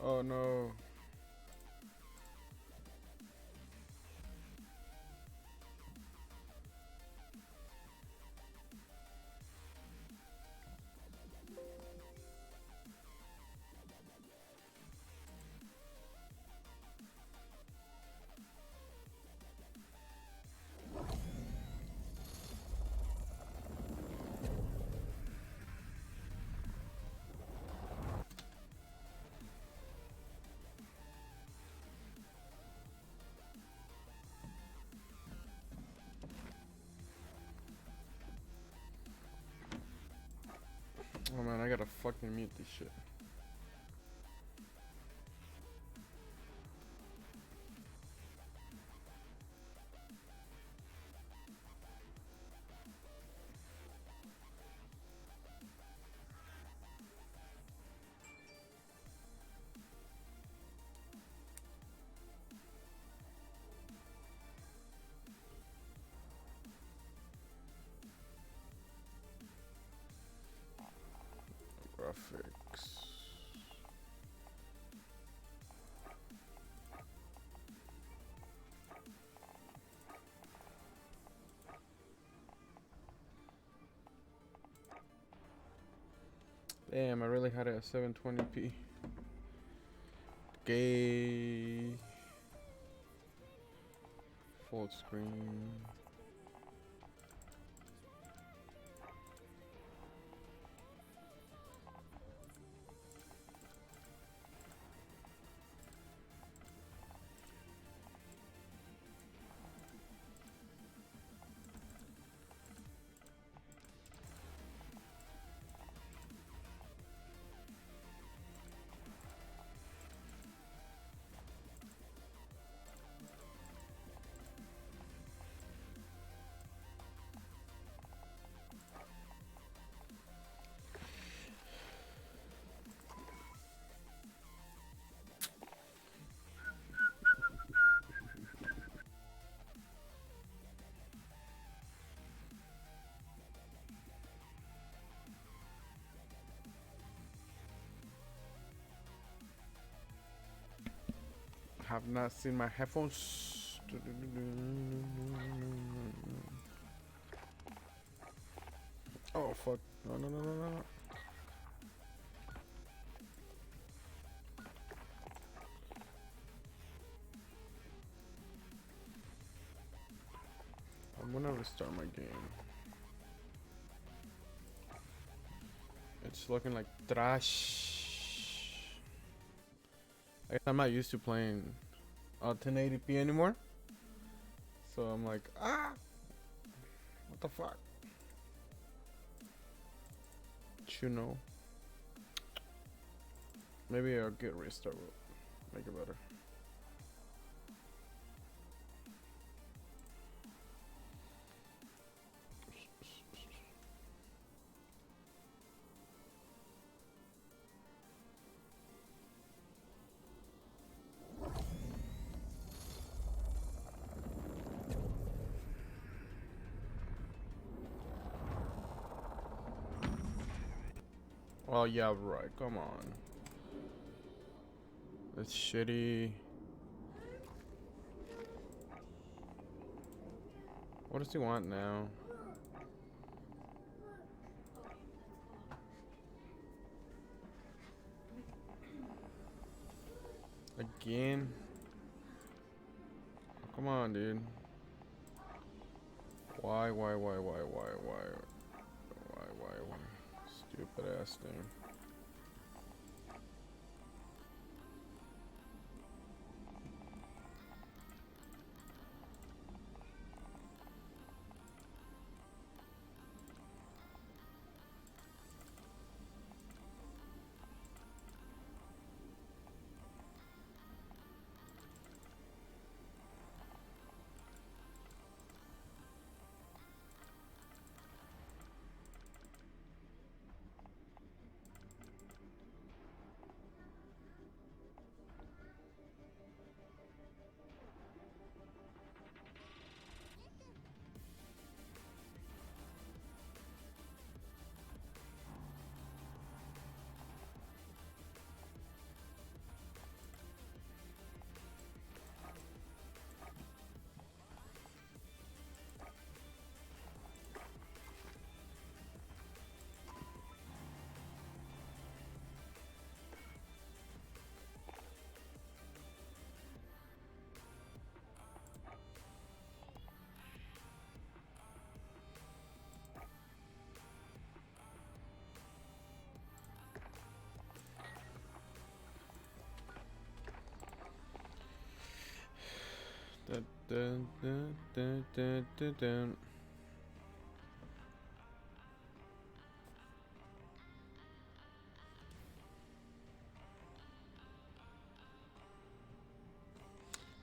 Oh no. Oh man, I gotta fucking mute this shit. Graphics. Damn, I really had it at 720p. Gay. Full screen. Have not seen my headphones. Oh fuck. No no no no no. I'm gonna restart my game. It's looking like trash. I guess I'm not used to playing 1080p anymore. So I'm like, ah, what the fuck? You know. Maybe I'll get restart. Will make it better. Oh yeah, right. Come on. It's shitty. What does he want now? Again? Come on, dude. Why? Why? Stupid ass thing. Dun, dun, dun, dun, dun, dun.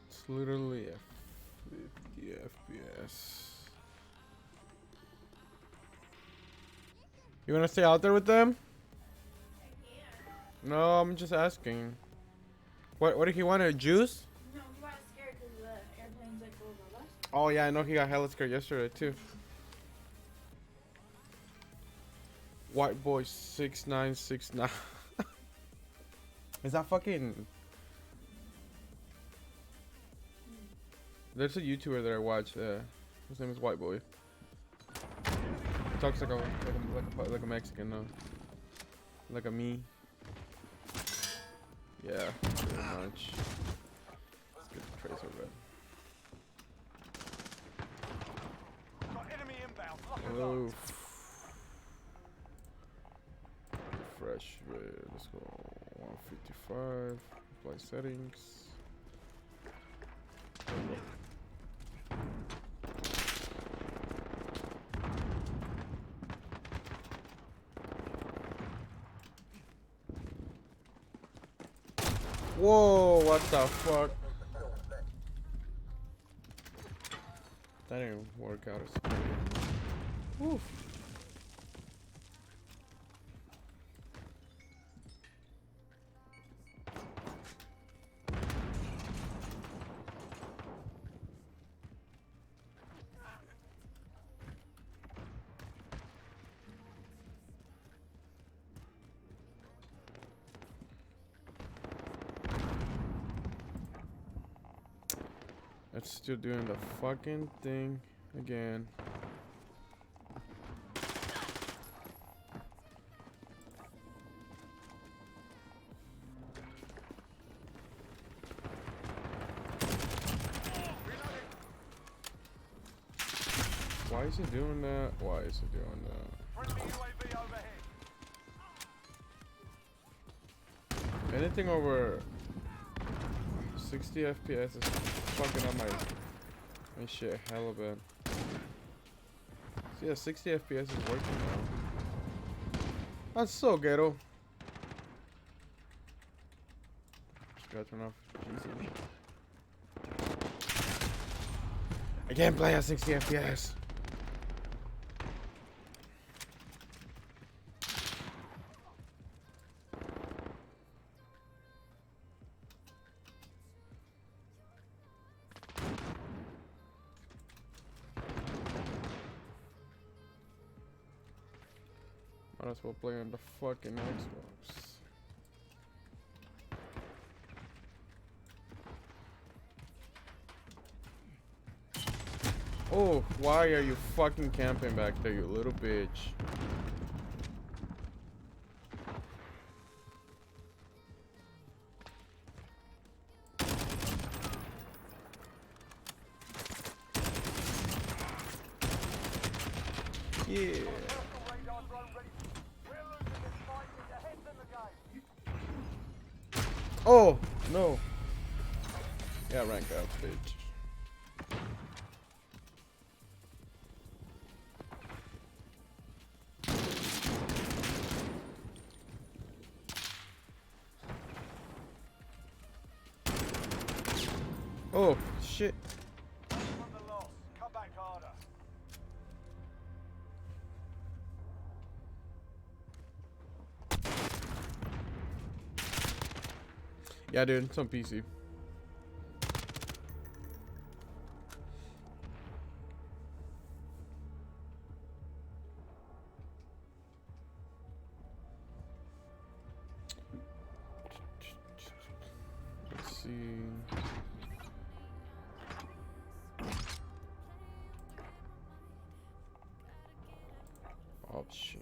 It's literally a 50 FPS. You wanna stay out there with them? No, I'm just asking. What did he want? A juice? No, he got scared because the airplane's like go above us. Oh yeah, I know he got hella scared yesterday too. White boy 6969. Is that fucking? There's a YouTuber that I watch. His name is White Boy. He talks like a Mexican though. Like a me. Yeah, pretty much. Let's get the tracer red. Got enemy inbound. Oh. Fresh red. Let's go. 155. Apply settings. Whoa, what the fuck? That didn't work out as planned. Oof. It's still doing the fucking thing again. Why is it doing that? Why is it doing that? Friendly UAV overhead. Anything over 60 FPS is fucking up my shit hella bad. So yeah, 60 FPS is working now. That's so ghetto. Just gotta turn off Jesus. I can't play at 60 FPS. Might as well play on the fucking Xbox. Oh, why are you fucking camping back there, you little bitch? Yeah. Radar drone ready. We're losing this fight. Get your heads in the game. Oh, no. Yeah, rank up, bitch. Oh, shit. From the loss. Come back harder. Yeah, dude, it's on PC. Let's see. Options.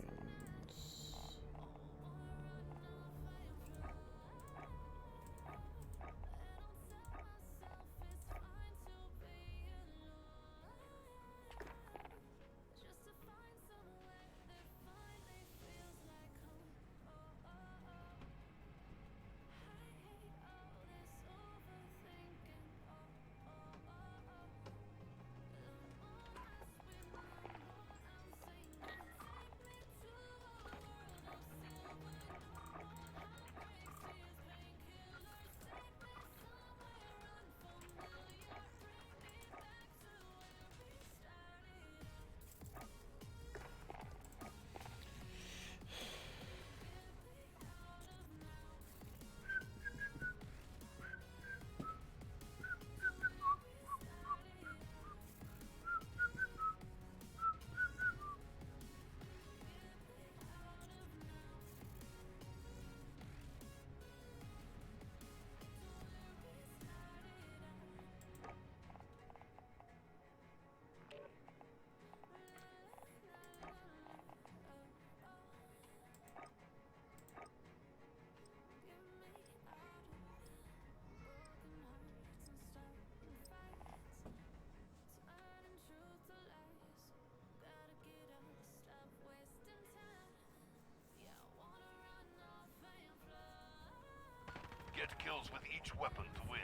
kills with each weapon to win.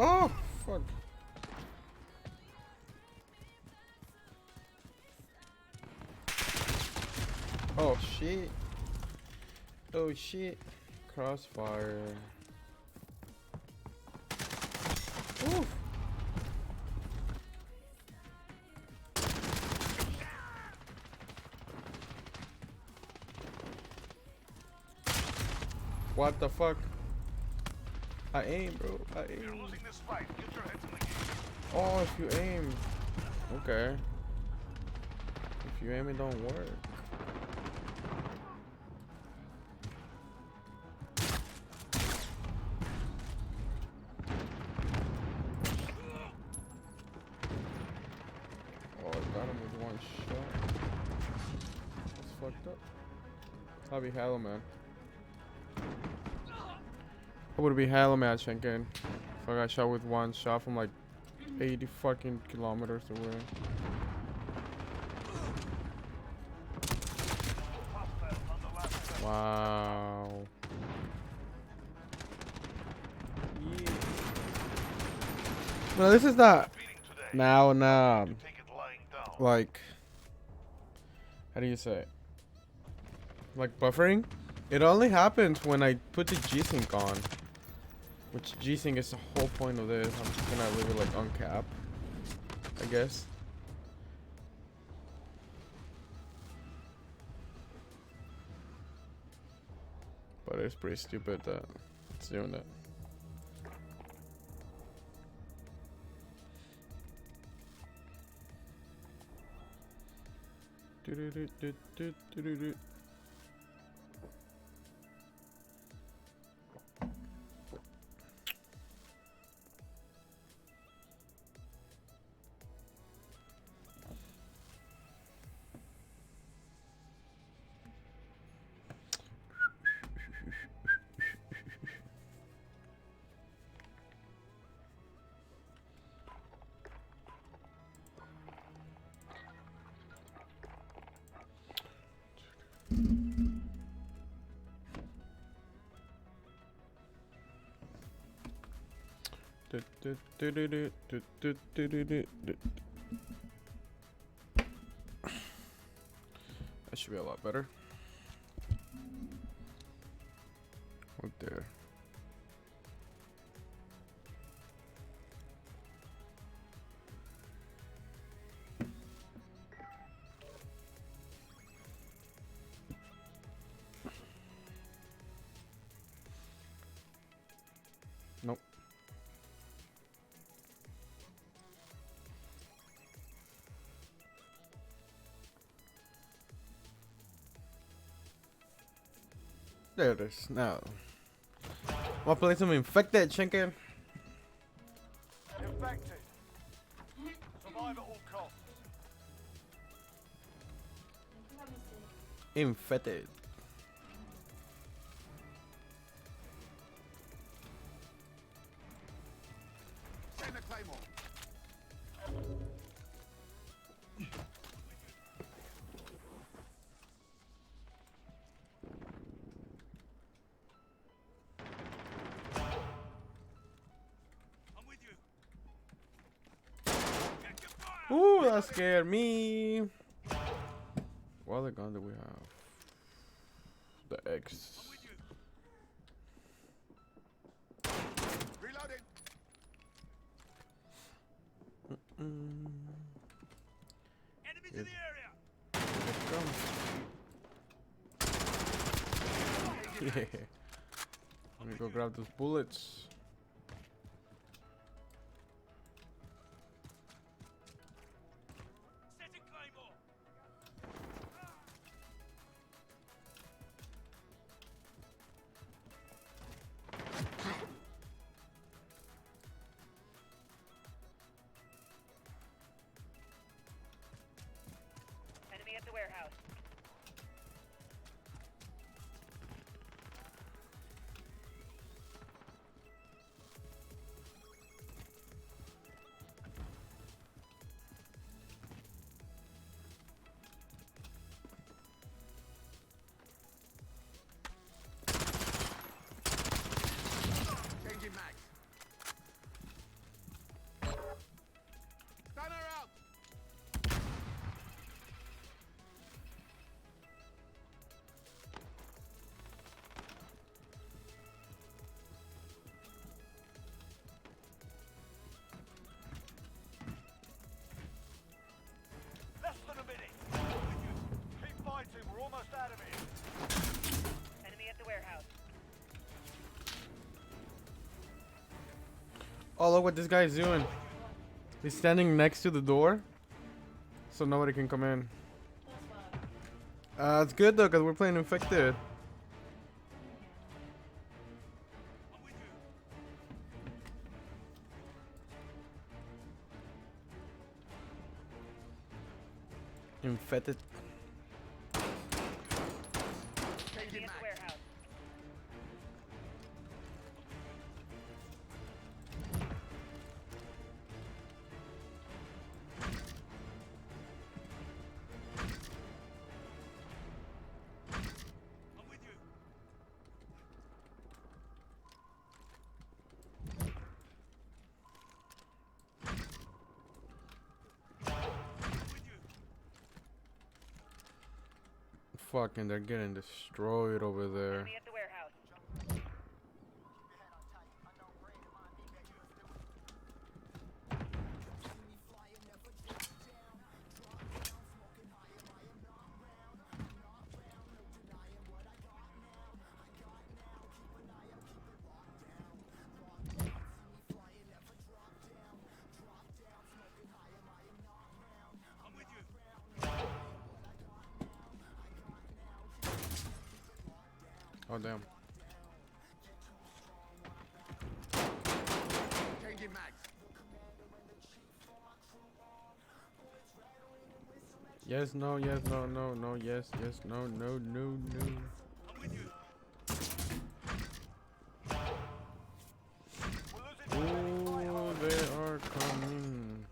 Oh, fuck. Oh, shit. Oh, shit. Crossfire. Oof. What the fuck? I aim, bro. I You're aim. losing this fight. Get your heads in the game. Oh, if you aim. Okay. If you aim, it don't work. Oh, I got him with one shot. That's fucked up. I'll be Halo Man. I would be Halo Man, Shenken. If I got shot with one shot from like 80 fucking kilometers away. Hostiles on the last step. Wow. Yeah. No, this is not Beating today. now, You take it lying down. like, how do you say it? Like buffering? It only happens when I put the G-Sync on. Which G-Sync is the whole point of this. I'm just gonna leave it like on cap, I guess. But it's pretty stupid that it's doing that. Do-do-do-do-do-do-do. That should be a lot better. Right there. Nope. There it is. Now, wanna play some infected, Shenken? Infected. Survive at all costs. Infected. Send the claymore. I'm with you. Ooh, that scared me. What other gun do we have? The X. I'm with you. Reloading. Enemies in the area. Yeah. Let me go grab those bullets. Setting claymore. almost out of here. Enemy at the warehouse. Oh, look what this guy's doing. He's standing next to the door, so nobody can come in. That's fine. It's good though, cause we're playing infected. I'm with you. Infected. Enemy at the warehouse. I'm with you. I'm with you. Fucking, they're getting destroyed over there. Enemy at the warehouse. I'm with you. Oh damn. Changing mags. Yes, no, yes, no, no, no, yes, yes, no, no, no, no. I'm with you. We're losing Oh, they are coming.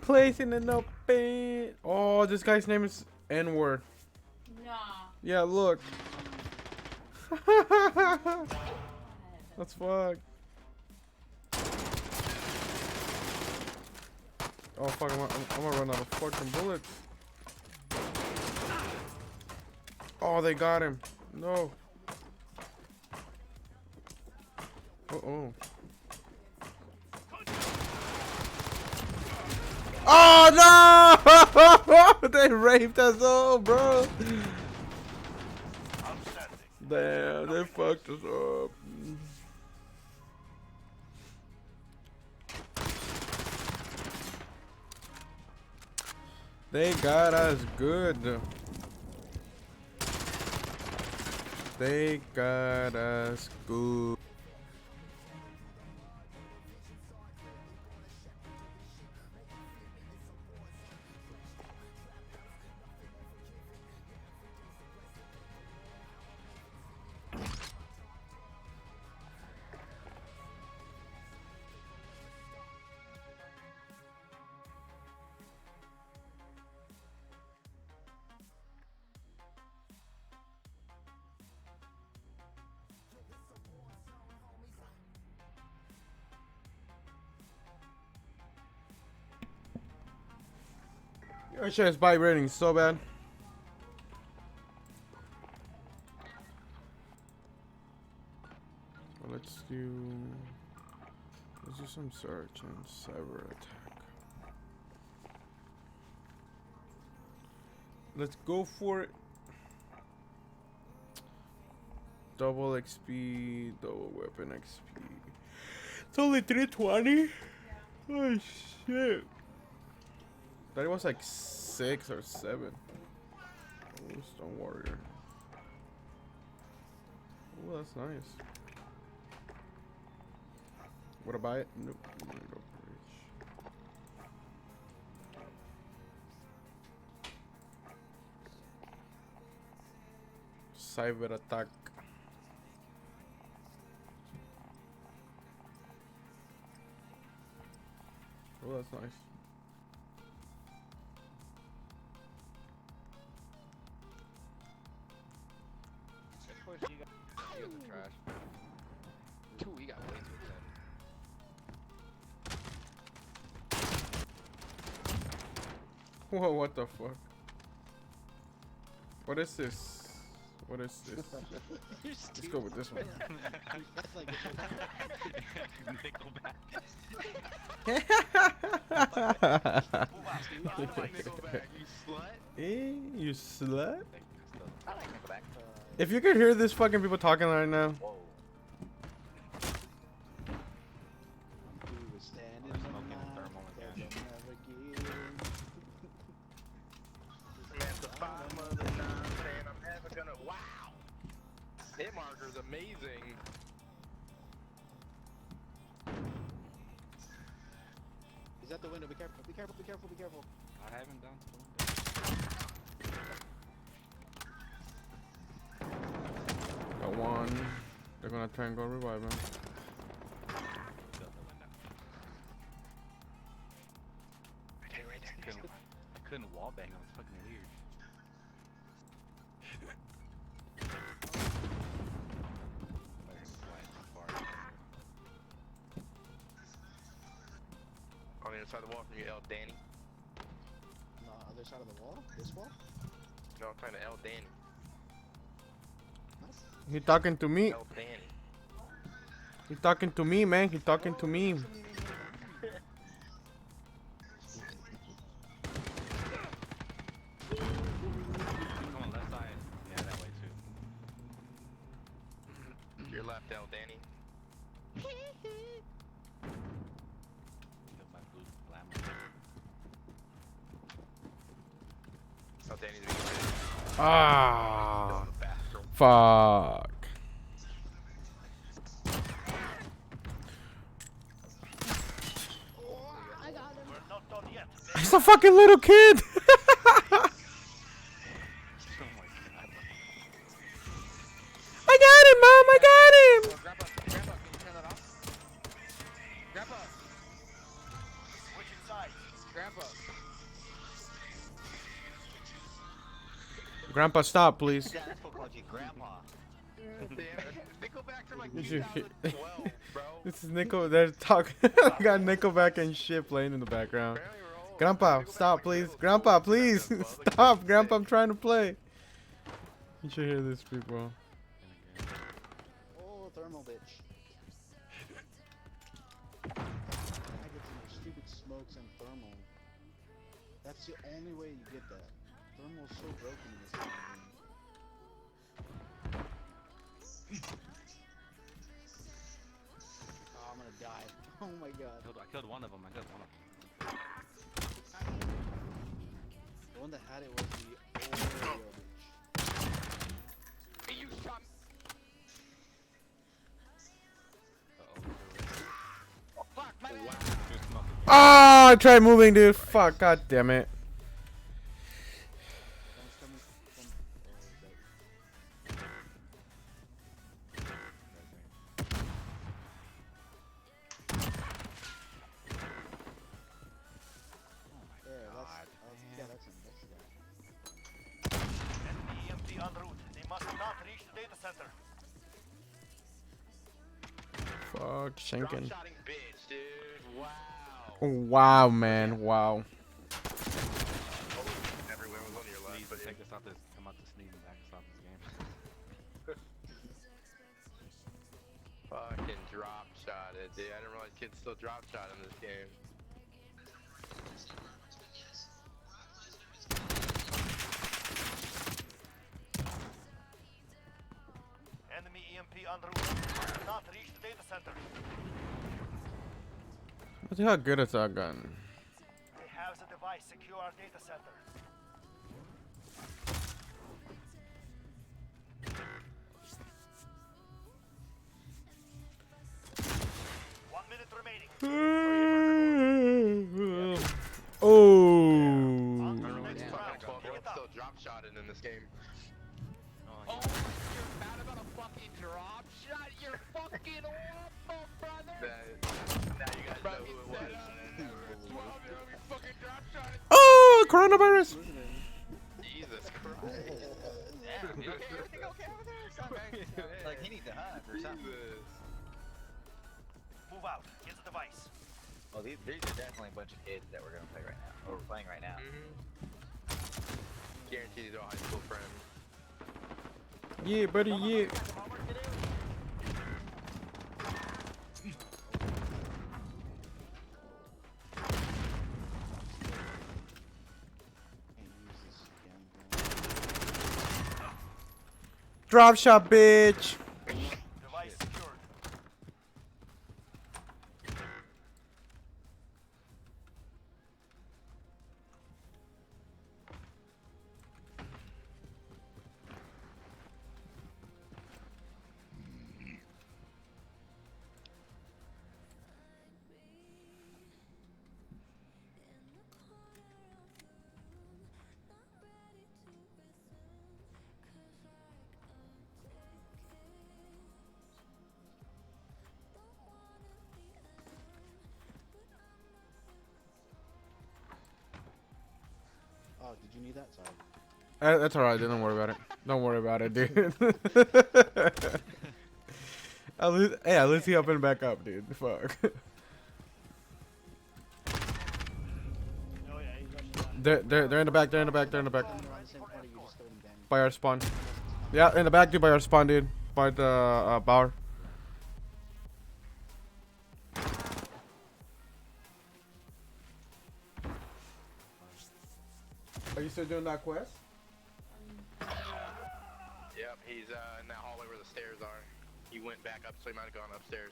Placing an open. Oh, this guy's name is N-word. Nah. Yeah, look. What? That's fuck. Oh fuck, I'm gonna run out of fucking bullets. Oh, they got him. No. Uh-oh. Oh no! They raped us all, bro. outstanding. Damn, they fucked us up. They got us good. They got us good. Your shit is vibrating so bad. Well, let's do some search and cyber attack. Let's go for it. Double XP, double weapon XP. It's only 320. Oh shit. That was like 6 or 7. Oh, Stone Warrior. Oh, that's nice. Would I buy it? Nope. I'm gonna go for Reach. Cyber attack. Oh, that's nice. Push, you got the trash. 2, we got way too excited. Whoa, what the fuck? What is this? What is this? You're Let's go with this one. That's like Nickelback. Nickelback, you slut. Hey, you slut. I like Nickelback. If you could hear this fucking people talking right now. Whoa. We were standing We're smoking a thermal again. Man, the bottom of the nine saying I'm never gonna. Wow! Hit marker's amazing. He's at the window. Be careful. Be careful. Be careful. Be careful. I haven't done so. Got one. They're gonna try and go revive him. Shut the window. Right there. I couldn't wall bang him. It's fucking weird. On the other side of the wall from you, L. Danny. No, other side of the wall. This wall. No, I'm trying to L. Danny. Nice. He talking to me. L. Danny. He talking to me, man. He talking to me. Come on, left side. Yeah, that way too. Your left, L. Danny. Killed by blue glamour. L. Danny's being ready. Ah. In the bathroom. Fuck. We're not done yet. He's a fucking little kid. Oh my god. I got him, Mom. I got him. Grandpa, can you turn that off? Grandpa, Switching sides. Grandpa. Grandpa, stop, please. Yeah, that's what called you Grandpa. Nickelback from like Did you hear- 2012, bro. This is Nickel. They're talking. Got Nickelback and shit playing in the background. Apparently we're all- Grandpa, Nickelback stop, like please. middle Grandpa, school. please. Well, like, Stop. Grandpa, I'm trying to play. You should hear this, people. Oh, thermal bitch. I get some stupid smokes and thermal. That's the only way you get that. Thermal's so broken in this game. Oh, I'm gonna die. Oh my god. I killed one of them. The one that had it was the Oreo bitch. You shot Uh-oh. Fuck, my man. Just smoking. Ah, I tried moving, dude. Fuck, god damn it. One's coming from. There, that's him. That's the guy. Enemy EMP en route. They must not reach the data center. Fuck, Shenkin. shotting bitch, dude. Wow. Wow, man. Wow. Everywhere was on your left, Sneeze, but take this out this. I'm about to sneeze and back stop this game. fucking drop shot it, dude. I didn't realize kids still drop shot in this game. Enemy EMP en route. Must not reach the data center. Let's see how good is that gun. They have the device. Secure our data center. One minute remaining. Oh. On to the Everyone's next fucking round. 12 Bring it up. still drop shotted in this game. Oh, You're mad about a fucking drop shot? You're fucking awful, brother! Now you guys know who it was. fucking drop shot it! Oh, coronavirus. Jesus Christ. Damn, dude. Everything okay over there? Like he needs a hug or something. Jesus. Move out. Get the device. Well, these are definitely a bunch of kids that we're gonna play right now. Or we're playing right now. Guarantee these are all high school friends. Yeah, buddy, yeah. Can't use this again, bro. Drop shot, bitch. Device secured. Oh, did you need that? Sorry. That's alright, dude. Don't worry about it. Don't worry about it, dude. At least he up and back up, dude. Fuck. Oh yeah, he's rushing down. They're in the back. They're in the back. They're in the back. When they're on the same party, you just throw them down. By our spawn. Yeah, in the back, dude. By our spawn, dude. By the Bauer. Are you still doing that quest? Yep, he's in that hallway where the stairs are. He went back up, so he might have gone upstairs.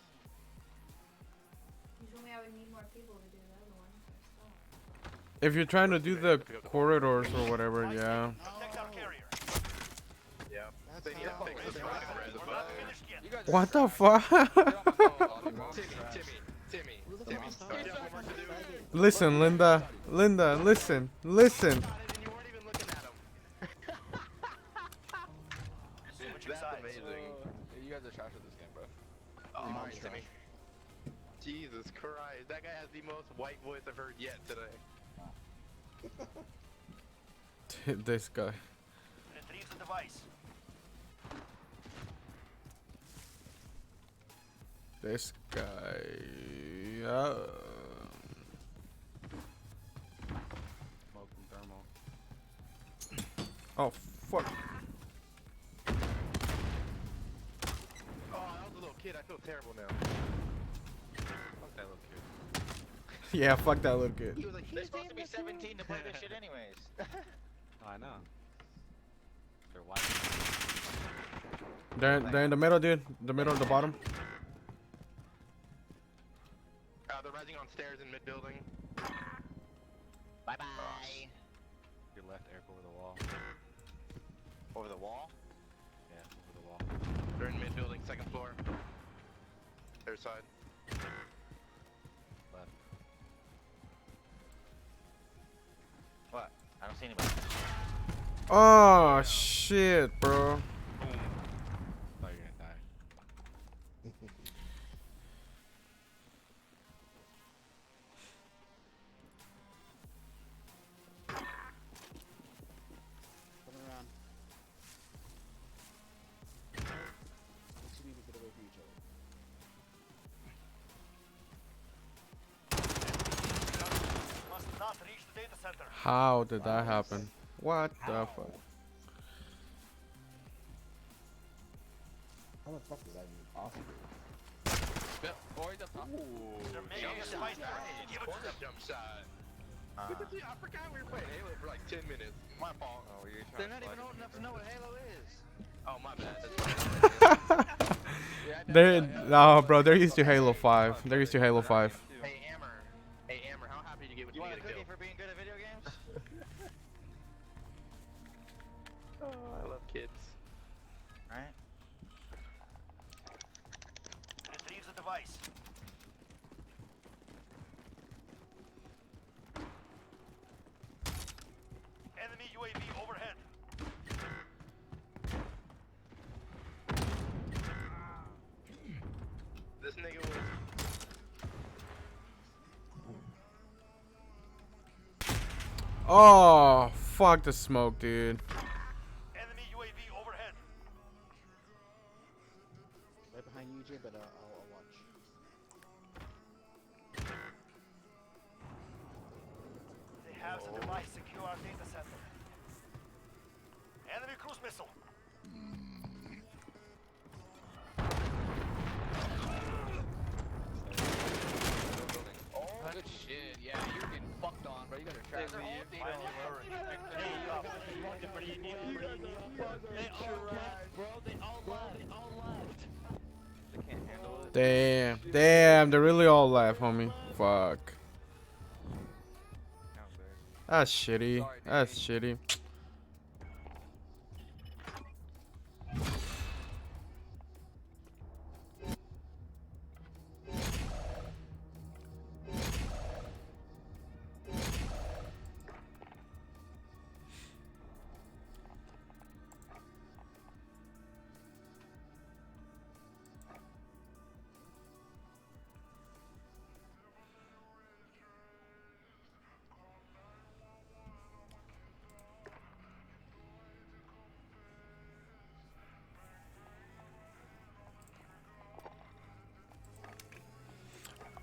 You told me I would need more people to do the other one. If you're trying to do the corridors or whatever, yeah. Protect our carrier. Yep. That's They need to how- fix this running red, We're but- not finished yet. You guys What the fuck? Timmy. Who the Timmy. fuck You is have homework to do? that? Listen, Linda. Linda, listen. Listen. Got it, and you weren't even looking at him. Switching That's sides. amazing. You guys are trash at this game, bro. Oh, I'm alright, trash. Timmy. Jesus Christ, that guy has the most white voice I've heard yet today. This guy. Retrieve the device. This guy. Smoke and thermal. Oh, fuck. Oh, that was a little kid. I feel terrible now. Fuck that little kid. Yeah, fuck that little kid. He was like, They're supposed to be 17 to play this shit anyways. Oh, I know. They're white. They're in the middle, dude. The middle, the bottom. they're rising on stairs in mid building. Bye bye. Your left, Eric, over the wall. Over the wall? Yeah, over the wall. They're in mid building, second floor. Their side. Left. What? I don't see anybody. Oh, shit, bro. Boom. Thought you were gonna die. Coming around. Looks you need to get away from each other. Must not reach the data center. How did that happen? What the fuck? How the fuck is that even possible? Or he's up top. They're making a spice package. Give it to Corner them. jump shot. I forgot we were playing Halo for like 10 minutes. My fault. Oh, you're trying They're to not even slide old in. enough to know what Halo is. Oh, my bad. They're no, bro. They're used to Halo 5. They're used to Halo 5. Hey, Amber. Hey, Amber, how happy did you get when You you want a get a cookie kill? for being good at video games? Oh, I love kids. Alright. Retrieve the device. Enemy UAV overhead. This nigga was. Oh, fuck the smoke, dude. Enemy UAV overhead. Right behind you, EJ, but I'll watch. They have the device secure our data center. Enemy cruise missile. fucked on, bro. You guys are trash. They're all dead. They can't handle it. Damn. Damn. They're really all live, homie. Fuck. That's shitty. Sorry, dude. That's shitty.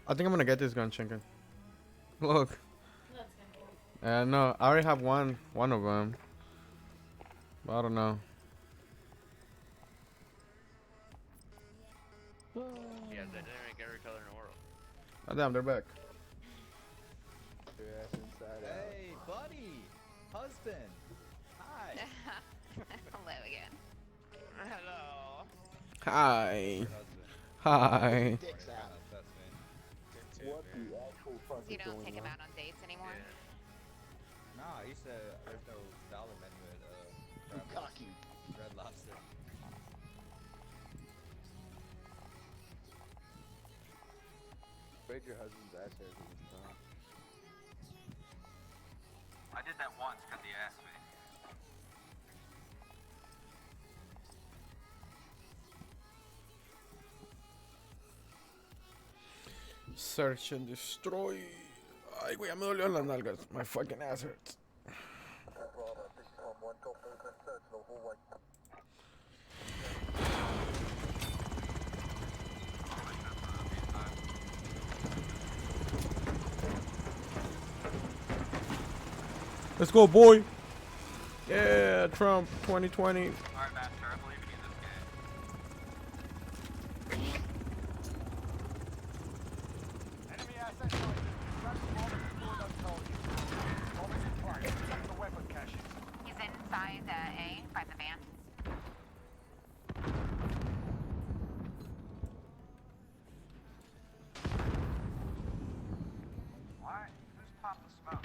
I think I'm gonna get this gun, Chinken. Look. That's kind of cool. No, I already have one of them. But I don't know. Yeah, they didn't make every color in the world. Oh, damn, they're back. Your ass inside out. Hey, buddy, husband. Hi. Hello again. Hello. Hi. Your husband. Hi. Dicks out. That's me. What the actual fuck You is don't going take him on? out on dates anymore? Nah, he said there's no dollar menu at Cocky. Red Lobster. Braid your husband's ass hairs in his mouth. I did that once because he asked me. Search and destroy. Ay, güey, ya me dolió las nalgas. My fucking ass hurts. Let's go, boy. Yeah, Trump 2020. Alright, Master, I believe in you this game. Enemy asset sighted. Track the bomb and destroy those targets. Bomb is in play. Attack the weapon caches. He's inside A by the van. Why? Who's popping smoke?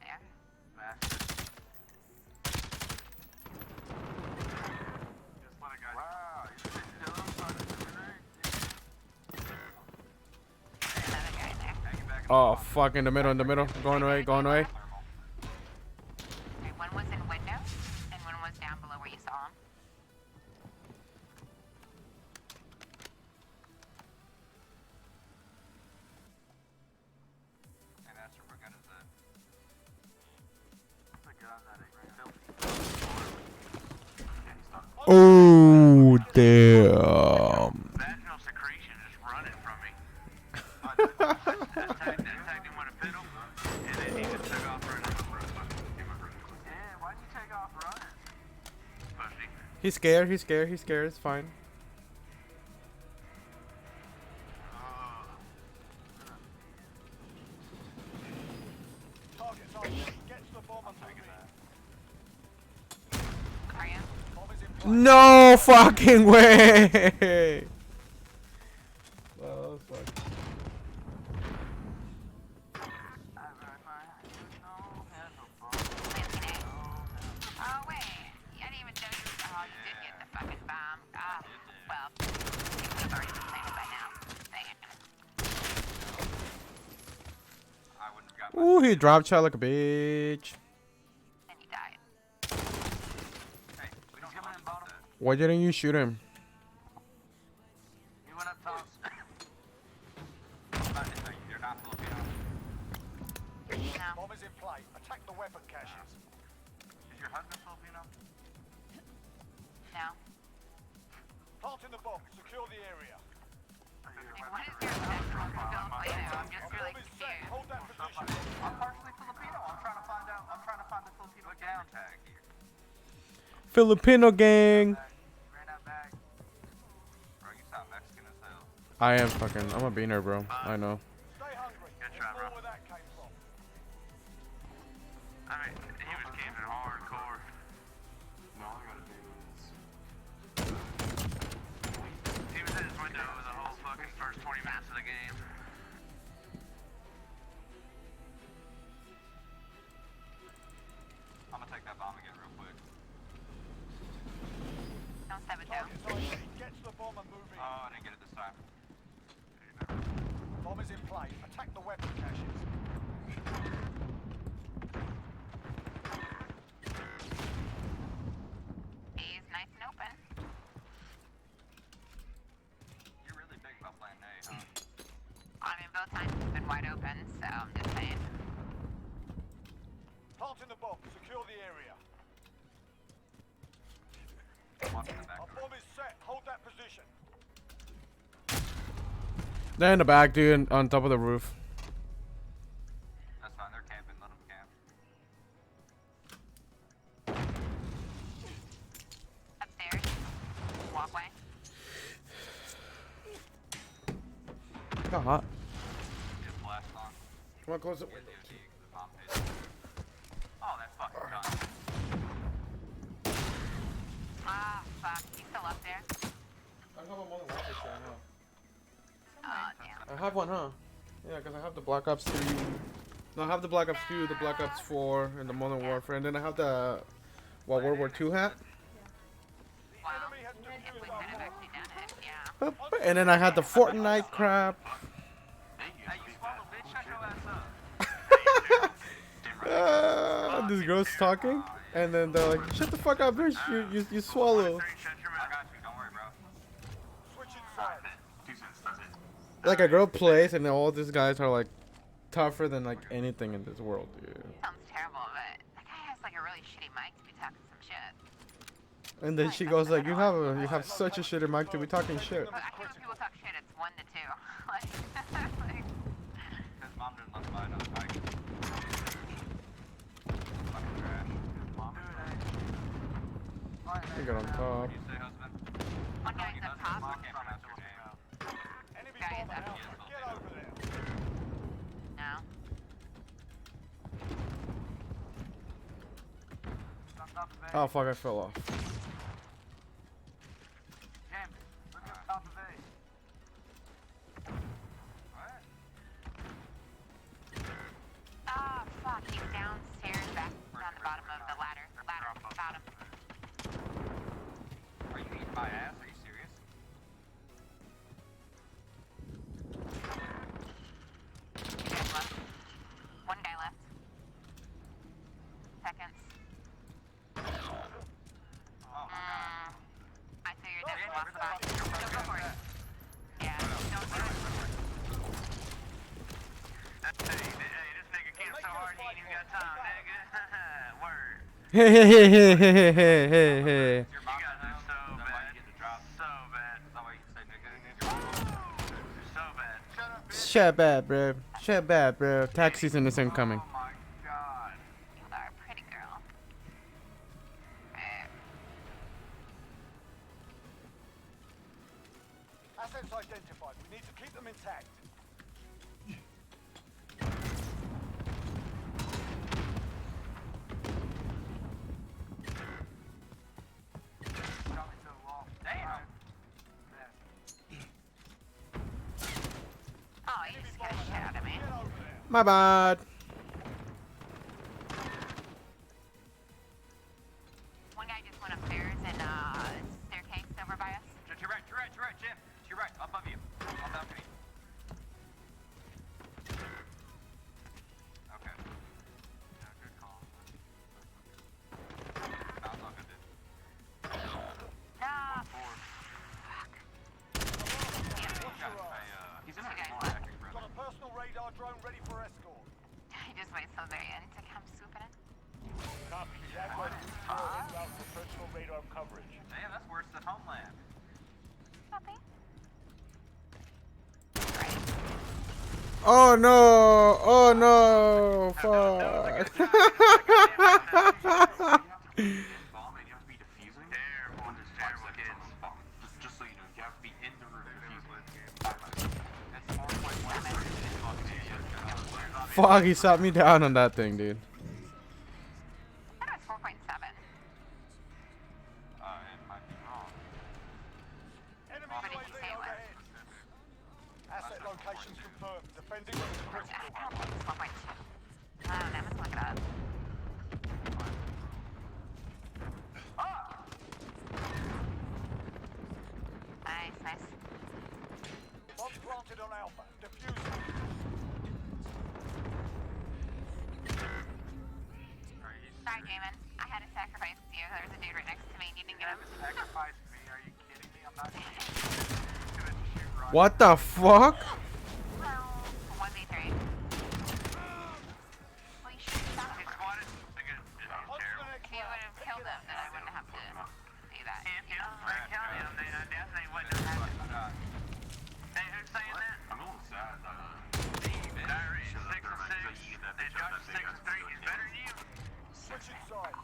There. Master. Just let it go. Wow, you just kill him by the grenade. Another guy there. Hang it back in Oh, fuck, in the middle, Going away, going away. Okay, one was in window, and one was down below where you saw him. Hey, Master, what gun is that? The gun that it filthy. Okay, stop. Oh, damn. Vaginal secretion is running from me. Attacked him with a fiddle, and then he just took off running. Yeah, why'd you take off running? Pussy. He's scared, it's fine. Target's on. Get to the bomb and take it. Are you? Bomb is in play. No fucking way. Oh, fuck. Planting A. Oh, wait. I didn't even know you. Oh, you did get the fucking bomb. Ah, well, you would have already been planted by now. Dang it. I wouldn't have got my Ooh, he dropped shot like a bitch. And you died. Hey, we don't coming in bottom. Why didn't you shoot him? He went up top. You're not Filipino. No. Bomb is in play. Attack the weapon caches. Is your husband Filipino? No. Planting the bomb. Secure the area. And what is your central Filipino? I'm just really Bomb is set. confused. Hold that position. I'm partially Filipino. I'm trying to find out. I'm trying to find the Filipino down tag here. Filipino gang. Ran out back. Bro, you sound Mexican as hell. I am fucking, I'm a beaner, bro. I know. Stay hungry. Good try, planting the bomb. Secure the area. Watch in the back. Our bomb is set. Hold that position. They're in the back, dude, on top of the roof. That's fine. They're camping. Let them camp. Upstairs. Walkway. Got hot. Just blast on. Come on, close it. Your DOD, the bomb page. Oh, that's fucking done. Ah, fuck. He's still up there. I have a Modern Warfare right now. Oh, damn. I have one, huh? Yeah, because I have the Black Ops 3. No, I have the Black Ops 2, the Black Ops 4, and the Modern Warfare, and then I have the World War II hat. Wow. Enemy has If defused we our could have bomb. actually done it, yeah. And then I had the Fortnite crap. Hey, you swallow, bitch. Shut your ass up. This girl's talking, and then they're like, "Shut the fuck up, bitch! You swallow." I got you. Don't worry, bro. Switching sides. 2 cents. That's it. Like a girl plays, and all these guys are like tougher than like anything in this world, dude. Sounds terrible, but that guy has like a really shitty mic to be talking some shit. And then she goes like, "You have such a shitty mic to be talking shit." But I think when people talk shit, it's 1 to 2. like, His mom didn't let him buy another bike. Fucking trash. His mom is You get on top. What do you say, husband? one guy's up top. Mom can't pronounce your name. Enemy Guy is bomber up out. here. Get over there. No. Oh fuck! I fell off. Ah, fuck. He's downstairs, back on the bottom of the ladder. Bottom. Are you eating my ass? Are you serious? Two guys left. One guy left. Seconds. Oh my god. I see you're dead. Lost the body. Go for it. Yeah, don't do it. Hey, this nigga came so hard he ain't even got time, nigga. Word. Hey hey hey hey hey hey hey hey. Your mom got this so bad. So bad. Is that why you say nigga? So bad. Shut up, bitch. Shut bad, bro. Shut bad, bro. Tax season is incoming. Oh my god. You are a pretty girl. Assets identified. We need to keep them intact. Damn. Oh, you just got shit out of me. Get over there. My bad. One guy just went upstairs and staircase over by us. To your right, Jim. To your right, above you. On balcony. Okay. Yeah, good call. No, it's all good, dude. No. He's in Okay. a more acting Got brother. a personal radar drone ready for escort. He just waits till the very end to come swooping in. Copy. Jaguar 2-4 inbound for personal radar coverage. Damn, that's worse than Homeland. Copy. Oh no! Oh no! Fuck! Bomb and you have to be defusing. Terrible, just terrible kids. Just so you know, you have to be in the room defusing. That's 4.1. Fuck! He shot me down on that thing, dude. I thought it was 4.7. It might be wrong. Enemy What did you UAV say it was? overhead. Asset locations confirmed. Defending them is I critical. don't think it's 4.2. I don't know. Let's look it up. Nice. Bomb planted on Alpha. Defuse it. Sorry, Jamin. I had to sacrifice you. There was a dude right next to me and you didn't get him. Sacrifice me? Are you kidding me? I'm not gonna shoot right. What the fuck? Well, 1v3. Well, you should have shot him. Squatted. They get got that big ass window. He's better than you. Switching sides.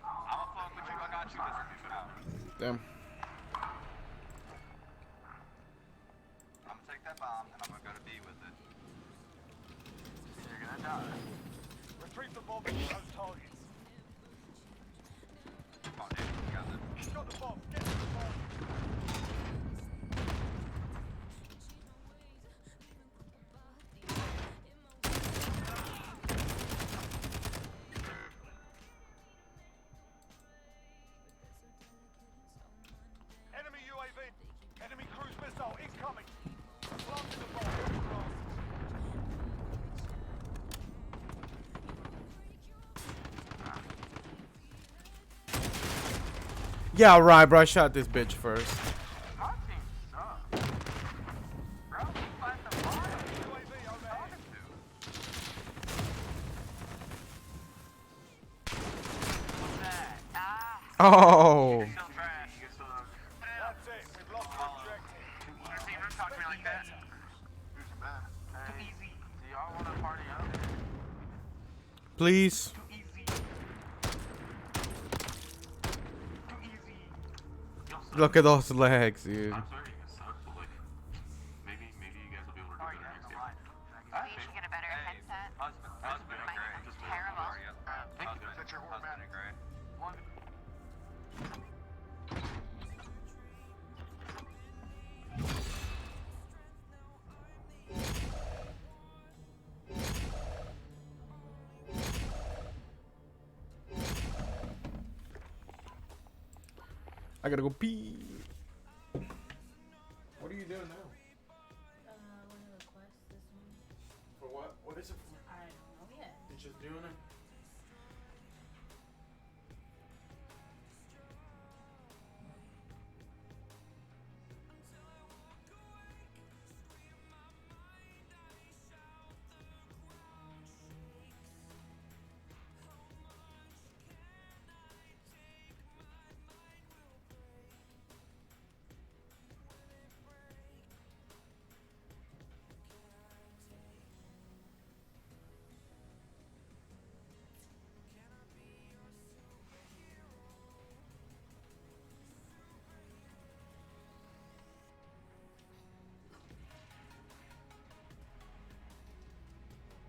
I'ma fuck with you. I got you. This out. Damn. I'm gonna take that bomb and I'm gonna go to B with it. You're gonna die. Retrieve the bomb into those targets. Come on, dude. You got this. Got the bomb. Get to the bomb. Enemy UAV. Enemy cruise missile incoming. Planting the bomb. Yeah, right, bro. I shot this bitch first. My team sucks. Bro, we fight the bomb. UAV overhead. What's that? Oh. Still trash. You suck. That's it. We've lost the objective. You see, don't talk to me like that. Who's bad? Too easy. Do y'all want to party up? Please. Too easy. Too easy. Look at those legs, dude. I'm sorry, you guys suck, but like, maybe you guys will be able to do better next year. We should get a better headset. Husband, Mine's great. terrible. Husband, your husband, great. One. I gotta go pee. What are you doing now? One of the quests this one. For what? What is it for? I don't know yet. You're just doing it?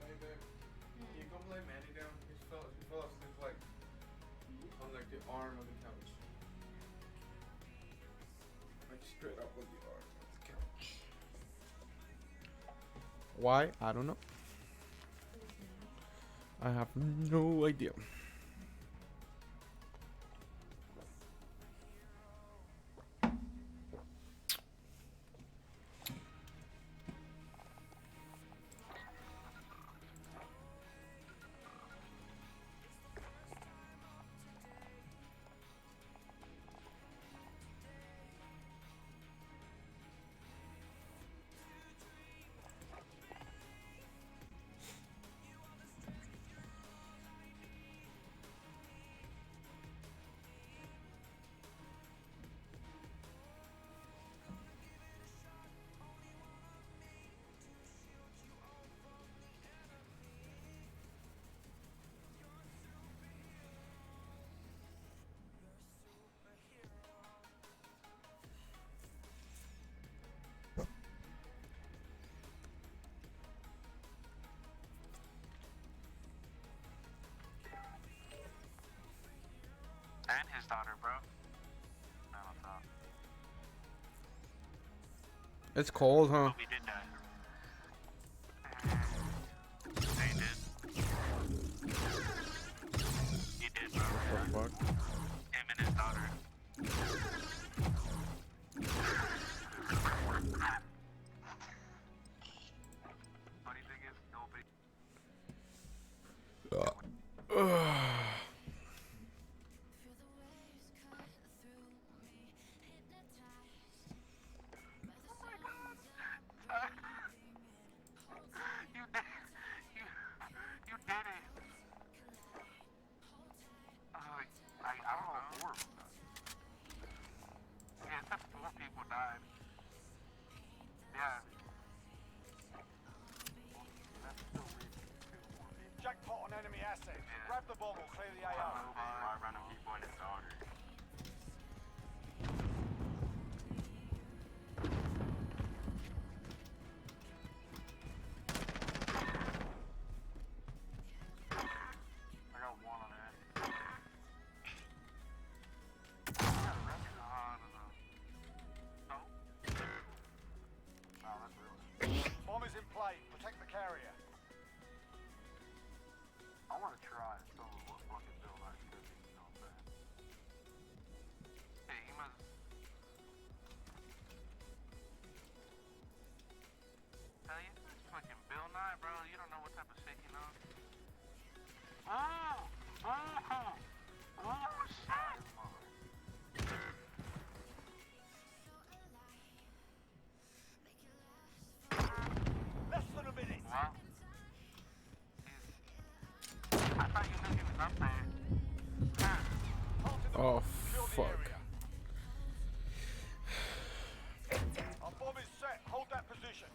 Hey babe, can you come lay Manny down? He fell asleep like on like the arm of the couch. Like straight up on the arm of the couch. Why? I don't know. I have no idea. And his daughter, bro. Not on top. It's cold, huh? But we did die. They did. He did, bro. What the fuck? Him and his daughter. Funny thing is, nobody. You did it. I don't know, 4 of them. Yeah, it said 4 people died. Yeah. That's still weird. 2 more people. Jackpot on enemy assets. Yeah. Grab the bomb or clear the AO. Why random people in his order? I got one on it. I got a record on no. Oh, that's real. Bomb is in play. Protect the carrier. I want to try and tell him what fucking build I could be, you know what I'm saying? Hey, he must. Hell yeah, that's fucking Bill Nye, bro. You don't know what type of shit he knows. Oh! Oh! Oh, shit! Less than a minute. Wow. I thought you knew he was up there. Planting the Oh, bomb. Secure the fuck. area. Our bomb is set. Hold that position.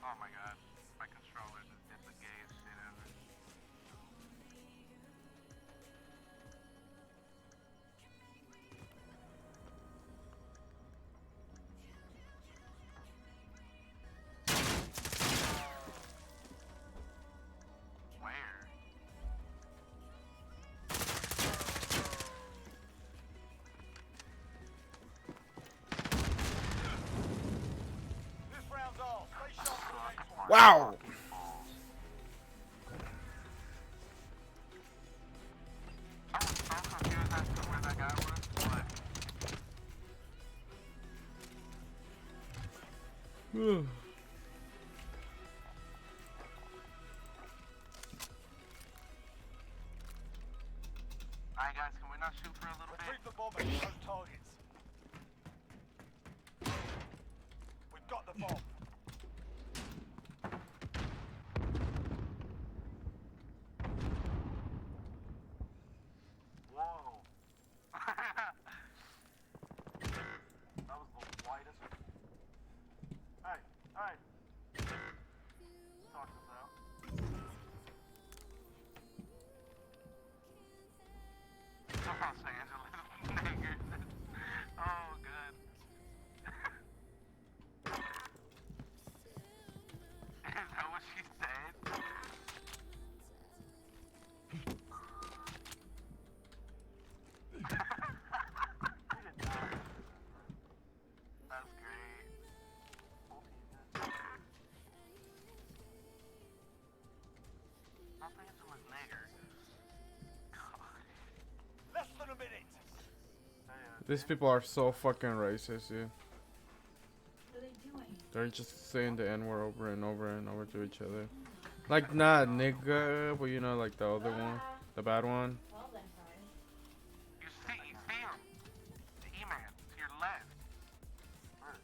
Oh my god. My controller just did the gayest shit ever. Where? This round's off. Stay sharp for the next one. Wow. I was so confused as to where that guy was, but alright guys, can we not shoot for a little bit? Retrieve the bomb and hit those targets. We've got the bomb. Whoa. That was the whitest. Hey, hey. Talk this out. I'm Los Angeles niggers. Oh, good. Is that what she said? That's great. Los Angeles nigger. Less than a minute. These people are so fucking racist, dude. What are they doing? They're just saying the N word over and over and over to each other. Like, not nigga, but you know, like the other one, the bad one. Well then, fine. You see him. The E-man to your left. Where?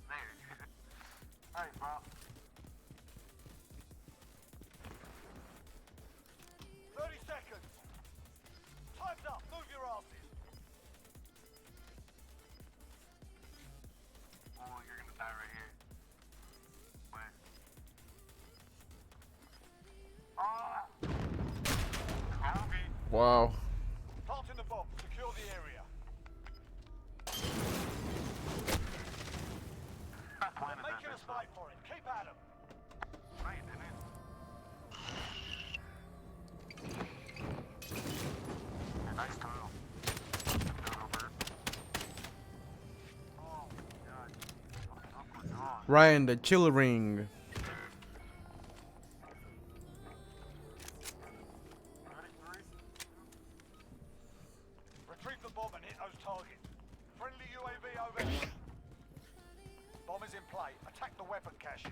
There. Alright, bro. 30 seconds. Time's up. Move your asses. Oh, you're gonna die right here. Wait. Ah! Kobe. Wow. Planting the bomb. Secure the area. I planted that Making us bitch. fight for it. Keep at 'em. No, you didn't. Yeah, nice tunnel. Oh my god. What the fuck was on? Ryan, the chill ring. Retrieve the bomb and hit those targets. Friendly UAV overhead. Bomb is in play. Attack the weapon caches.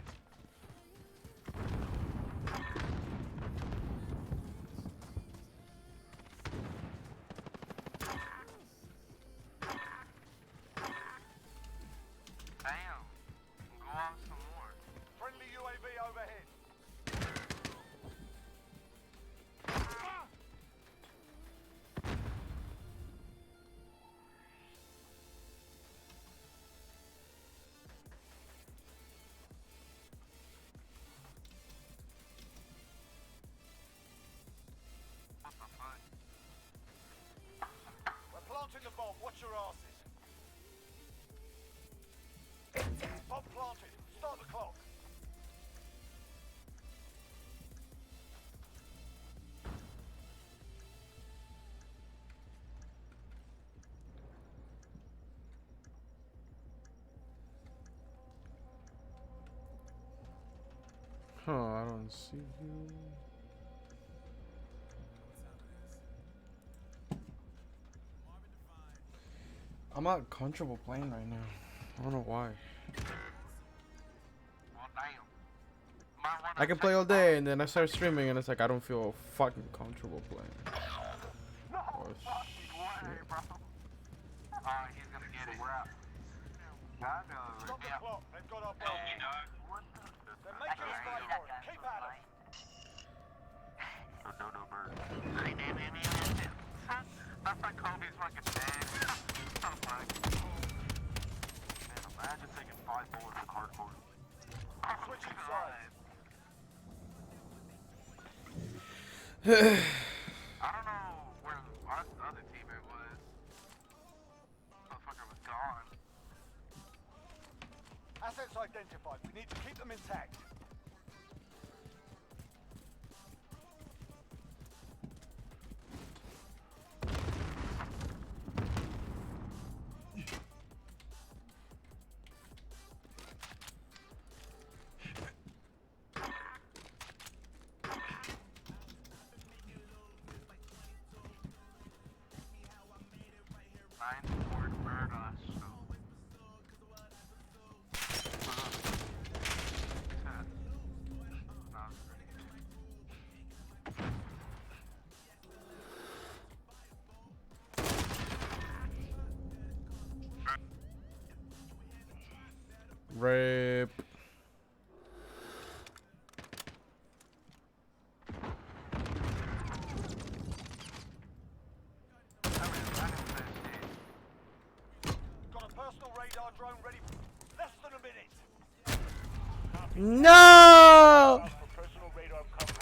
Damn. Go on some more. Friendly UAV overhead. Huh, I don't see you. I'm not comfortable playing right now. I don't know why. Well, damn. Might wanna I can play all day and then I start streaming and it's like I don't feel fucking comfortable playing. No Oh, fucking way, bro. He's gonna get it. We're out. Stop the clock. They've got our back. What the? They're making us fight for it. Keep at it. No bird. That's like Kobe's fucking dad. I'm like, man, imagine taking 5 bullets in hardcore. Switching sides. I don't know where our other teammate was. Motherfucker was gone. Assets identified. We need to keep them intact. Rip. Got a personal radar drone ready. Less than a minute. No! For personal radar coverage.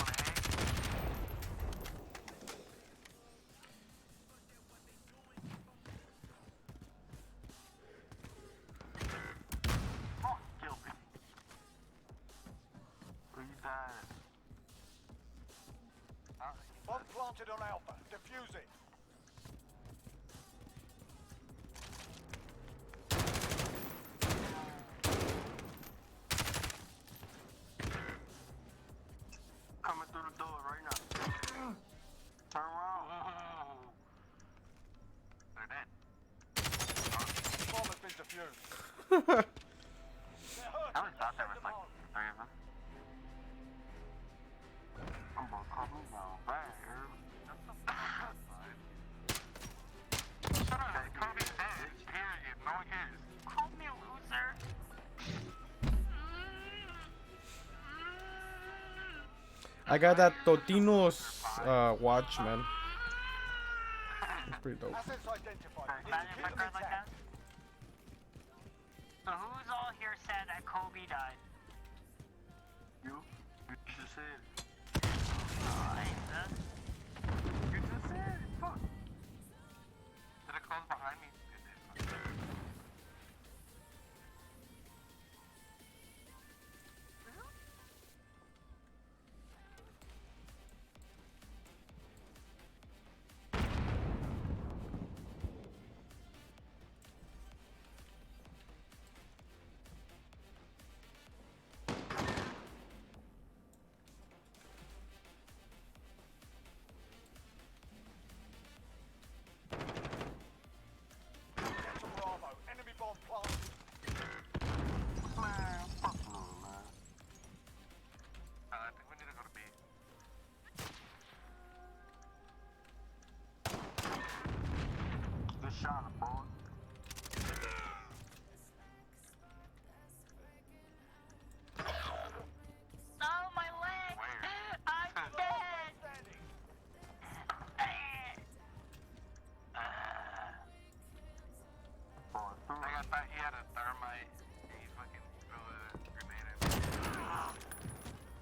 Bomb planted on Alpha. Defuse it. Coming through the door right now. Turn around. They're dead. Bomb has been defused. I always thought there was like 3 of them. I'm gonna call me now. Shut up. Kobe's dead. Period. No one cares. Call me a loser. I got that Totino's watch, man. It's pretty dope. Assets identified. We need to Imagine keep if I them cried like that. intact. So who's all here said that Kobe died? You? You just said. I said. You just said. Fuck. Did it close behind me? It did. Get to Bravo. Enemy bomb planted. Man, fuck no, man. I think we need to go to B. Good shot, boy. Oh, my leg! I'm dead! Standing. I thought he had a thermite. And he fucking threw a grenade at me.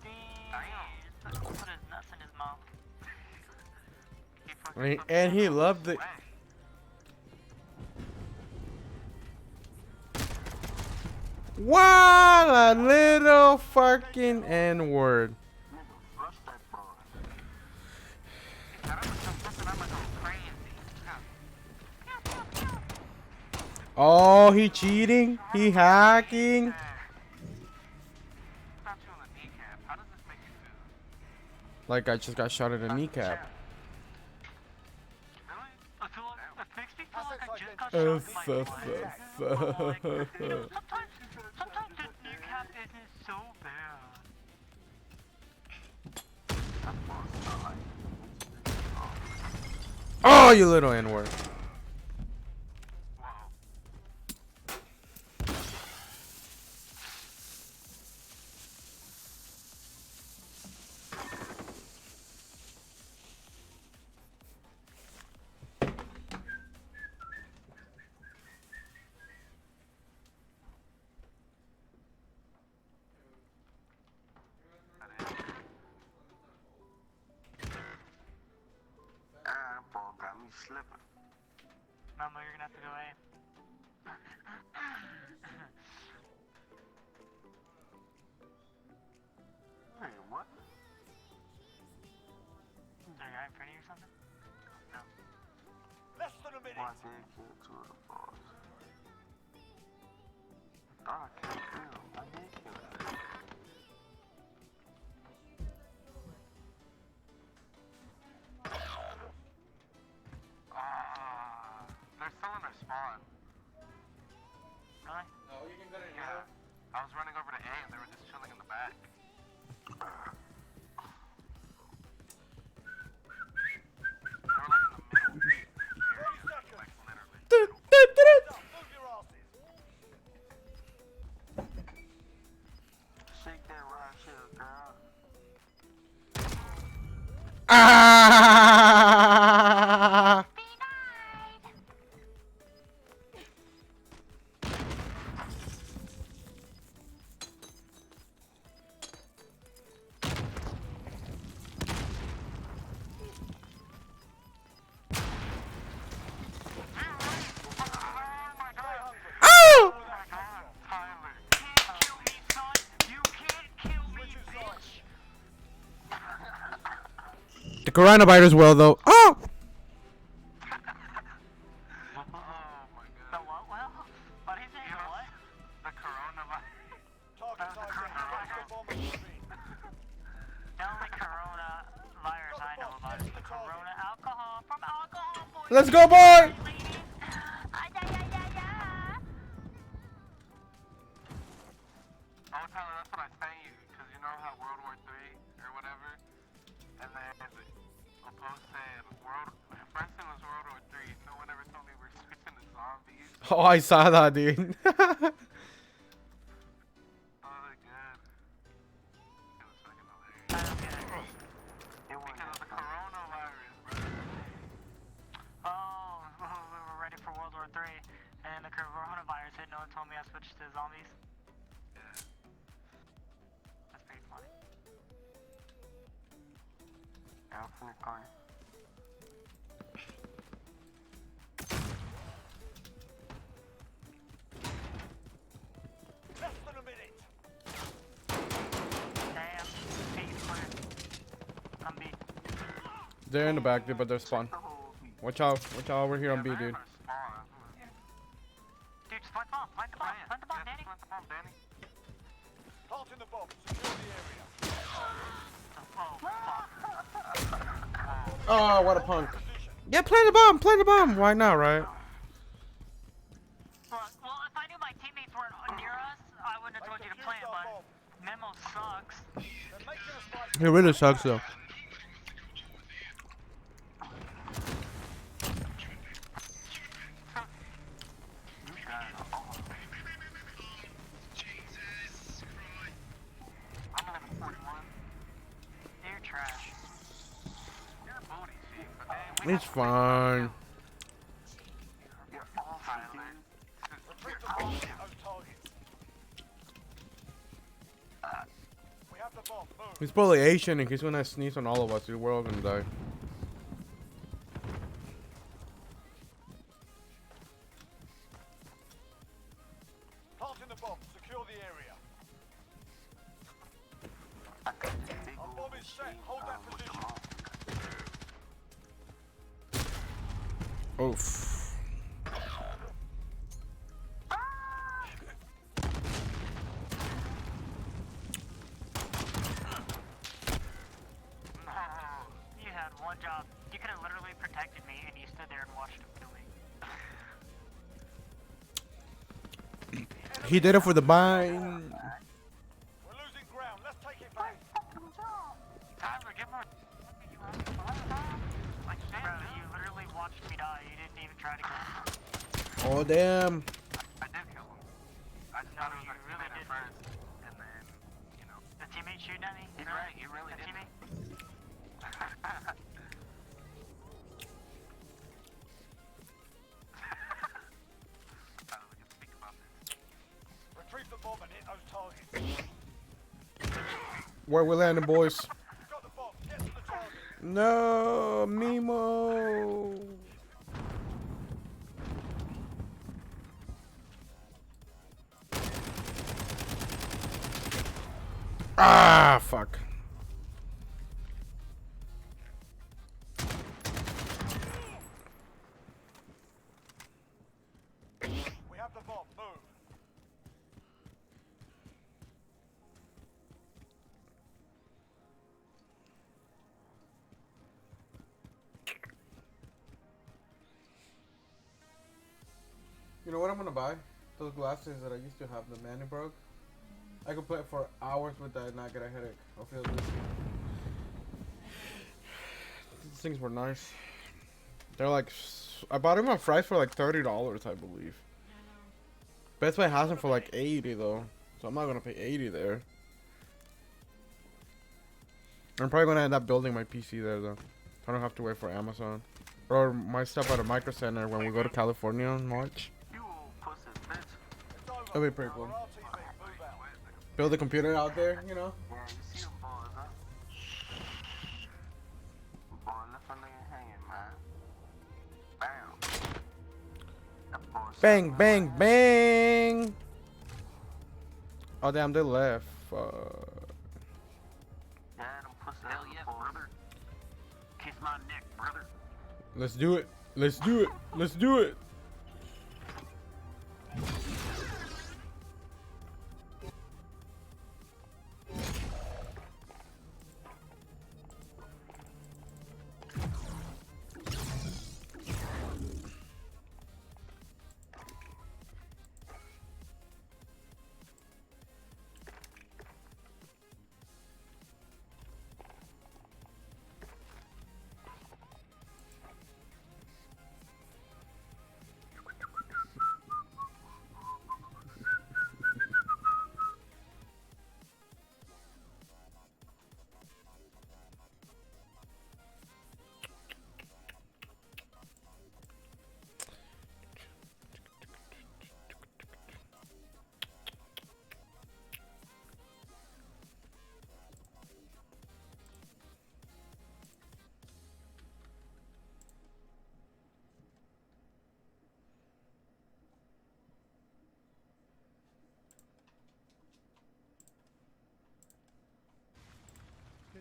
Damn. Put his nuts in his mouth. He fucking And he loved it. What a little fucking N-word. Rush that boy. He said, I'm gonna come fucking, I'm gonna go crazy. Oh, he cheating? He hacking? Not you in the kneecap. How does this Like I just got shot in the kneecap. Really? I feel like it makes me feel like I just got Uh, shot in my leg. But, like, you know, sometimes the kneecap isn't so bad. Oh, you little N-word. Wow. Ah, ball got me slipping. Mama, you're gonna have to go A. Wait, what? Is there a guy in front of you or something? No. Less than a minute. Why did kill two of the balls? I thought I killed him. I did kill him. They're still in their spawn. Really? No, you can go to Yeah. I was running over to A and they were just chilling in the back. They were like in the middle area, like literally. Move your asses. Shake that rock shit, girl. Ah! Oh! Tyler, can't kill me, son. You can't kill me, bitch. The coronavirus will though. Oh! Oh my god. The what? Well, what is it? The what? The coronavirus. Target's The ID. coronavirus. Bomb on the screen. The only coronavirus I know about is the corona alcohol from alcohol poisoning. Let's go, boy! Oh, Tyler, that's what I sent you, because you know how World War III or whatever, and then a post said first it was World War III, no one ever told me we're switching to zombies. Oh, I saw that, dude. Oh, they're good. It was fucking hilarious. I don't get it. Because of the coronavirus, bro. Oh, we were ready for World War III, and the coronavirus hit, no one told me I switched to zombies. That's pretty funny. Yeah, I'm finna call you. Less than a minute. Damn, B's clear. I'm B. They're in the back, dude, but they're spawn. Watch out, over here on B, dude. Dude, just plant the bomb, plant the bomb, plant the bomb, Danny. Planting the bomb. Secure the area. Oh, what a punk. Yeah, plant the bomb. Why not, right? Well, if I knew my teammates weren't near us, I wouldn't have told you to plant, but Memo sucks. They're making us fight. It really sucks, though. I'm level 41. You're trash. You're a booty, see, but then we It's fine. You're all Tyler. Retreat the bomb. Those targets. We have the bomb. Move. He's probably Asian and he's gonna sneeze on all of us, dude. We're all gonna die. Planting the bomb. Secure the area. Our bomb is set. Hold that position. Oof. No. one job. You could have literally protected me, and you stood there and watched him kill me. He did it for the bind. We're losing ground. Let's take it back. Tyler, get more. Like, bro, you literally watched me die. You didn't even try to kill me. Oh damn. I did kill him. I just thought it was like really at first, and then, you know. The teammate shooting at me? He's right, he really did. Teammate? Retrieve the bomb and hit those targets. Where we landing, boys? Got the bomb. Get to the target. No, Mimo. Ah, fuck. We have the bomb. Move. You know what I'm gonna buy? Those glasses that I used to have, the Manny broke. I could play for hours with that and not get a headache. I'll feel dizzy. These things were nice. They're like, I bought them on Fry's for like $30, I believe. Best Buy has them for like 80 though, so I'm not gonna pay 80 there. I'm probably gonna end up building my PC there though. I don't have to wait for Amazon. Or my stuff at a Micro Center when we go to California in March. You old pussy bitch. That'll be pretty cool. RTV. Move out. Build a computer out there, you know? Yeah, you see them boys, huh? Boy, left a nigga hanging, man. Bam. That boy Bang, bang, bang! Oh damn, they left. Yeah, them pussy hell yeah, brother. Kiss my neck, brother. Let's do it. Let's do it. Let's do it.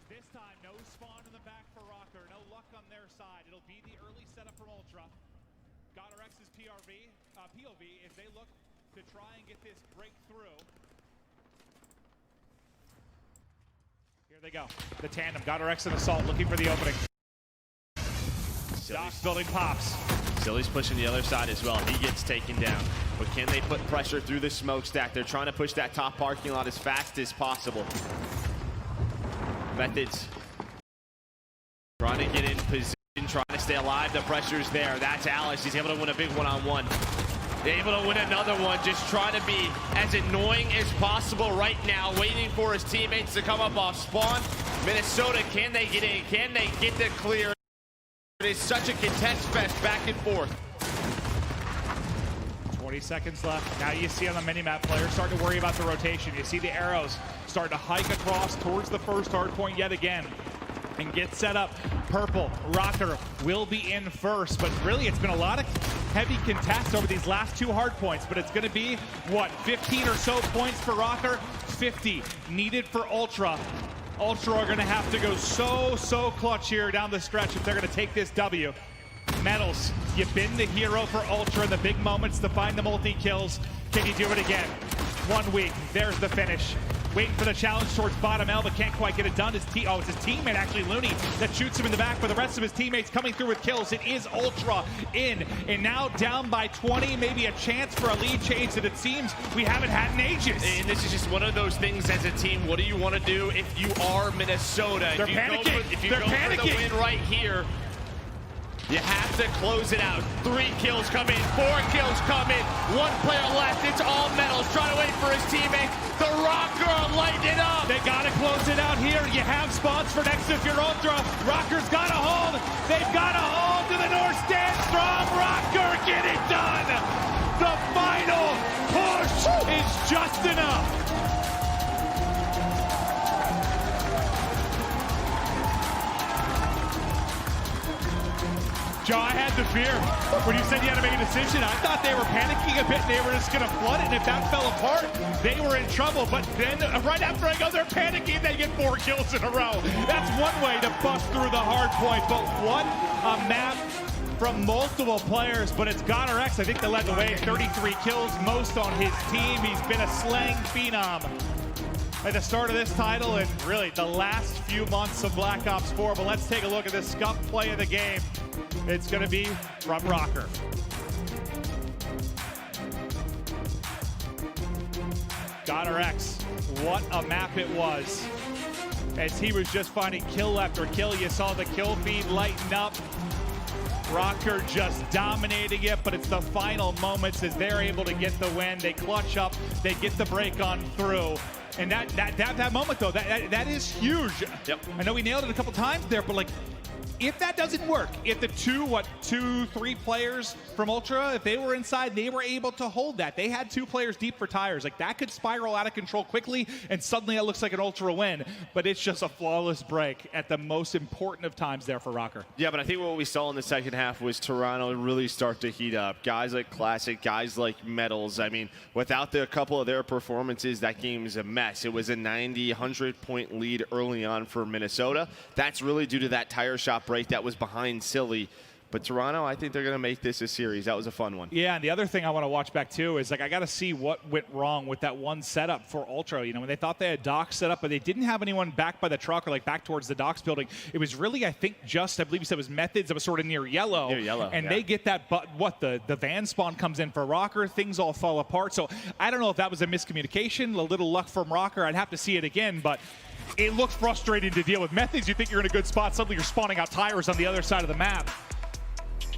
This time, no spawn in the back for Rocker. No luck on their side. It'll be the early setup from Ultra. GodRx's POV as they look to try and get this breakthrough. Here they go. The tandem. GodRx and Assault looking for the opening. Doc building pops. Silly's pushing the other side as well. He gets taken down. But can they put pressure through the smokestack? They're trying to push that top parking lot as fast as possible. Methods trying to get in position, trying to stay alive. The pressure's there. That's Alice. He's able to win a big one-on-one. Able to win another one. Just trying to be as annoying as possible right now. Waiting for his teammates to come up off spawn. Minnesota, can they get in? Can they get the clear? It is such a contest fest back and forth. 20 seconds left. Now you see on the minimap, players starting to worry about the rotation. You see the arrows starting to hike across towards the first hard point yet again and get set up. Purple, Rocker will be in first, but really it's been a lot of heavy contests over these last two hard points, but it's going to be, what, 15 or so points for Rocker, 50 needed for Ultra. Ultra are going to have to go so clutch here down the stretch if they're going to take this W. Metals, you've been the hero for Ultra in the big moments to find the multi-kills. Can you do it again? 1 week, there's the finish. waiting for the challenge towards bottom L, but can't quite get it done. It's his teammate, actually, Looney, that shoots him in the back, but the rest of his teammates coming through with kills. It is Ultra in, and now down by 20, maybe a chance for a lead change that it seems we haven't had in ages. And this is just one of those things as a team. What do you want to do if you are Minnesota? They're panicking. If you go for the win right here, you have to close it out. 3 kills come in, 4 kills come in, 1 player left. It's all Metals trying to wait for his teammates. The Rocker lighting it up. They got to close it out here. You have spots for next if you're Ultra. Rocker's got a hold. They've got a hold to the north stand. Strong Rocker, get it done. The final push is just enough. Joe, I had the fear when you said you had to make a decision. I thought they were panicking a bit and they were just going to flood it. And if that fell apart, they were in trouble. But then right after I go, they're panicking. They get 4 kills in a row. That's one way to bust through the hard point. But what a map from multiple players. But it's GodderX, I think, that led the way. 33 kills, most on his team. He's been a slang phenom at the start of this title and really the last few months of Black Ops 4. But let's take a look at this scuff play of the game. It's going to be from Rocker. GodderX, what a map it was. As he was just finding kill after kill, you saw the kill feed lighten up. Rocker just dominating it, but it's the final moments as they're able to get the win. They clutch up, they get the break on through. And that moment, though, that is huge. Yep. I know we nailed it a couple times there, but like, if that doesn't work, if the 2, 3 players from Ultra, if they were inside, they were able to hold that. They had 2 players deep for tires. Like, that could spiral out of control quickly, and suddenly it looks like an Ultra win. But it's just a flawless break at the most important of times there for Rocker. Yeah, but I think what we saw in the second half was Toronto really start to heat up. Guys like Classic, guys like Metals. I mean, without a couple of their performances, that game is a mess. It was a 90, 100-point lead early on for Minnesota. That's really due to that tire shop break that was behind Silly. But Toronto, I think they're going to make this a series. That was a fun one. Yeah, and the other thing I want to watch back, too, is like I got to see what went wrong with that one setup for Ultra. You know, when they thought they had docks set up, but they didn't have anyone back by the truck or like back towards the docks building. It was really, I think, I believe you said it was Methods that was sort of near yellow. Near yellow, and yeah. they get that, but the van spawn comes in for Rocker. Things all fall apart. So I don't know if that was a miscommunication, a little luck from Rocker. I'd have to see it again, but it looked frustrating to deal with. Methods, you think you're in a good spot. Suddenly you're spawning out tires on the other side of the map.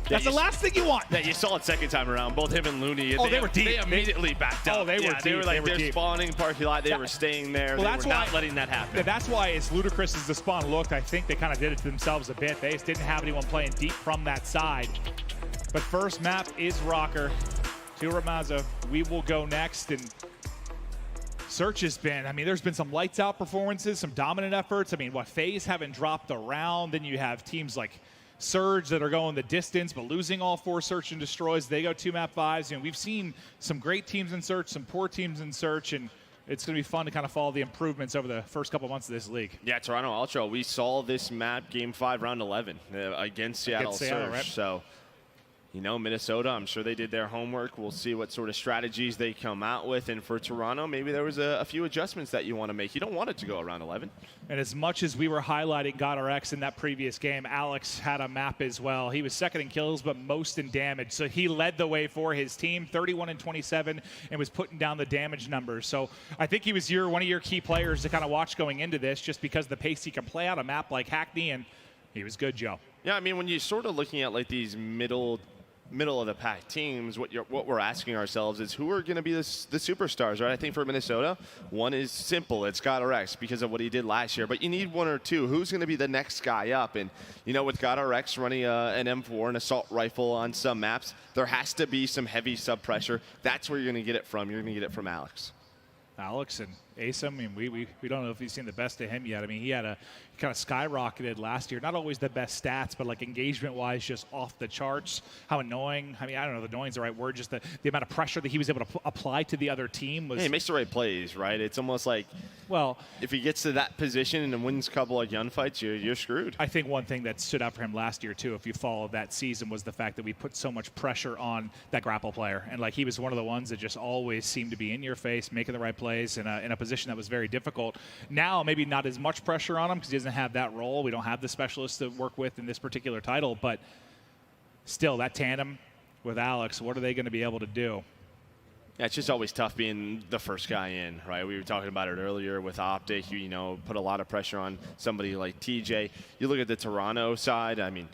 That's the last thing you want. Yeah, you saw it second time around. Both him and Looney. Oh, they were deep. They immediately backed up. Oh, they were deep. They were like, they're deep. spawning parking lot. They were staying there. Well, they that's were not why, letting that happen. That's why, as ludicrous as the spawn looked, I think they kind of did it to themselves a bit. They just didn't have anyone playing deep from that side. But first map is Rocker to Ramazo. We will go next. And Search has been, I mean, there's been some lights out performances, some dominant efforts. I mean, FaZe haven't dropped around. Then you have teams like Surge that are going the distance, but losing all 4 Search and Destroys. They go 2 map 5s. You know, we've seen some great teams in Search, some poor teams in Search, and it's going to be fun to kind of follow the improvements over the first couple months of this league. Yeah, Toronto Ultra, we saw this map Game 5, Round 11 against Seattle Surge. Right? So, you know, Minnesota, I'm sure they did their homework. We'll see what sort of strategies they come out with. And for Toronto, maybe there was a few adjustments that you want to make. You don't want it to go around 11. And as much as we were highlighting GodderX in that previous game, Alex had a map as well. He was second in kills, but most in damage. So he led the way for his team, 31 and 27, and was putting down the damage numbers. So I think he was one of your key players to kind of watch going into this, just because of the pace he can play out a map like Hackney, and he was good, Joe. Yeah, I mean, when you're sort of looking at like these middle of the pack teams, what we're asking ourselves is who are going to be the superstars, right? I think for Minnesota, one is simple. It's GodderX because of what he did last year. But you need 1 or 2. Who's going to be the next guy up? And, you know, with GodderX running an M4 and assault rifle on some maps, there has to be some heavy sub pressure. That's where you're going to get it from. You're going to get it from Alex. Alex and Asa, I mean, we don't know if we've seen the best of him yet. I mean, he kind of skyrocketed last year. Not always the best stats, but like engagement-wise, just off the charts. How annoying. I mean, I don't know if annoying is the right word. Just the amount of pressure that he was able to apply to the other team was. Yeah, he makes the right plays, right? It's almost like, well, if he gets to that position and wins a couple of gunfights, you're screwed. I think one thing that stood out for him last year too, if you followed that season, was the fact that we put so much pressure on that grapple player, and like he was one of the ones that just always seemed to be in your face, making the right plays in a position that was very difficult. Now, maybe not as much pressure on him because he doesn't have that role. We don't have the specialists to work with in this particular title, but still, that tandem with Alex, what are they going to be able to do? Yeah, it's just always tough being the first guy in, right? We were talking about it earlier with Optic. You know, put a lot of pressure on somebody like TJ. You look at the Toronto side, I mean,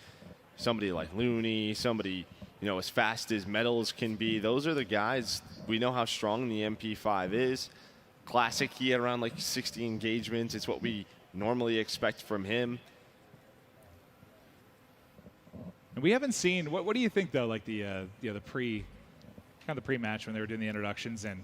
somebody like Looney, somebody, you know, as fast as Metals can be. Those are the guys. We know how strong the MP5 is. Classic, he had around like 60 engagements. It's what we normally expect from him. And we haven't seen, what do you think though, like the pre-match when they were doing the introductions, and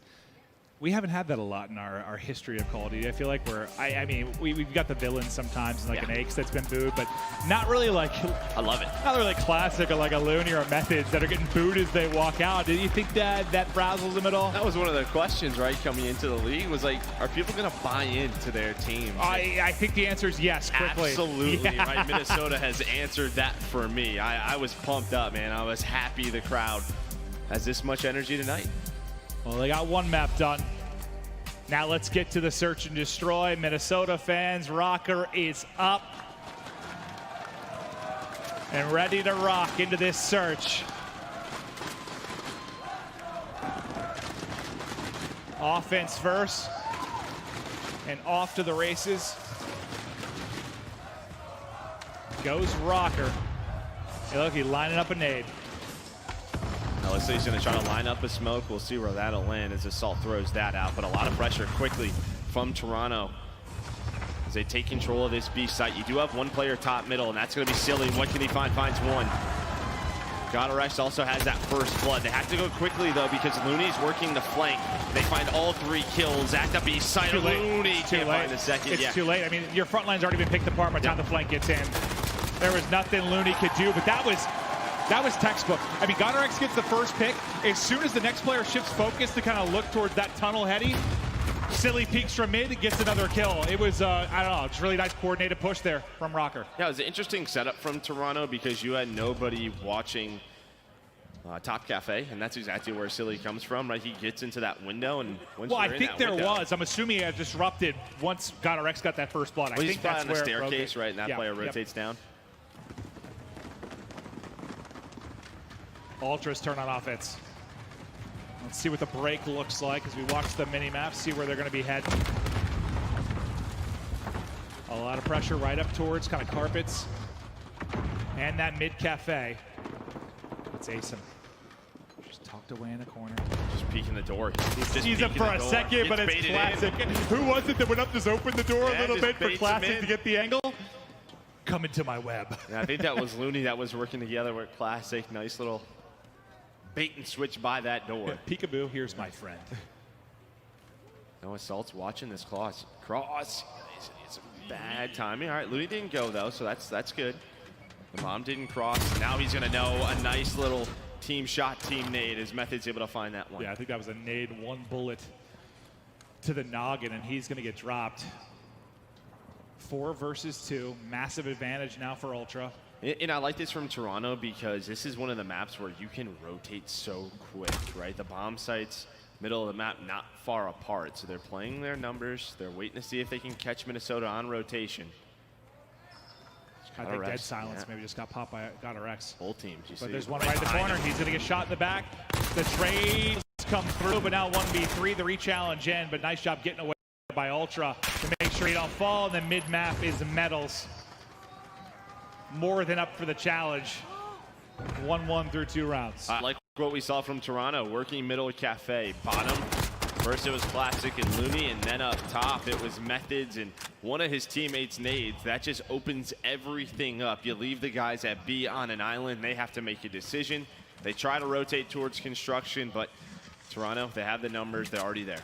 we haven't had that a lot in our history of Call of Duty. I feel like I mean, we've got the villains sometimes, like an Aches that's been booed, but not really like, I love it. Not really like classic or like a Looney or a Methods that are getting booed as they walk out. Do you think that frazzles them at all? That was one of the questions, right, coming into the league, was like, are people going to buy into their team? I think the answer is yes, quickly. Absolutely, right? Minnesota has answered that for me. I was pumped up, man. I was happy the crowd has this much energy tonight. Well, they got one map done. Now let's get to the search and destroy. Minnesota fans, Rocker is up and ready to rock into this search. Offense first and off to the races goes Rocker. Hey, look, he's lining up a nade. Now, let's say he's going to try to line up a smoke. We'll see where that'll land as Assault throws that out. But a lot of pressure quickly from Toronto as they take control of this B site. You do have one player top middle, and that's going to be Silly. What can he find? Finds one. Godorex also has that first blood. They have to go quickly, though, because Looney's working the flank. They find all 3 kills at the B site. Looney can't find the second. It's too late. I mean, your front line's already been picked apart by the time the flank gets in. There was nothing Looney could do, but that was textbook. I mean, Godorex gets the first pick. As soon as the next player shifts focus to kind of look towards that tunnel heady, Silly peeks from mid, gets another kill. It was, I don't know, just really nice coordinated push there from Rocker. Yeah, it was an interesting setup from Toronto because you had nobody watching Top Cafe, and that's exactly where Silly comes from, right? He gets into that window, and once I you're think in that there window, was. I'm assuming it disrupted once Godorex got that first blood. Well, I think that's on the where staircase, right? And that player rotates down. Ultra's turn on offense. Let's see what the break looks like as we watch the mini-map, see where they're going to be heading. A lot of pressure right up towards kind of carpets and that mid-cafe. Let's ace him. Just tucked away in the corner. Just peeking the door. He's up for a second, but it's classic. Who was it that went up, just opened the door a little bit for classic to get the angle? Come into my web. Yeah, I think that was Looney that was working together with Classic. Nice little bait and switch by that door. Peekaboo, here's my friend. No Assault's watching this cross. It's bad timing. All right, Looney didn't go though, so that's good. The bomb didn't cross. Now he's gonna know a nice little team shot, team nade. His Method's able to find that one. Yeah, I think that was a nade, 1 bullet to the noggin, and he's gonna get dropped. 4 versus 2, massive advantage now for Ultra. And I like this from Toronto because this is one of the maps where you can rotate so quick, right? The bomb sites, middle of the map, not far apart. So they're playing their numbers. They're waiting to see if they can catch Minnesota on rotation. I think dead silence maybe just got popped by Godorex. Both teams, you see. But there's one right in the corner. He's going to get shot in the back. The trades come through, but now 1v3, the re-challenge in. But nice job getting away by Ultra to make sure he don't fall. And the mid-map is Metals. More than up for the challenge. 1-1 through 2 rounds. I like what we saw from Toronto, working middle cafe. Bottom, first it was Classic and Looney, and then up top it was Methods and one of his teammates' nades. That just opens everything up. You leave the guys at B on an island. They have to make a decision. They try to rotate towards construction, but Toronto, they have the numbers. They're already there.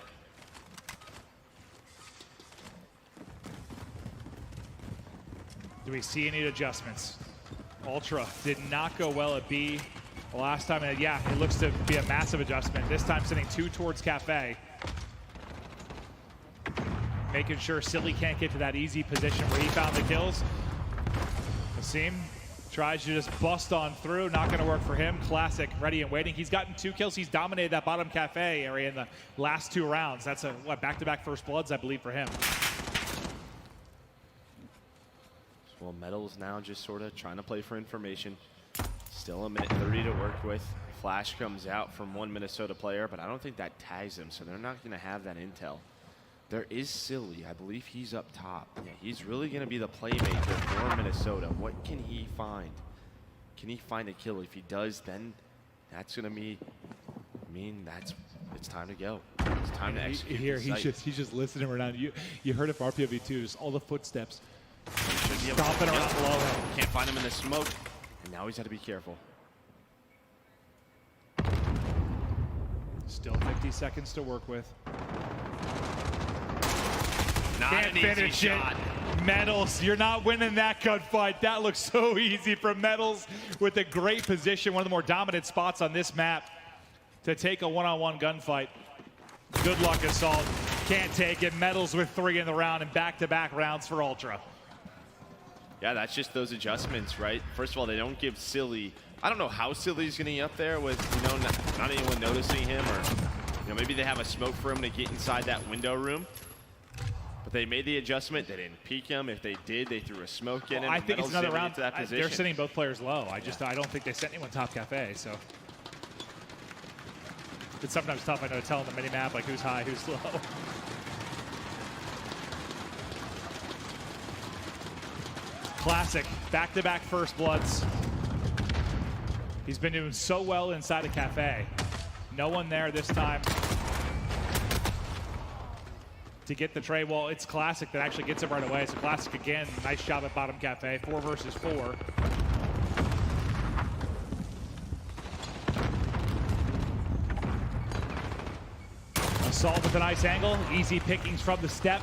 Do we see any adjustments? Ultra did not go well at B the last time. And yeah, it looks to be a massive adjustment. This time sending 2 towards Cafe. Making sure Silly can't get to that easy position where he found the kills. Asim Tries to just bust on through. Not going to work for him. Classic, ready and waiting. He's gotten 2 kills. He's dominated that bottom cafe area in the last 2 rounds. That's a back-to-back first bloods, I believe, for him. Well, Metals now just sort of trying to play for information. Still a minute 30 to work with. Flash comes out from one Minnesota player, but I don't think that tags him, so they're not going to have that intel. There is Silly. I believe he's up top. Yeah, he's really going to be the playmaker for Minnesota. What can he find? Can he find a kill? If he does, then that's going to mean it's time to go. It's time to execute. Here, he's just listening around. You heard it for RPOV too. Just all the footsteps. Stomping around below him. Can't find him in the smoke, and now he's had to be careful. Still 50 seconds to work with. Not Can't an easy finish shot. it. Metals, you're not winning that gunfight. That looks so easy from Metals with a great position, one of the more dominant spots on this map to take a one-on-one gunfight. Good luck, Assault. Can't take it. Metals with 3 in the round and back-to-back rounds for Ultra. Yeah, that's just those adjustments, right? First of all, they don't give Silly. I don't know how Silly's going to get up there with, not anyone noticing him, or maybe they have a smoke for him to get inside that window room. But they made the adjustment. They didn't peek him. If they did, they threw a smoke in him. I think it's another round. To that position. They're sending both players low. I don't think they sent anyone top cafe. So it's sometimes tough. I know to tell on the mini map like who's high, who's low. Classic, back-to-back first bloods. He's been doing so well inside a cafe. No one there this time to get the trade. Well, it's Classic that actually gets it right away. So Classic again, nice job at bottom cafe. 4 versus 4. Assault with a nice angle. Easy pickings from the step.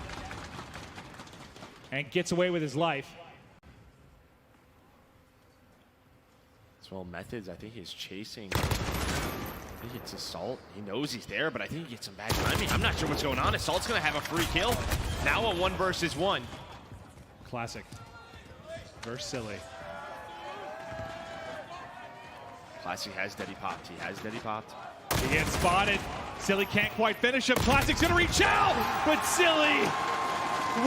And gets away with his life. Well, Methods, I think he's chasing. I think it's Assault. He knows he's there, but I think he gets some bad timing. I'm not sure what's going on. Assault's going to have a free kill. Now a 1 versus 1. Classic versus Silly. Classic has Deddy popped. He has Deddy popped. He gets spotted. Silly can't quite finish him. Classic's going to reach out, but Silly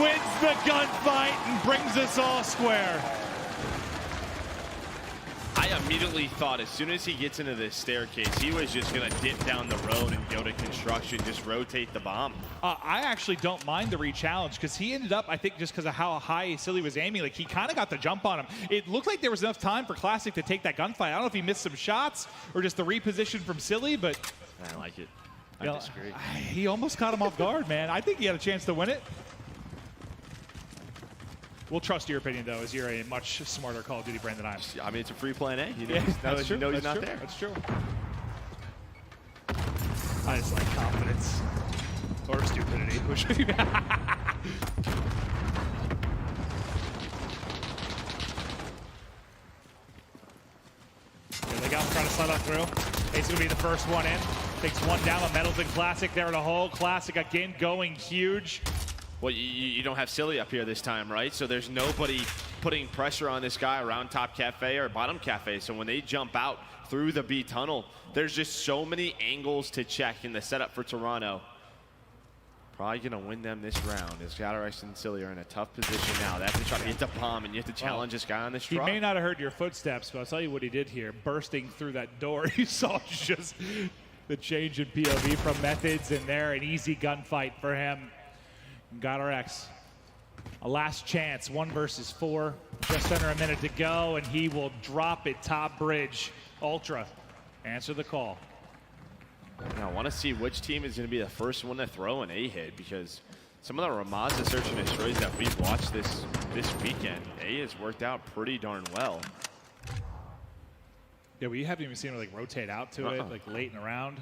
wins the gunfight and brings us all square. I immediately thought as soon as he gets into this staircase, he was just going to dip down the road and go to construction, just rotate the bomb. I actually don't mind the re-challenge because he ended up, I think, just because of how high Silly was aiming, like he kind of got the jump on him. It looked like there was enough time for Classic to take that gunfight. I don't know if he missed some shots or just the reposition from Silly, but I like it. I disagree. He almost caught him off guard, man. I think he had a chance to win it. We'll trust your opinion, though, as you're a much smarter Call of Duty brand than I am. I mean, it's a free plan A. You know, yeah, that's true. He's not there. That's true. I just like confidence. Or stupidity. Yeah, they got him trying to slide on through. He's going to be the first one in. Takes one down on Metals and Classic there in a hole. Classic again going huge. Well, you don't have Silly up here this time, right? So there's nobody putting pressure on this guy around top cafe or bottom cafe. So when they jump out through the B tunnel, there's just so many angles to check in the setup for Toronto. Probably going to win them this round as GallerX and Silly are in a tough position now. They have to try to get the bomb, and you have to challenge this guy on this truck. He may not have heard your footsteps, but I'll tell you what he did here. Bursting through that door, you saw just the change in POV from Methods in there. An easy gunfight for him. GallerX, a last chance, 1 versus 4. Just under a minute to go, and he will drop it top bridge. Ultra, answer the call. Now, I want to see which team is going to be the first one to throw an A-hit, because some of the Ramazza search and destroys that we've watched this weekend, A has worked out pretty darn well. Yeah, we haven't even seen him like rotate out to it, like late in the round.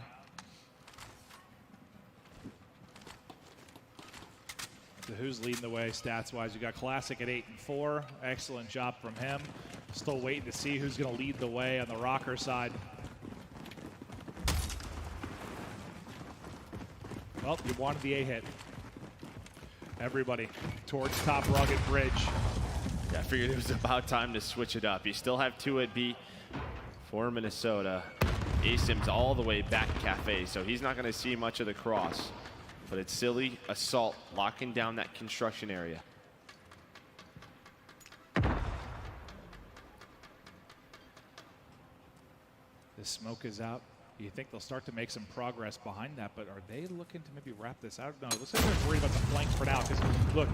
So who's leading the way stats-wise? You got Classic at 8 and 4. Excellent job from him. Still waiting to see who's going to lead the way on the Rocker side. Well, you wanted the A hit. Everybody towards top rugged bridge. I figured it was about time to switch it up. You still have 2 at B for Minnesota. Asim's all the way back Cafe, so he's not going to see much of the cross. But it's Silly, Assault, locking down that construction area. The smoke is out. You think they'll start to make some progress behind that, but are they looking to maybe wrap this out? No, it looks like they're worried about the flank for now, because look,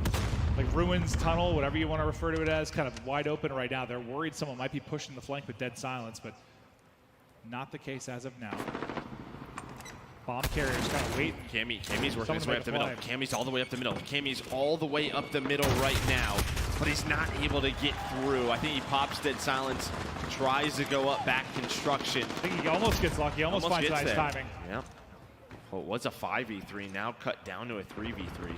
like Ruins Tunnel, whatever you want to refer to it as, kind of wide open right now. They're worried someone might be pushing the flank with dead silence, but not the case as of now. Bomb carrier's kind of waiting. Cammy's working his way up the middle. Cammy's all the way up the middle. Cammy's all the way up the middle right now, but he's not able to get through. I think he pops dead silence, tries to go up back construction. I think he almost gets lucky, almost finds nice timing. Yep. Well, it was a 5v3, now cut down to a 3v3.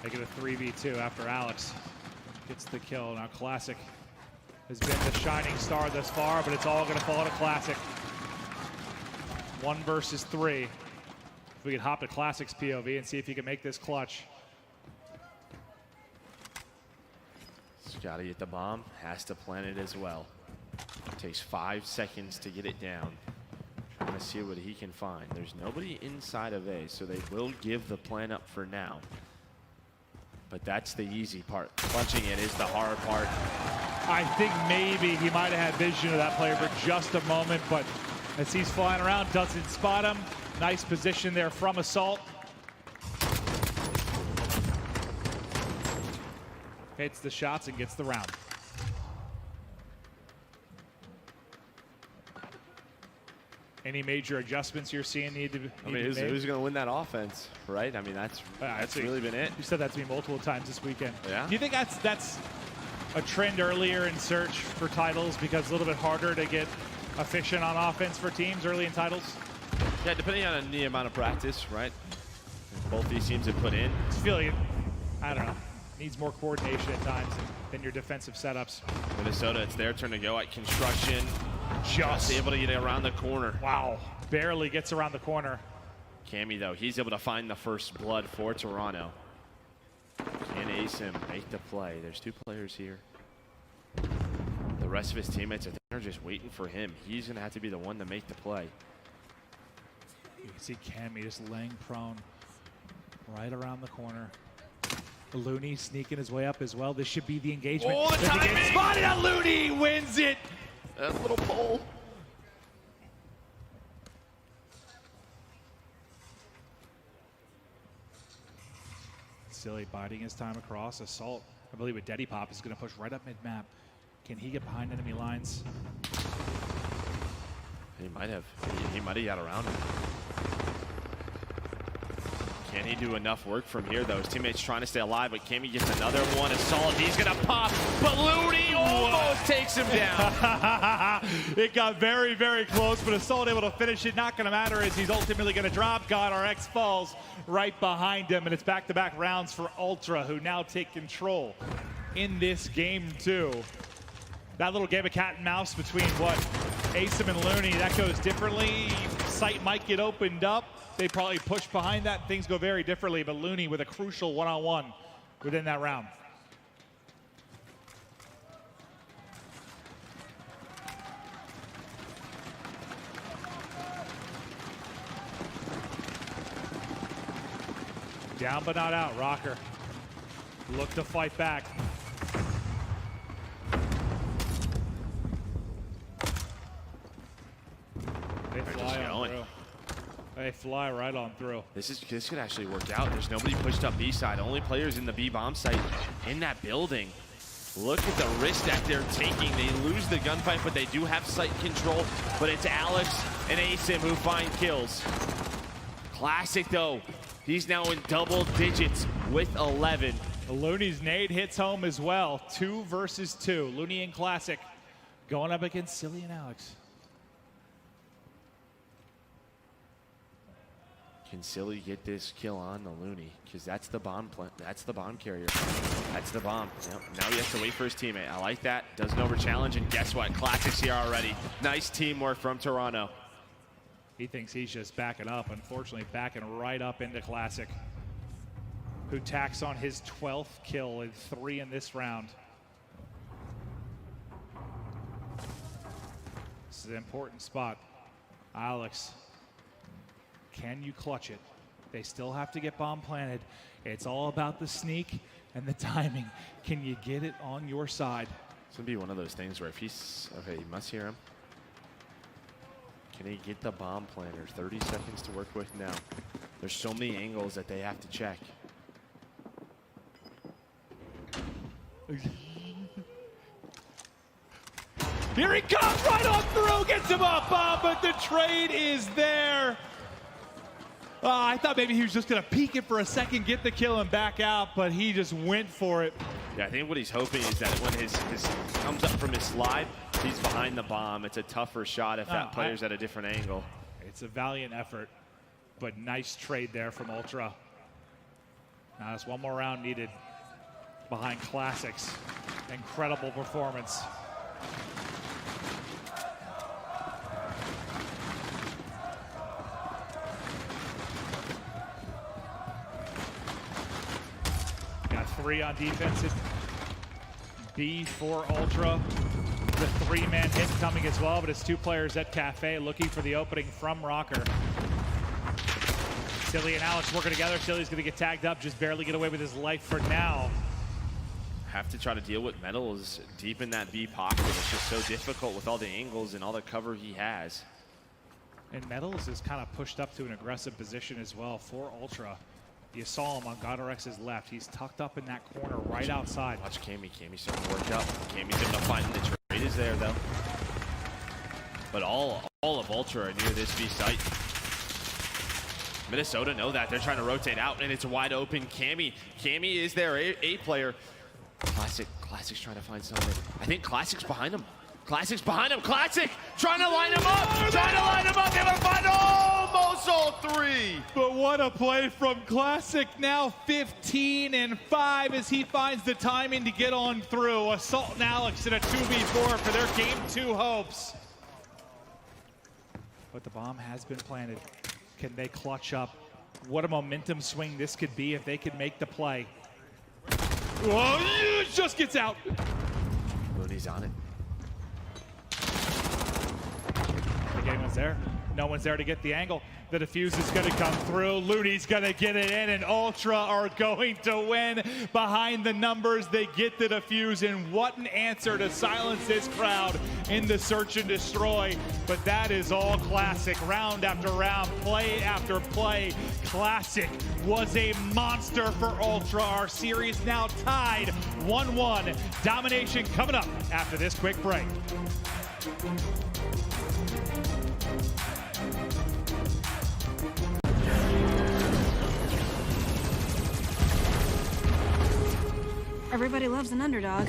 Make it a 3v2 after Alex gets the kill. Now Classic has been the shining star thus far, but it's all going to fall to Classic. 1 versus 3. If we could hop to Classic's POV and see if he can make this clutch. Scotty get the bomb, has to plant it as well. Takes 5 seconds to get it down. Trying to see what he can find. There's nobody inside of A, so they will give the plant up for now. But that's the easy part. Clutching it is the hard part. I think maybe he might have had vision of that player for just a moment, but as he's flying around, doesn't spot him. Nice position there from Assault. Hits the shots and gets the round. Any major adjustments you're seeing need to be made? Who's going to win that offense, right? I mean, that's really been it. You said that to me multiple times this weekend. Yeah. Do you think that's a trend earlier in search for titles because it's a little bit harder to get efficient on offense for teams early in titles? Yeah, depending on the amount of practice, right? Both these teams have put in. I feel like, I don't know, needs more coordination at times than your defensive setups. Minnesota, it's their turn to go at construction. Just able to get around the corner. Wow, barely gets around the corner. Cammy, though, he's able to find the first blood for Toronto. Can Asim make the play? There's 2 players here. The rest of his teammates, I think, are just waiting for him. He's going to have to be the one to make the play. You can see Cammy just laying prone right around the corner. Looney sneaking his way up as well. This should be the engagement. Oh, the timing! Spotted out. Looney wins it. That little pole. Silly biding his time across. Assault, I believe with Deddy Pop, is going to push right up mid-map. Can he get behind enemy lines? He might have. He might have got around him. Can he do enough work from here, though? His teammate's trying to stay alive, but Cammy gets another one. Assault, he's going to pop, but Looney almost takes him down. It got very, very close, but Assault able to finish it. Not going to matter as he's ultimately going to drop. GodRx falls right behind him, and it's back-to-back rounds for Ultra, who now take control in this game, too. That little game of cat and mouse between Asim and Looney, that goes differently. Sight might get opened up. They probably push behind that. Things go very differently, but Looney with a crucial one-on-one within that round. Down but not out, Rocker. Look to fight back. They fly on through. They fly right on through. This could actually work out. There's nobody pushed up B side. Only players in the B bomb site in that building. Look at the risk that they're taking. They lose the gunfight, but they do have site control. But it's Alex and Asim who find kills. Classic, though. He's now in double digits with 11. Looney's nade hits home as well. 2 versus 2. Looney and Classic going up against Silly and Alex. Can Silly get this kill on the Looney? Because that's the bomb plant. That's the bomb carrier. That's the bomb. Yep. Now he has to wait for his teammate. I like that. Does an over challenge, and guess what? Classic's here already. Nice teamwork from Toronto. He thinks he's just backing up. Unfortunately, backing right up into Classic. who tacks on his 12th kill and 3 in this round. This is an important spot. Alex, can you clutch it? They still have to get bomb planted. It's all about the sneak and the timing. Can you get it on your side? It's gonna be one of those things where if he's, okay, you must hear him. Can he get the bomb planter? 30 seconds to work with now. There's so many angles that they have to check. Here he comes, right on through, gets him up, but the trade is there. I thought maybe he was just gonna peek it for a second, get the kill and back out, but he just went for it. Yeah, I think what he's hoping is that when his comes up from his slide, he's behind the bomb. It's a tougher shot if that player's at a different angle. It's a valiant effort, but nice trade there from Ultra. Now there's one more round needed behind Classics. Incredible performance. Got 3 on defense. B for Ultra. The 3-man hit coming as well, but it's 2 players at Cafe looking for the opening from Rocker. Silly and Alex working together. Silly's going to get tagged up, just barely get away with his life for now. Have to try to deal with Metals deep in that B pocket. It's just so difficult with all the angles and all the cover he has. And Metals is kind of pushed up to an aggressive position as well for Ultra. You saw him on Godorex's left. He's tucked up in that corner right outside. Watch Cammy. Cammy's starting to work up. Cammy's able to find the trade is there though. But all of Ultra are near this B site. Minnesota know that. They're trying to rotate out and it's wide open. Cammy is their A player. Classic's trying to find something. I think Classic's behind him. Classic's behind him. Classic trying to line him up. Trying to line him up. They're gonna find almost all 3. But what a play from Classic. Now 15 and 5 as he finds the timing to get on through. Assault and Alex in a 2v4 for their game 2 hopes. But the bomb has been planted. Can they clutch up? What a momentum swing this could be if they could make the play. Oh, just gets out. Looney's on it. The game was there. No one's there to get the angle. The defuse is going to come through. Looney's going to get it in, and Ultra are going to win. Behind the numbers, they get the defuse, and what an answer to silence this crowd in the search and destroy. But that is all Classic. Round after round, play after play. Classic was a monster for Ultra. Our series now tied 1-1. Domination coming up after this quick break. Everybody loves an underdog.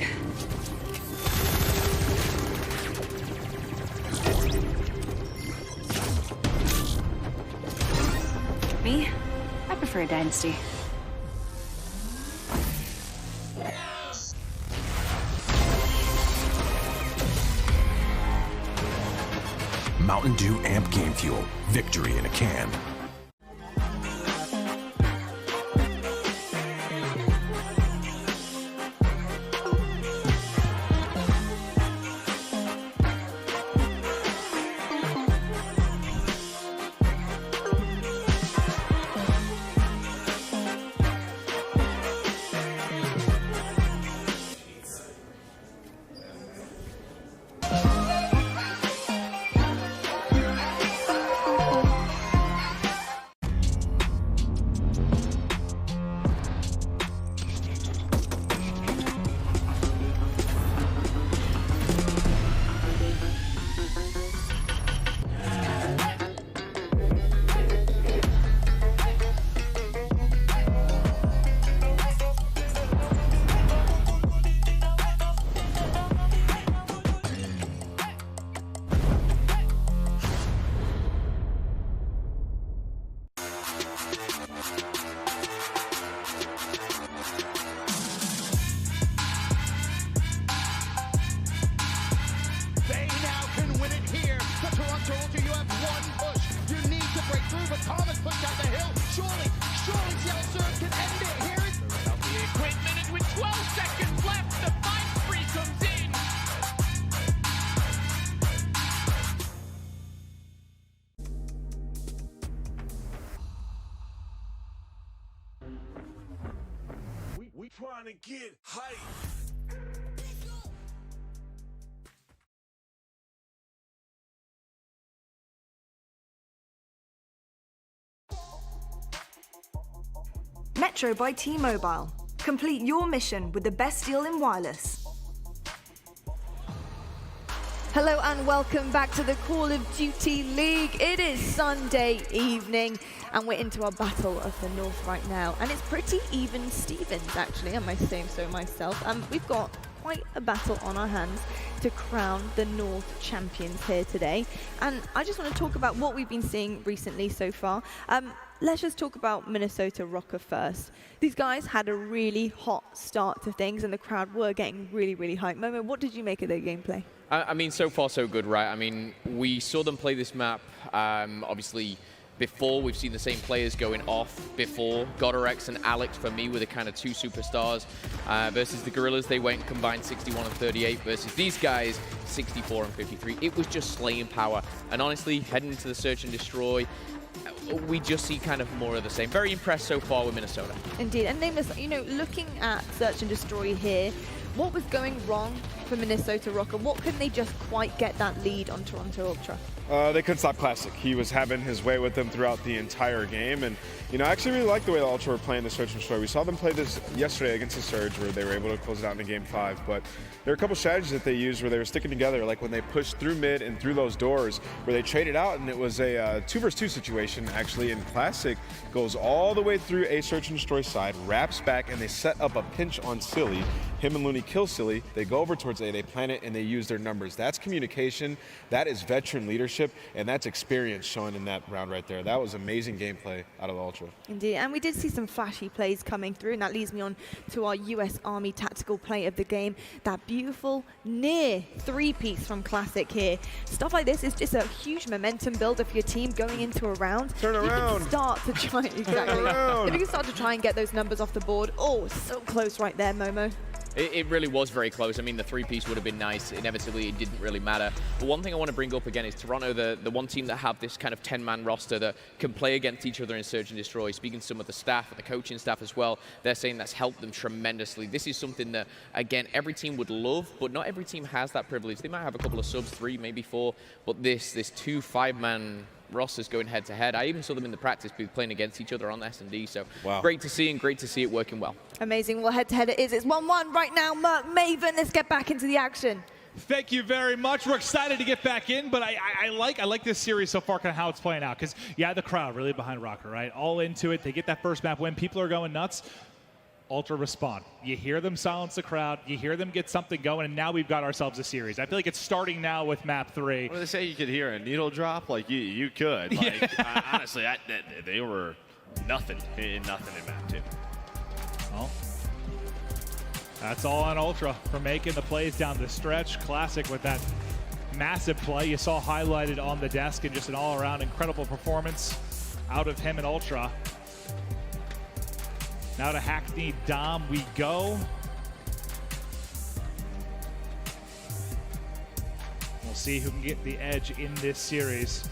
Me? I prefer a dynasty. Mountain Dew Amp Game Fuel. Victory in a can. trying to get hype. Metro by T-Mobile. Complete your mission with the best deal in wireless. Hello and welcome back to the Call of Duty League. It is Sunday evening and we're into our Battle of the North right now. And it's pretty even Stevens, actually, I might say so myself. We've got quite a battle on our hands to crown the North champions here today. And I just want to talk about what we've been seeing recently so far. Let's just talk about Minnesota ROKKR first. These guys had a really hot start to things and the crowd were getting really, really hyped. Momo, what did you make of their gameplay? I mean, so far so good, right? I mean, we saw them play this map, obviously, before. We've seen the same players going off before. GodorX and Alex, for me, were the kind of two superstars. Versus the Guerrillas, they went combined 61 and 38. Versus these guys, 64 and 53. It was just slaying power. And honestly, heading into the Search and Destroy, we just see kind of more of the same. Very impressed so far with Minnesota. Indeed, and Nameless, you know, looking at Search and Destroy here, what was going wrong for Minnesota ROKKR? What couldn't they just quite get that lead on Toronto Ultra? They couldn't stop Classic. He was having his way with them throughout the entire game. And, you know, I actually really like the way the Ultra were playing the Search and Destroy. We saw them play this yesterday against the Surge where they were able to close it out in Game 5. But there were a couple strategies that they used where they were sticking together, like when they pushed through mid and through those doors, where they traded out, and it was a 2 versus 2 situation, actually. And Classic goes all the way through a Search and Destroy side, wraps back, and they set up a pinch on Silly. Him and Looney kill Silly. They go over towards A, they plant it, and they use their numbers. That's communication. That is veteran leadership, and that's experience showing in that round right there. That was amazing gameplay out of the Ultra. Indeed, and we did see some flashy plays coming through, and that leads me on to our US Army tactical play of the game. That beautiful near 3-piece from Classic here. Stuff like this is just a huge momentum builder for your team going into a round. Turn around. You can start to try, exactly. If you can start to try and get those numbers off the board. Oh, so close right there, Momo. It really was very close. I mean, the 3-piece would have been nice. Inevitably, it didn't really matter. But one thing I want to bring up again is Toronto, the one team that have this kind of 10-man roster that can play against each other in Search and Destroy. Speaking to some of the staff and the coaching staff as well, they're saying that's helped them tremendously. This is something that, again, every team would love, but not every team has that privilege. They might have a couple of subs, 3, maybe 4, but this 2 5-man rosters going head-to-head. I even saw them in the practice playing against each other on S&D, so wow. Great to see, and great to see it working well. Amazing. Well, head-to-head it is. It's 1-1 right now. Merc, Maven, let's get back into the action. Thank you very much. We're excited to get back in, but I like this series so far, kind of how it's playing out, because, yeah, the crowd really behind ROKKR, right? All into it. They get that first map win. People are going nuts. Ultra respond. You hear them silence the crowd. You hear them get something going, and now we've got ourselves a series. I feel like it's starting now with map 3. What do they say? You could hear a needle drop? Like, you could. Like, Yeah. Honestly, they were nothing in map 2. Well, that's all on Ultra for making the plays down the stretch. Classic with that massive play you saw highlighted on the desk, and just an all-around incredible performance out of him and Ultra. Now to Hackney Dom we go. We'll see who can get the edge in this series.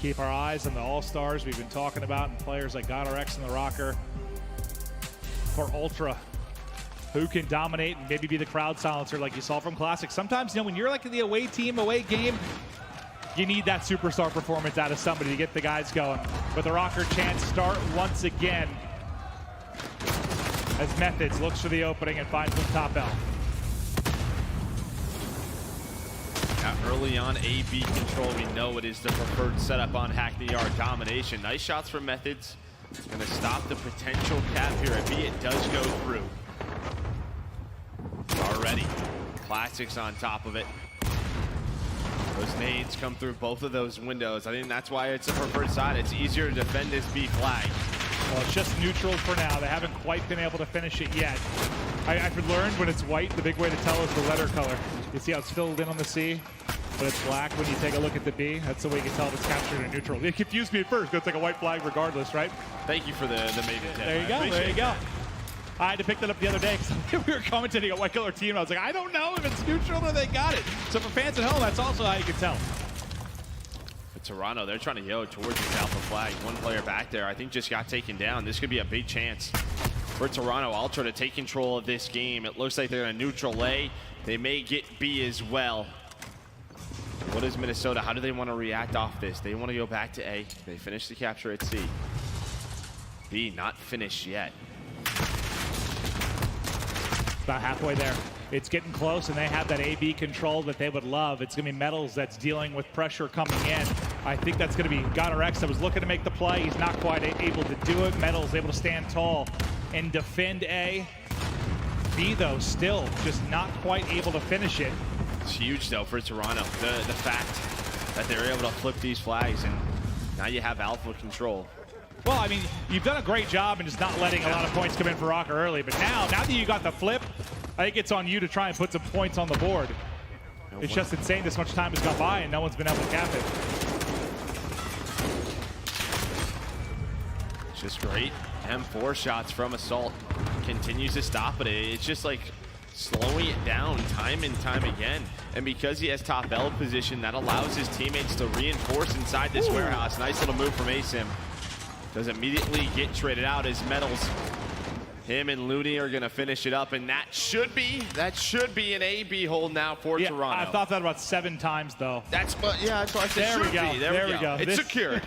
Keep our eyes on the all-stars we've been talking about, and players like GodorX and the ROKKR. For Ultra, who can dominate and maybe be the crowd silencer like you saw from Classic. Sometimes, you know, when you're like the away team, away game, you need that superstar performance out of somebody to get the guys going. But the ROKKR chance start once again as Methods looks for the opening and finds them top L. Now early on A-B control, we know it is the preferred setup on Hackney Yard domination. Nice shots from Methods. Gonna stop the potential cap here at B. It does go through. Already, Classics on top of it. Those nades come through both of those windows. I think that's why it's a preferred side. It's easier to defend this B flag. Well, it's just neutral for now. They haven't quite been able to finish it yet. I've learned when it's white, the big way to tell is the letter color. You see how it's filled in on the C, but it's black when you take a look at the B. That's the way you can tell if it's captured in neutral. It confused me at first, but it's like a white flag regardless, right? Thank you for the Maven tip. There you go, there you go. I had to pick that up the other day because we were commentating a white color team, and I was like, I don't know if it's neutral or they got it. So for fans at home, that's also how you can tell. For Toronto, they're trying to go towards this alpha flag. One player back there, I think, just got taken down. This could be a big chance for Toronto Ultra to take control of this game. It looks like they're in a neutral A. They may get B as well. What is Minnesota? How do they want to react off this? They want to go back to A. They finished the capture at C. B not finished yet. About halfway there. It's getting close, and they have that AB control that they would love. It's going to be Metals that's dealing with pressure coming in. I think that's going to be GonerX that was looking to make the play. He's not quite able to do it. Metals able to stand tall and defend A. B, though, still just not quite able to finish it. It's huge, though, for Toronto. The fact that they're able to flip these flags, and now you have alpha control. Well, I mean, you've done a great job in just not letting a lot of points come in for Rocker early, but now that you got the flip, I think it's on you to try and put some points on the board. It's just insane this much time has gone by and no one's been able to cap it. It's just great. M4 shots from Assault. Continues to stop it. It's just like slowing it down time and time again. And because he has top L position, that allows his teammates to reinforce inside this warehouse. Nice little move from Asim. Does immediately get traded out as Metals. Him and Looney are going to finish it up, and that should be an A-B hold now for Toronto. I've thought that about 7 times, though. That's what I said. There we go. There we go. It's secure.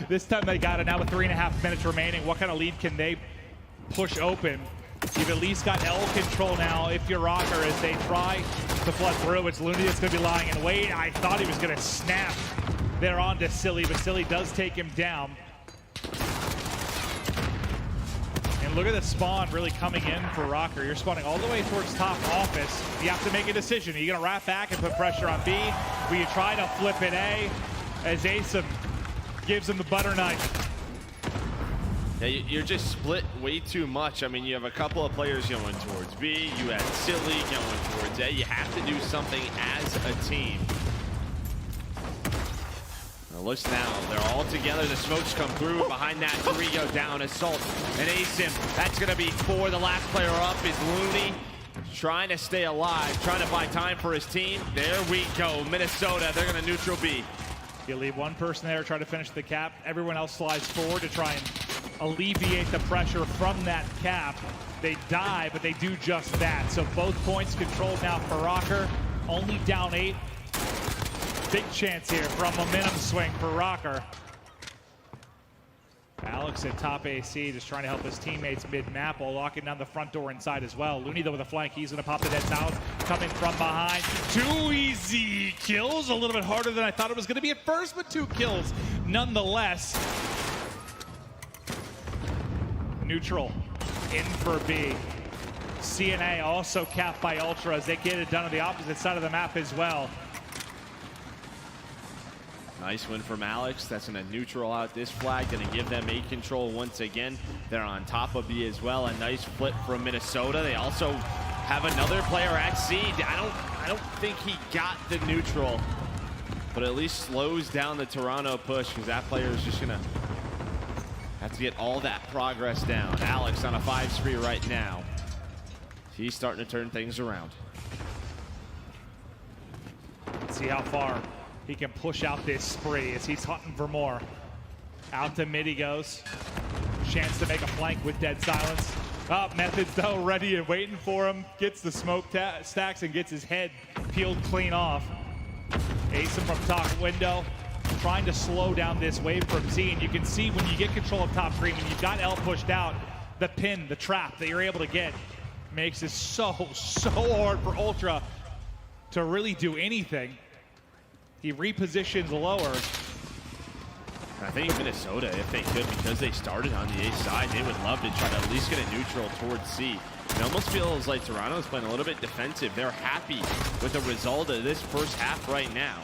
This time they got it now with 3.5 minutes remaining. What kind of lead can they push open? You've at least got L control now if you're Rocker as they try to flood through. It's Looney that's going to be lying in wait. I thought he was going to snap there onto Silly, but Silly does take him down. And look at the spawn really coming in for Rocker. You're spawning all the way towards top office. You have to make a decision. Are you going to wrap back and put pressure on B? Will you try to flip it A as Asim gives him the butter knife? Yeah, you're just split way too much. I mean, you have a couple of players going towards B. You have Silly going towards A. You have to do something as a team. Looks now, they're all together. The smokes come through. Behind that, 3 go down. Assault and Asim. That's going to be 4. The last player up is Looney. Trying to stay alive, trying to buy time for his team. There we go. Minnesota, they're going to neutral B. You leave one person there, try to finish the cap. Everyone else slides forward to try and alleviate the pressure from that cap. They die, but they do just that. So both points controlled now for Rocker. Only down 8. Big chance here for a momentum swing for Rocker. Alex at top AC just trying to help his teammates mid-map while locking down the front door inside as well. Looney though with a flank, he's going to pop the dead silence coming from behind. 2 easy kills, a little bit harder than I thought it was going to be at first, but 2 kills nonetheless. Neutral in for B. CNA also capped by Ultra as they get it done on the opposite side of the map as well. Nice win from Alex. That's going to neutral out this flag. Going to give them A control once again. They're on top of B as well. A nice flip from Minnesota. They also have another player at C. I don't think he got the neutral, but at least slows down the Toronto push because that player is just going to have to get all that progress down. Alex on a 5 spree right now. He's starting to turn things around. Let's see how far he can push out this spree as he's hunting for more. Out to mid he goes. Chance to make a flank with dead silence. Methods though ready and waiting for him. Gets the smoke stacks and gets his head peeled clean off. Asim from top window, trying to slow down this wave from Z. And you can see when you get control of top green, when you've got L pushed out, the pin, the trap that you're able to get makes it so hard for Ultra to really do anything. He repositions lower. I think Minnesota, if they could, because they started on the A side, they would love to try to at least get a neutral towards C. It almost feels like Toronto's playing a little bit defensive. They're happy with the result of this first half right now,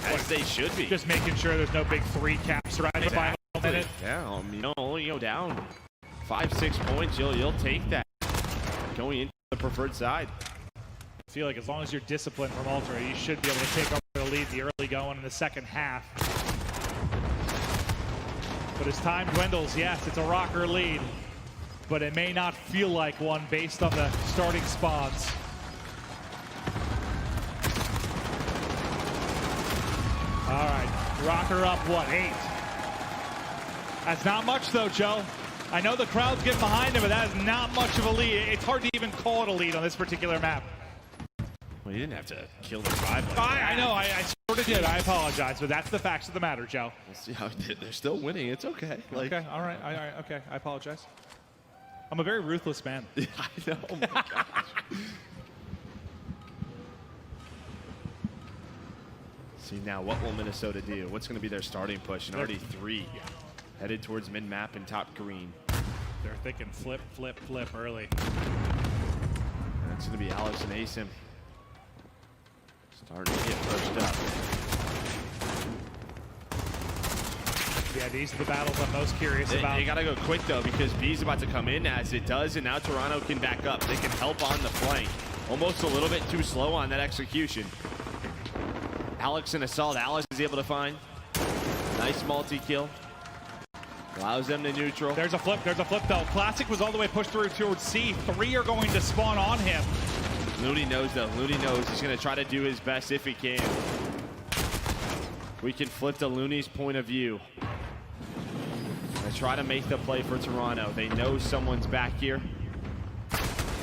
as they should be. Just making sure there's no big 3 caps right in the final minute. Down, you know, only go down 5-6 points, you'll take that going into the preferred side. I feel like as long as you're disciplined from Ultra, you should be able to take over the lead the early going in the second half. But as time dwindles, yes, it's a Rocker lead, but it may not feel like one based on the starting spawns. All right, Rocker up, what, 8? That's not much though, Joe. I know the crowd's getting behind him, but that is not much of a lead. It's hard to even call it a lead on this particular map. Well, you didn't have to kill the tribe like I know, I sort of did. I apologize, but that's the facts of the matter, Joe. We'll see how they're still winning. It's okay. Like, okay, all right, okay. I apologize. I'm a very ruthless man. I know. Oh my gosh. See now, what will Minnesota do? What's going to be their starting push? And already 3 headed towards mid-map and top green. They're thinking flip, flip, flip early. And it's going to be Alex and Asim starting to get pushed up. Yeah, these are the battles I'm most curious about. They got to go quick, though, because B's about to come in as it does, and now Toronto can back up. They can help on the flank. Almost a little bit too slow on that execution. Alex in assault. Alex is able to find. Nice multi-kill. Allows them to neutral. There's a flip though. Classic was all the way pushed through towards C. 3 are going to spawn on him. Looney knows though. Looney knows he's going to try to do his best if he can. We can flip to Looney's point of view. They try to make the play for Toronto. They know someone's back here.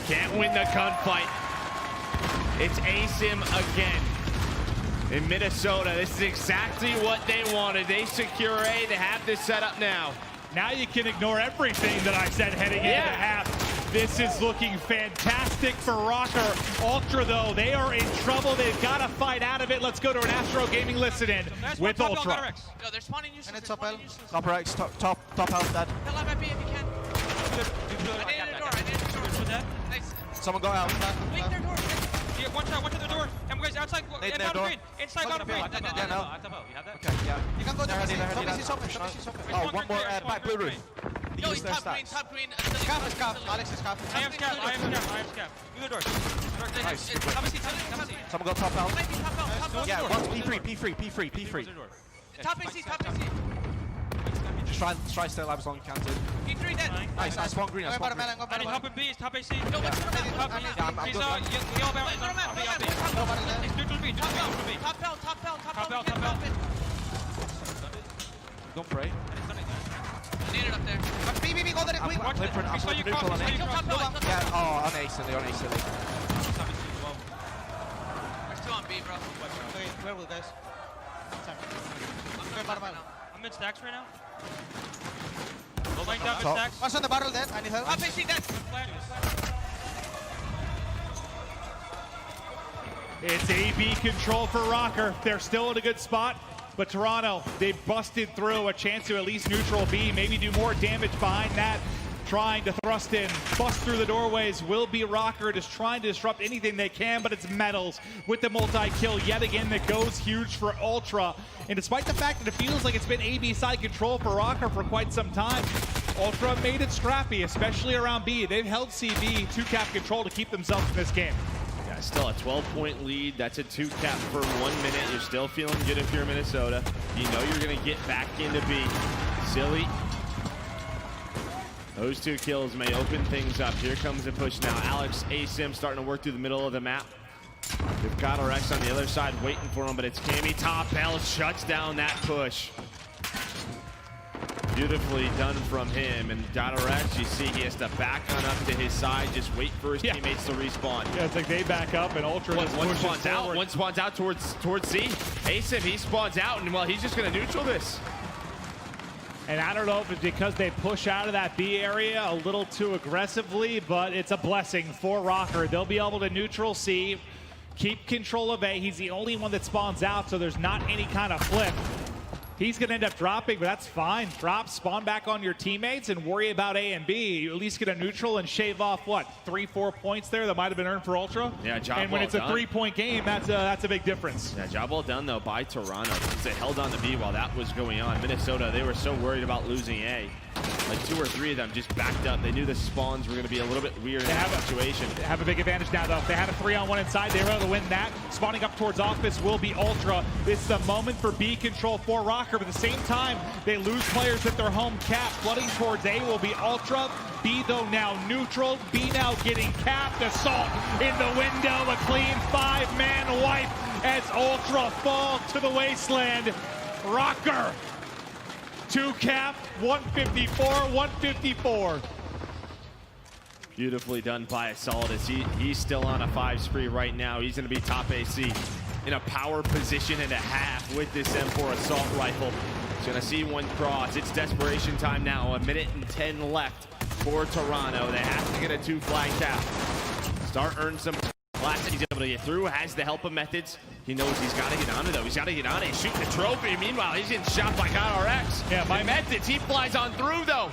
Can't win the gunfight. It's Asim again. In Minnesota, this is exactly what they wanted. They secure A, they have this set up now. Now you can ignore everything that I said heading into the half. This is looking fantastic for Rocker. Ultra, though, they are in trouble. They've got to fight out of it. Let's go to an Astro Gaming listen-in with Ultra. No, they're spawning useless. And it's top L. Top Rex, top health dead. Tell him if you can. I need a door. Nice. Someone go out. Leak their door. Yeah, one shot to the door. And guys outside. Green. Inside bottom green. Yeah, no. You have that? Okay, yeah. You can go there. Somebody's open. Oh, one more back blue roof. No, he's top green. Scaff. Alex is scaff. I am scaff. Through the door. Nice. Have a seat. Someone go top health. Yeah, one's P3. Top AC. Just try to stay alive as long as you can. P3 dead. Nice, I spawn green. I need top and B. It's top AC. No, Yeah. top B. He's yellow barrel. It's neutral B. Top bell. Don't pray. I need it up there. B, go there. I'm neutral on A. Yeah, oh, on Ace. They're on Ace. There's 2 on B, bro. Okay, where will guys? I'm mid stacks right now. Going down mid stacks. What's on the barrel dead? I need help. Top AC dead. It's AB control for Rocker. They're still in a good spot, but Toronto, they busted through. A chance to at least neutral B, maybe do more damage behind that. Trying to thrust in, bust through the doorways will be Rocker, just trying to disrupt anything they can, but it's Metals with the multi-kill yet again that goes huge for Ultra. And despite the fact that it feels like it's been AB side control for Rocker for quite some time, Ultra made it scrappy, especially around B. They've held CB 2-cap control to keep themselves in this game. Yeah, still a 12-point lead. That's a 2-cap for 1 minute. You're still feeling good if you're Minnesota. You know you're going to get back into B. Silly. Those 2 kills may open things up. Here comes the push now. Alex, Asim starting to work through the middle of the map. They've got Rex on the other side waiting for him, but it's Cammy. Top L shuts down that push. Beautifully done from him. And Rex, you see he has to back on up to his side, just wait for his teammates to respawn. Yeah, it's like they back up and Ultra just pushes spawns out. forward. One spawns out towards C. Asim, he spawns out, and well, he's just going to neutral this. And I don't know if it's because they push out of that B area a little too aggressively, but it's a blessing for Rocker. They'll be able to neutral C, keep control of A. He's the only one that spawns out, so there's not any kind of flip. He's going to end up dropping, but that's fine. Drop, spawn back on your teammates, and worry about A and B. You at least get a neutral and shave off, what, 3-4 points there that might have been earned for Ultra? Yeah, job And when well it's a done. 3-point game, that's a big difference. Yeah, job well done, though, by Toronto. They held on to B while that was going on. Minnesota, they were so worried about losing A. Like 2 or 3 of them just backed up. They knew the spawns were going to be a little bit weird in that situation. They have a big advantage now, though. They had a 3-on-1 inside. They were able to win that. Spawning up towards office will be Ultra. It's the moment for B control for Rocker, but at the same time, they lose players at their home cap. Flooding towards A will be Ultra. B, though, now neutral. B now getting capped. Assault in the window. A clean 5-man wipe as Ultra fall to the wasteland. Rocker 2 cap, 154, 154. Beautifully done by Solidus. He's still on a 5 spree right now. He's going to be top AC in a power position and a half with this M4 assault rifle. He's going to see one cross. It's desperation time now. 1:10 left for Toronto. They have to get a 2 flag cap. Start earn some classic. He's able to get through. Has the help of Methods. He knows he's got to get on it though. He's got to get on it. He's shooting the trophy. Meanwhile, he's getting shot by GodRx. Yeah, my Methods. He flies on through though.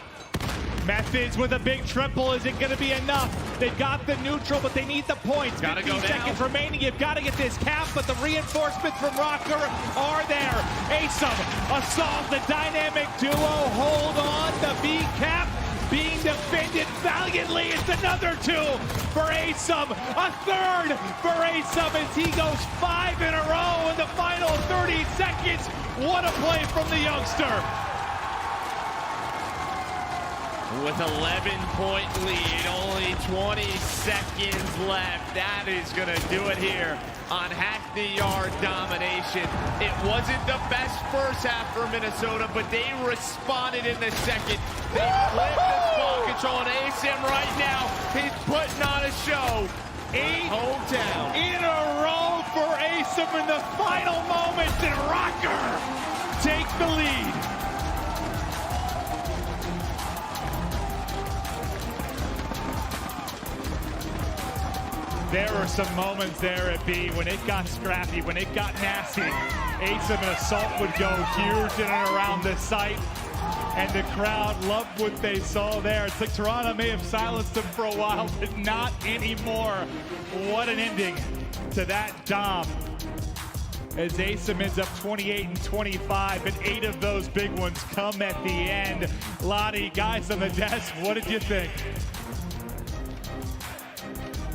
Methods with a big triple. Is it going to be enough? They've got the neutral, but they need the points. Gotta 15 go seconds now. remaining. You've got to get this cap, but the reinforcements from Rocker are there. Aesum, Assault, the dynamic duo. Hold on. The B cap being defended valiantly. It's another 2 for Aesum. A 3rd for Aesum as he goes 5 in a row in the final 30 seconds. What a play from the youngster. With 11-point lead, only 20 seconds left. That is going to do it here on Hack the Yard domination. It wasn't the best first half for Minnesota, but they responded in the second. They flipped the ball control, and Aesum right now, he's putting on a show. 8 hometown in a row for Aesum in the final moments, and Rocker takes the lead. There were some moments there at B when it got scrappy, when it got nasty. Aesum and Assault would go huge in and around the site, and the crowd loved what they saw there. It's like Toronto may have silenced them for a while, but not anymore. What an ending to that dom. As Aesum ends up 28 and 25, and 8 of those big ones come at the end. Lottie, guys on the desk, what did you think?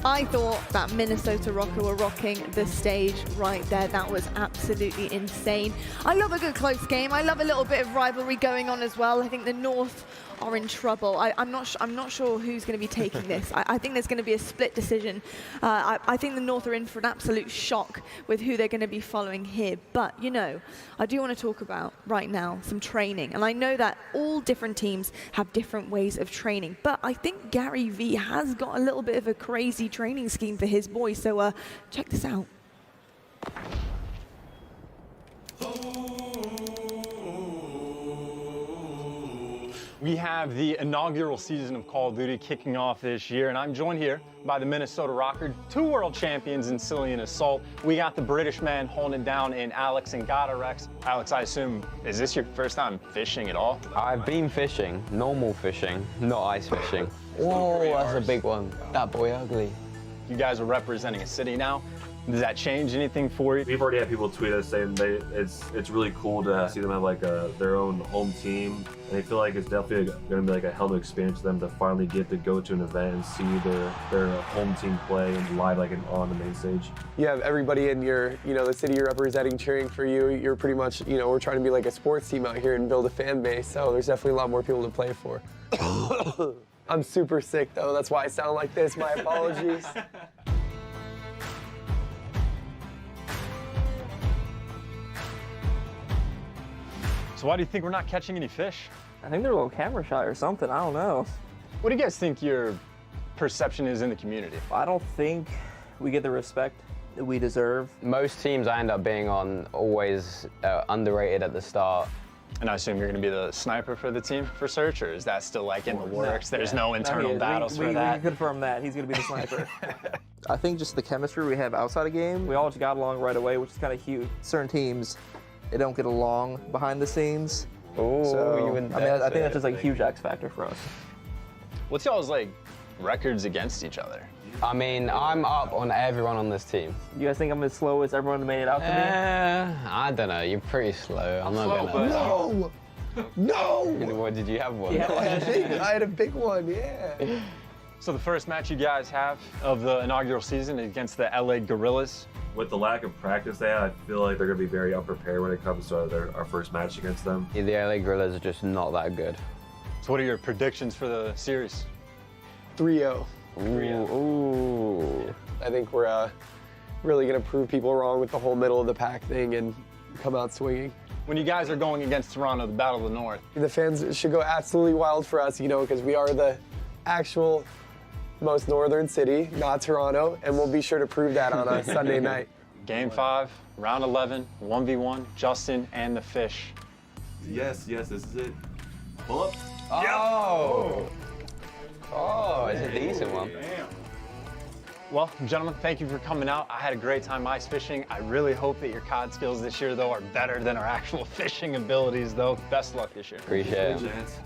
I thought that Minnesota Rocker were rocking the stage right there. That was absolutely insane. I love a good close game. I love a little bit of rivalry going on as well. I think the North are in trouble. I'm not sure who's going to be taking this. I think there's going to be a split decision. I think the North are in for an absolute shock with who they're going to be following here. But, you know, I do want to talk about right now some training. And I know that all different teams have different ways of training. But I think Gary V has got a little bit of a crazy training scheme for his boys. So check this out. We have the inaugural season of Call of Duty kicking off this year, and I'm joined here by the Minnesota Rocker, 2 world champions in Cillian Assault. We got the British man holding it down in Alex and GodRx. Alex, I assume, is this your first time fishing at all? I've been fishing, normal fishing, not ice fishing. Whoa, that's a big one. That boy ugly. You guys are representing a city now. Does that change anything for you? We've already had people tweet us saying it's really cool to see them have like their own home team, and they feel like it's definitely going to be like a hell of an experience for them to finally get to go to an event and see their home team play and live like on the main stage. You have everybody in your, the city you're representing cheering for you. You're pretty much, we're trying to be like a sports team out here and build a fan base. So there's definitely a lot more people to play for. I'm super sick though. That's why I sound like this. My apologies. So why do you think we're not catching any fish? I think they're a little camera shy or something. I don't know. What do you guys think your perception is in the community? I don't think we get the respect that we deserve. Most teams I end up being on always underrated at the start. And I assume you're going to be the sniper for the team for Search, or is that still like in the works? There's no internal battles for that? We can confirm that. He's going to be the sniper. I think just the chemistry we have outside of game, we all just got along right away, which is kind of huge. Certain teams, they don't get along behind the scenes. Oh, so, you wouldn't I think that's just like a huge X factor for us. What's y'all's like records against each other? I mean, I'm up on everyone on this team. You guys think I'm as slow as everyone made it out to me? I don't know. You're pretty slow. I'm not gonna. No! No! What, did you have one? Yeah, I had a big one, yeah. So the first match you guys have of the inaugural season is against the LA Gorillas. With the lack of practice they had, I feel like they're going to be very unprepared when it comes to our first match against them. The LA Gorillas are just not that good. So what are your predictions for the series? 3-0. Ooh. I think we're really going to prove people wrong with the whole middle of the pack thing, and come out swinging. When you guys are going against Toronto, the Battle of the North, The fans should go absolutely wild for us, you know, because we are the actual most northern city, not Toronto, and we'll be sure to prove that on a Sunday night. Game 5, round 11, 1v1, Justin and the Fish. Yes, this is it. Pull up. Oh! Oh, it's a decent one. Well, gentlemen, thank you for coming out. I had a great time ice fishing. I really hope that your cod skills this year, though, are better than our actual fishing abilities, though. Best luck this year. Appreciate it.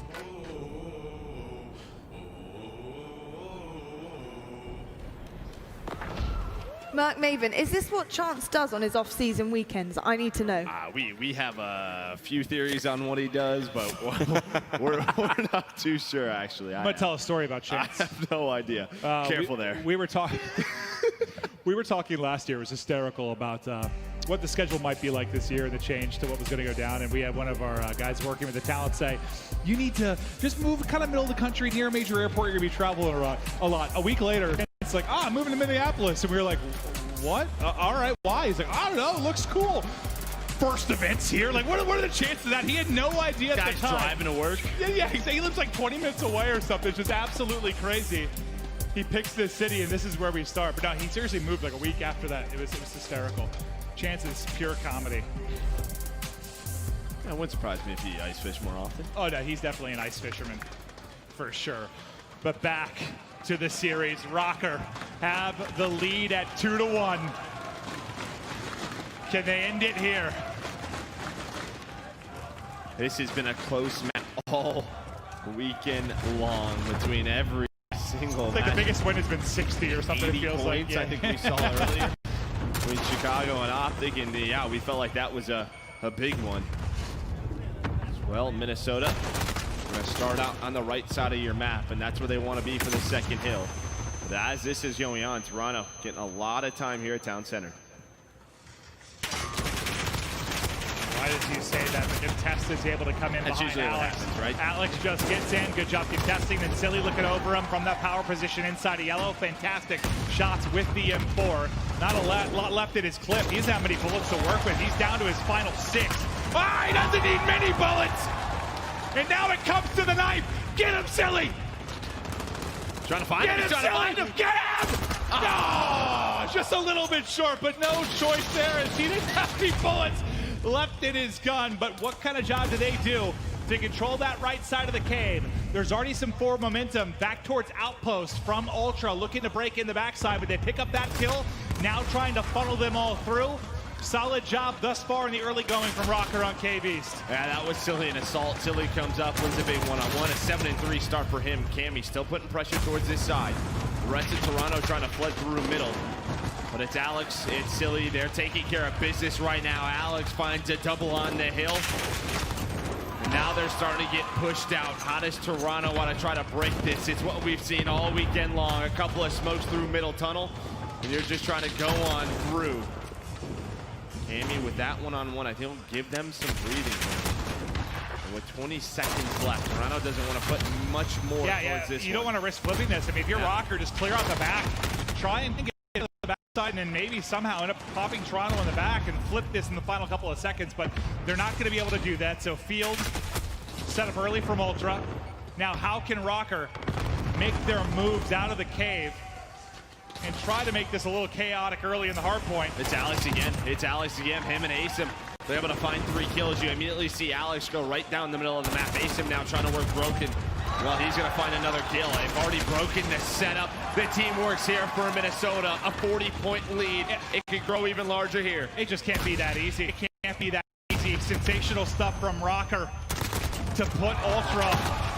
Mark Maven, is this what Chance does on his off-season weekends? I need to know. We have a few theories on what he does, but we're not too sure, actually. I'm going to tell a story about Chance. I have no idea. Careful there. We were talking. We were talking last year. It was hysterical about what the schedule might be like this year and the change to what was going to go down. And we had one of our guys working with the talent say, you need to just move kind of middle of the country near a major airport. You're going to be traveling a lot. A week later, it's like, I'm moving to Minneapolis. And we were like, what? All right, why? He's like, I don't know. It looks cool. First events here. Like, what are the chances of that? He had no idea at the time. Driving to work? Yeah, he lives like 20 minutes away or something. It's just absolutely crazy. He picks this city, and this is where we start. But no, he seriously moved like a week after that. It was hysterical. Chance is pure comedy. It wouldn't surprise me if he ice fish more often. Oh, no, he's definitely an ice fisherman, for sure. But back to the series. Rokkr have the lead at 2-1. Can they end it here? This has been a close match all weekend long between every single I think the biggest win has been 60 or something. 80 it feels points, like. Yeah. I think we saw earlier between Chicago and Optic, and yeah, we felt like that was a big one. Well, Minnesota, we're going to start out on the right side of your map, and that's where they want to be for the second hill. But as this is going on, Toronto getting a lot of time here at Town Center. Why did you say that? The contestant's able to come in That's behind usually Alex. what happens, right? Alex just gets in. Good job contesting. Then Silly looking over him from that power position inside of yellow. Fantastic shots with the M4. Not a lot left in his clip. He doesn't have many bullets to work with. He's down to his final 6. Ah, he doesn't need many bullets. And now it comes to the knife. Get him, Silly. Trying to find him. Get him, Silly. Get him. Oh, just a little bit short, but no choice there as he didn't have any bullets left in his gun. But what kind of job do they do to control that right side of the cave? There's already some forward momentum back towards Outpost from Ultra, looking to break in the backside, but they pick up that kill, now trying to funnel them all through. Solid job thus far in the early going from Rokkr on Cave East. Yeah, that was Silly in assault. Silly comes up, wins a big one-on-one. A 7-3 start for him. Cammy still putting pressure towards this side. The rest of Toronto trying to flood through middle. But it's Alex, it's Silly. They're taking care of business right now. Alex finds a double on the hill. And now they're starting to get pushed out. How does Toronto want to try to break this? It's what we've seen all weekend long. A couple of smokes through middle tunnel. And you're just trying to go on through. Cammy with that one-on-one, I think will give them some breathing room. And with 20 seconds left, Toronto doesn't want to put much more towards this You don't want to risk flipping this. I mean, if you're Rokkr, just clear out the back. Try and get to the backside and then maybe somehow end up popping Toronto in the back and flip this in the final couple of seconds, but they're not going to be able to do that. So Field set up early from Ultra. Now, how can Rokkr make their moves out of the cave and try to make this a little chaotic early in the hard point? It's Alex again. It's Alex again. Him and Asim. They're able to find 3 kills. You immediately see Alex go right down the middle of the map. Asim now trying to work Broken. Well, he's going to find another kill. They've already broken the setup. The team works here for Minnesota. A 40-point lead. It could grow even larger here. It just can't be that easy. It can't be that easy. Sensational stuff from Rokkr to put Ultra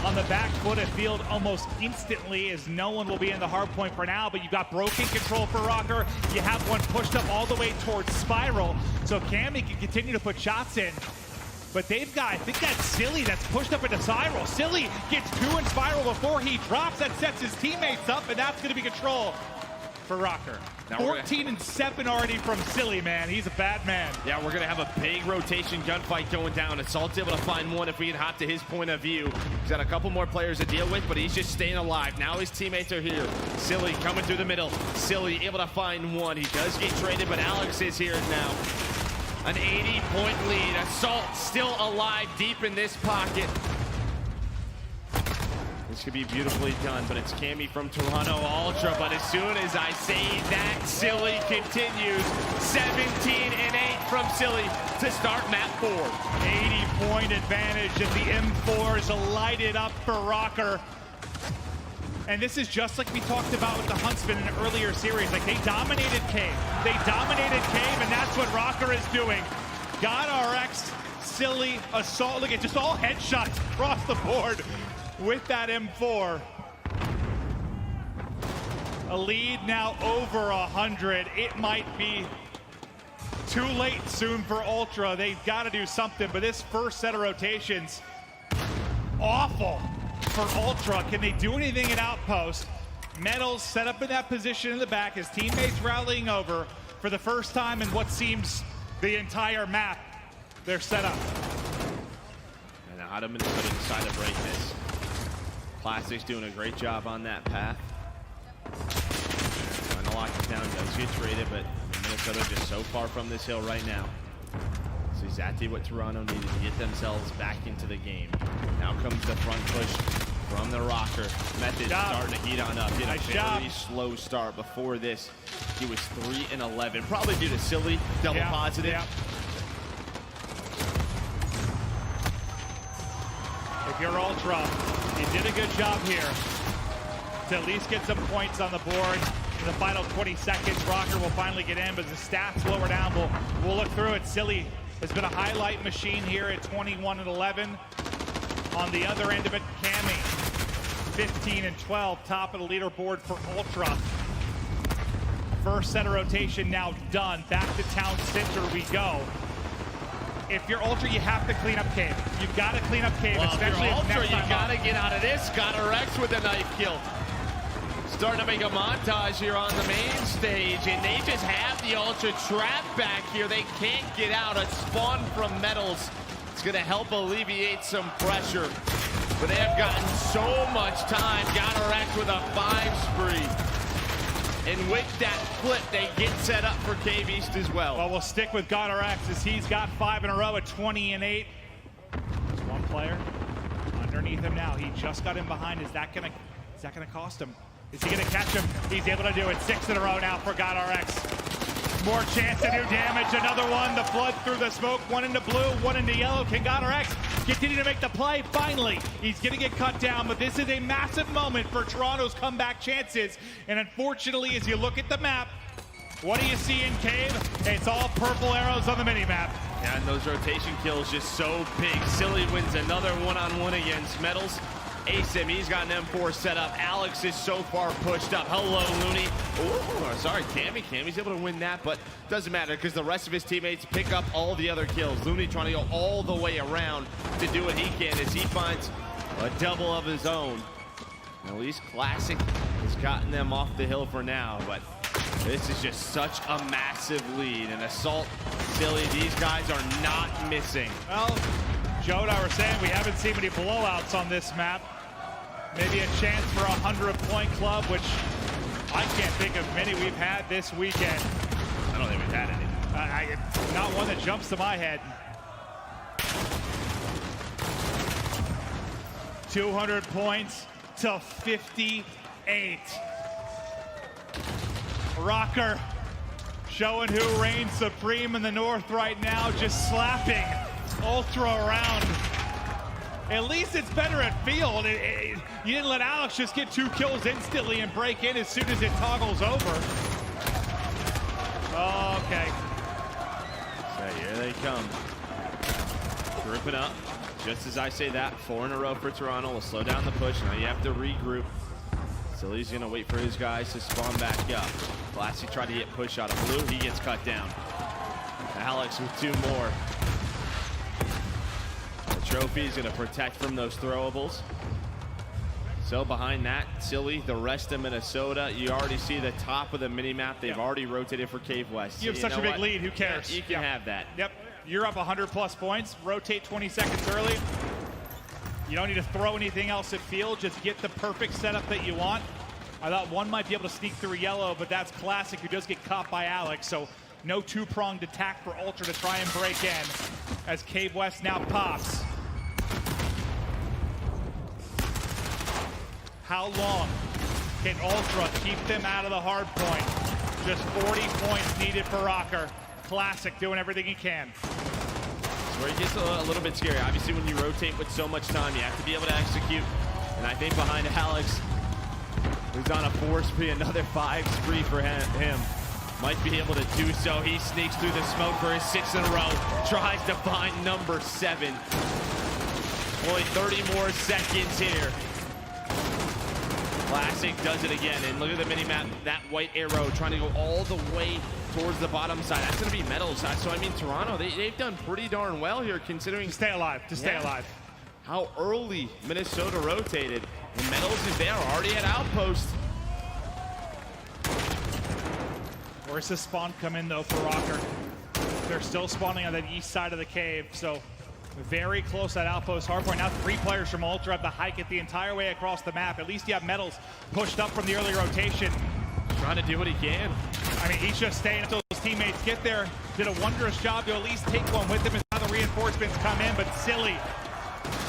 on the back foot of Field almost instantly, as no one will be in the hard point for now, but you've got broken control for Rokkr. You have one pushed up all the way towards Spiral, so Cammy can continue to put shots in. But they've got, I think that's Silly that's pushed up into Spiral. Silly gets 2 in Spiral before he drops. That sets his teammates up, and that's going to be control for Rokkr. 14-7 already from Silly, man. He's a bad man. Yeah, we're going to have a big rotation gunfight going down. Assault's able to find one if we get hot to his point of view. He's got a couple more players to deal with, but he's just staying alive. Now his teammates are here. Silly coming through the middle. Silly able to find one. He does get traded, but Alex is here now. An 80-point lead. Assault still alive deep in this pocket. This could be beautifully done, but it's Cammy from Toronto Ultra. But as soon as I say that, Silly continues. 17-8 from Silly to start map 4. 80-point advantage, and the M4s lighted up for Rokkr. And this is just like we talked about with the Huntsman in an earlier series. Like, they dominated Cave. They dominated Cave, and that's what Rokkr is doing. GodRx, Silly, Assault. Look at just all headshots across the board with that M4. A lead now over 100. It might be too late soon for Ultra. They've got to do something, but this first set of rotations, awful for Ultra. Can they do anything at Outpost? Metals set up in that position in the back, his teammates rallying over for the first time in what seems the entire map. They're set up. And Adam is going to decide to break this. Classic's doing a great job on that path. Trying to lock it down, does get traded, but Minnesota just so far from this hill right now. It's exactly what Toronto needed to get themselves back into the game. Now comes the front push from the Rokkr. Method starting to heat on up. Did a very slow start before this. He was 3-11, probably due to Silly, double positive. Yeah. If you're Ultra, you did a good job here to at least get some points on the board. In the final 20 seconds, Rokkr will finally get in, but the stats lower down. We'll look through it. Silly has been a highlight machine here at 21-11. On the other end of it, Cammy, 15-12, top of the leaderboard for Ultra. First set of rotation now done. Back to town center we go. If you're Ultra, you have to clean up Cave. You've got to clean up Cave, especially if you're Ultra, you got to get out of this. GodRx with a knife kill. Starting to make a montage here on the main stage, and they just have the Ultra trapped back here. They can't get out. A spawn from Metals. It's going to help alleviate some pressure. But they have gotten so much time. GodRx with a 5 spree. And with that flip, they get set up for Cave East as well. Well, we'll stick with GodRx as he's got 5 in a row at 20-8. There's one player underneath him now. He just got in behind. Is that gonna cost him? Is he gonna catch him? He's able to do it. 6 in a row now for GodRx. More chance to do damage. Another one. The flood through the smoke. One into blue, one into yellow. Can GodRx continue to make the play? Finally, he's gonna get cut down, but this is a massive moment for Toronto's comeback chances. And unfortunately, as you look at the map, what do you see in Cave? It's all purple arrows on the mini-map. Yeah, and those rotation kills just so big. Silly wins another one-on-one against Metals. Ace him, he's got an M4 set up. Alex is so far pushed up. Hello, Looney. Oh, sorry, Cammy's able to win that, but doesn't matter because the rest of his teammates pick up all the other kills. Looney trying to go all the way around to do what he can as he finds a double of his own. At least Classic has gotten them off the hill for now, but this is just such a massive lead. And Assault, Silly, these guys are not missing. Well, Joe and I were saying we haven't seen many blowouts on this map. Maybe a chance for a 100-point club, which I can't think of many we've had this weekend. I don't think we've had any. Not one that jumps to my head. 200 points to 58. Rokkr showing who reigns supreme in the north right now, just slapping Ultra around. At least it's better at field. You didn't let Alex just get 2 kills instantly and break in as soon as it toggles over. Okay. So here they come. Grouping up. Just as I say that, 4 in a row for Toronto. We'll slow down the push. Now you have to regroup. Silly's going to wait for his guys to spawn back up. Classy tried to get push out of blue. He gets cut down. Alex with 2 more. The trophy is going to protect from those throwables. So behind that, Silly, the rest of Minnesota, you already see the top of the mini-map. They've already rotated for Cave West. You have such a big lead, who cares? Yeah, you can have that. Yep, you're up 100+ points. Rotate 20 seconds early. You don't need to throw anything else at field. Just get the perfect setup that you want. I thought one might be able to sneak through yellow, but that's Classic, who does get caught by Alex. So No two-pronged attack for Ultra to try and break in as Cave West now pops. How long can Ultra keep them out of the hard point? Just 40 points needed for Rocker. Classic doing everything he can. Where it gets a little bit scary. Obviously, when you rotate with so much time, you have to be able to execute. And I think behind Alex, who's on a 4-spree, another 5-spree for him, might be able to do so. He sneaks through the smoke for his 6th in a row, tries to find number 7. Only 30 more seconds here. Classic does it again, and look at the mini-map, that white arrow trying to go all the way towards the bottom side. That's going to be Metal's side. So, I mean, Toronto, they've done pretty darn well here considering... To stay alive, stay alive. How early Minnesota rotated. And Metals is there, already at outpost. Where's the spawn come in, though, for Rocker? They're still spawning on the east side of the cave, so very close at outpost hardpoint. Now 3 players from Ultra have to hike it the entire way across the map. At least you have Metals pushed up from the early rotation. Trying to do what he can. I mean, he's just staying until his teammates get there. Did a wondrous job to at least take one with him as now the reinforcements come in, but Silly.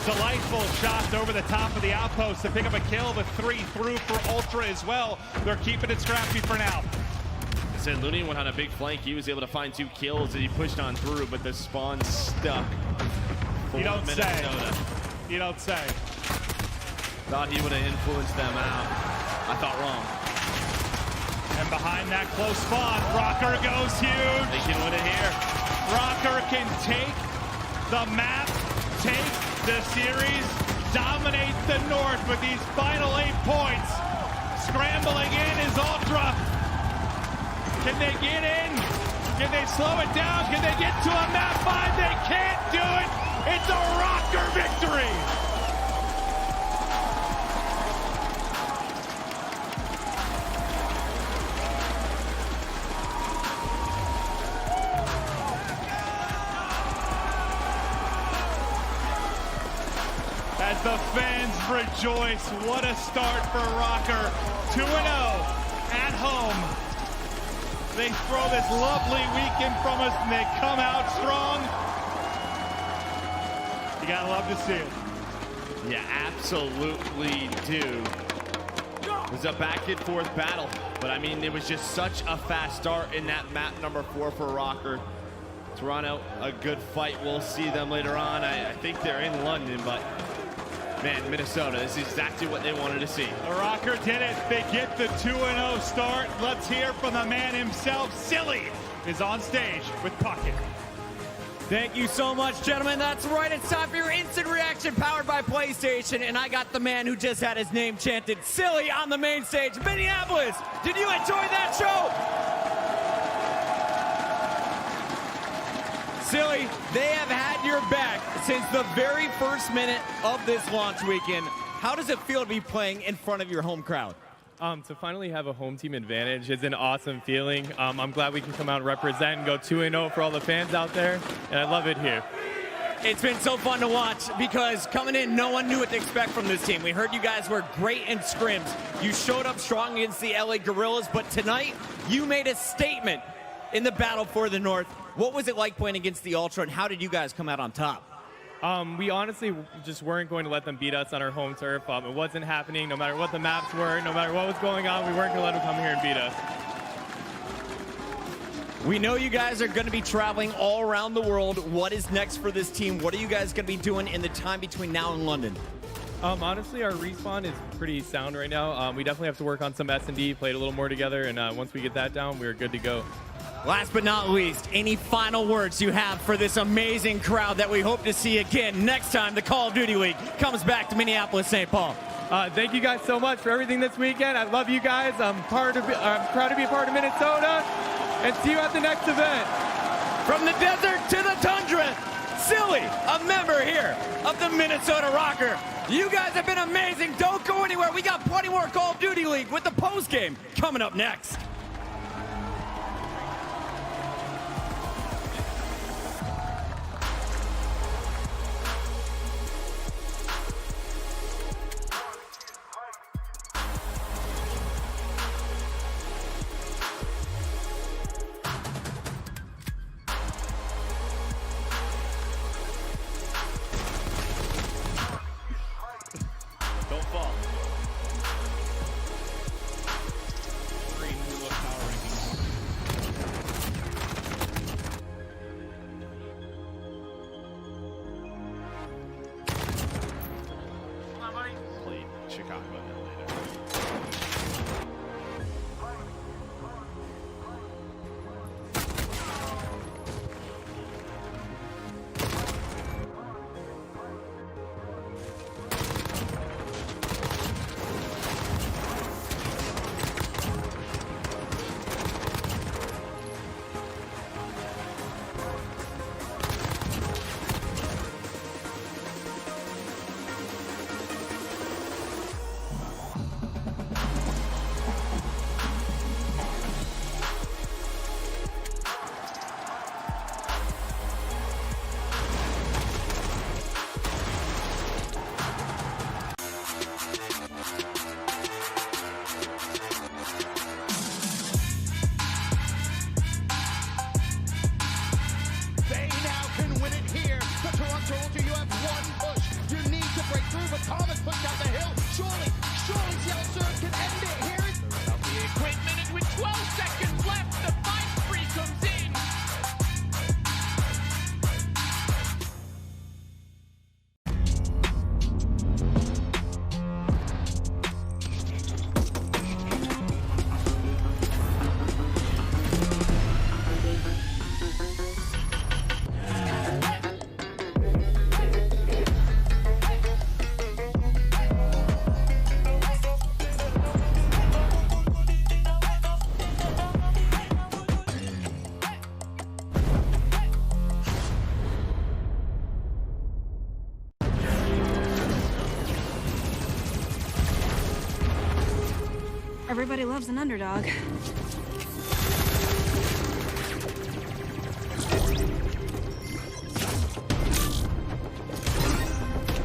Delightful shots over the top of the outpost to pick up a kill, but 3 through for Ultra as well. They're keeping it scrappy for now. I said Looney went on a big flank. He was able to find 2 kills as he pushed on through, but the spawn stuck. You don't say. You don't say. Thought he would have influenced them out. I thought wrong. And behind that close spawn, Rocker goes huge. They can win it here. Rocker can take the map, take the series, dominate the North with these final 8 points. Scrambling in is Ultra. Can they get in? Can they slow it down? Can they get to a map 5? They can't do it. It's a Rocker victory. As the fans rejoice, what a start for Rocker. 2-0 at home. They throw this lovely weekend from us and they come out strong. You gotta love to see it. You absolutely do. It was a back and forth battle, but I mean, it was just such a fast start in that map number 4 for Rocker. Toronto, a good fight. We'll see them later on. I think they're in London, but man, Minnesota, this is exactly what they wanted to see. The Rocker did it. They get the 2-0 start. Let's hear from the man himself. Silly is on stage with Puckett. Thank you so much, gentlemen. That's right. It's time for your instant reaction powered by PlayStation. And I got the man who just had his name chanted, Silly, on the main stage. Minneapolis, did you enjoy that show? Silly, they have had your back since the very first minute of this launch weekend. How does it feel to be playing in front of your home crowd? To finally have a home team advantage is an awesome feeling. I'm glad we can come out and represent and go 2-0 for all the fans out there, and I love it here. It's been so fun to watch because coming in, no one knew what to expect from this team. We heard you guys were great in scrims. You showed up strong against the LA Guerrillas, but tonight you made a statement in the battle for the North. What was it like playing against the Ultra, and how did you guys come out on top? We honestly just weren't going to let them beat us on our home turf. It wasn't happening no matter what the maps were, no matter what was going on. We weren't going to let them come here and beat us. We know you guys are going to be traveling all around the world. What is next for this team? What are you guys going to be doing in the time between now and London? Honestly, our respawn is pretty sound right now. We definitely have to work on some S&D, play it a little more together, and once we get that down, we're good to go. Last but not least, any final words you have for this amazing crowd that we hope to see again next time the Call of Duty League comes back to Minneapolis, St. Paul? Thank you guys so much for everything this weekend. I love you guys. I'm proud to be a part of Minnesota, and see you at the next event. From the desert to the tundra, Silly, a member here of the Minnesota Rocker. You guys have been amazing. Don't go anywhere. We got plenty more Call of Duty League with the post game coming up next. Everybody loves an underdog.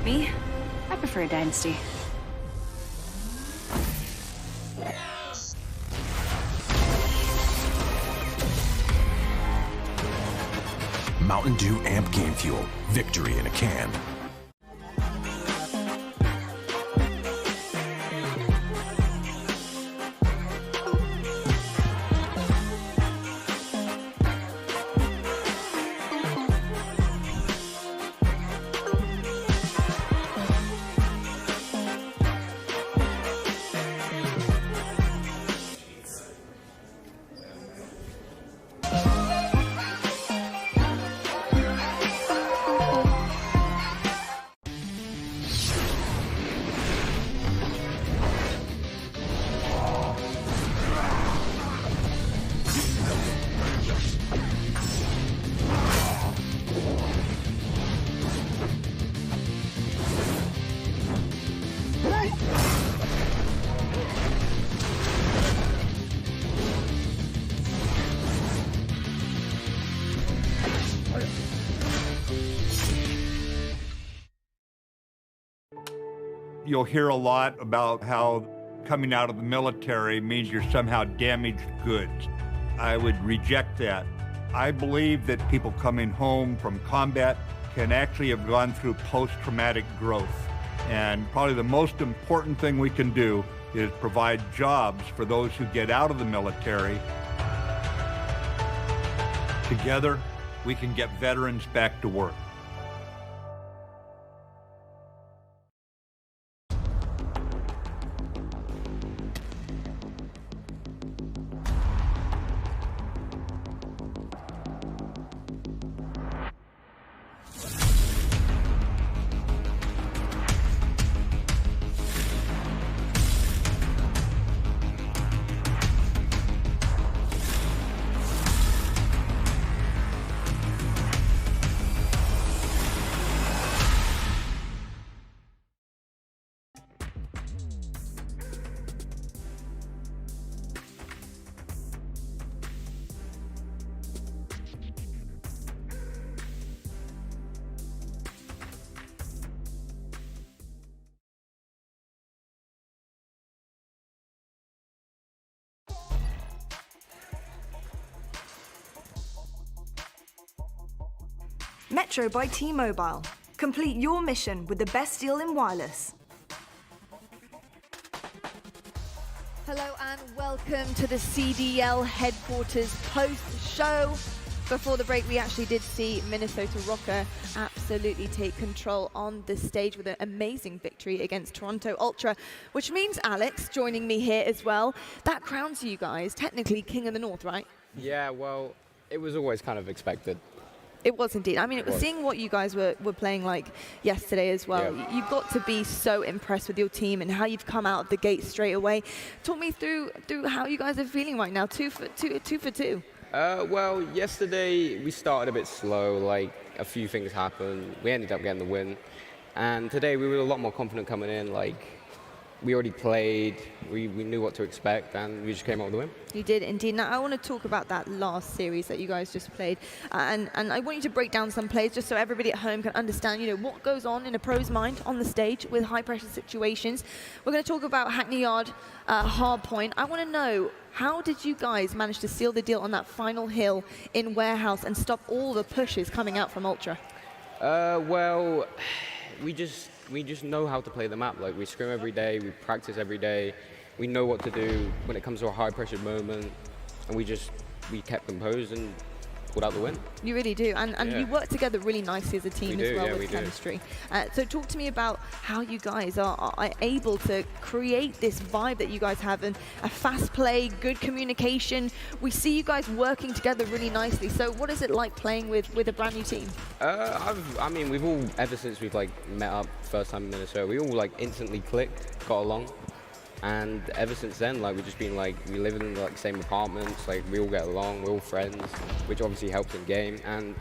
Me? I prefer a dynasty. Mountain Dew Amp Game Fuel. Victory in a can. You'll hear a lot about how coming out of the military means you're somehow damaged goods. I would reject that. I believe that people coming home from combat can actually have gone through post-traumatic growth. And probably the most important thing we can do is provide jobs for those who get out of the military. Together, we can get veterans back to work. Metro by T-Mobile. Complete your mission with the best deal in wireless. Hello and welcome to the CDL headquarters post-show. Before the break, we actually did see Minnesota ROKKR absolutely take control on the stage with an amazing victory against Toronto Ultra, which means, Alex, joining me here as well, that crowns you guys technically King of the North, right? Yeah, well, it was always kind of expected. It was indeed. I mean, seeing what you guys were playing like yesterday as well, you've got to be so impressed with your team and how you've come out of the gate straight away. Talk me through how you guys are feeling right now, two for two. Well, yesterday we started a bit slow, like a few things happened. We ended up getting the win. And today we were a lot more confident coming in, like we already played, we knew what to expect, and we just came out with the win. You did indeed. Now I want to talk about that last series that you guys just played, and I want you to break down some plays just so everybody at home can understand, what goes on in a pro's mind on the stage with high pressure situations. We're going to talk about Hackney Yard hard point. I want to know, how did you guys manage to seal the deal on that final hill in Warehouse and stop all the pushes coming out from Ultra? Well, we just know how to play the map. Like, we scrim every day, we practice every day, we know what to do when it comes to a high pressure moment, and we kept composed and pulled out the win. You really do, and you work together really nicely as a team with chemistry. So talk to me about how you guys are able to create this vibe that you guys have, and a fast play, good communication. We see you guys working together really nicely. So what is it like playing with a brand new team? I mean, we've all, ever since we've met up first time in Minnesota, we all instantly clicked, got along. And ever since then, we've just been we live in the same apartments, we all get along, we're all friends, which obviously helps in game. And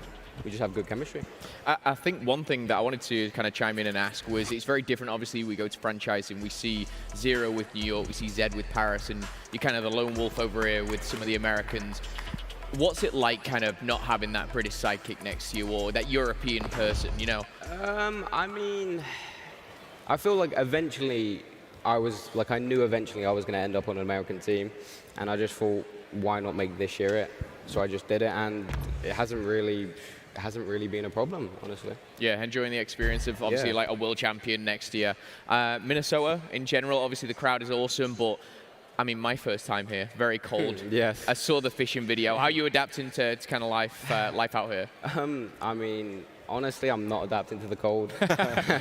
we just have good chemistry. I think one thing that I wanted to kind of chime in and ask was, it's very different. Obviously, we go to franchising, we see Zero with New York, we see Zed with Paris, and you're kind of the lone wolf over here with some of the Americans. What's it like kind of not having that British sidekick next to you, or that European person, you know? I mean, I feel like eventually I knew eventually I was going to end up on an American team, and I just thought, why not make this year it? So I just did it, and it hasn't really been a problem, honestly. Yeah, enjoying the experience of obviously like a world champion next year. Minnesota in general, obviously the crowd is awesome, but I mean, my first time here, very cold. Yes. I saw the fishing video. How are you adapting to kind of life out here? I mean, honestly, I'm not adapting to the cold.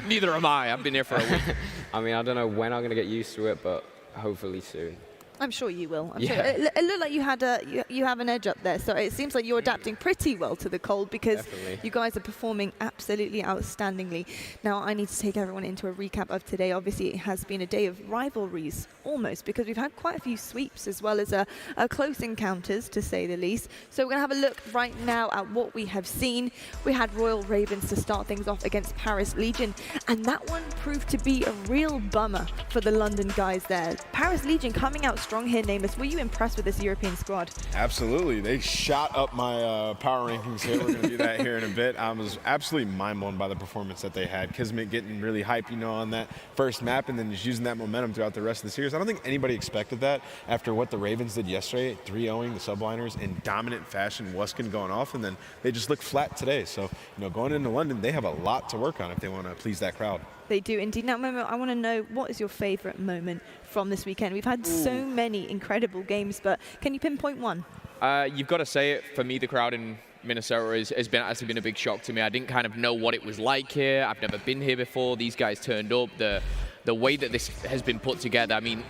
Neither am I. I've been here for a week. I mean, I don't know when I'm going to get used to it, but hopefully soon. I'm sure you will. I'm sure. It looked like you had you have an edge up there, so it seems like you're adapting pretty well to the cold, because you guys are performing absolutely outstandingly. Now, I need to take everyone into a recap of today. Obviously, it has been a day of rivalries, almost, because we've had quite a few sweeps as well as a close encounters, to say the least. So we're going to have a look right now at what we have seen. We had Royal Ravens to start things off against Paris Legion, and that one proved to be a real bummer for the London guys there. Paris Legion coming out strong here, Nameless. Were you impressed with this European squad? Absolutely. They shot up my power rankings here. We're going to do that here in a bit. I was absolutely mind-blown by the performance that they had. Kismet getting really hype, on that first map, and then just using that momentum throughout the rest of the series. I don't think anybody expected that after what the Ravens did yesterday, 3-0ing the Subliners in dominant fashion, Wuskin going off, and then they just looked flat today. So, going into London, they have a lot to work on if they want to please that crowd. They do indeed. Now, Momo, I want to know, what is your favorite moment from this weekend? We've had so many incredible games, but can you pinpoint one? You've got to say it. For me, the crowd in Minnesota has actually been a big shock to me. I didn't kind of know what it was like here. I've never been here before. These guys turned up. The way that this has been put together, I mean,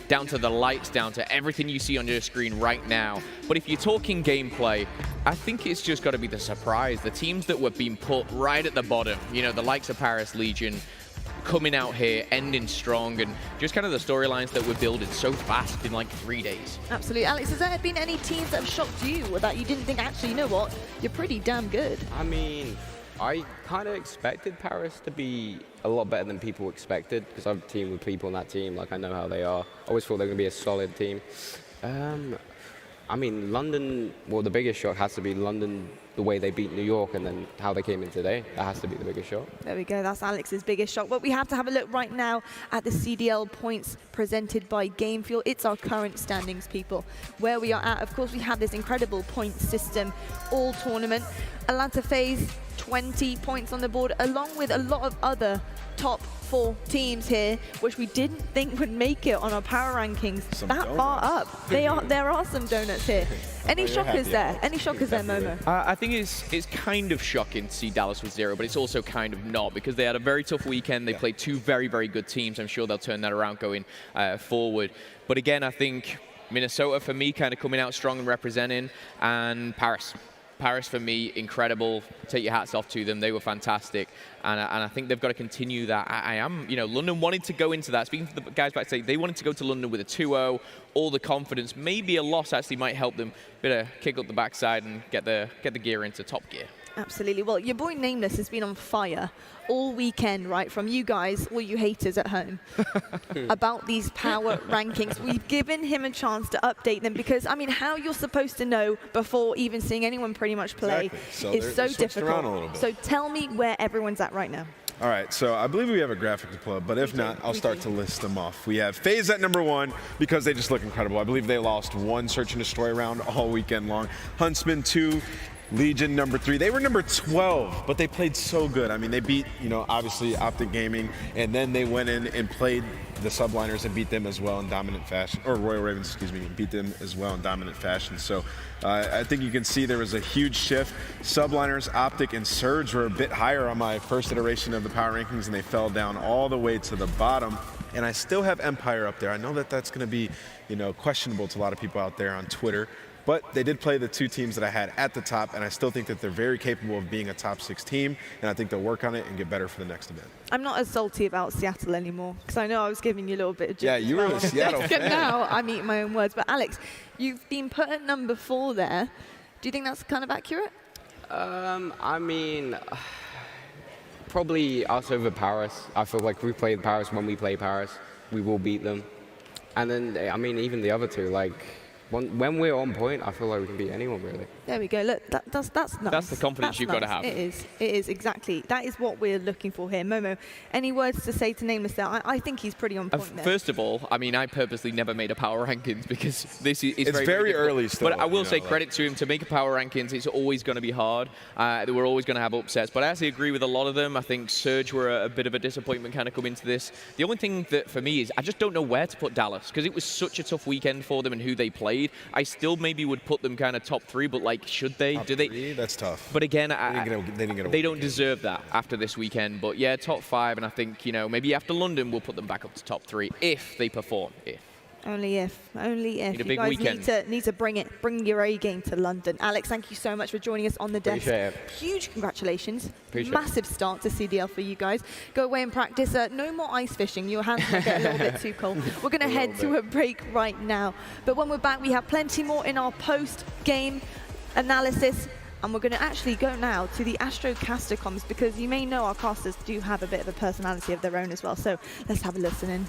down to the lights, down to everything you see on your screen right now. But if you're talking gameplay, I think it's just got to be the surprise. The teams that were being put right at the bottom, the likes of Paris Legion, coming out here, ending strong, and just kind of the storylines that we're building so fast in like 3 days. Absolutely. Alex, has there been any teams that have shocked you, or that you didn't think, actually, you know what, you're pretty damn good? I mean, I kind of expected Paris to be a lot better than people expected, because I've teamed with people on that team, like I know how they are. I always thought they were going to be a solid team. I mean, London, well, the biggest shock has to be London, the way they beat New York, and then how they came in today. That has to be the biggest shock. There we go. That's Alex's biggest shock. But we have to have a look right now at the CDL points presented by GameFuel. It's our current standings, people. Where we are at, of course, we have this incredible point system all tournament. Atlanta FaZe, 20 points on the board, along with a lot of other top 4 teams here, which we didn't think would make it on our power rankings that far up. There are some donuts here. Any shockers there? Any shockers there, Momo? I think it's kind of shocking to see Dallas with 0, but it's also kind of not, because they had a very tough weekend. They played 2 very, very good teams. I'm sure they'll turn that around going forward. But again, I think Minnesota, for me, kind of coming out strong and representing, and Paris, for me, incredible. Take your hats off to them. They were fantastic. And I think they've got to continue that. I am, London wanted to go into that. Speaking to the guys backstage, they wanted to go to London with a 2-0, all the confidence. Maybe a loss actually might help them. Bit of kick up the backside and get the gear into top gear. Absolutely. Well, your boy Nameless has been on fire all weekend, right, from you guys, all you haters at home, about these power rankings. We've given him a chance to update them, because, I mean, how you're supposed to know before even seeing anyone pretty much play is so difficult. So tell me where everyone's at right now. All right, so I believe we have a graphic to pull up, but if not, I'll start to list them off. We have FaZe at number 1 because they just look incredible. I believe they lost 1 search and destroy round all weekend long. Huntsman 2, Legion number 3. They were number 12, but they played so good. I mean, they beat, obviously Optic Gaming, and then they went in and played the Subliners and beat them as well in dominant fashion, or Royal Ravens, excuse me, beat them as well in dominant fashion. So I think you can see there was a huge shift. Subliners, Optic, and Surge were a bit higher on my first iteration of the power rankings, and they fell down all the way to the bottom. And I still have Empire up there. I know that that's going to be, questionable to a lot of people out there on Twitter. But they did play the 2 teams that I had at the top, and I still think that they're very capable of being a top 6 team, and I think they'll work on it and get better for the next event. I'm not as salty about Seattle anymore, because I know I was giving you a little bit of... Yeah, you were a Seattle fan. Now I'm eating my own words. But Alex, you've been put at number 4 there. Do you think that's kind of accurate? I mean, probably us over Paris. I feel like we play Paris when we play Paris, we will beat them. And then, I mean, even the other two, like, when we're on point, I feel like we can beat anyone, really. There we go. Look, that's nice. That's the confidence you've got to have. It is, exactly. That is what we're looking for here. Momo, any words to say to Nameless there? I think he's pretty on point there. First of all, I mean, I purposely never made a power rankings because this is it's very early still. But I will say credit to him to make a power rankings. It's always going to be hard. We're always going to have upsets. But I actually agree with a lot of them. I think Surge were a bit of a disappointment kind of come into this. The only thing that for me is I just don't know where to put Dallas because it was such a tough weekend for them and who they played. I still maybe would put them kind of top 3, but like, should they? Top Do they? 3? That's tough. But again, they don't deserve that after this weekend. But yeah, top 5, and I think, you know, maybe after London we'll put them back up to top 3 if they perform. Only if. Need a big you guys weekend. need to bring your A game to London. Alex, thank you so much for joining us on the desk. Appreciate it. Huge congratulations. Appreciate Massive start to CDL for you guys. Go away and practice. No more ice fishing. Your hands might get a little bit too cold. We're going to head to a break right now. But when we're back, we have plenty more in our post-game analysis. And we're going to actually go now to the Astro caster comms because you may know our casters do have a bit of a personality of their own as well. So let's have a listen in.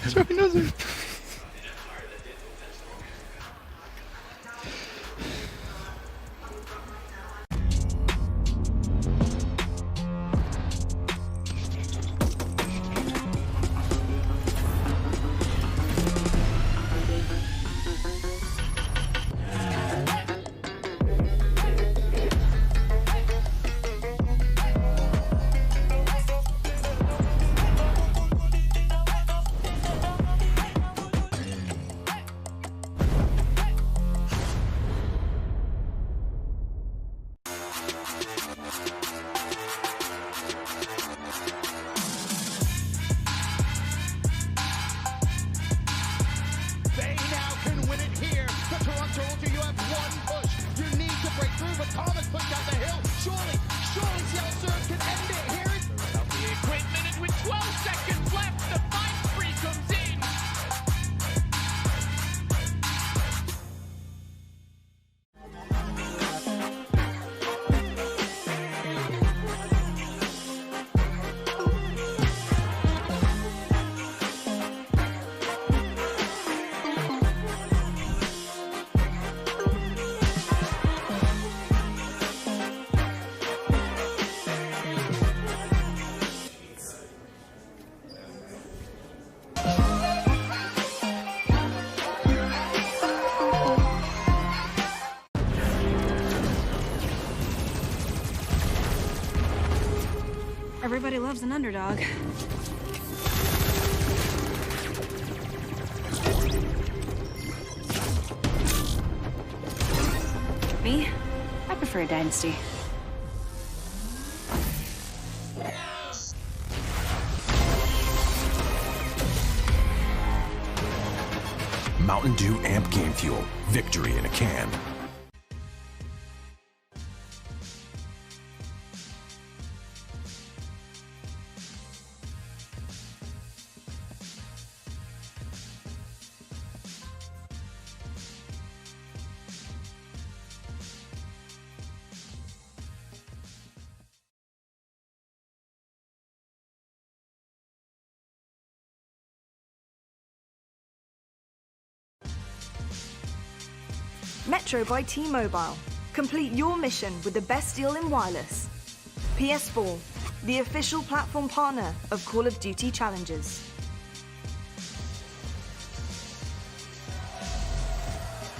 Joey knows it. Everybody loves an underdog. Me? I prefer a dynasty. Mountain Dew Amp Game Fuel. Victory in a can. Metro by T-Mobile. Complete your mission with the best deal in wireless. PS4, the official platform partner of Call of Duty Challenges.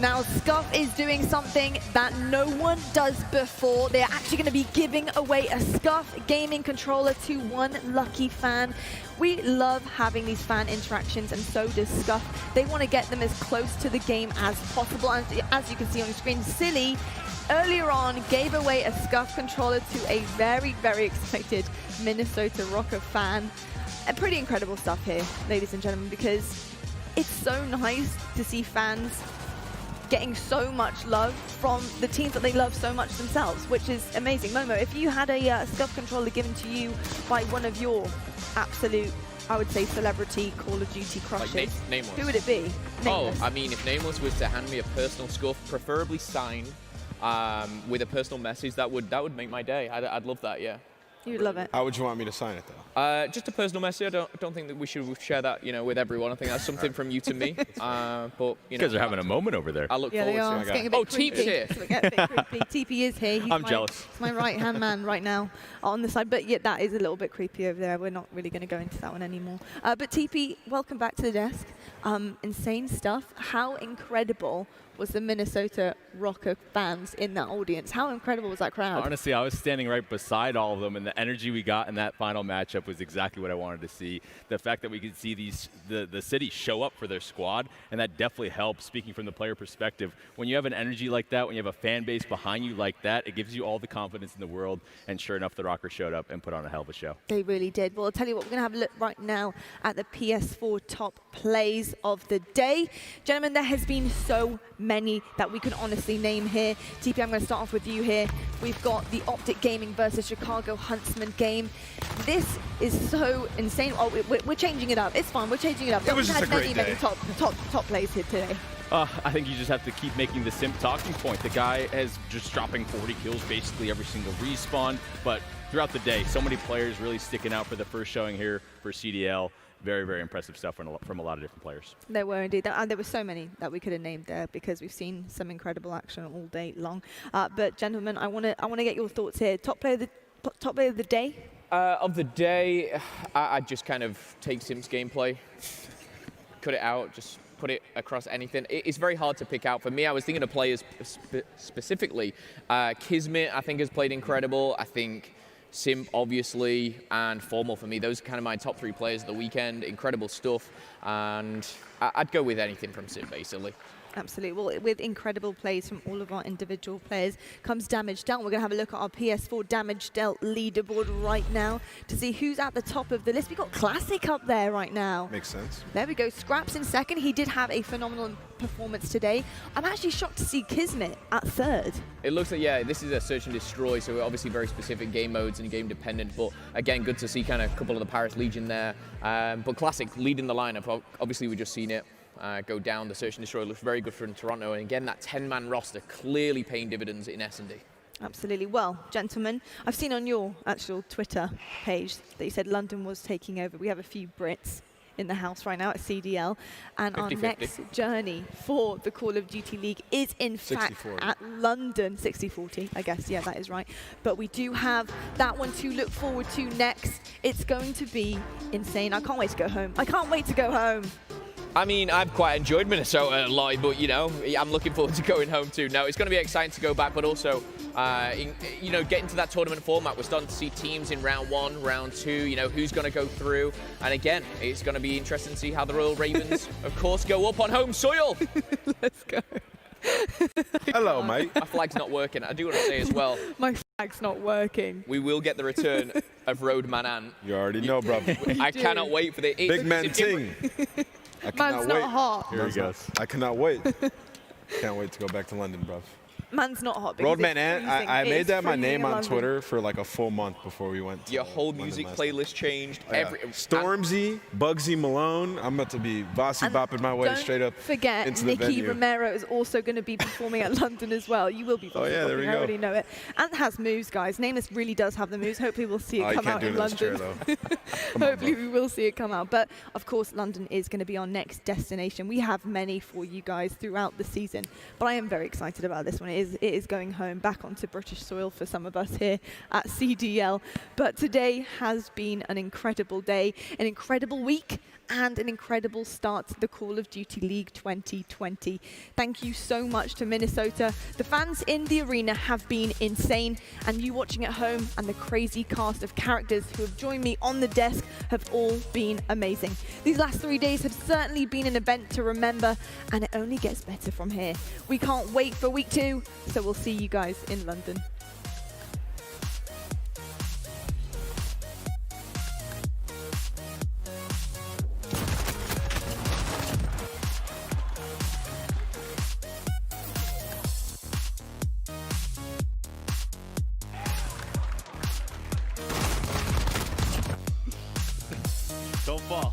Now, Scuff is doing something that no one does before. They're actually going to be giving away a Scuff gaming controller to one lucky fan. We love having these fan interactions, and so does Scuff. They want to get them as close to the game as possible. And as you can see on your screen, Silly earlier on gave away a Scuff controller to a very, very expected Minnesota Rocker fan. And pretty incredible stuff here, ladies and gentlemen, because it's so nice to see fans getting so much love from the teams that they love so much themselves, which is amazing. Momo, if you had a Scuff controller given to you by one of your absolute I would say, celebrity Call of Duty crushes. Like Nameless. Who would it be? Nameless. Oh, I mean, if Nameless was to hand me a personal scuff, preferably signed, with a personal message, that would make my day. I'd love that, yeah. You'd love it. How would you want me to sign it, though? Just a personal message. I don't think that we should share that, with everyone. I think that's something from you to me. But you guys are having a moment over there. I look Yeah, they are. forward It's to getting it. a bit Oh, creepy. Teep's here. It's getting a bit creepy. TP is here. I'm jealous. He's my right-hand man right now on the side. But yeah, that is a little bit creepy over there. We're not really going to go into that one anymore. But TP, welcome back to the desk. Insane stuff. How incredible was the Minnesota Rocker fans in that audience? How incredible was that crowd? Honestly, I was standing right beside all of them, and the energy we got in that final matchup was exactly what I wanted to see. The fact that we could see the city show up for their squad, and that definitely helps. Speaking from the player perspective, when you have an energy like that, when you have a fan base behind you like that, it gives you all the confidence in the world. And sure enough, the Rockers showed up and put on a hell of a show. They really did. Well, I'll tell you what, we're going to have a look right now at the PS4 top plays of the day. Gentlemen, there has been so many that we can honestly name here. TP, I'm going to start off with you here. We've got the Optic Gaming versus Chicago Huntsman game. This is so insane. Oh, we're changing it up. It's fine. We're changing it up. It was We've just had a great many day. top plays here today. I think you just have to keep making the Simp talking point. The guy is just dropping 40 kills basically every single respawn, but throughout the day, so many players really sticking out for the first showing here for CDL. Very, very impressive stuff from a lot of different players. There were indeed, and there were so many that we could have named there because we've seen some incredible action all day long. But gentlemen, I want to get your thoughts here. Top player of the day. Of the day, I'd just kind of take Sim's gameplay, cut it out, just put it across anything. It's very hard to pick out. For me, I was thinking of players specifically. Kismet, I think, has played incredible. I think Simp, obviously, and Formal for me. Those are kind of my top 3 players of the weekend. Incredible stuff. And I'd go with anything from Simp, basically. Absolutely. Well, with incredible plays from all of our individual players comes damage dealt. We're going to have a look at our PS4 damage dealt leaderboard right now to see who's at the top of the list. We've got Classic up there right now. Makes sense. There we go. Scraps in second. He did have a phenomenal performance today. I'm actually shocked to see Kismet at third. It looks like, yeah, this is a search and destroy, so obviously very specific game modes and game dependent, but again, good to see kind of a couple of the Paris Legion there. But Classic leading the lineup. Obviously, we've just seen it go down. The search and destroy looks very good for Toronto, and again, that 10-man roster clearly paying dividends in S&D. Absolutely. Well, gentlemen, I've seen on your actual Twitter page that you said London was taking over. We have a few Brits in the house right now at CDL, and 50-50. our next journey for the Call of Duty League is in fact 60-40. at London. 60-40, I guess. Yeah, that is right. But we do have that one to look forward to next. It's going to be insane. I can't wait to go home. I can't wait to go home. I mean, I've quite enjoyed Minnesota a lot, but, I'm looking forward to going home too. No, it's going to be exciting to go back, but also, get into that tournament format. We're starting to see teams in round 1, round 2, who's going to go through. And again, it's going to be interesting to see how the Royal Ravens, of course, go up on home soil. Let's go. Hello, mate. My flag's not working. I do want to say as well, My flag's not working. we will get the return of Roadman Ant. You already know, bro. I cannot wait for the Big man ting. I Man's cannot not wait. hot. Here he goes. I cannot wait. Can't wait to go back to London, bro. Man's not hot. because Roadman it's Ant, freezing. I It made is that my freezing name in on London. Twitter for like a full month before we went to Your whole London music last time. playlist changed. Oh, yeah. Stormzy, Bugsy Malone. I'm about to be Vossi And bopping my way don't straight up forget, into the Nicky venue. Romero is also going to be performing at London as well. You will be Oh, yeah, there we I go. already know it. Ant has moves, guys. Nameless really does have the moves. Hopefully we'll see it Oh, you come can't out do in it in this chair, London. though. Come on, Hopefully bro. we will see it come out. But, of course, London is going to be our next destination. We have many for you guys throughout the season. But I am very excited about this one. It is going home, back onto British soil for some of us here at CDL. But today has been an incredible day, an incredible week, and an incredible start to the Call of Duty League 2020. Thank you so much to Minnesota. The fans in the arena have been insane, and you watching at home and the crazy cast of characters who have joined me on the desk have all been amazing. These last 3 days have certainly been an event to remember, and it only gets better from here. We can't wait for week 2, so we'll see you guys in London. Don't fall.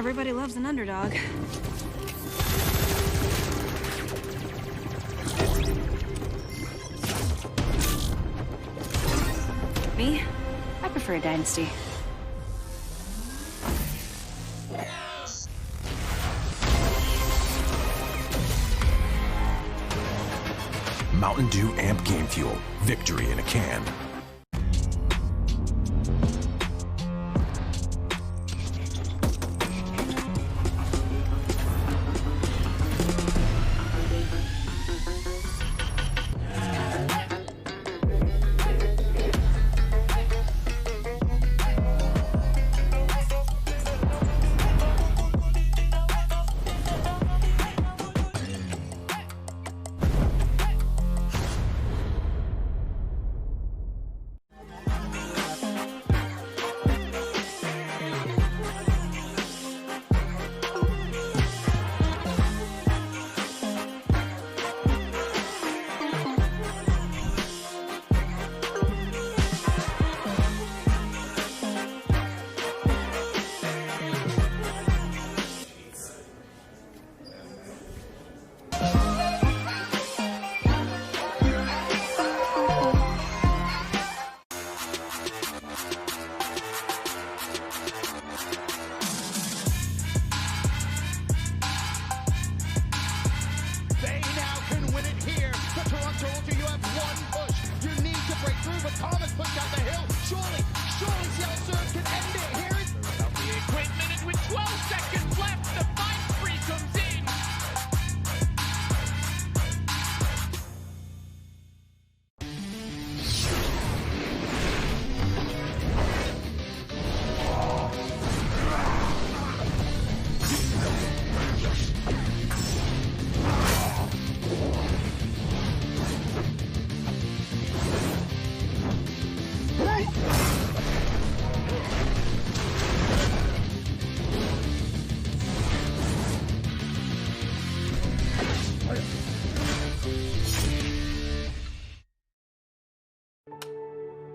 Everybody loves an underdog. Me? I prefer a dynasty. Mountain Dew Amp Game Fuel. Victory in a can.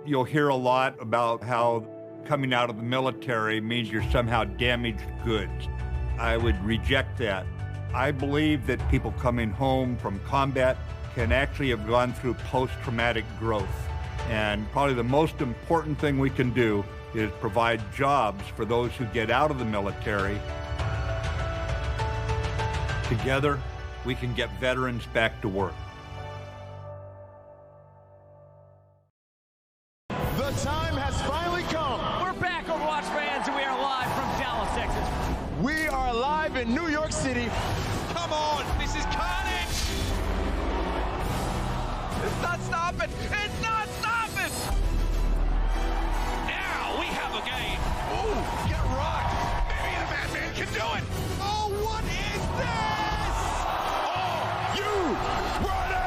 You'll hear a lot about how coming out of the military means you're somehow damaged goods. I would reject that. I believe that people coming home from combat can actually have gone through post-traumatic growth. And probably the most important thing we can do is provide jobs for those who get out of the military. Together, we can get veterans back to work. The time has finally come. We're back, Overwatch fans, and we are live from Dallas, Texas. We are live in New York City. Come on, this is carnage! It's not stopping! It's not stopping! Now we have a game! Ooh, get rocked! Maybe the Batman can do it! Oh, what is this? Oh, you ready?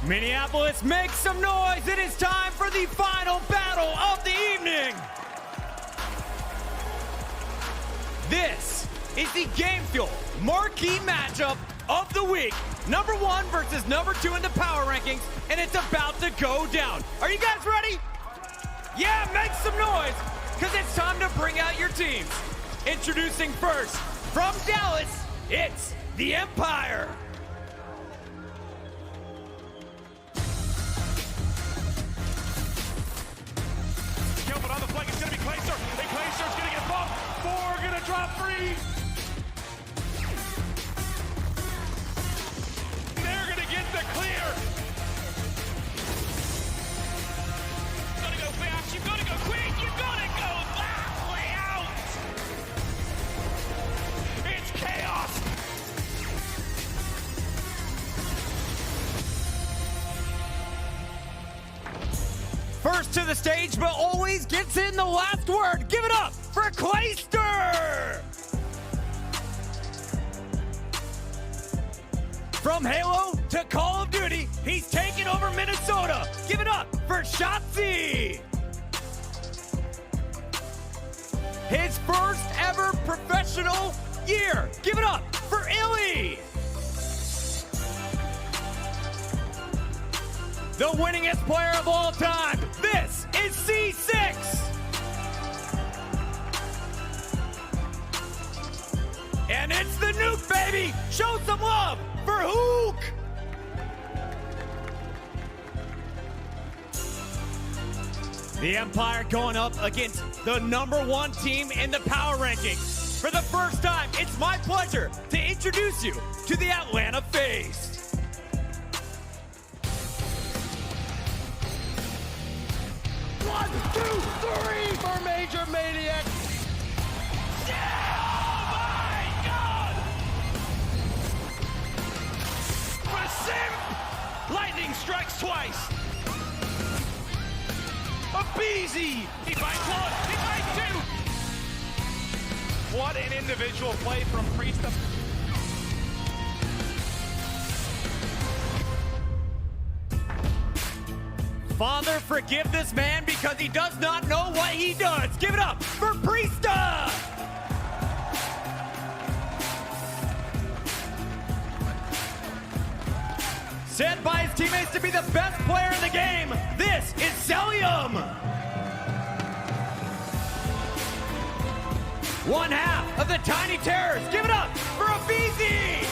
Minneapolis, make some noise. It is time for the final battle of the evening. This is the Game Fuel marquee matchup of the week. Number 1 versus number 2 in the power rankings, and it's about to go down. Are you guys ready? Yeah, make some noise, because it's time to bring out your teams. Introducing first, from Dallas, it's the Empire. Careful on the flank, it's going to be Clayster. And Clayster's going to get bumped. 4 going to drop 3. They're going to get the clear. You've got to go fast. You've got to go quick. You've got to go that way out. It's chaos. First to the stage, but always gets in the last word. Give it up for Clayster! From Halo to Call of Duty, he's taking over Minnesota. Give it up for Shotzi! His first ever professional year. Give it up for Illy! The winningest player of all time. This is C6. And it's the Nuke, baby. Show some love for Hook. The Empire going up against the number 1 team in the power rankings. For the first time, it's my pleasure to introduce you to the Atlanta Face. 1, 2, 3 for Major Maniac. Yeah! Oh my God! For Simp! Lightning strikes twice. A Beezy! He finds 1, he finds 2. What an individual play from Priest. Father, forgive this man because he does not know what he does. Give it up for Priesta! Said by his teammates to be the best player in the game, this is Celium! 1/2 of the Tiny Terrors. Give it up for Abizi!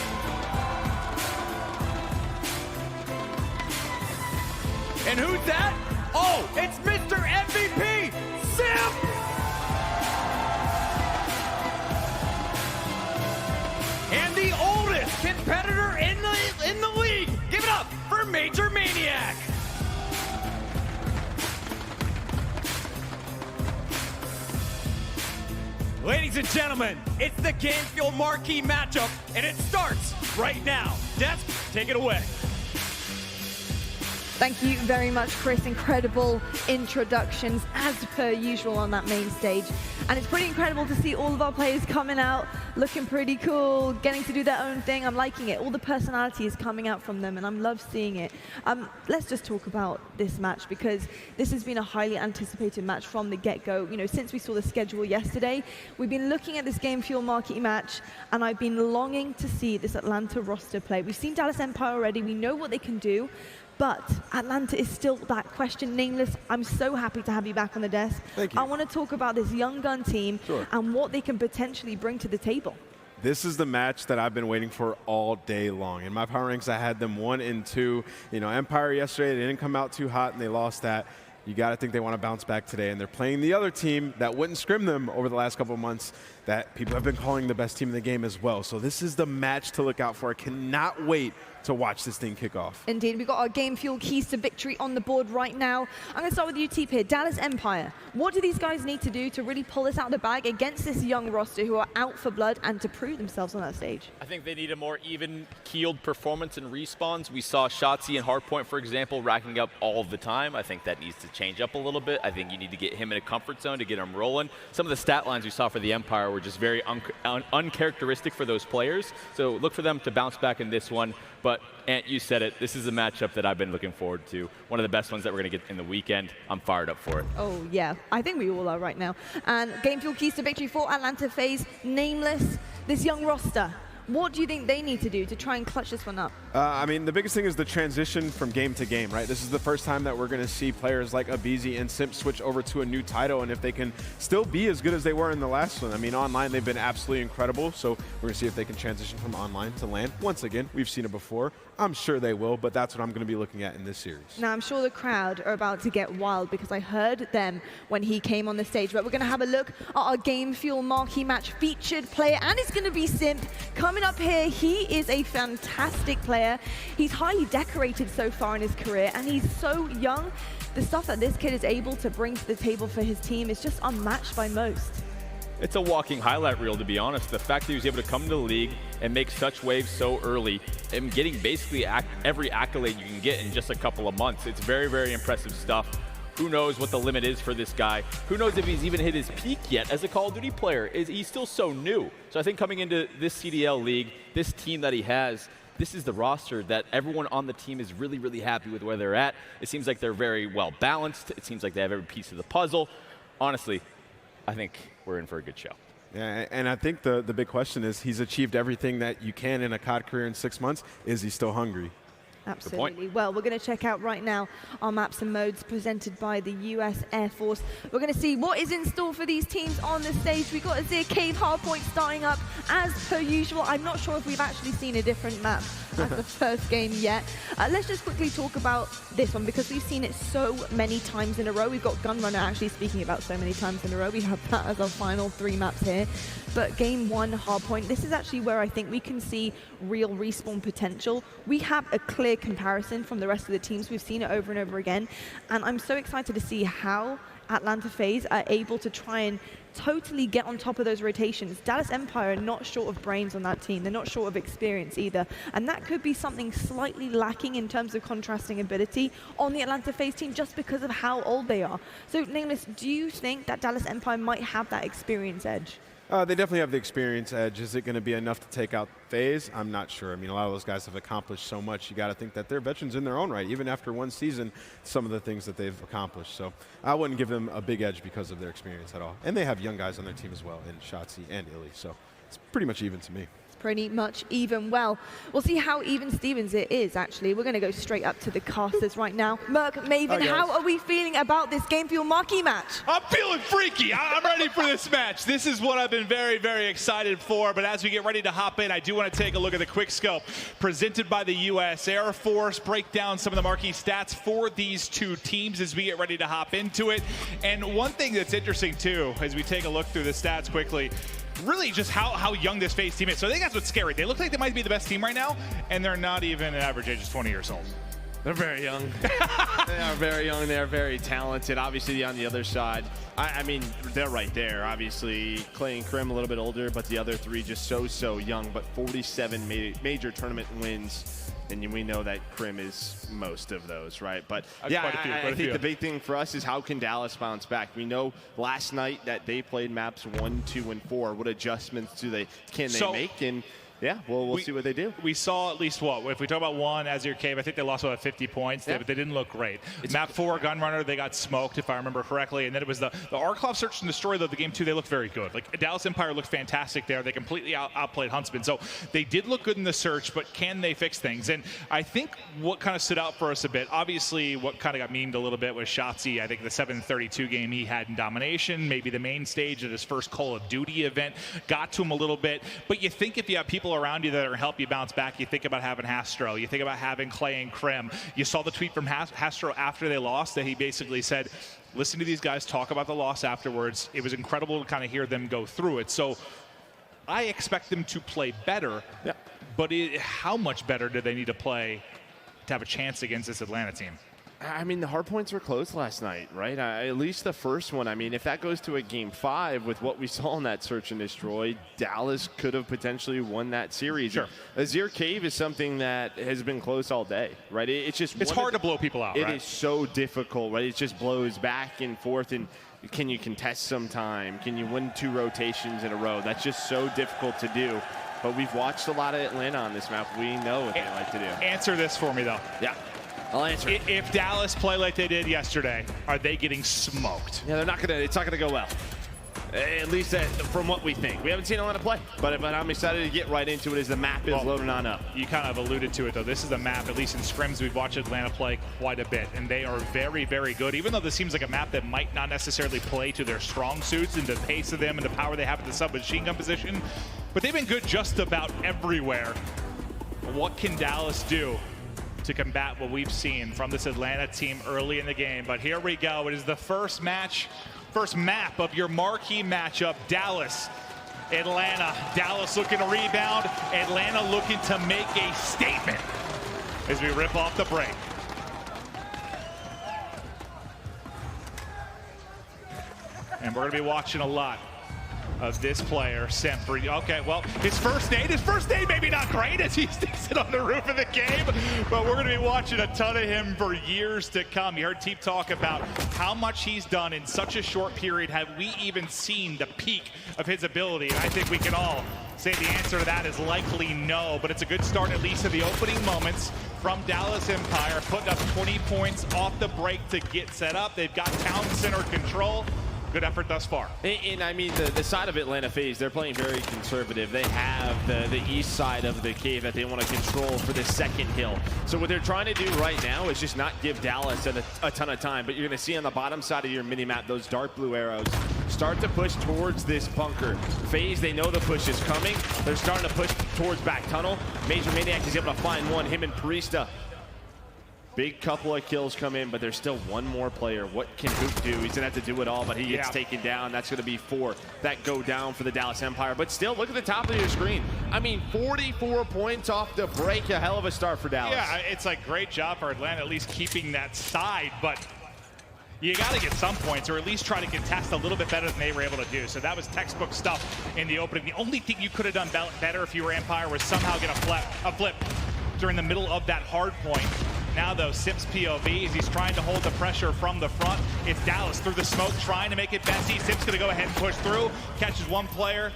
And who's that? Oh, it's Mr. MVP, Simp! And the oldest competitor in the league. Give it up for Major Maniac. Ladies and gentlemen, it's the Game Fuel marquee matchup, and it starts right now. Desk, take it away. Thank you very much, Chris. Incredible introductions, as per usual on that main stage. And it's pretty incredible to see all of our players coming out, looking pretty cool, getting to do their own thing. I'm liking it. All the personality is coming out from them, and I love seeing it. Let's just talk about this match, because this has been a highly anticipated match from the get-go. You know, since we saw the schedule yesterday, we've been looking at this Game Fuel marquee match, and I've been longing to see this Atlanta roster play. We've seen Dallas Empire already. We know what they can do. But Atlanta is still that question. Nameless, I'm so happy to have you back on the desk. Thank you. I want to talk about this young gun team and what they can potentially bring to the table. This is the match that I've been waiting for all day long. In my power ranks, I had them 1 and 2. You know, Empire yesterday, they didn't come out too hot and they lost that. You got to think they want to bounce back today, and they're playing the other team that wouldn't scrim them over the last couple of months that people have been calling the best team in the game as well. So this is the match to look out for. I cannot wait to watch this thing kick off. Indeed, we've got our Game Fuel keys to victory on the board right now. I'm going to start with you, Teep, here. Dallas Empire. What do these guys need to do to really pull this out of the bag against this young roster who are out for blood and to prove themselves on that stage? I think they need a more even-keeled performance and respawns. We saw Shotzi and Hardpoint, for example, racking up all the time. I think that needs to change up a little bit. I think you need to get him in a comfort zone to get him rolling. Some of the stat lines we saw for the Empire were just very uncharacteristic for those players. So look for them to bounce back in this one. But But, Ant, you said it. This is a matchup that I've been looking forward to. One of the best ones that we're going to get in the weekend. I'm fired up for it. Oh, yeah. I think we all are right now. And Game Fuel keys to victory for Atlanta FaZe, Nameless, this young roster. What do you think they need to do to try and clutch this one up? I mean, the biggest thing is the transition from game to game, right? This is the first time that we're going to see players like aBeZy and Simp switch over to a new title, and if they can still be as good as they were in the last one. I mean, online, they've been absolutely incredible, so we're going to see if they can transition from online to LAN. Once again, we've seen it before. I'm sure they will, but that's what I'm going to be looking at in this series. Now, I'm sure the crowd are about to get wild because I heard them when he came on the stage. But we're going to have a look at our Game Fuel marquee match featured player, and it's going to be Simp. Coming up here, he is a fantastic player. He's highly decorated so far in his career, and he's so young. The stuff that this kid is able to bring to the table for his team is just unmatched by most. It's a walking highlight reel, to be honest. The fact that he was able to come to the league and make such waves so early and getting basically every accolade you can get in just a couple of months. It's very, very impressive stuff. Who knows what the limit is for this guy? Who knows if he's even hit his peak yet as a Call of Duty player? He's still so new. So I think coming into this CDL league, this team that he has, this is the roster that everyone on the team is really, really happy with where they're at. It seems like they're very well balanced. It seems like they have every piece of the puzzle. Honestly, I think we're in for a good show. Yeah, and I think the big question is he's achieved everything that you can in a COD career in 6 months. Is he still hungry? Absolutely. Well, we're going to check out right now our maps and modes presented by the US Air Force. We're going to see what is in store for these teams on the stage. We've got Azir Cave Hardpoint starting up as per usual. I'm not sure if we've actually seen a different map as the first game yet. Let's just quickly talk about this one because we've seen it so many times in a row. We've got Gunrunner actually speaking about so many times in a row. We have that as our final 3 maps here. But game 1, Hardpoint, this is actually where I think we can see real respawn potential. We have a clear comparison from the rest of the teams. We've seen it over and over again. And I'm so excited to see how Atlanta FaZe are able to try and totally get on top of those rotations. Dallas Empire are not short of brains on that team. They're not short of experience either. And that could be something slightly lacking in terms of contrasting ability on the Atlanta FaZe team just because of how old they are. So, Nameless, do you think that Dallas Empire might have that experience edge? They definitely have the experience edge. Is it going to be enough to take out FaZe? I'm not sure. I mean, a lot of those guys have accomplished so much. You got to think that they're veterans in their own right, even after one season, some of the things that they've accomplished. So I wouldn't give them a big edge because of their experience at all. And they have young guys on their team as well, in Shotzzy and Illy. So it's pretty much even to me. Pretty much even. Well, we'll see how even Stevens it is, actually. We're going to go straight up to the casters right now. Merc, Maven, how are we feeling about this Game Fuel marquee match? I'm feeling freaky. I'm ready for this match. This is what I've been very, very excited for. But as we get ready to hop in, I do want to take a look at the quick scope presented by the U.S. Air Force, break down some of the marquee stats for these two teams as we get ready to hop into it. And one thing that's interesting, too, as we take a look through the stats quickly, really just how young this FaZe team is. So I think that's what's scary. They look like they might be the best team right now, and they're not even an average age of 20 years old. They're very young. They are very young. They're very talented. Obviously, on the other side, I mean, they're right there. Obviously, Clay and Krim a little bit older, but the other 3 just so young. But 47 major tournament wins. And we know that Krim is most of those, right? But yeah, I think the big thing for us is how can Dallas bounce back? We know last night that they played maps 1, 2, and 4. What adjustments can they make? And yeah, we'll see what they do. We saw at least what? If we talk about 1, Azir Cave, I think they lost about 50 points, but they didn't look great. Map 4, Gunrunner, they got smoked, if I remember correctly. And then it was the Arklov Search and Destroy, though, the game 2, they looked very good. Like, Dallas Empire looked fantastic there. They completely outplayed Huntsman. So they did look good in the search, but can they fix things? And I think what kind of stood out for us a bit, obviously what kind of got memed a little bit was Shotzzy. I think the 732 game he had in Domination, maybe the main stage at his first Call of Duty event, got to him a little bit. But you think if you have people around you that are help you bounce back, you think about having Hastro, you think about having Clay and Krim. You saw the tweet from Hastro after they lost that he basically said, listen to these guys talk about the loss afterwards. It was incredible to kind of hear them go through it. So I expect them to play better, but how much better do they need to play to have a chance against this Atlanta team? I mean, the hard points were close last night, right? At least the first one. I mean, if that goes to a game 5 with what we saw in that Search and Destroy, Dallas could have potentially won that series. Sure. Azir Cave is something that has been close all day, right? It's hard to blow people out, It is so difficult, right? It just blows back and forth, and can you contest sometime? Can you win 2 rotations in a row? That's just so difficult to do. But we've watched a lot of Atlanta on this map. We know what they like to do. Answer this for me, though. Yeah, I'll answer it. If Dallas play like they did yesterday, are they getting smoked? Yeah, they're not gonna. It's not gonna go well. At least from what we think. We haven't seen Atlanta play, but I'm excited to get right into it as the map is loading on up. You kind of alluded to it, though. This is a map, at least in scrims, we've watched Atlanta play quite a bit, and they are very, very good. Even though this seems like a map that might not necessarily play to their strong suits and the pace of them and the power they have at the submachine gun position, but they've been good just about everywhere. What can Dallas do to combat what we've seen from this Atlanta team early in the game? But here we go. It is the first map of your marquee matchup, Dallas, Atlanta. Dallas looking to rebound, Atlanta looking to make a statement as we rip off the break. And we're gonna be watching a lot of this player, Sempri. Okay, well, his first aid maybe not great as he sticks it on the roof of the game, but we're gonna be watching a ton of him for years to come. You heard Teep talk about how much he's done in such a short period. Have we even seen the peak of his ability? And I think we can all say the answer to that is likely no, but it's a good start, at least in the opening moments from Dallas Empire, putting up 20 points off the break to get set up. They've got town center control. Good effort thus far. And I mean, the side of Atlanta FaZe, they're playing very conservative. They have the east side of the cave that they want to control for the second hill. So what they're trying to do right now is just not give Dallas a ton of time. But you're going to see on the bottom side of your mini-map, those dark blue arrows start to push towards this bunker. FaZe, they know the push is coming. They're starting to push towards back tunnel. Major Maniac is able to find one, him and Priesta. Big couple of kills come in, but there's still one more player. What can Hoop do? He's gonna have to do it all, but he gets taken down. That's gonna be 4 that go down for the Dallas Empire. But still, look at the top of your screen. I mean, 44 points off the break. A hell of a start for Dallas. Yeah, it's like great job for Atlanta, at least keeping that side, but you got to get some points, or at least try to contest a little bit better than they were able to do. So that was textbook stuff in the opening. The only thing you could have done better if you were Empire was somehow get a flip during the middle of that hard point. Now, though, Sips POV as he's trying to hold the pressure from the front. It's Dallas through the smoke, trying to make it messy. Sips going to go ahead and push through, catches one player.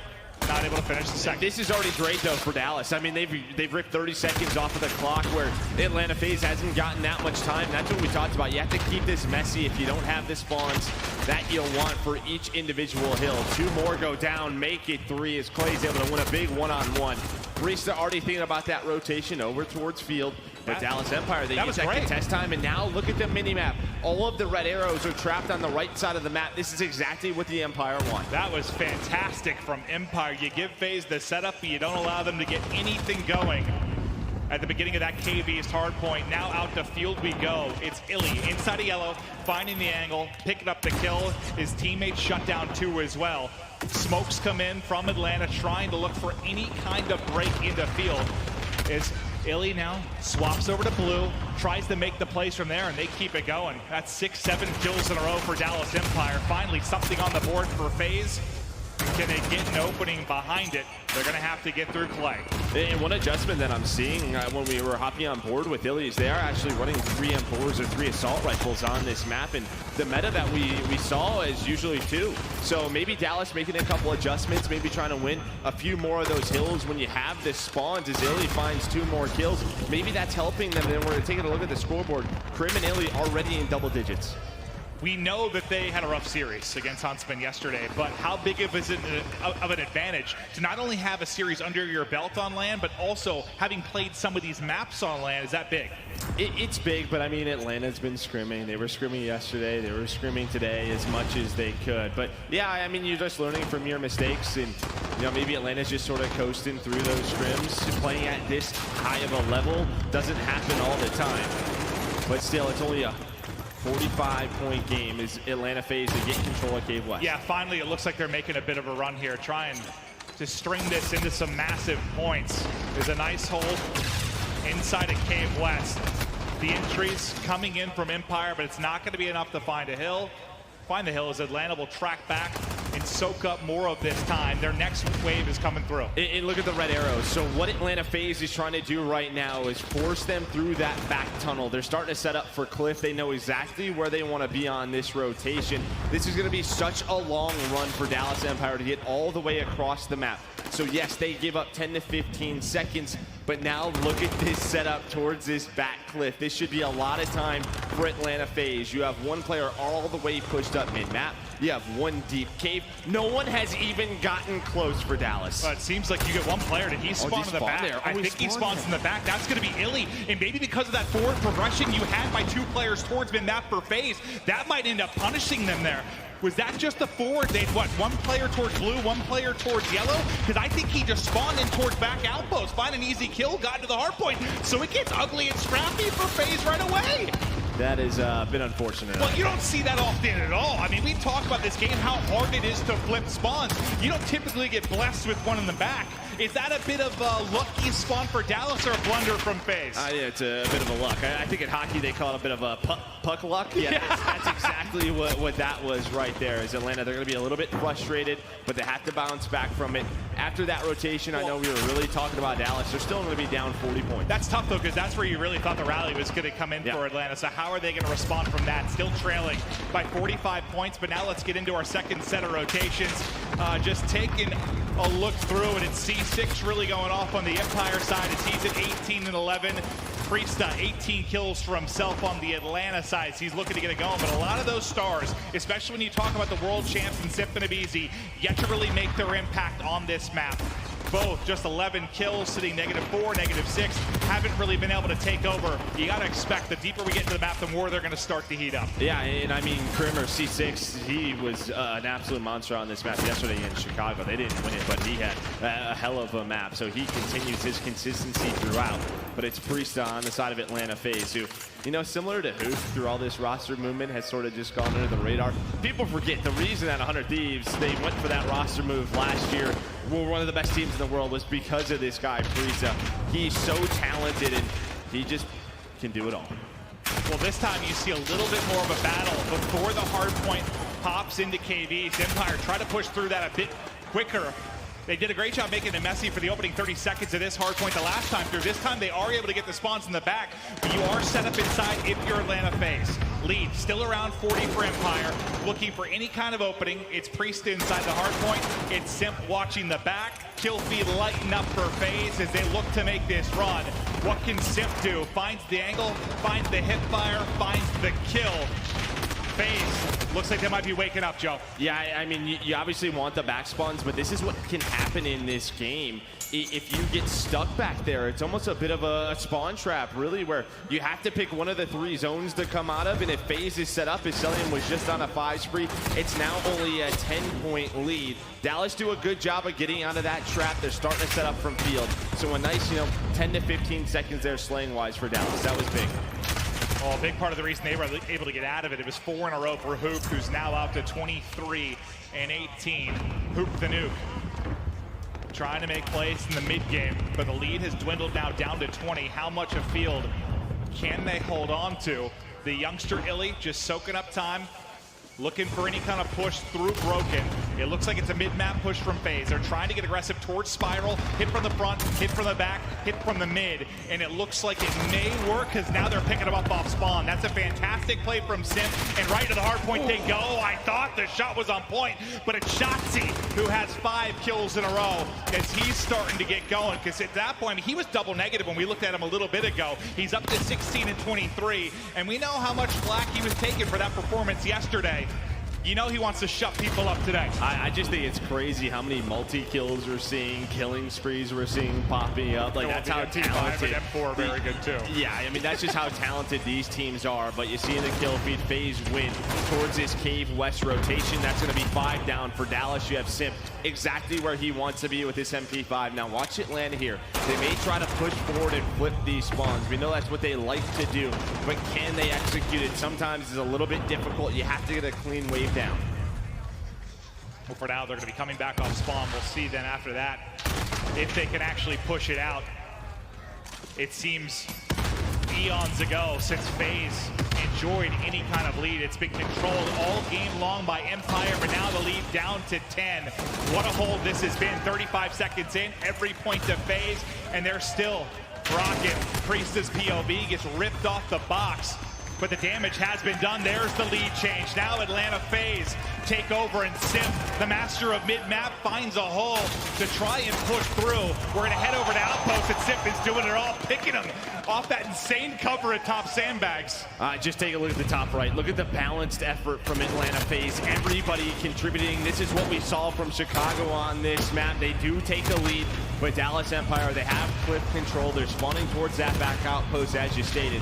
Not able to finish the second. This is already great, though, for Dallas. I mean, they've ripped 30 seconds off of the clock where Atlanta FaZe hasn't gotten that much time. That's what we talked about. You have to keep this messy if you don't have the spawns that you'll want for each individual hill. 2 more go down, make it 3 as Clay's able to win a big one-on-one. Priesta already thinking about that rotation over towards field. But Dallas Empire, they use that contest time, and now look at the mini-map. All of the red arrows are trapped on the right side of the map. This is exactly what the Empire want. That was fantastic from Empire. You give FaZe the setup, but you don't allow them to get anything going. At the beginning of that cave east hard point, now out to field we go. It's Illy inside of yellow, finding the angle, picking up the kill. His teammates shut down 2 as well. Smokes come in from Atlanta, trying to look for any kind of break into field. Is Illy now swaps over to blue, tries to make the plays from there, and they keep it going. That's 6-7 kills in a row for Dallas Empire. Finally, something on the board for FaZe. Can they get an opening behind it? They're going to have to get through Clay. And one adjustment that I'm seeing when we were hopping on board with Illy is they are actually running 3 M4s or 3 assault rifles on this map. And the meta that we saw is usually 2. So maybe Dallas making a couple adjustments, maybe trying to win a few more of those hills when you have this spawns as Illy finds 2 more kills. Maybe that's helping them. And then we're taking a look at the scoreboard. Crim and Illy already in double digits. We know that they had a rough series against Huntsman yesterday, but how big of an advantage to not only have a series under your belt on land, but also having played some of these maps on land? Is that big? It's big, but I mean, Atlanta's been scrimming. They were scrimming yesterday. They were scrimming today as much as they could. But yeah, I mean, you're just learning from your mistakes, and you know, maybe Atlanta's just sort of coasting through those scrims. Playing at this high of a level doesn't happen all the time, but still, it's only a 45-point game is Atlanta FaZe to get control of Cave West. Yeah, finally it looks like they're making a bit of a run here, trying to string this into some massive points. There's a nice hold inside of Cave West. The entries coming in from Empire, but it's not going to be enough to find a hill. Find the hill as Atlanta will track back and soak up more of this time. Their next wave is coming through. And look at the red arrows. So what Atlanta FaZe is trying to do right now is force them through that back tunnel. They're starting to set up for Cliff. They know exactly where they want to be on this rotation. This is going to be such a long run for Dallas Empire to get all the way across the map. So yes, they give up 10 to 15 seconds, but now look at this setup towards this back cliff. This should be a lot of time for Atlanta FaZe. You have one player all the way pushed up mid-map. You have one deep cave. No one has even gotten close for Dallas. It seems like you get one player. Did he spawn in the back? There. I think he spawns in the back. That's going to be Illy. And maybe because of that forward progression you had by 2 players towards mid-map for FaZe, that might end up punishing them there. Was that just the forward? They'd what, 1 player towards blue, 1 player towards yellow? Because I think he just spawned in towards back outpost, find an easy kill, got to the hard point. So it gets ugly and scrappy for FaZe right away. That has been unfortunate. Well, you don't see that often at all. I mean, we talk about this game, how hard it is to flip spawns. You don't typically get blessed with one in the back. Is that a bit of a lucky spawn for Dallas or a blunder from FaZe? Yeah, it's a bit of a luck. I think in hockey they call it a bit of a puck luck. Yeah, that's exactly what that was right there. Is Atlanta, they're going to be a little bit frustrated, but they have to bounce back from it. After that rotation, I know we were really talking about Dallas. They're still going to be down 40 points. That's tough, though, because that's where you really thought the rally was going to come in for Atlanta. So how are they going to respond from that? Still trailing by 45 points, but now let's get into our second set of rotations. Just taking a look through it, it's C6 really going off on the Empire side. It's he's at 18 and 11. Priesta, 18 kills for himself on the Atlanta side. He's looking to get it going, but a lot of those stars, especially when you talk about the world champs and Simp and Abizi, yet to really make their impact on this map. Both just 11 kills, sitting -4, -6, haven't really been able to take over. You got to expect the deeper we get into the map, the more they're going to start to heat up. Yeah, and I mean, Krimmer, C6, he was an absolute monster on this map yesterday in Chicago. They didn't win it, but he had a hell of a map, so he continues his consistency throughout. But it's Priesta on the side of Atlanta FaZe, who, you know, similar to Hoop, through all this roster movement, has sort of just gone under the radar. People forget the reason that 100 Thieves, they went for that roster move last year, were one of the best teams in the world, was because of this guy, Priesta. He's so talented, and he just can do it all. Well, this time you see a little bit more of a battle before the hard point pops into KV's. Empire try to push through that a bit quicker. They did a great job making it messy for the opening 30 seconds of this hard point the last time through. This time they are able to get the spawns in the back, but you are set up inside if you're Atlanta FaZe. Lead still around 40 for Empire, looking for any kind of opening. It's Priesta inside the hard point. It's Simp watching the back. Kill feed lighten up for FaZe as they look to make this run. What can Simp do? Finds the angle, finds the hip fire, finds the kill. FaZe looks like they might be waking up, Joe. Yeah, I mean, you obviously want the back spawns, but this is what can happen in this game. If you get stuck back there, it's almost a bit of a spawn trap, really, where you have to pick one of the 3 zones to come out of, and if FaZe is set up, as Cellium was just on a 5 spree, it's now only a 10-point lead. Dallas do a good job of getting out of that trap. They're starting to set up from field. So a nice, 10 to 15 seconds there slaying-wise for Dallas. That was big. Well, a big part of the reason they were able to get out of it, it was 4 in a row for Hoop, who's now out to 23 and 18. Hoop the Nuke trying to make plays in the mid game, but the lead has dwindled now down to 20. How much of field can they hold on to? The youngster Illy just soaking up time, looking for any kind of push through Broken. It looks like it's a mid-map push from FaZe. They're trying to get aggressive towards Spiral, hit from the front, hit from the back, hit from the mid, and it looks like it may work because now they're picking them up off spawn. That's a fantastic play from Simp, and right to the hard point they go. I thought the shot was on point, but it's Shotzzy who has 5 kills in a row as he's starting to get going, because at that point, he was double negative when we looked at him a little bit ago. He's up to 16 and 23, and we know how much flack he was taking for that performance yesterday. You know he wants to shut people up today. I just think it's crazy how many multi-kills we're seeing, killing sprees we're seeing popping up. Like, that's how talented. M4 are very good too. Yeah, I mean, that's just how talented these teams are. But you see in the kill feed, FaZe win towards this Cave West rotation. That's going to be 5 down for Dallas. You have Simp exactly where he wants to be with this MP5. Now watch it land here. They may try to push forward and flip these spawns. We know that's what they like to do, but can they execute it? Sometimes it's a little bit difficult. You have to get a clean wave down. Well, for now, they're going to be coming back off spawn. We'll see then after that if they can actually push it out. It seems eons ago since FaZe enjoyed any kind of lead. It's been controlled all game long by Empire, but now the lead down to 10. What a hold this has been. 35 seconds in, every point to FaZe, and they're still rocking. Priesta's POV gets ripped off the box. but the damage has been done. There's the lead change. Now Atlanta FaZe take over, and Simp, the master of mid-map, finds a hole to try and push through. We're going to head over to Outpost, and Simp is doing it all, picking him off that insane cover at top sandbags. Just take a look at the top right. Look at the balanced effort from Atlanta FaZe. Everybody contributing. This is what we saw from Chicago on this map. They do take the lead, but Dallas Empire, they have cliff control. They're spawning towards that back outpost, as you stated.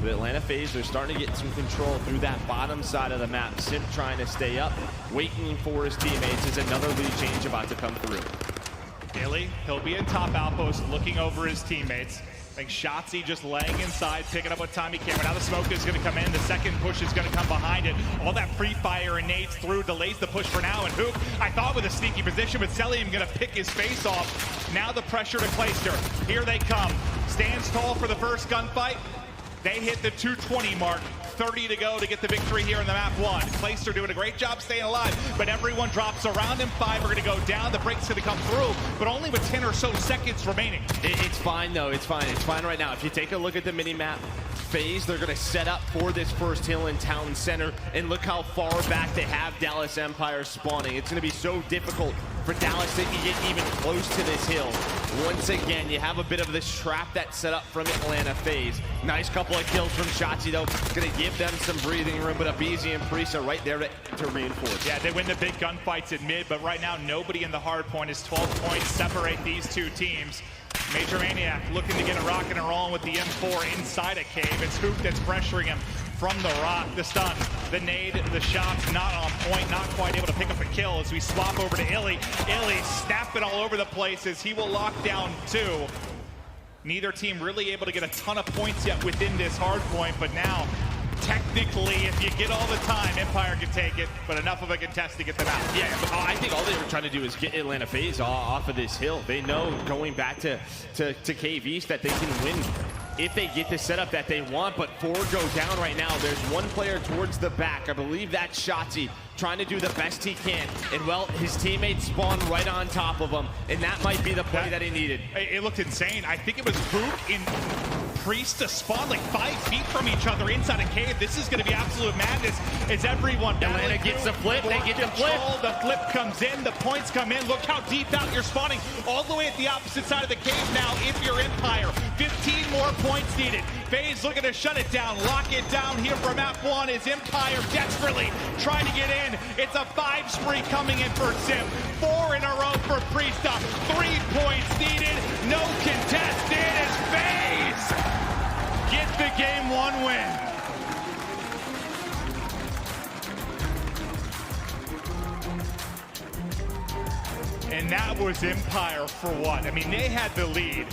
With Atlanta FaZe, they're starting to get some control through that bottom side of the map. Simp trying to stay up, waiting for his teammates as another lead change about to come through. Illy, he'll be in top outpost looking over his teammates. I think Shotzzy just laying inside, picking up what time he can. Now the smoke is going to come in. The second push is going to come behind it. All that free fire and nades through delays the push for now. And Hook, I thought with a sneaky position, but Cellium going to pick his face off. Now the pressure to Clayster. Here they come. Stands tall for the first gunfight. They hit the 220 mark. 30 to go to get the victory here in the map 1. Clayster doing a great job staying alive, but everyone drops around him. 5 are going to go down. The break's going to come through, but only with 10 or so seconds remaining. It's fine, though. It's fine. It's fine right now. If you take a look at the mini-map, FaZe, they're going to set up for this first hill in town center, and look how far back they have Dallas Empire spawning. It's going to be so difficult for Dallas to get even close to this hill. Once again, you have a bit of this trap that's set up from Atlanta FaZe. Nice couple of kills from Shotzzy, though. Going to give them some breathing room, but Abizi and Priest are right there to reinforce. Yeah, they win the big gunfights in mid, but right now nobody in the hard point is 12 points separate these two teams. Major Maniac looking to get a rockin' and rollin' with the M4 inside a cave. It's Hook that's pressuring him from the rock, the stun, the nade, the shots not on point, not quite able to pick up a kill as we swap over to Illy. Illy snapping all over the place as he will lock down 2. Neither team really able to get a ton of points yet within this hard point, but now technically, if you get all the time, Empire can take it, but enough of a contest to get them out. Yeah, but I think all they were trying to do is get Atlanta FaZe off of this hill. They know going back to Cave East that they can win if they get the setup that they want, but 4 go down right now. There's one player towards the back. I believe that's Shotzzy trying to do the best he can. And, well, his teammates spawn right on top of him, and that might be the play that he needed. It looked insane. I think it was Hook in Priest to spawn like 5 feet from each other inside a cave. This is going to be absolute madness. It's everyone. Atlanta gets the flip. They get the flip. The flip comes in. The points come in. Look how deep out you're spawning. All the way at the opposite side of the cave now if you're Empire. 15 more points needed. FaZe looking to shut it down. Lock it down here for map 1 is Empire desperately trying to get in. It's a 5 spree coming in for Simp. 4 in a row for Priesta. 3 points needed. No contest. It is FaZe. Get the game 1 win. And that was Empire for what? I mean, they had the lead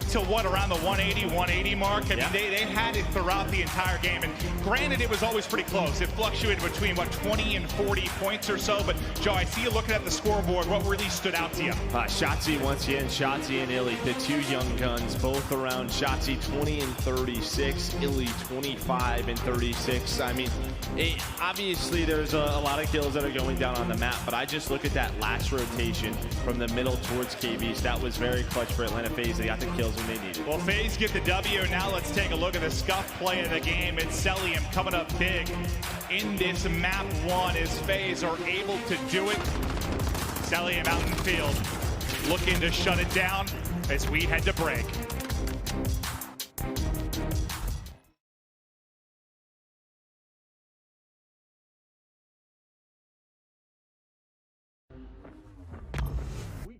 to what, around the 180 mark? I mean, they had it throughout the entire game. And granted, it was always pretty close. It fluctuated between, what, 20 and 40 points or so. But, Joe, I see you looking at the scoreboard. What really stood out to you? Shotzzy once again, Shotzzy and Illy, the 2 young guns, both around. Shotzzy 20 and 36, Illy 25 and 36. I mean, obviously there's a lot of kills that are going down on the map, but I just look at that last rotation from the middle towards Cave East. That was very clutch for Atlanta FaZe. They got the kills when they needed. Well, FaZe get the W. Now let's take a look at the scuff play of the game. It's Cellium coming up big in this map 1 as FaZe are able to do it. Cellium out in field, looking to shut it down as we head to break.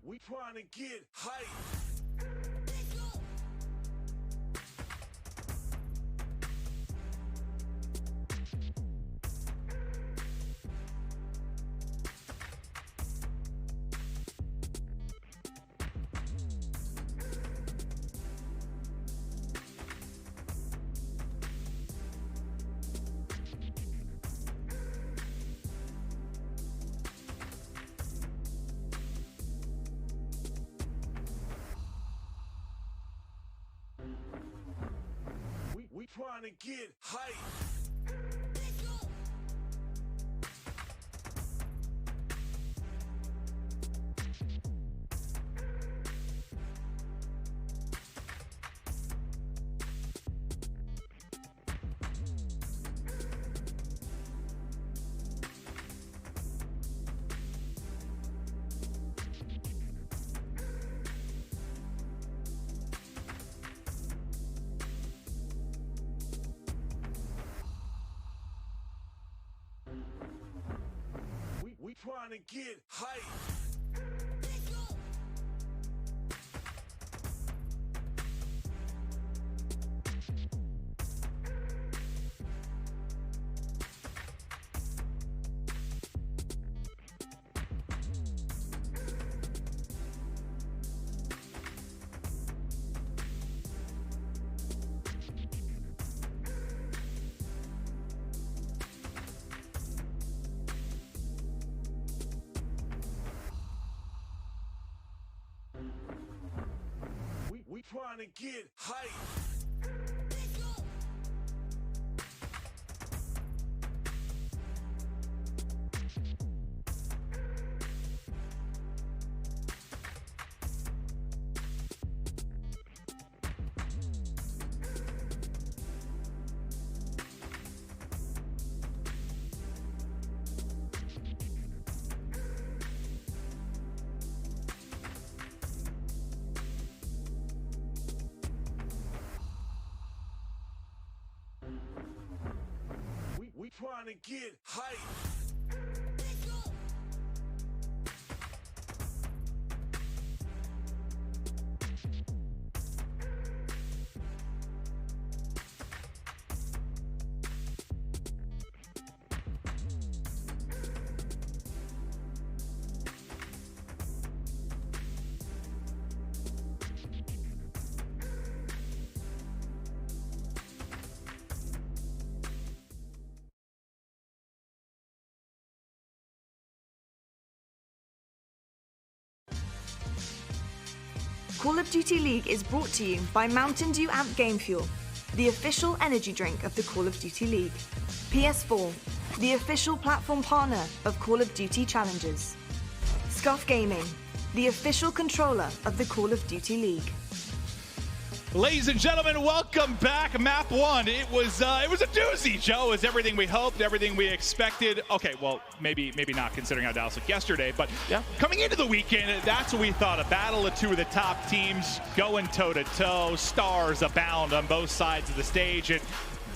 We trying to get hype. We trying to get hype. trying to get hype. We trying to get hype. We trying to get hype. Call of Duty League is brought to you by Mountain Dew Amp Game Fuel, the official energy drink of the Call of Duty League. PS4, the official platform partner of Call of Duty Challenges. Scuff Gaming, the official controller of the Call of Duty League. Ladies and gentlemen, welcome back. Map 1. It was a doozy, Joe. It was everything we hoped, everything we expected. Okay, well, maybe not considering how Dallas looked yesterday, but yeah, coming into the weekend, that's what we thought. A battle of two of the top teams going toe-to-toe. Stars abound on both sides of the stage, and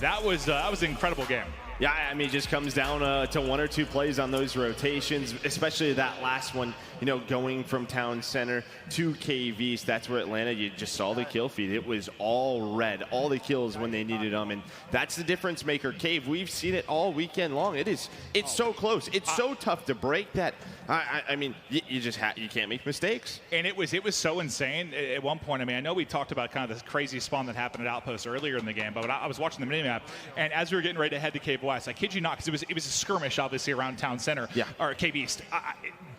that was an incredible game. Yeah, I mean, it just comes down to one or two plays on those rotations, especially that last one, you know, going from Town Center to Cave East. That's where Atlanta, you just saw the kill feed. It was all red, all the kills when they needed them, and that's the difference maker. Cave, we've seen it all weekend long. It's so close. It's so tough to break that. I mean, you just you can't make mistakes. And it was so insane at one point. I mean, I know we talked about kind of this crazy spawn that happened at Outpost earlier in the game, but I was watching the minimap, and as we were getting ready to head to Cave West, I kid you not, because it was a skirmish, obviously, around Town Center, or Cave East.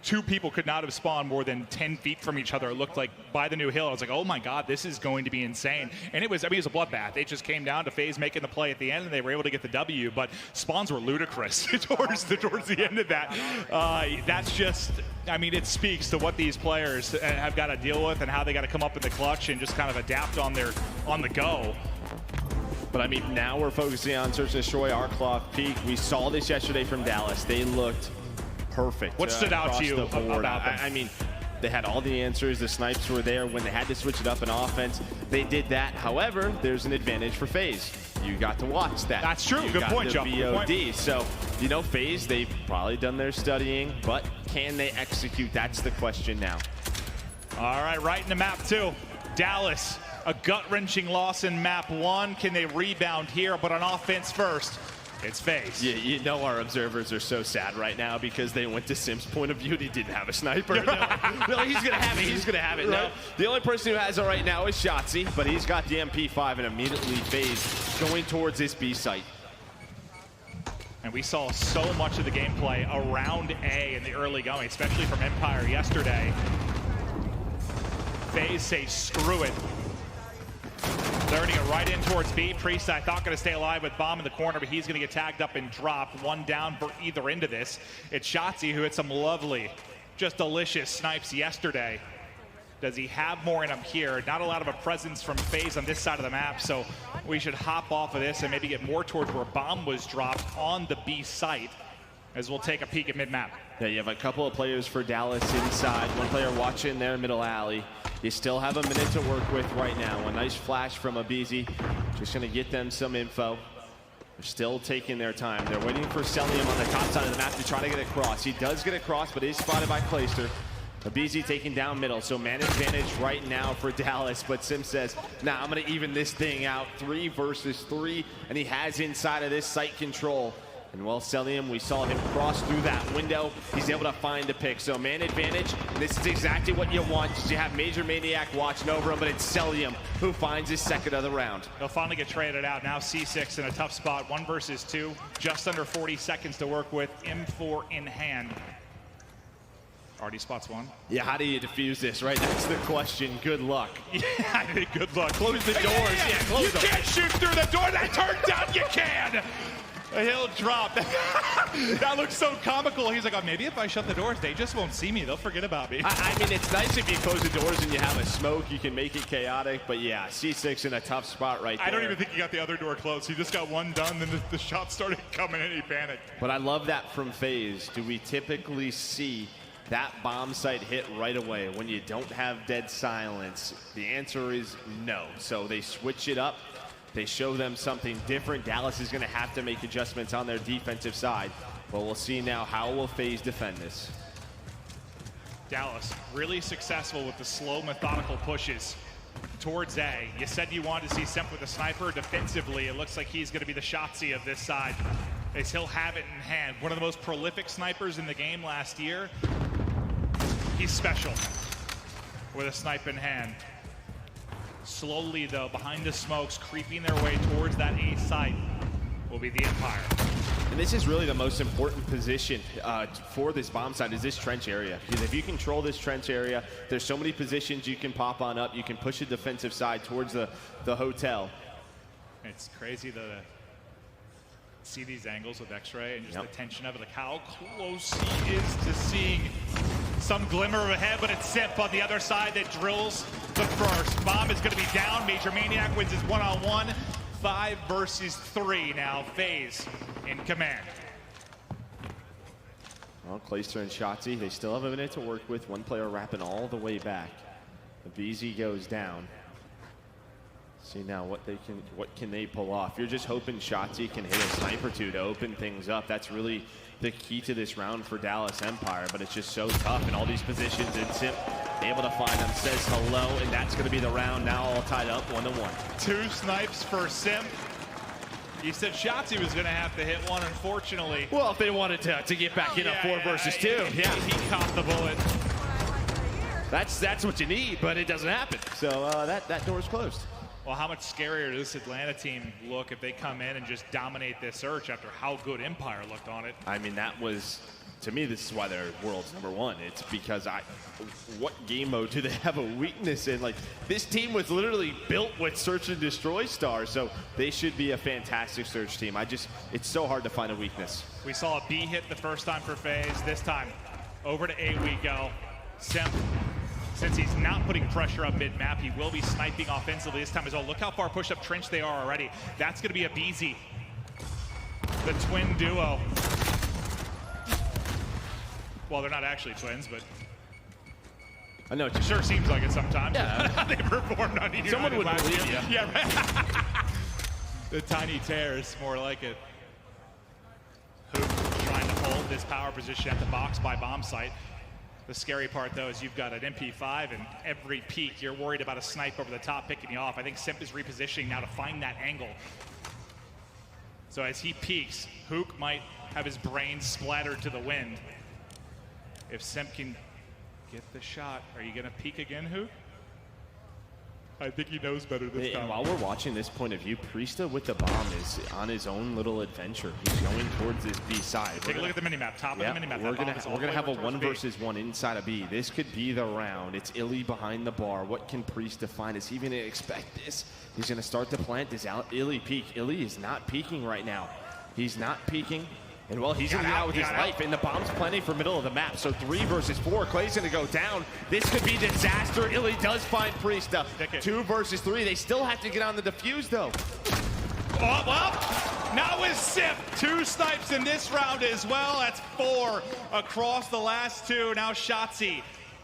Two people could not have spawned more than 10 feet from each other. It looked like by the new hill. I was like, oh my God, this is going to be insane. And it was a bloodbath. It just came down to FaZe making the play at the end, and they were able to get the W, but spawns were ludicrous towards the end of that. That's just, I mean, it speaks to what these players have got to deal with and how they got to come up in the clutch and just kind of adapt on the go. But I mean, now we're focusing on Search and Destroy, Arcloth Peak. We saw this yesterday from Dallas. They looked perfect. What stood out to you about them? I mean, they had all the answers. The snipes were there when they had to switch it up in offense. They did that. However, there's an advantage for FaZe. You got to watch that. That's true. Good point, Joe. VOD. So, you know, FaZe, they've probably done their studying, but can they execute? That's the question now. All right, right into map 2. Dallas, a gut-wrenching loss in map 1. Can they rebound here? But on offense first, it's FaZe. Yeah, you know our observers are so sad right now because they went to Sim's point of view and he didn't have a sniper. No, he's going to have it. He's going to have it. No, the only person who has it right now is Shotzzy, but he's got the MP5 and immediately FaZe going towards this B site. And we saw so much of the gameplay around A in the early going, especially from Empire yesterday. FaZe say screw it. Learning it right in towards B. Priest, I thought, going to stay alive with Bomb in the corner, but he's going to get tagged up and dropped. One down for either end of this. It's Shotzzy who hit some lovely, just delicious snipes yesterday. Does he have more in him here? Not a lot of a presence from FaZe on this side of the map, so we should hop off of this and maybe get more towards where Bomb was dropped on the B site, as we'll take a peek at mid-map. Yeah, you have a couple of players for Dallas inside. One player watching there, middle alley. You still have a minute to work with right now. A nice flash from aBeZy. Just going to get them some info. They're still taking their time. They're waiting for Cellium on the top side of the map to try to get across. He does get across, but is spotted by Clayster. aBeZy taking down middle, so man advantage right now for Dallas, but Sim says, nah, I'm gonna even this thing out. 3 versus 3, and he has inside of this site control. And well, Cellium, we saw him cross through that window. He's able to find the pick, so man advantage. And this is exactly what you want. You have Major Maniac watching over him, but it's Cellium who finds his second of the round. He'll finally get traded out. Now C6 in a tough spot, 1 versus 2. Just under 40 seconds to work with, M4 in hand. Already spots 1. Yeah, how do you defuse this, right? That's the question. Good luck. Yeah, I think good luck. Close the doors. Yeah, close you them. can't shoot through the door. That turns out you can. He'll drop. That looks so comical. He's like, oh, maybe if I shut the doors, they just won't see me. They'll forget about me. I mean, it's nice if you close the doors and you have a smoke. You can make it chaotic. But yeah, C6 in a tough spot right there. I don't even think he got the other door closed. He just got 1 done, then the shot started coming and he panicked. But I love that from FaZe. Do we typically see that bomb site hit right away when you don't have dead silence? The answer is no. So they switch it up. They show them something different. Dallas is going to have to make adjustments on their defensive side. But we'll see now, how will FaZe defend this? Dallas really successful with the slow, methodical pushes towards A. You said you wanted to see Simp with a sniper. Defensively, it looks like he's going to be the Shotzzy of this side, as he'll have it in hand. One of the most prolific snipers in the game last year. He's special with a snipe in hand. Slowly, though, behind the smokes, creeping their way towards that A site will be the Empire. And this is really the most important position for this bomb site, is this trench area. Because if you control this trench area, there's so many positions you can pop on up. You can push the defensive side towards the hotel. It's crazy to see these angles with X-Ray and just the tension of it, like how close he is to seeing some glimmer of a head, but it's Simp on the other side that drills the first. Bomb is going to be down. Major Maniac wins his one-on-one. 5 versus 3 now. FaZe in command. Well, Clayster and Shotzzy, they still have a minute to work with. One player wrapping all the way back. aBeZy goes down. See now what can they pull off. You're just hoping Shotzzy can hit a snipe or two to open things up. That's really the key to this round for Dallas Empire, but it's just so tough in all these positions. And Simp able to find them, says hello, and that's going to be the round now, all tied up 1-1. 2 snipes for Simp. He said Shotzzy was going to have to hit one, unfortunately. Well, if they wanted to get back in a 4 versus 2. Yeah, he caught the bullet. That's what you need, but it doesn't happen. So that door's closed. Well, how much scarier does this Atlanta team look if they come in and just dominate this search after how good Empire looked on it? I mean, that was, to me, this is why they're world's #1. It's because what game mode do they have a weakness in? Like, this team was literally built with search and destroy stars, so they should be a fantastic search team. It's so hard to find a weakness. We saw a B hit the first time for FaZe. This time, over to A we go. Simp, since he's not putting pressure up mid-map, he will be sniping offensively this time as well. Look how far push-up trench they are already. That's going to be aBeZy, the twin duo. Well, they're not actually twins, but I know it sure seems like it sometimes. Yeah. They performed on United. Someone would believe you. Yeah, right. The tiny tears, more like it. Hoop trying to hold this power position at the box by bomb site. The scary part, though, is you've got an MP5, and every peek, you're worried about a snipe over the top picking you off. I think Simp is repositioning now to find that angle. So as he peeks, Hook might have his brain splattered to the wind. If Simp can get the shot, are you going to peek again, Hook? I think he knows better this time. And while we're watching this point of view, Priestahh with the bomb is on his own little adventure. He's going towards this B side. Take a look at the minimap, top of the minimap. We're gonna have a 1 versus 1 inside of B. This could be the round. It's iLLeY behind the bar. What can Priestahh find? Is he gonna expect this? He's gonna start to plant this out. iLLeY peek. iLLeY is not peeking right now. He's not peeking. And well, he's gonna get out with his life, and the bomb's planting for middle of the map. So 3 versus 4. Clay's gonna go down. This could be disaster. iLLeY does find Priestahh. 2 versus 3. They still have to get on the defuse, though. Oh, well, now is Simp. 2 snipes in this round as well. That's 4 across the last 2. Now Shotzzy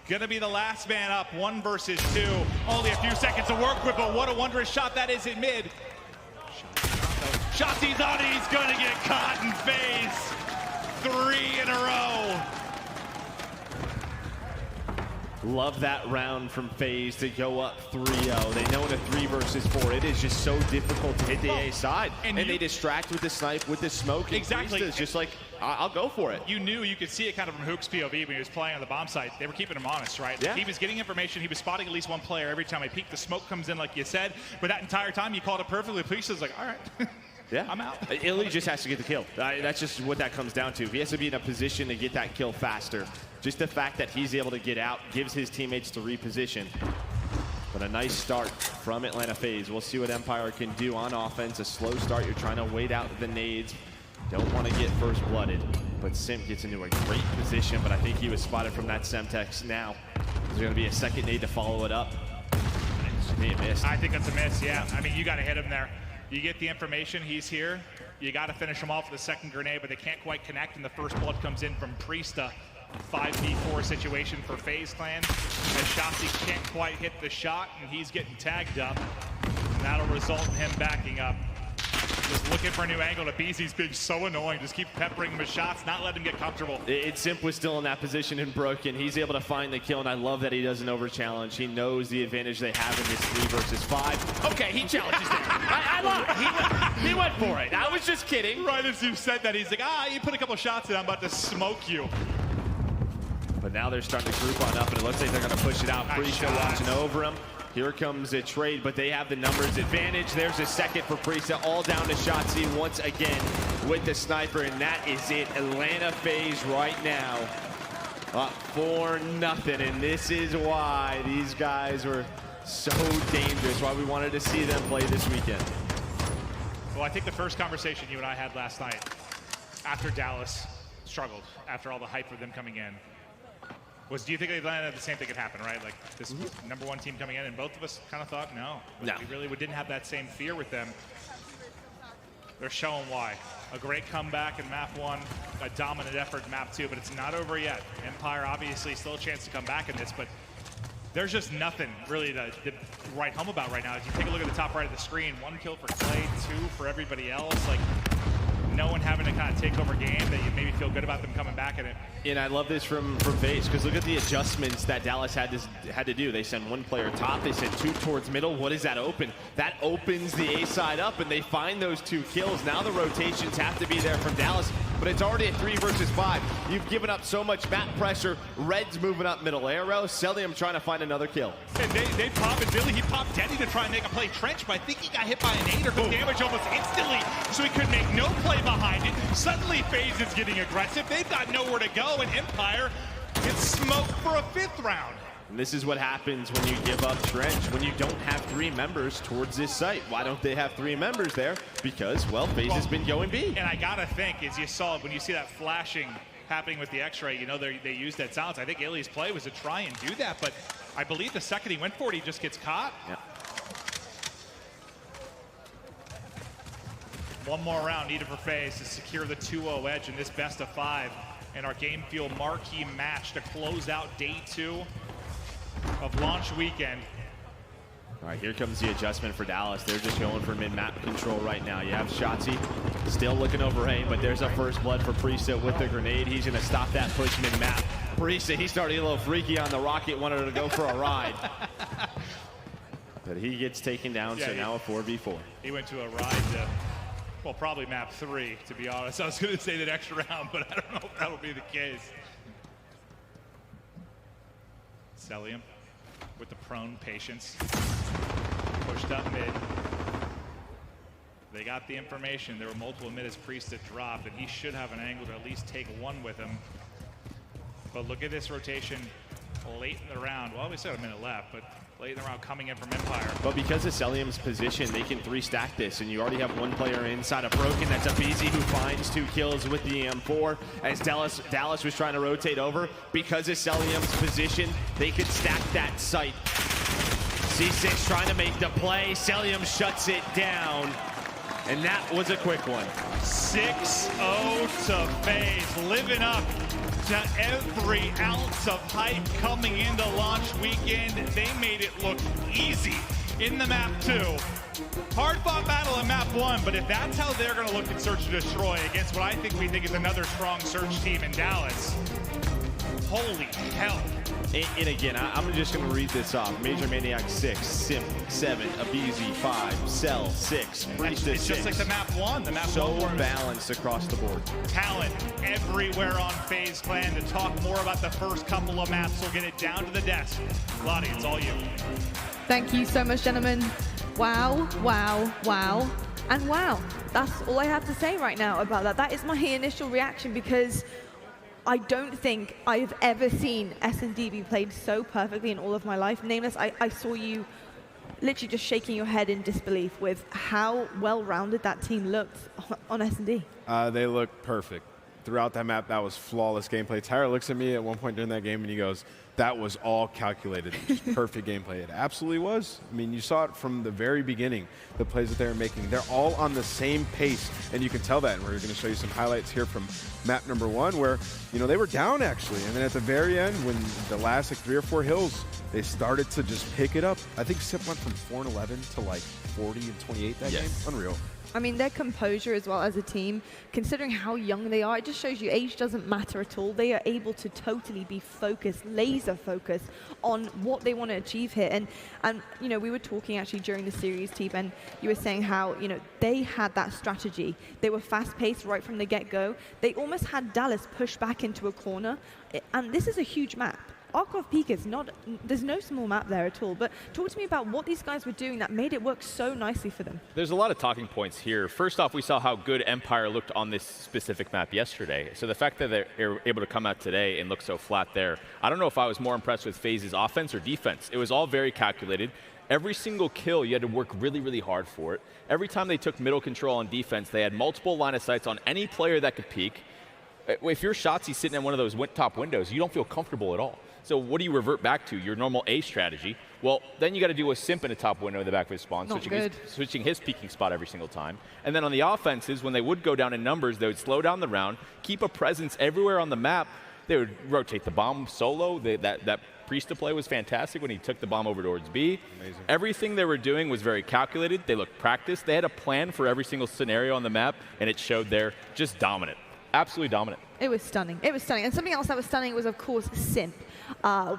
gonna be the last man up. 1 versus 2. Only a few seconds to work with, but what a wondrous shot that is in mid. Shotzi's on it. He's going to get caught in FaZe. 3 in a row. Love that round from FaZe to go up 3-0. They know in a 3 versus 4, it is just so difficult to hit the A side. And they distract with the snipe, with the smoke. Exactly. It's just like, I'll go for it. You knew, you could see it kind of from Hook's POV when he was playing on the bomb site. They were keeping him honest, right? Yeah. He was getting information. He was spotting at least one player every time I peeked. The smoke comes in, like you said. But that entire time, you called it perfectly. Police was like, all right. Yeah, I'm out. Illy just has to get the kill. That's just what that comes down to. He has to be in a position to get that kill faster. Just the fact that he's able to get out gives his teammates to reposition. But a nice start from Atlanta FaZe. We'll see what Empire can do on offense. A slow start. You're trying to wait out the nades. Don't want to get first blooded. But Sim gets into a great position, but I think he was spotted from that Semtex now. There's going to be a second nade to follow it up. He missed. I think that's a miss, yeah. I mean, you got to hit him there. You get the information, he's here. You got to finish him off with a second grenade, but they can't quite connect, and the first blood comes in from Priesta. 5v4 situation for FaZe Clan. As Shotzi can't quite hit the shot, and he's getting tagged up. And that'll result in him backing up. Just looking for a new angle to BZ's being so annoying. Just keep peppering him with shots, not let him get comfortable. Simp was still in that position and broken. He's able to find the kill, and I love that he doesn't over-challenge. He knows the advantage they have in this 3 versus 5. Okay, he challenges there. I lied. He went for it. I was just kidding. Right as you said that, he's like, you put a couple shots in, I'm about to smoke you. But now they're starting to group on up, and it looks like they're going to push it out. Priesta watching over him. Here comes a trade, but they have the numbers advantage. There's a second for Priesta, all down to Shotzi once again with the sniper, and that is it. Atlanta FaZe right now up 4-0, and this is why these guys were so dangerous, why we wanted to see them play this weekend. Well, I think the first conversation you and I had last night after Dallas struggled, after all the hype of them coming in, was, do you think Atlanta, the same thing could happen, right? Like this number 1 team coming in, and both of us kind of thought, no. We really didn't have that same fear with them. They're showing why. A great comeback in map 1, a dominant effort in map 2, but it's not over yet. Empire, obviously, still a chance to come back in this, but there's just nothing really to write home about right now. If you take a look at the top right of the screen, 1 kill for Clay, 2 for everybody else. Like, no one having to kind of take over game that you maybe feel good about them coming back in it. And I love this from FaZe, because look at the adjustments that Dallas had to do. They send 1 player top, they send 2 towards middle. What does that open? That opens the A side up, and they find those 2 kills. Now the rotations have to be there from Dallas, but it's already a 3 versus 5. You've given up so much map pressure. Red's moving up middle. Arrow, Cellium trying to find another kill. And they pop it. Billy, he popped Denny to try and make a play trench, but I think he got hit by an 8 or took damage almost instantly, so he could make no play behind it. Suddenly FaZe is getting aggressive. They've got nowhere to go, and Empire gets smoked for a 5th round. And this is what happens when you give up trench, when you don't have 3 members towards this site. Why don't they have 3 members there? Because, well, FaZe has been going B. And I gotta think, as you saw, when you see that flashing happening with the X-ray, you know they used that silence. I think Illy's play was to try and do that, but I believe the second he went for it, he just gets caught. Yeah. 1 more round needed for FaZe to secure the 2-0 edge in this best of 5. And our Game Fuel marquee match to close out day 2 of launch weekend. All right, here comes the adjustment for Dallas. They're just going for mid-map control right now. You have Shotzi still looking over A, but there's a first blood for Priesta with the grenade. He's going to stop that push mid-map. Priesta, he started a little freaky on the rocket, wanted to go for a ride. But he gets taken down, so now a 4v4. He went to a ride to, well, probably map 3, to be honest. I was going to say that extra round, but I don't know if that'll be the case. Cellium with the prone patience. Pushed up mid. They got the information. There were multiple mid as Priesta dropped, and he should have an angle to at least take 1 with him. But look at this rotation late in the round. Well, we still have a minute left, but late in the round coming in from Empire. But because of Cellium's position, they can 3-stack this, and you already have 1 player inside of Broken. That's a BZ who finds 2 kills with the M4. As Dallas was trying to rotate over, because of Cellium's position, they could stack that site. C6 trying to make the play. Cellium shuts it down, and that was a quick one. 6-0 to FaZe, living up to every ounce of hype coming into launch weekend. They made it look easy in the map 2. Hard-fought battle in map 1, but if that's how they're going to look at Search and Destroy against what we think is another strong Search team in Dallas, holy hell. And again, I'm just going to read this off. Major Maniac 6, Simp 7, Abizi 5, Cell 6, Priestess 6. It's just like the map 1. The map so 1 balanced across the board. Talent everywhere on FaZe Clan. To talk more about the first couple of maps, we'll get it down to the desk. Lottie, it's all you. Thank you so much, gentlemen. Wow, wow, wow, and wow. That's all I have to say right now about that. That is my initial reaction, because I don't think I've ever seen S&D be played so perfectly in all of my life. Nameless, I saw you literally just shaking your head in disbelief with how well-rounded that team looked on S&D. They looked perfect. Throughout that map, that was flawless gameplay. Tyra looks at me at one point during that game and he goes, that was all calculated, just perfect gameplay. It absolutely was. I mean, you saw it from the very beginning, the plays that they were making. They're all on the same pace, and you can tell that. And we're going to show you some highlights here from map number 1 where, you know, they were down actually. And then at the very end, when the last like 3 or 4 hills, they started to just pick it up. I think Sip went from 4-11 to like 40 and 28 that game. Unreal. I mean, their composure as well as a team, considering how young they are, it just shows you age doesn't matter at all. They are able to totally be focused, laser focused on what they want to achieve here. And you know, we were talking actually during the series, Teep, and you were saying how, you know, they had that strategy. They were fast-paced right from the get-go. They almost had Dallas push back into a corner. And this is a huge map. Arkhov Peak is not, there's no small map there at all, but talk to me about what these guys were doing that made it work so nicely for them. There's a lot of talking points here. First off, we saw how good Empire looked on this specific map yesterday. So the fact that they're able to come out today and look so flat there, I don't know if I was more impressed with FaZe's offense or defense. It was all very calculated. Every single kill, you had to work really, really hard for it. Every time they took middle control on defense, they had multiple line of sights on any player that could peek. If you're Shotzzy sitting in one of those top windows, you don't feel comfortable at all. So what do you revert back to? Your normal A strategy. Well, then you got to do a Simp in a top window in the back of his spawn, switching his peeking spot every single time. And then on the offenses, when they would go down in numbers, they would slow down the round, keep a presence everywhere on the map. They would rotate the bomb solo. That Priesta play was fantastic when he took the bomb over towards B. Amazing. Everything they were doing was very calculated. They looked practiced. They had a plan for every single scenario on the map, and it showed there. Just dominant. Absolutely dominant. It was stunning. It was stunning. And something else that was stunning was, of course, Simp.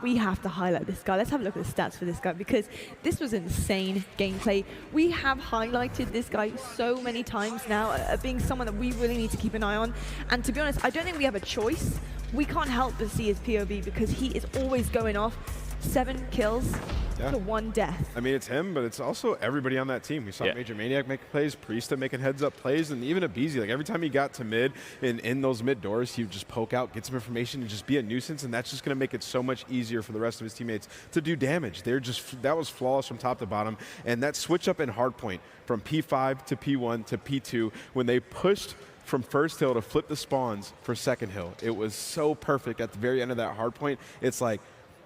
We have to highlight this guy. Let's have a look at the stats for this guy, because this was insane gameplay. We have highlighted this guy so many times now, being someone that we really need to keep an eye on. And to be honest, I don't think we have a choice. We can't help but see his POV, because he is always going off. 7 kills to 1 death. I mean, it's him, but it's also everybody on that team. We saw Major Maniac make plays, Priesta making heads-up plays, and even Abizi. Like, every time he got to mid, and in those mid doors, he would just poke out, get some information, and just be a nuisance, and that's just going to make it so much easier for the rest of his teammates to do damage. That was flawless from top to bottom, and that switch up in hardpoint from P5 to P1 to P2, when they pushed from first hill to flip the spawns for second hill, it was so perfect at the very end of that hardpoint. It's like,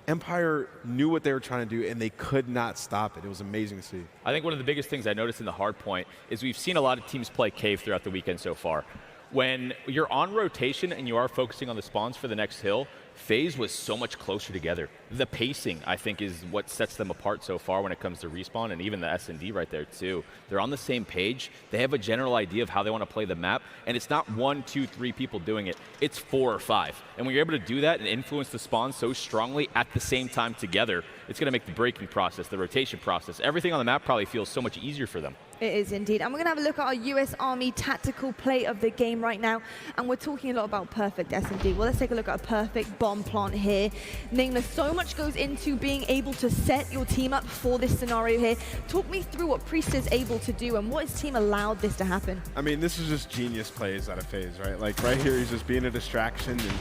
Empire knew what they were trying to do, and they could not stop it. It was amazing to see. I think one of the biggest things I noticed in the hard point is we've seen a lot of teams play Cave throughout the weekend so far. When you're on rotation and you are focusing on the spawns for the next hill, FaZe was so much closer together. The pacing, I think, is what sets them apart so far when it comes to respawn, and even the S&D right there, too. They're on the same page. They have a general idea of how they want to play the map, and it's not 1, 2, 3 people doing it. It's 4 or 5. And when you're able to do that and influence the spawn so strongly at the same time together, it's going to make the breaking process, the rotation process, everything on the map probably feels so much easier for them. It is indeed. And we're going to have a look at our US Army tactical play of the game right now. And we're talking a lot about perfect S&D. Well, let's take a look at a perfect bomb plant here. Nameless, so much goes into being able to set your team up for this scenario here. Talk me through what Priest is able to do and what his team allowed this to happen. I mean, this is just genius plays out of FaZe, right? Like, right here, he's just being a distraction. And,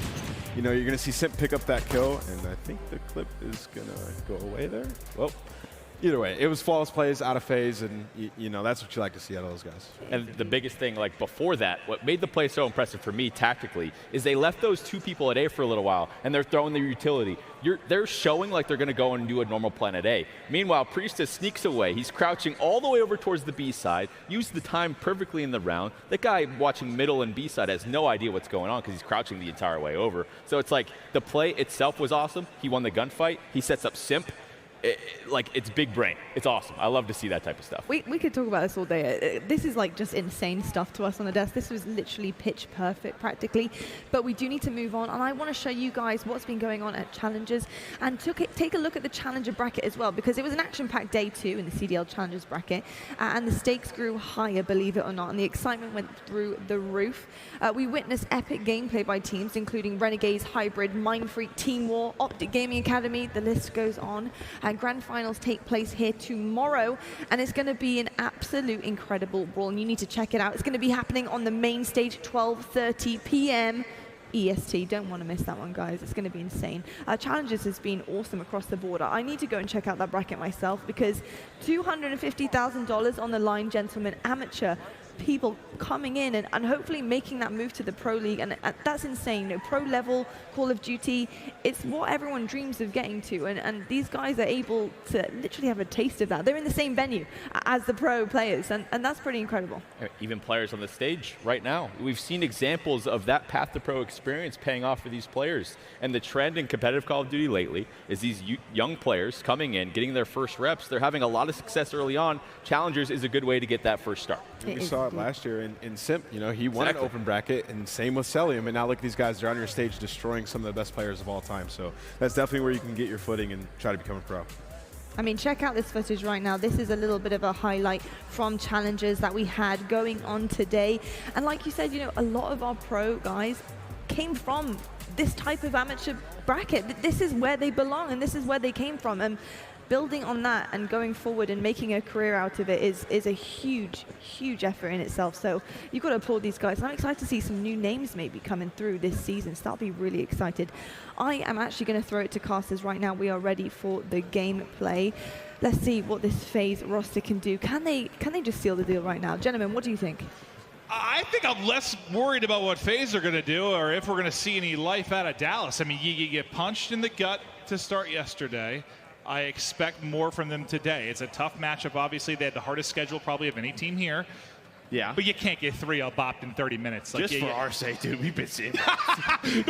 you know, you're going to see Simp pick up that kill. And I think the clip is going to go away there. Well, either way, it was flawless plays out of FaZe, and you know, that's what you like to see out of those guys. And the biggest thing, like before that, what made the play so impressive for me tactically is they left those 2 people at A for a little while, and they're throwing their utility. They're showing like they're going to go and do a normal plan at A. Meanwhile, Priestess sneaks away. He's crouching all the way over towards the B side, used the time perfectly in the round. The guy watching middle and B side has no idea what's going on because he's crouching the entire way over. So it's like the play itself was awesome. He won the gunfight. He sets up Simp. it's big brain. It's awesome. I love to see that type of stuff. We could talk about this all day. This is like just insane stuff to us on the desk. This was literally pitch perfect practically, but we do need to move on, and I want to show you guys what's been going on at Challengers and take a look at the Challenger bracket as well, because it was an action-packed day 2 in the CDL Challengers bracket, and the stakes grew higher, believe it or not, and the excitement went through the roof. We witnessed epic gameplay by teams including Renegades, Hybrid, Mindfreak, Team War, Optic Gaming Academy, the list goes on. And grand finals take place here tomorrow, and it's going to be an absolute incredible brawl, and you need to check it out. It's going to be happening on the main stage, 12:30 p.m. EST. Don't want to miss that one, guys. It's going to be insane. Challengers has been awesome across the border. I need to go and check out that bracket myself, because $250,000 on the line, gentlemen. Amateur people coming in and hopefully making that move to the Pro League, and that's insane. You know, pro level Call of Duty, it's what everyone dreams of getting to, and these guys are able to literally have a taste of that. They're in the same venue as the pro players, and that's pretty incredible. Even players on the stage right now. We've seen examples of that path to pro experience paying off for these players, and the trend in competitive Call of Duty lately is these young players coming in, getting their first reps. They're having a lot of success early on. Challengers is a good way to get that first start. We saw it last year in Simp. You know, he won an open bracket, and same with Cellium. And now look, these guys are on your stage destroying some of the best players of all time. So that's definitely where you can get your footing and try to become a pro. I mean, check out this footage right now. This is a little bit of a highlight from Challengers that we had going on today. And like you said, you know, a lot of our pro guys came from this type of amateur bracket. This is where they belong, and this is where they came from. And building on that and going forward and making a career out of it is a huge, huge effort in itself. So you've got to applaud these guys. I'm excited to see some new names maybe coming through this season. So I'll be really excited. I am actually going to throw it to casters right now. We are ready for the gameplay. Let's see what this FaZe roster can do. Can they just seal the deal right now? Gentlemen, what do you think? I think I'm less worried about what FaZe are going to do, or if we're going to see any life out of Dallas. I mean, you get punched in the gut to start yesterday. I expect more from them today. It's a tough matchup, obviously. They had the hardest schedule probably of any team here. Yeah. But you can't get 3-0 bopped in 30 minutes. Just for our sake, dude. We've been seeing no,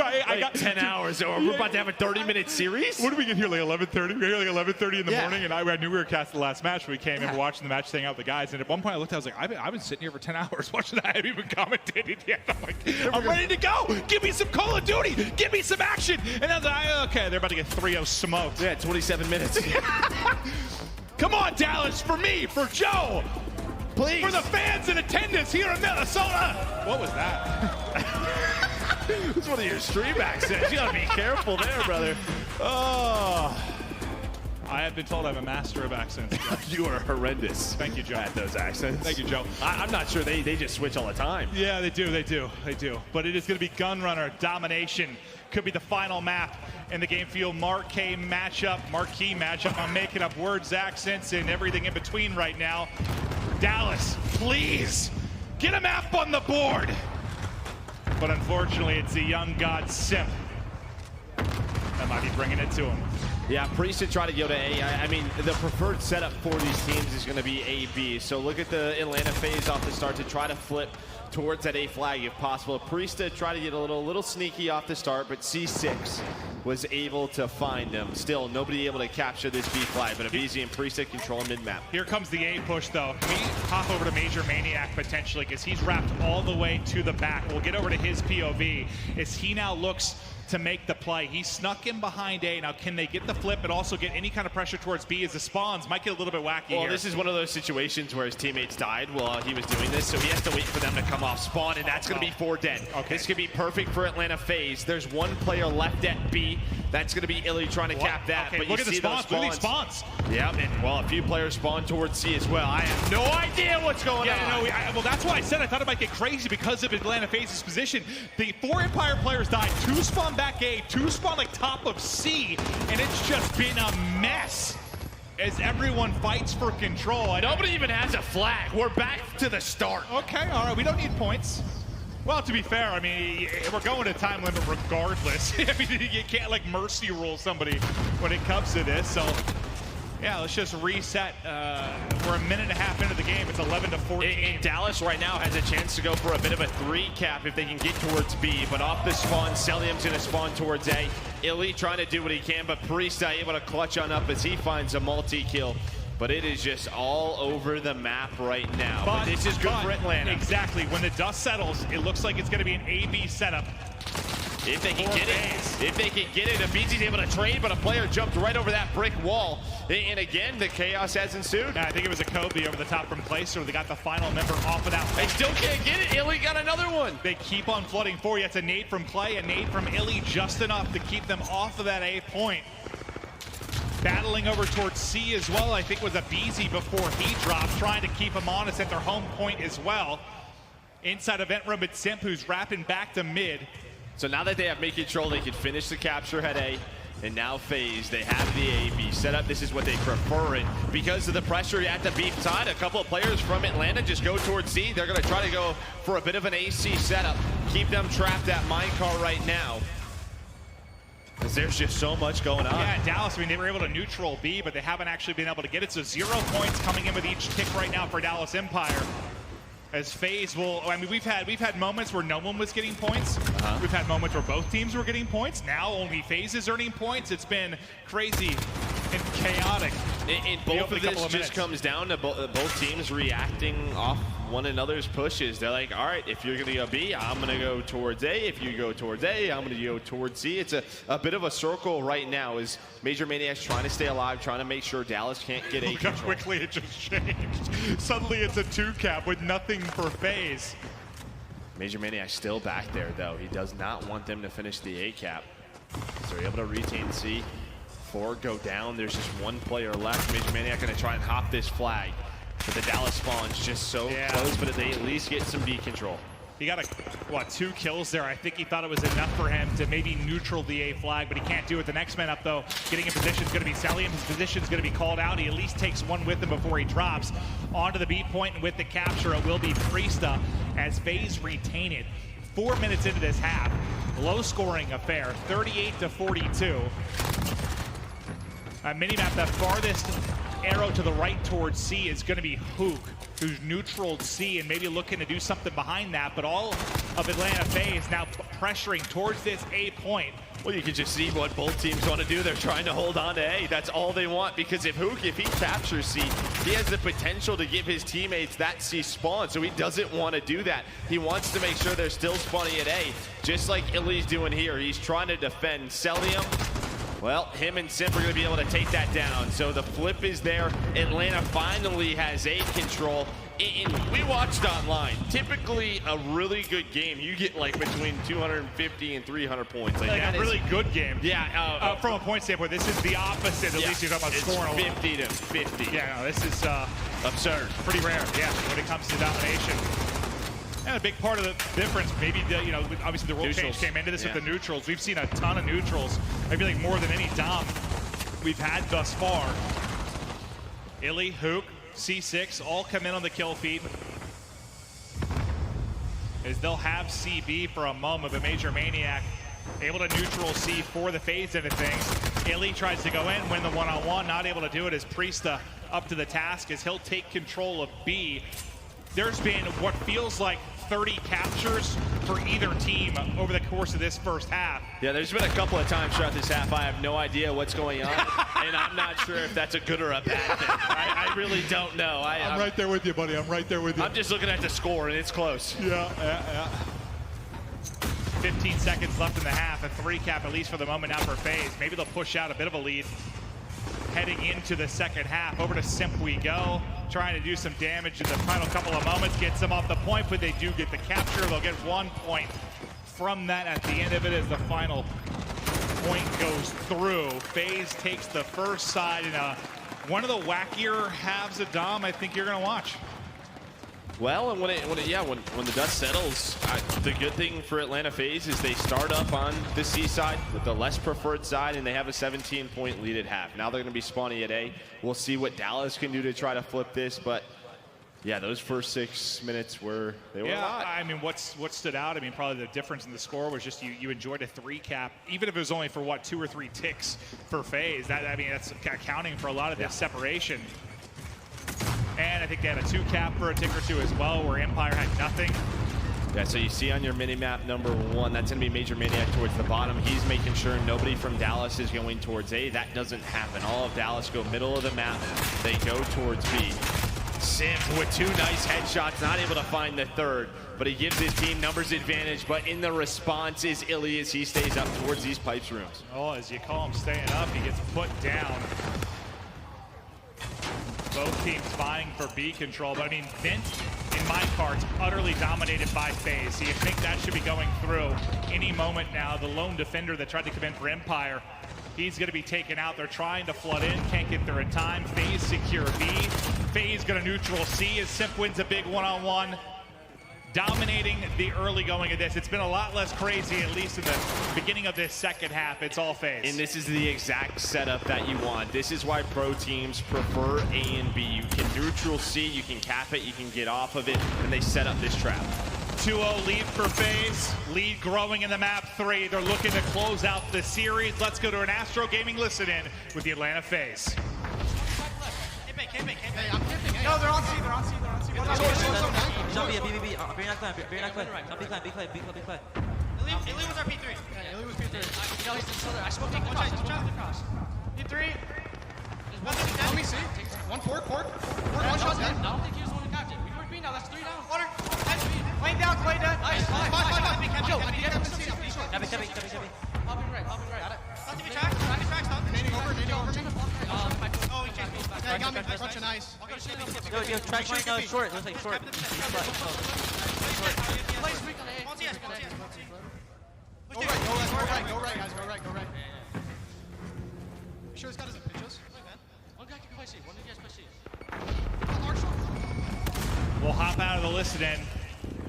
I got 10 hours, or we're about to have a 30-minute series? What did we get here, like 11:30? We got here like 11:30 in the morning, and I knew we were casting the last match. We came in, we're watching the match, staying out with the guys, and at one point I looked, I was like, I've been sitting here for 10 hours watching that. I haven't even commentated yet. I'm like, I'm ready to go. Give me some Call of Duty. Give me some action. And I was like, okay, they're about to get 3-0 smoked. Yeah, 27 minutes. Come on, Dallas, for me, for Joe. Please. For the fans in attendance here in Minnesota. What was that? It's one of your stream accents. You gotta be careful there, brother. Oh. I have been told I'm a master of accents. You are horrendous. Thank you, Joe. At those accents. Thank you, Joe. I'm not sure they just switch all the time. Yeah, they do. But it is going to be Gunrunner Domination. Could be the final map in the Game Fuel marquee matchup. I'm making up words, accents, and everything in between right now. Dallas, please get a map on the board. But unfortunately, it's the young god Simp that might be bringing it to him. Yeah, Priestahh trying to go to A. I mean, the preferred setup for these teams is going to be A-B. So look at the Atlanta FaZe off the start to try to flip towards that A flag if possible. Priestahh tried to get a little sneaky off the start, but C6 was able to find him. Still, nobody able to capture this B flag, but aBeZy and Priestahh controlling mid-map. Here comes the A push, though. Can we hop over to Major Maniac potentially, because he's wrapped all the way to the back. We'll get over to his POV as he now looks to make the play. He snuck in behind A. Now, can they get the flip and also get any kind of pressure towards B as the spawns might get a little bit wacky here? Well, this is one of those situations where his teammates died while he was doing this, so he has to wait for them to come off spawn, and that's going to be 4 dead. Okay. This could be perfect for Atlanta FaZe. There's one player left at B. That's going to be Illy trying to cap that. Okay, but look you at the see spawns. those Look at these spawns. Yep, and well, a few players spawn towards C as well. I have no idea what's going on. Well, that's why I said I thought it might get crazy because of Atlanta FaZe's position. The 4 Empire players died. 2 spawn back A, 2 spawn like top of C, and it's just been a mess as everyone fights for control. Nobody even has a flag. We're back to the start. Okay, all right, we don't need points. Well, to be fair, I mean, we're going to time limit regardless. I mean, you can't, like, mercy rule somebody when it comes to this. So, yeah, let's just reset. We're a minute and a half into the game. It's 11-14. And Dallas right now has a chance to go for a bit of a 3 cap if they can get towards B. But off the spawn, Cellium's going to spawn towards A. Elite trying to do what he can, but Priesta able to clutch on up as he finds a multi-kill. But it is just all over the map right now. But this is good for Atlanta. Exactly. When the dust settles, it looks like it's going to be an A-B setup. If they can get it, Abizi's able to trade, but a player jumped right over that brick wall. And again, the chaos has ensued. Yeah, I think it was a Kobe over the top from Placer. They got the final member off of that. They still can't get it. Illy got another one. They keep on flooding forward. It's a nade from Clay, a nade from Illy, just enough to keep them off of that A point. Battling over towards C as well, I think was Abizi before he dropped, trying to keep them honest at their home point as well. Inside event room, it's Simp, who's wrapping back to mid. So now that they have mid control, they can finish the capture at A. And now FaZe, they have the A-B set up. This is what they prefer it. Because of the pressure at the B side, a couple of players from Atlanta just go towards C. They're going to try to go for a bit of an AC setup. Keep them trapped at Minecart right now. Because there's just so much going on. Yeah, Dallas, I mean, they were able to neutral B, but they haven't actually been able to get it. So 0 points coming in with each tick right now for Dallas Empire. As FaZe will, I mean, we've had moments where no one was getting points. We've had moments where both teams were getting points. Now only FaZe is earning points. It's been crazy and chaotic. And both of this just comes down to both teams reacting off one another's pushes. They're like, all right, if you're going to go B, I'm going to go towards A. If you go towards A, I'm going to go towards C. It's a bit of a circle right now as Major Maniacs trying to stay alive, trying to make sure Dallas can't get A control. Look how quickly it just changed. Suddenly it's a 2-cap with nothing for FaZe. Major Maniac still back there, though. He does not want them to finish the A-cap. So they're able to retain C. 4 go down. There's just one player left. Major Maniac going to try and hop this flag. But the Dallas spawn's just so close, but they at least get some B control. He got, 2 kills there. I think he thought it was enough for him to maybe neutral the A flag, but he can't do it. The next man up, though, getting in position is going to be Celium. His position is going to be called out. He at least takes one with him before he drops. Onto the B point, and with the capture, it will be Priesta as FaZe retain it. 4 minutes into this half. Low-scoring affair, 38-42. Minimap, the farthest arrow to the right towards C is going to be Hook, who's neutraled C and maybe looking to do something behind that, but all of Atlanta FaZe now pressuring towards this A point. Well, you can just see what both teams want to do. They're trying to hold on to A. That's all they want, because if he captures C, he has the potential to give his teammates that C spawn, so he doesn't want to do that. He wants to make sure they're still spawning at A, just like Illy's doing here. He's trying to defend Celium. Well, him and Simp are going to be able to take that down. So the flip is there. Atlanta finally has A control. And we watched online. Typically, a really good game, you get like between 250 and 300 points. Like a really good game. Yeah. From a point standpoint, this is the opposite. At least you're talking about scoring 50 to 50. Yeah, no, this is absurd. Pretty rare, yeah, when it comes to domination. And a big part of the difference, maybe obviously the rule change came into this with the neutrals. We've seen a ton of neutrals. I feel like more than any dom we've had thus far. Illy, Hook, C6 all come in on the kill feed. As they'll have CB for a moment, but Major Maniac able to neutral C for the FaZe end of things. Illy tries to go in, win the one-on-one, not able to do it as Priesta up to the task as he'll take control of B. There's been what feels like 30 captures for either team over the course of this first half. Yeah, there's been a couple of times throughout this half I have no idea what's going on, and I'm not sure if that's a good or a bad thing. I really don't know. I'm right there with you, buddy. I'm right there with you. I'm just looking at the score, and it's close. Yeah. 15 seconds left in the half, a 3-cap at least for the moment now for FaZe. Maybe they'll push out a bit of a lead heading into the second half. Over to Simp we go, trying to do some damage in the final couple of moments, gets them off the point, but they do get the capture. They'll get 1 point from that at the end of it as the final point goes through. FaZe takes the first side in one of the wackier halves of Dom I think you're gonna watch. Well, and when the dust settles, the good thing for Atlanta FaZe is they start up on the C side with the less preferred side, and they have a 17-point lead at half. Now they're going to be spawning at A. We'll see what Dallas can do to try to flip this, but yeah, those first 6 minutes were a lot. I mean, what stood out? I mean, probably the difference in the score was just you enjoyed a 3-cap, even if it was only for 2 or 3 ticks for FaZe. That's accounting for a lot of this separation. And I think they had a 2-cap for a tick or two as well, where Empire had nothing. Yeah, so you see on your mini-map number 1, that's going to be Major Maniac towards the bottom. He's making sure nobody from Dallas is going towards A. That doesn't happen. All of Dallas go middle of the map. They go towards B. Simp with 2 nice headshots, not able to find the third, but he gives his team numbers advantage. But in the response is Illy as he stays up towards these pipes rooms. Oh, as you call him staying up, he gets put down. Both teams vying for B control, but I mean, Vint, in my cards, utterly dominated by FaZe. So you think that should be going through any moment now. The lone defender that tried to come in for Empire, he's going to be taken out. They're trying to flood in, can't get there in time. FaZe secure B. FaZe going to neutral C as Simp wins a big one-on-one. Dominating the early going of this. It's been a lot less crazy, at least in the beginning of this second half. It's all FaZe. And this is the exact setup that you want. This is why pro teams prefer A and B. You can neutral C, you can cap it, you can get off of it, and they set up this trap. 2-0 lead for FaZe. Lead growing in the map 3. They're looking to close out the series. Let's go to an Astro Gaming listen-in with the Atlanta FaZe. No, they're on C, they're on C, they're on C. Jump B, B. Very not clear, very not clear. Jump B clear, B clear, B clear, B clear. Illy was our P3. Yeah, Illy was P3. No, he's still there. I smoked him. Watch out across. P3. Let me see. One fork. One shot dead. I don't think he was the one who capped it. We were B now, that's 3 down. Water. Lane down, Clay dead. Nice. Five. Yo, I need to see. Jump. Hop in right. Got it. Stop to be tracked. Stop. Nading over me. Oh, he chased me. Yeah, he got me. Bunch of nice. I'll go to Yo, try short. Looks like short. Plays weak on A. Go right, guys. Go right. You sure this guy doesn't pitch us? One guy can play C. One of you guys play C. We'll hop out of the listen-in.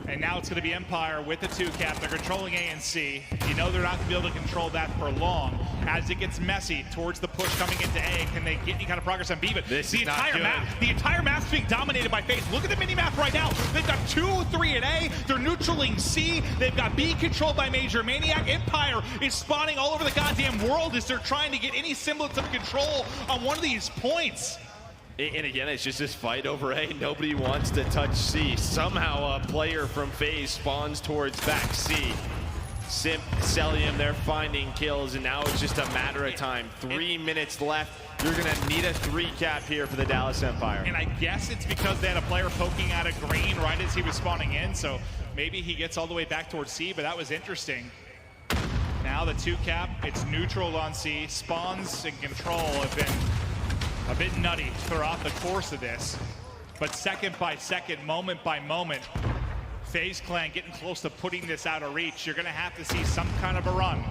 And now it's going to be Empire with the 2-cap. They're controlling A and C. You know they're not going to be able to control that for long. As it gets messy towards the push coming into A, can they get any kind of progress on B? But the entire map's being dominated by FaZe. Look at the mini-map right now. They've got 2-3 at A. They're neutraling C. They've got B controlled by Major Maniac. Empire is spawning all over the goddamn world as they're trying to get any semblance of control on one of these points. And again, it's just this fight over A. Nobody wants to touch C. Somehow a player from FaZe spawns towards back C. Simp, Cellium, they're finding kills, and now it's just a matter of time. 3 minutes left. You're going to need a 3-cap here for the Dallas Empire. And I guess it's because they had a player poking out of green right as he was spawning in, so maybe he gets all the way back towards C, but that was interesting. Now the 2-cap, it's neutral on C. Spawns and control have been a bit nutty throughout the course of this, but second by second, moment by moment, FaZe Clan getting close to putting this out of reach. You're gonna have to see some kind of a run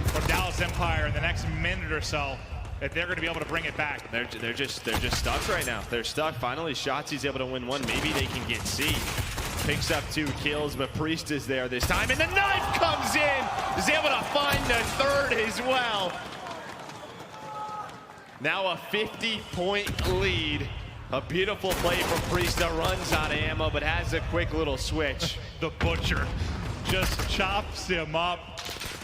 from Dallas Empire in the next minute or so if they're gonna be able to bring it back. They're just stuck right now. They're stuck. Finally, Shotzzy's able to win one. Maybe they can get C. Picks up 2 kills, but Priest is there this time, and the knife comes in. Is able to find the third as well. Now a 50-point lead. A beautiful play from Priest that runs out of ammo, but has a quick little switch. The Butcher just chops him up.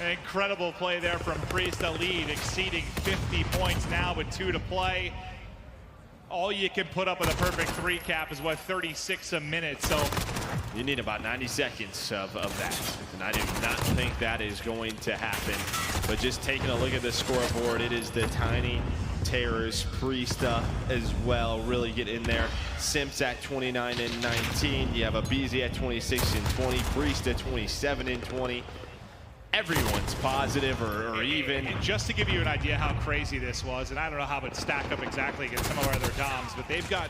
An incredible play there from Priest. A lead exceeding 50 points now with 2 to play. All you can put up with a perfect 3-cap is what, 36 a minute, so. You need about 90 seconds of that. And I do not think that is going to happen. But just taking a look at the scoreboard, it is the Tiny Terrors, Priesta as well, really get in there. Simps at 29 and 19. You have a BZ at 26 and 20. Priest at 27 and 20. Everyone's positive or even. And just to give you an idea how crazy this was, and I don't know how it would stack up exactly against some of our other DOMs, but they've got,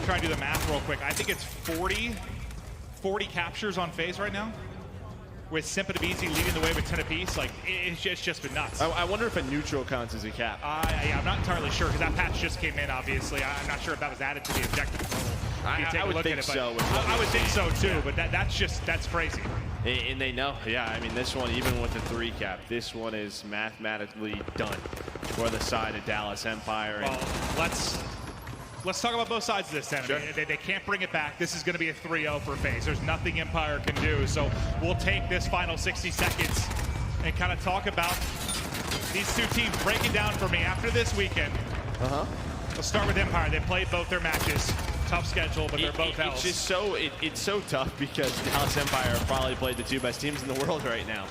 try to do the math real quick. I think it's 40 captures on FaZe right now, with Simp and BZ leading the way with 10 apiece. Like, it's just been nuts. I wonder if a neutral counts as a cap. Yeah, I'm not entirely sure, because that patch just came in, obviously. I'm not sure if that was added to the objective total. I would think so. I would think so too, but that's crazy. And they know, yeah, I mean, this one, even with the 3-cap, this one is mathematically done for the side of Dallas Empire. Well, let's talk about both sides of this then. Sure. I mean, they can't bring it back. This is going to be a 3-0 for FaZe. There's nothing Empire can do. So we'll take this final 60 seconds and kind of talk about these two teams. Breaking down for me after this weekend. Let's start with Empire. They played both their matches. Tough schedule, but they're both It's just so it's so tough because Dallas Empire have probably played the 2 best teams in the world right now.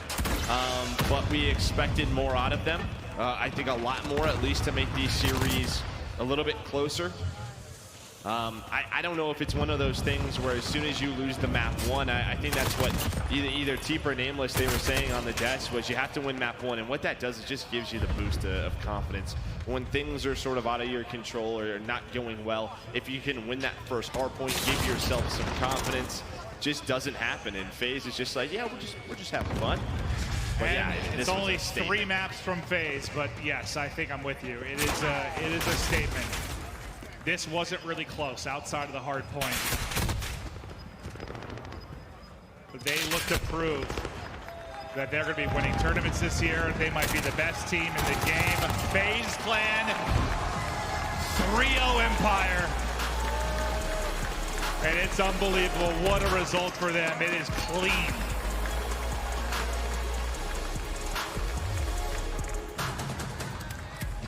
But we expected more out of them. I think a lot more, at least, to make these series a little bit closer. I don't know if it's one of those things where as soon as you lose the map 1, I think that's what either Teep or Nameless, they were saying on the desk, was you have to win map 1. And what that does is just gives you the boost of confidence. When things are sort of out of your control or not going well, if you can win that first hard point, give yourself some confidence, just doesn't happen. And FaZe is just like, yeah, we're just having fun. But yeah, it's only 3 maps from FaZe, but yes, I think I'm with you. It is a statement. This wasn't really close outside of the hard point. But they look to prove that they're going to be winning tournaments this year. They might be the best team in the game. FaZe Clan, 3-0 Empire. And it's unbelievable. What a result for them. It is clean.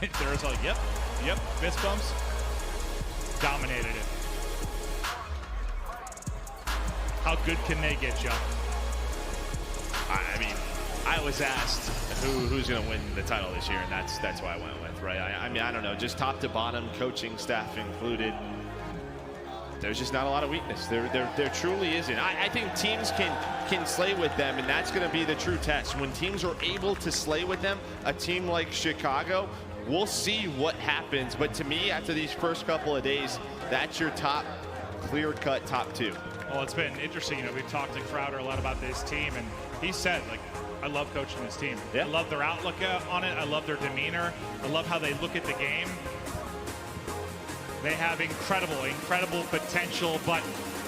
There's like, yep, fist bumps. Dominated it. How good can they get, Joe? I mean, I was asked who's going to win the title this year, and that's why I went with, right? I mean, I don't know, just top to bottom, coaching staff included. There's just not a lot of weakness. There truly isn't. I think teams can slay with them, and that's going to be the true test. When teams are able to slay with them, a team like Chicago, we'll see what happens. But to me, after these first couple of days, that's your top, clear-cut top 2. Well, it's been interesting. You know, we've talked to Crowder a lot about this team, and he said, like, I love coaching this team. Yeah. I love their outlook on it. I love their demeanor. I love how they look at the game. They have incredible potential, but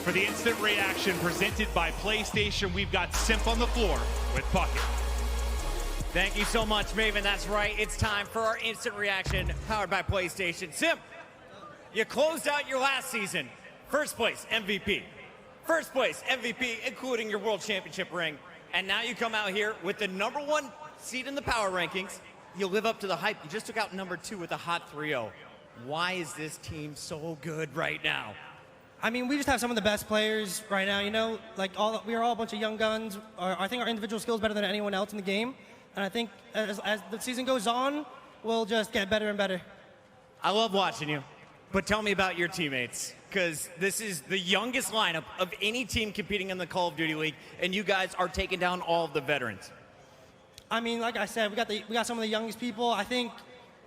for the instant reaction presented by PlayStation, we've got Simp on the floor with Bucket. Thank you so much, Maven. That's right. It's time for our instant reaction powered by PlayStation. Simp, you closed out your last season. First place MVP. First place MVP, including your World Championship ring. And now you come out here with the #1 seed in the power rankings. You live up to the hype. You just took out #2 with a hot 3-0. Why is this team so good right now? I mean, we just have some of the best players right now, you know? Like, we are all a bunch of young guns. I think our individual skill is better than anyone else in the game. And I think as the season goes on, we'll just get better and better. I love watching you, but tell me about your teammates, because this is the youngest lineup of any team competing in the Call of Duty League, and you guys are taking down all of the veterans. I mean, like I said, we got some of the youngest people. I think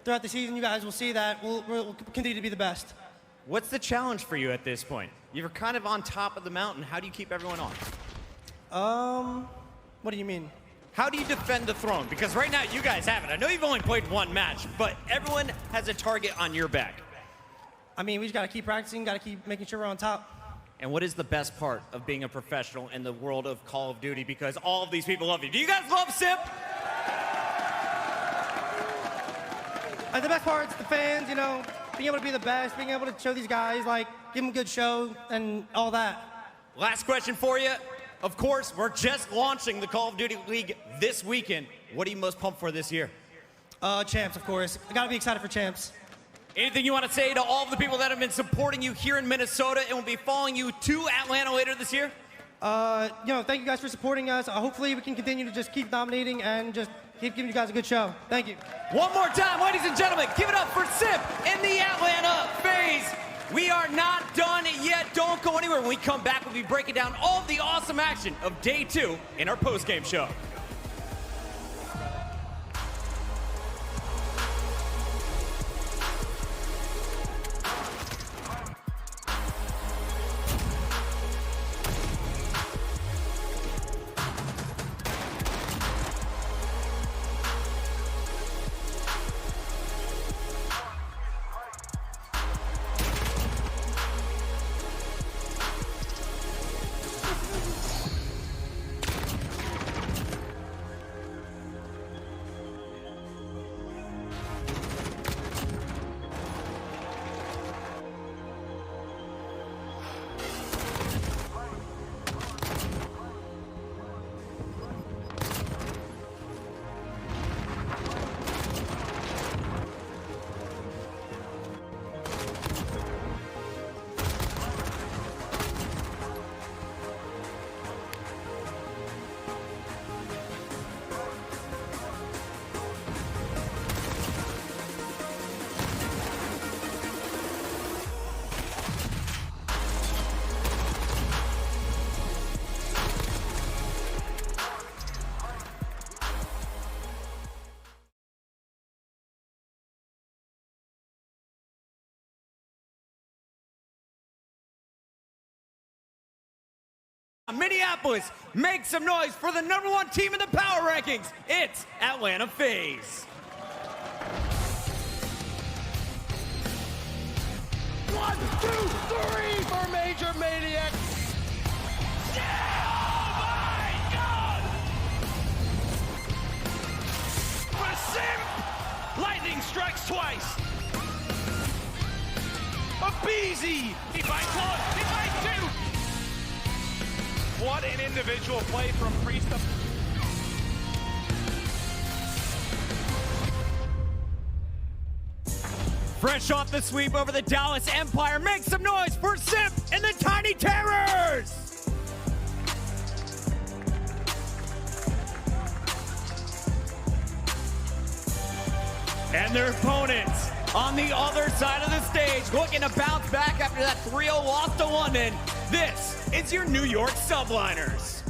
throughout the season, you guys will see that we'll continue to be the best. What's the challenge for you at this point? You're kind of on top of the mountain. How do you keep everyone on? What do you mean? How do you defend the throne? Because right now, you guys have it. I know you've only played 1 match, but everyone has a target on your back. I mean, we just got to keep practicing, got to keep making sure we're on top. And what is the best part of being a professional in the world of Call of Duty? Because all of these people love you. Do you guys love Simp? The best part is the fans, you know, being able to be the best, being able to show these guys, like, give them a good show and all that. Last question for you. Of course, we're just launching the Call of Duty League this weekend. What are you most pumped for this year? Champs, of course. I gotta be excited for Champs. Anything you want to say to all of the people that have been supporting you here in Minnesota and will be following you to Atlanta later this year? You know, thank you guys for supporting us. Hopefully we can continue to just keep dominating and just keep giving you guys a good show. Thank you. One more time, ladies and gentlemen, give it up for Simp in the Atlanta FaZe. We are not done yet. Don't go anywhere. When we come back, we'll be breaking down all of the awesome action of Day 2 in our post-game show. Minneapolis, make some noise for the #1 team in the power rankings. It's Atlanta FaZe. 1, 2, 3 for Major Maniac. Oh my God! For Simp! Lightning strikes twice. aBeZy! He might close, he might do! What an individual play from Priest. Fresh off the sweep over the Dallas Empire, make some noise for Simp and the Tiny Terrors! And their opponents on the other side of the stage looking to bounce back after that 3-0 loss to London. This is your New York Subliners.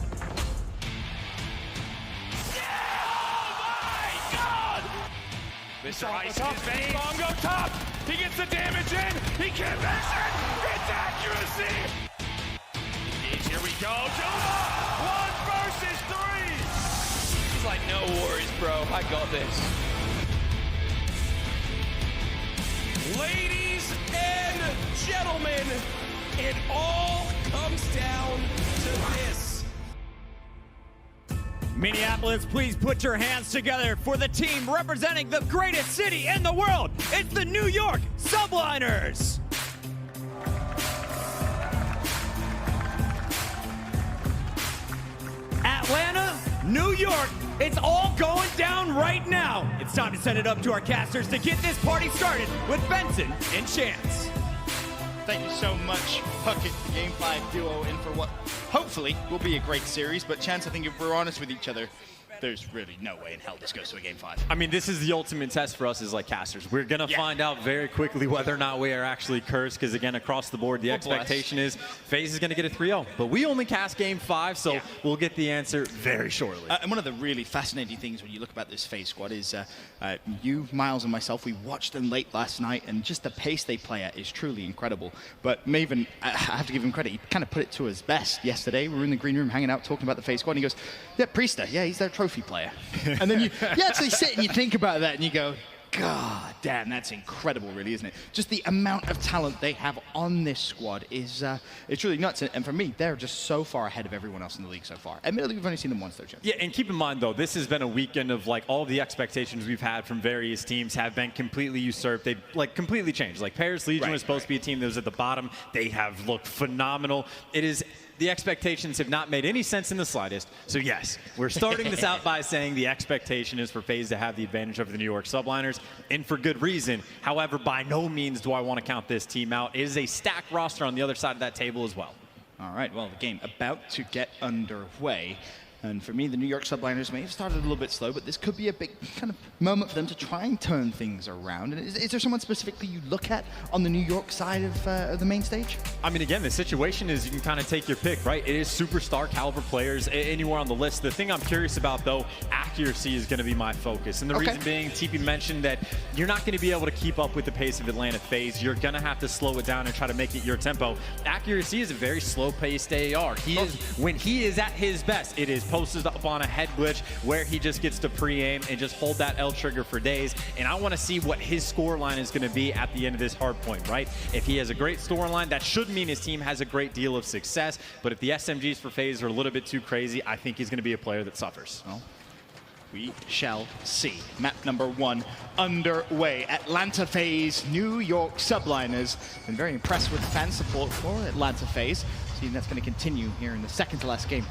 Mr. Ice in his veins. Bomb go top. He gets the damage in. He can't miss it. It's accuracy. Here we go. Juma. 1 versus 3. He's like, no worries, bro. I got this. Ladies and gentlemen, it all comes down to this. Minneapolis, please put your hands together for the team representing the greatest city in the world. It's the New York Subliners. Atlanta, New York, it's all going down right now. It's time to send it up to our casters to get this party started with Benson and Chance. Thank you so much, Puckett, the Game 5 duo, in for what hopefully will be a great series. But Chance, I think if we're honest with each other, there's really no way in hell this goes to a Game 5. I mean, this is the ultimate test for us as like casters. We're going to find out very quickly whether or not we are actually cursed, because again, across the board, the expectation is FaZe is going to get a 3-0. But we only cast Game 5, so we'll get the answer very shortly. And one of the really fascinating things when you look about this FaZe squad is you, Miles, and myself, we watched them late last night, and just the pace they play at is truly incredible. But Maven, I have to give him credit. He kind of put it to his best yesterday. We were in the green room hanging out, talking about the FaZe squad, and he goes, yeah, Priester, yeah, he's their trophy player. And then you actually sit and you think about that and you go, God damn, that's incredible, really, isn't it? Just the amount of talent they have on this squad is it's really nuts. And for me, they're just so far ahead of everyone else in the league so far. Admittedly, we've only seen them once, though, Chance. Yeah, and keep in mind, though, this has been a weekend of, like, all the expectations we've had from various teams have been completely usurped. They've, like, completely changed. Like, Paris Legion was supposed to be a team that was at the bottom. They have looked phenomenal. It is... The expectations have not made any sense in the slightest. So, yes, we're starting this out by saying the expectation is for FaZe to have the advantage over the New York Subliners, and for good reason. However, by no means do I want to count this team out. It is a stacked roster on the other side of that table as well. All right, well, the game about to get underway. And for me, the New York Subliners may have started a little bit slow, but this could be a big kind of moment for them to try and turn things around. And is there someone specifically you look at on the New York side of the main stage? I mean, again, the situation is you can kind of take your pick, right? It is superstar caliber players anywhere on the list. The thing I'm curious about, though, accuracy is going to be my focus. And the reason being, TP mentioned that you're not going to be able to keep up with the pace of Atlanta FaZe. You're going to have to slow it down and try to make it your tempo. Accuracy is a very slow-paced AR. When he is at his best, it is posted up on a head glitch where he just gets to pre-aim and just hold that L trigger for days. And I want to see what his score line is going to be at the end of this hard point, right? If he has a great score line, that should mean his team has a great deal of success. But if the SMGs for FaZe are a little bit too crazy, I think he's going to be a player that suffers. Well, we shall see. Map number 1 underway. Atlanta FaZe, New York Subliners. Been very impressed with fan support for Atlanta FaZe. Seeing that's going to continue here in the second to last game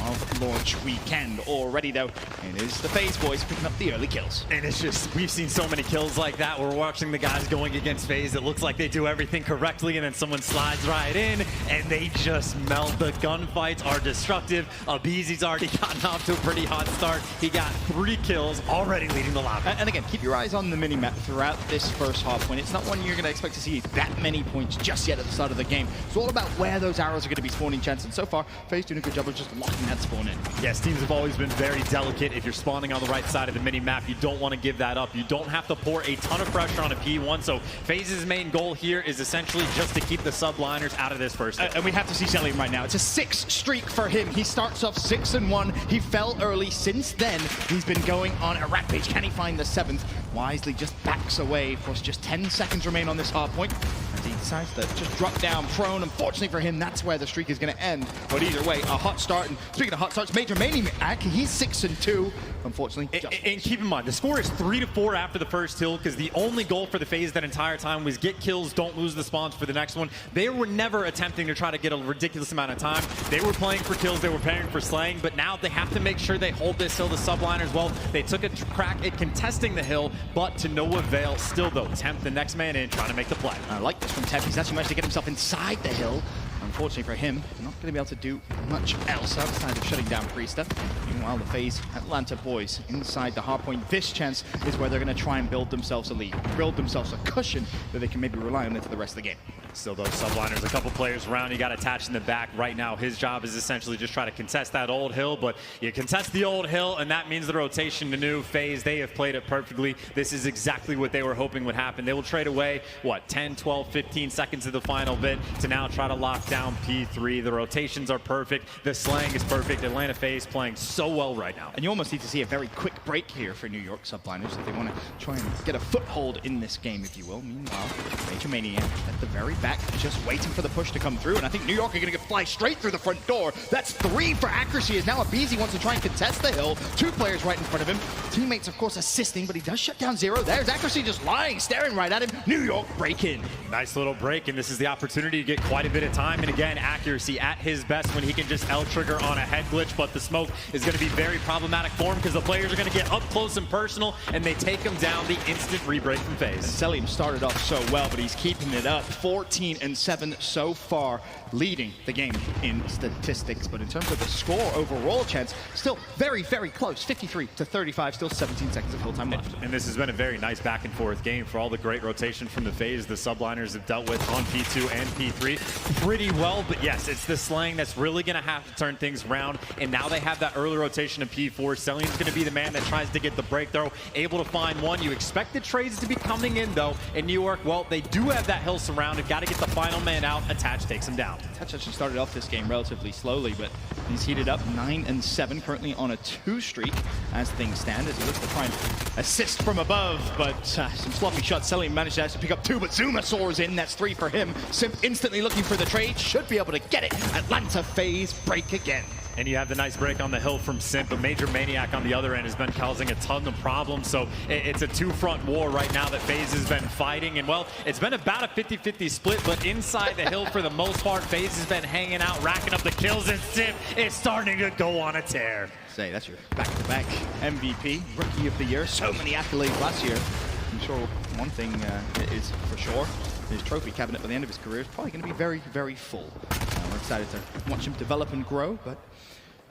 of launch weekend. Already, though, it is the FaZe boys picking up the early kills. And it's just, we've seen so many kills like that. We're watching the guys going against FaZe. It looks like they do everything correctly, and then someone slides right in, and they just melt. The gunfights are destructive. aBeZy's already gotten off to a pretty hot start. He got 3 kills, already leading the lobby. And again, keep your eyes on the mini-map throughout this first half point. It's not one you're going to expect to see that many points just yet at the start of the game. It's all about where those arrows are going to be spawning, Chance. And so far, FaZe doing a good job of just locking letting that spawn in. Yes, teams have always been very delicate. If you're spawning on the right side of the mini-map, you don't want to give that up. You don't have to pour a ton of pressure on a P1, so FaZe's main goal here is essentially just to keep the subliners out of this first hit. And we have to see Cellium right now. It's a 6 streak for him. He starts off 6-1. He fell early. Since then, he's been going on a rampage. Can he find the 7th? Wisely just backs away. Of course, just 10 seconds remain on this hard point. As he decides to just drop down prone. Unfortunately for him, that's where the streak is going to end. But either way, a hot start. And speaking of hot starts, Major Maniac, he's 6-2. Unfortunately, and keep in mind, the score is 3-4 after the first hill, because the only goal for the FaZe that entire time was get kills, don't lose the spawns for the next one. They were never attempting to try to get a ridiculous amount of time. They were playing for kills, they were playing for slaying, but now they have to make sure they hold this hill. The subliners, well, they took a crack at contesting the hill, but to no avail. Still, though, Temp, the next man in, trying to make the play. I like this from Temp. He's actually managed to get himself inside the hill. Unfortunately for him, not going to be able to do much else outside of shutting down Priester. Meanwhile, the FaZe Atlanta boys inside the hardpoint. This chance is where they're going to try and build themselves a lead, build themselves a cushion that they can maybe rely on for the rest of the game. Still, those subliners, a couple players around, you got attached in the back. Right now, his job is essentially just try to contest that old hill, but you contest the old hill, and that means the rotation to new FaZe. They have played it perfectly. This is exactly what they were hoping would happen. They will trade away, what, 10, 12, 15 seconds of the final bit to now try to lock down P3. The rotations are perfect. The slang is perfect. Atlanta FaZe playing so well right now. And you almost need to see a very quick break here for New York subliners if they want to try and get a foothold in this game, if you will. Meanwhile, Major Maniac at the very back, just waiting for the push to come through. And I think New York are going to fly straight through the front door. That's 3 for accuracy, as now aBeZy wants to try and contest the hill. 2 players right in front of him. Teammates, of course, assisting, but he does shut down Zero. There's accuracy just lying, staring right at him. New York break in. Nice little break, and this is the opportunity to get quite a bit of time. And again, accuracy at his best when he can just L-trigger on a head glitch, but the smoke is going to be very problematic for him because the players are going to get up close and personal, and they take him down the instant re-break from FaZe. Cellium started off so well, but he's keeping it up. 14-7 so far, leading the game in statistics. But in terms of the score overall, chance, still very, very close. 53-35, still 17 seconds of full time left. And this has been a very nice back and forth game for all the great rotation from the FaZe the subliners have dealt with on P2 and P3 pretty well. But yes, it's the slang that's really going to have to turn things around. And now they have that early rotation in P4. Cellium's going to be the man that tries to get the break throw, able to find one. You expect the trades to be coming in, though. In New York, well, they do have that hill surrounded. Got to get the final man out. Attach takes him down. Attach actually started off this game relatively slowly, but he's heated up 9-7, currently on a 2 streak as things stand, as he looks to try and assist from above, but some sloppy shots. Cellium managed to actually pick up 2, but Zuma soars in. That's 3 for him. Simp instantly looking for the trade, should be able to get it. Atlanta FaZe break again. And you have the nice break on the hill from Simp, but Major Maniac on the other end has been causing a ton of problems. So it's a 2-front war right now that FaZe has been fighting. And well, it's been about a 50-50 split, but inside the hill for the most part, FaZe has been hanging out, racking up the kills, and Simp is starting to go on a tear. Say, that's your back-to-back MVP, Rookie of the Year. So many accolades last year. I'm sure one thing is for sure, his trophy cabinet by the end of his career is probably going to be very, very full. We're excited to watch him develop and grow, but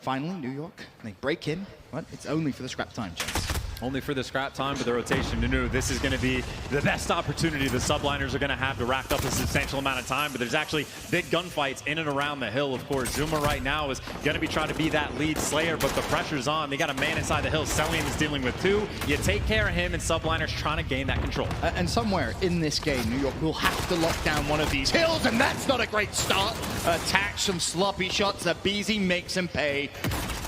finally, New York, they break in, but it's only for the scrap time, gents. Only for the scrap time, but the rotation to new. This is going to be the best opportunity the subliners are going to have to rack up a substantial amount of time, but there's actually big gunfights in and around the hill. Of course, Zuma right now is going to be trying to be that lead slayer, but the pressure's on. They got a man inside the hill. Cellium is dealing with 2. You take care of him, and subliners trying to gain that control. And somewhere in this game, New York will have to lock down one of these hills, and that's not a great start. Attach some sloppy shots. aBeZy makes him pay.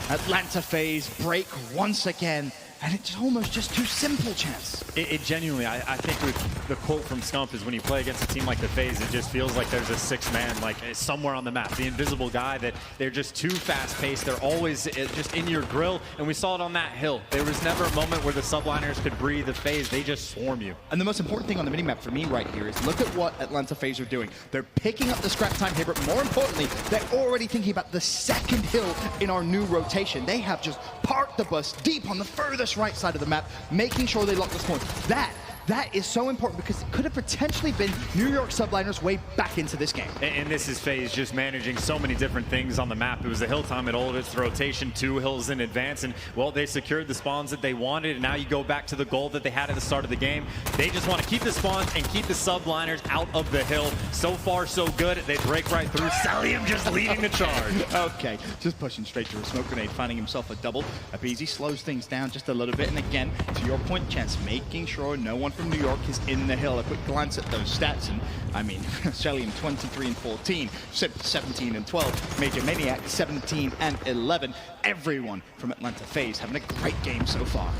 Atlanta FaZe break once again. And it's almost just too simple, Chance. It genuinely, I think with the quote from Scump is when you play against a team like the FaZe, it just feels like there's a 6th man, like somewhere on the map. The invisible guy that they're just too fast-paced. They're always just in your grill. And we saw it on that hill. There was never a moment where the subliners could breathe the FaZe. They just swarm you. And the most important thing on the minimap for me right here is look at what Atlanta FaZe are doing. They're picking up the scrap time here, but more importantly, they're already thinking about the 2nd hill in our new rotation. They have just parked the bus deep on the furthest right side of the map, making sure they lock this point. That that is so important because it could have potentially been New York Subliners' way back into this game. And this is FaZe just managing so many different things on the map. It was the hill time at all of its rotation, 2 hills in advance, and well, they secured the spawns that they wanted, and now you go back to the goal that they had at the start of the game. They just want to keep the spawns and keep the Subliners out of the hill. So far, so good. They break right through. Cellium just leading the charge. Okay, just pushing straight to a smoke grenade, finding himself a double. aBeZy slows things down just a little bit, and again, to your point, Chance, making sure no one from New York is in the hill. A quick glance at those stats, and I mean, Cellium 23 and 14, Simp 17 and 12, Major Maniac 17 and 11. Everyone from Atlanta FaZe having a great game so far.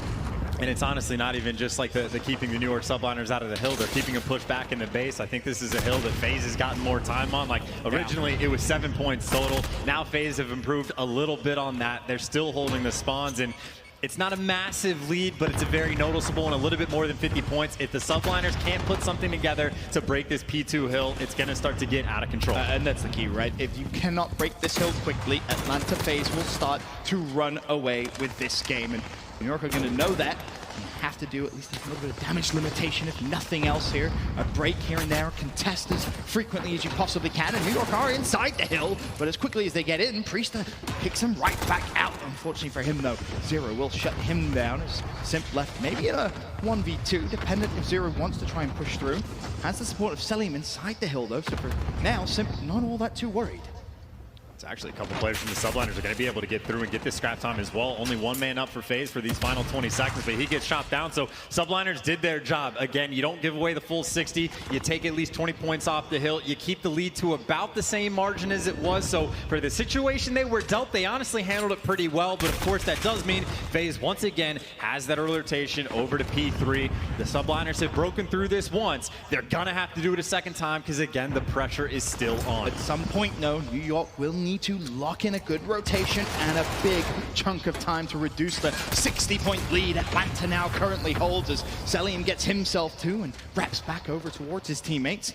And it's honestly not even just like the keeping the New York Subliners out of the hill. They're keeping them pushed back in the base. I think this is a hill that FaZe has gotten more time on. Like originally it was 7 points total. Now FaZe have improved a little bit on that. They're still holding the spawns, and it's not a massive lead, but it's a very noticeable and a little bit more than 50 points. If the Subliners can't put something together to break this P2 hill, it's going to start to get out of control. And that's the key, right? If you cannot break this hill quickly, Atlanta FaZe will start to run away with this game. And New York are going to know that. You have to do at least a little bit of damage limitation, if nothing else here. A break here and there, contest as frequently as you possibly can, and New York are inside the hill, but as quickly as they get in, Priest picks him right back out. Unfortunately for him, though, Zero will shut him down as Simp left maybe in a 1v2, dependent if Zero wants to try and push through. Has the support of Cellium inside the hill, though, so for now, Simp not all that too worried. It's actually a couple players from the Subliners are going to be able to get through and get this scrap time as well. Only 1 man up for FaZe for these final 20 seconds, but he gets shot down. So Subliners did their job. Again, you don't give away the full 60. You take at least 20 points off the hill. You keep the lead to about the same margin as it was. So for the situation they were dealt, they honestly handled it pretty well. But of course, that does mean FaZe once again has that early rotation over to P3. The Subliners have broken through this once. They're going to have to do it a second time because, again, the pressure is still on. At some point, though, New York will need to lock in a good rotation and a big chunk of time to reduce the 60-point lead Atlanta now currently holds as Cellium gets himself too and wraps back over towards his teammates.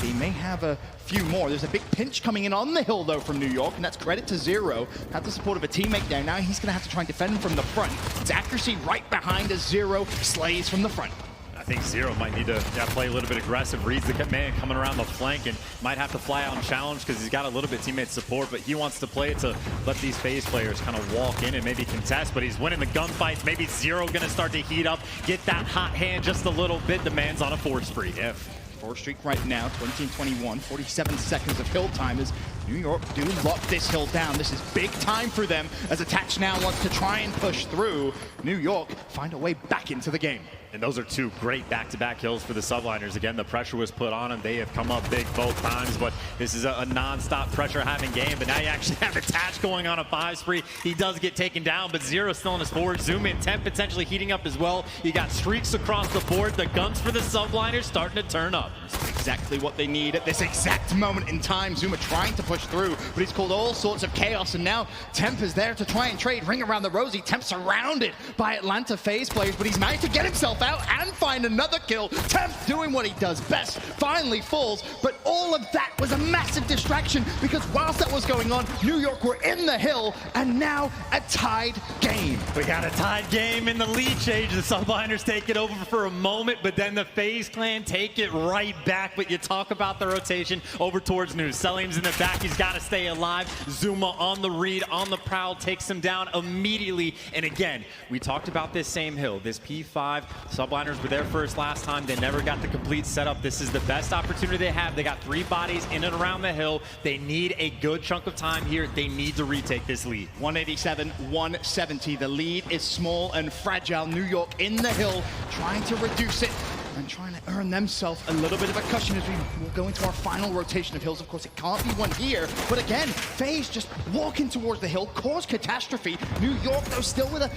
He may have a few more. There's a big pinch coming in on the hill, though, from New York, and that's credit to Zero. Had the support of a teammate there. Now he's going to have to try and defend him from the front. It's accuracy right behind as Zero slays from the front. I think Zero might need to play a little bit aggressive, reads the man coming around the flank, and might have to fly out and challenge because he's got a little bit teammate support, but he wants to play it to let these FaZe players kind of walk in and maybe contest, but he's winning the gunfights. Maybe Zero going to start to heat up, get that hot hand just a little bit. The man's on a 4 streak. Yeah, 4 streak right now, 20-21, 47 seconds of hill time as New York do lock this hill down. This is big time for them as Attach now wants to try and push through. New York find a way back into the game. And those are 2 great back-to-back kills for the Subliners. Again, the pressure was put on them. They have come up big both times, but this is a non-stop pressure-having game. But now you actually have Attach going on a 5 spree. He does get taken down, but Zero still on his forward. Zoom in, Temp potentially heating up as well. You got streaks across the board. The guns for the Subliners starting to turn up. Exactly what they need at this exact moment in time. Zuma trying to push through, but he's called all sorts of chaos, and now Temp is there to try and trade. Ring around the rosy. Temp surrounded by Atlanta FaZe players, but he's managed to get himself out and find another kill. Temp doing what he does best, finally falls, but all of that was a massive distraction because whilst that was going on, New York were in the hill, and now a tied game. We got a tied game in the lead change. The Subliners take it over for a moment, but then the FaZe clan take it right back. But you talk about the rotation over towards News. Cellium's in the back. He's got to stay alive. Zuma on the read, on the prowl, takes him down immediately. And again, we talked about this same hill, this P5. Subliners were there first last time. They never got the complete setup. This is the best opportunity they have. They got 3 bodies in and around the hill. They need a good chunk of time here. They need to retake this lead. 187-170. The lead is small and fragile. New York in the hill, trying to reduce it and trying to earn themselves a little bit of a cushion as we will go into our final rotation of hills. Of course, it can't be one here, but again, FaZe just walking towards the hill, cause catastrophe. New York, though, still with a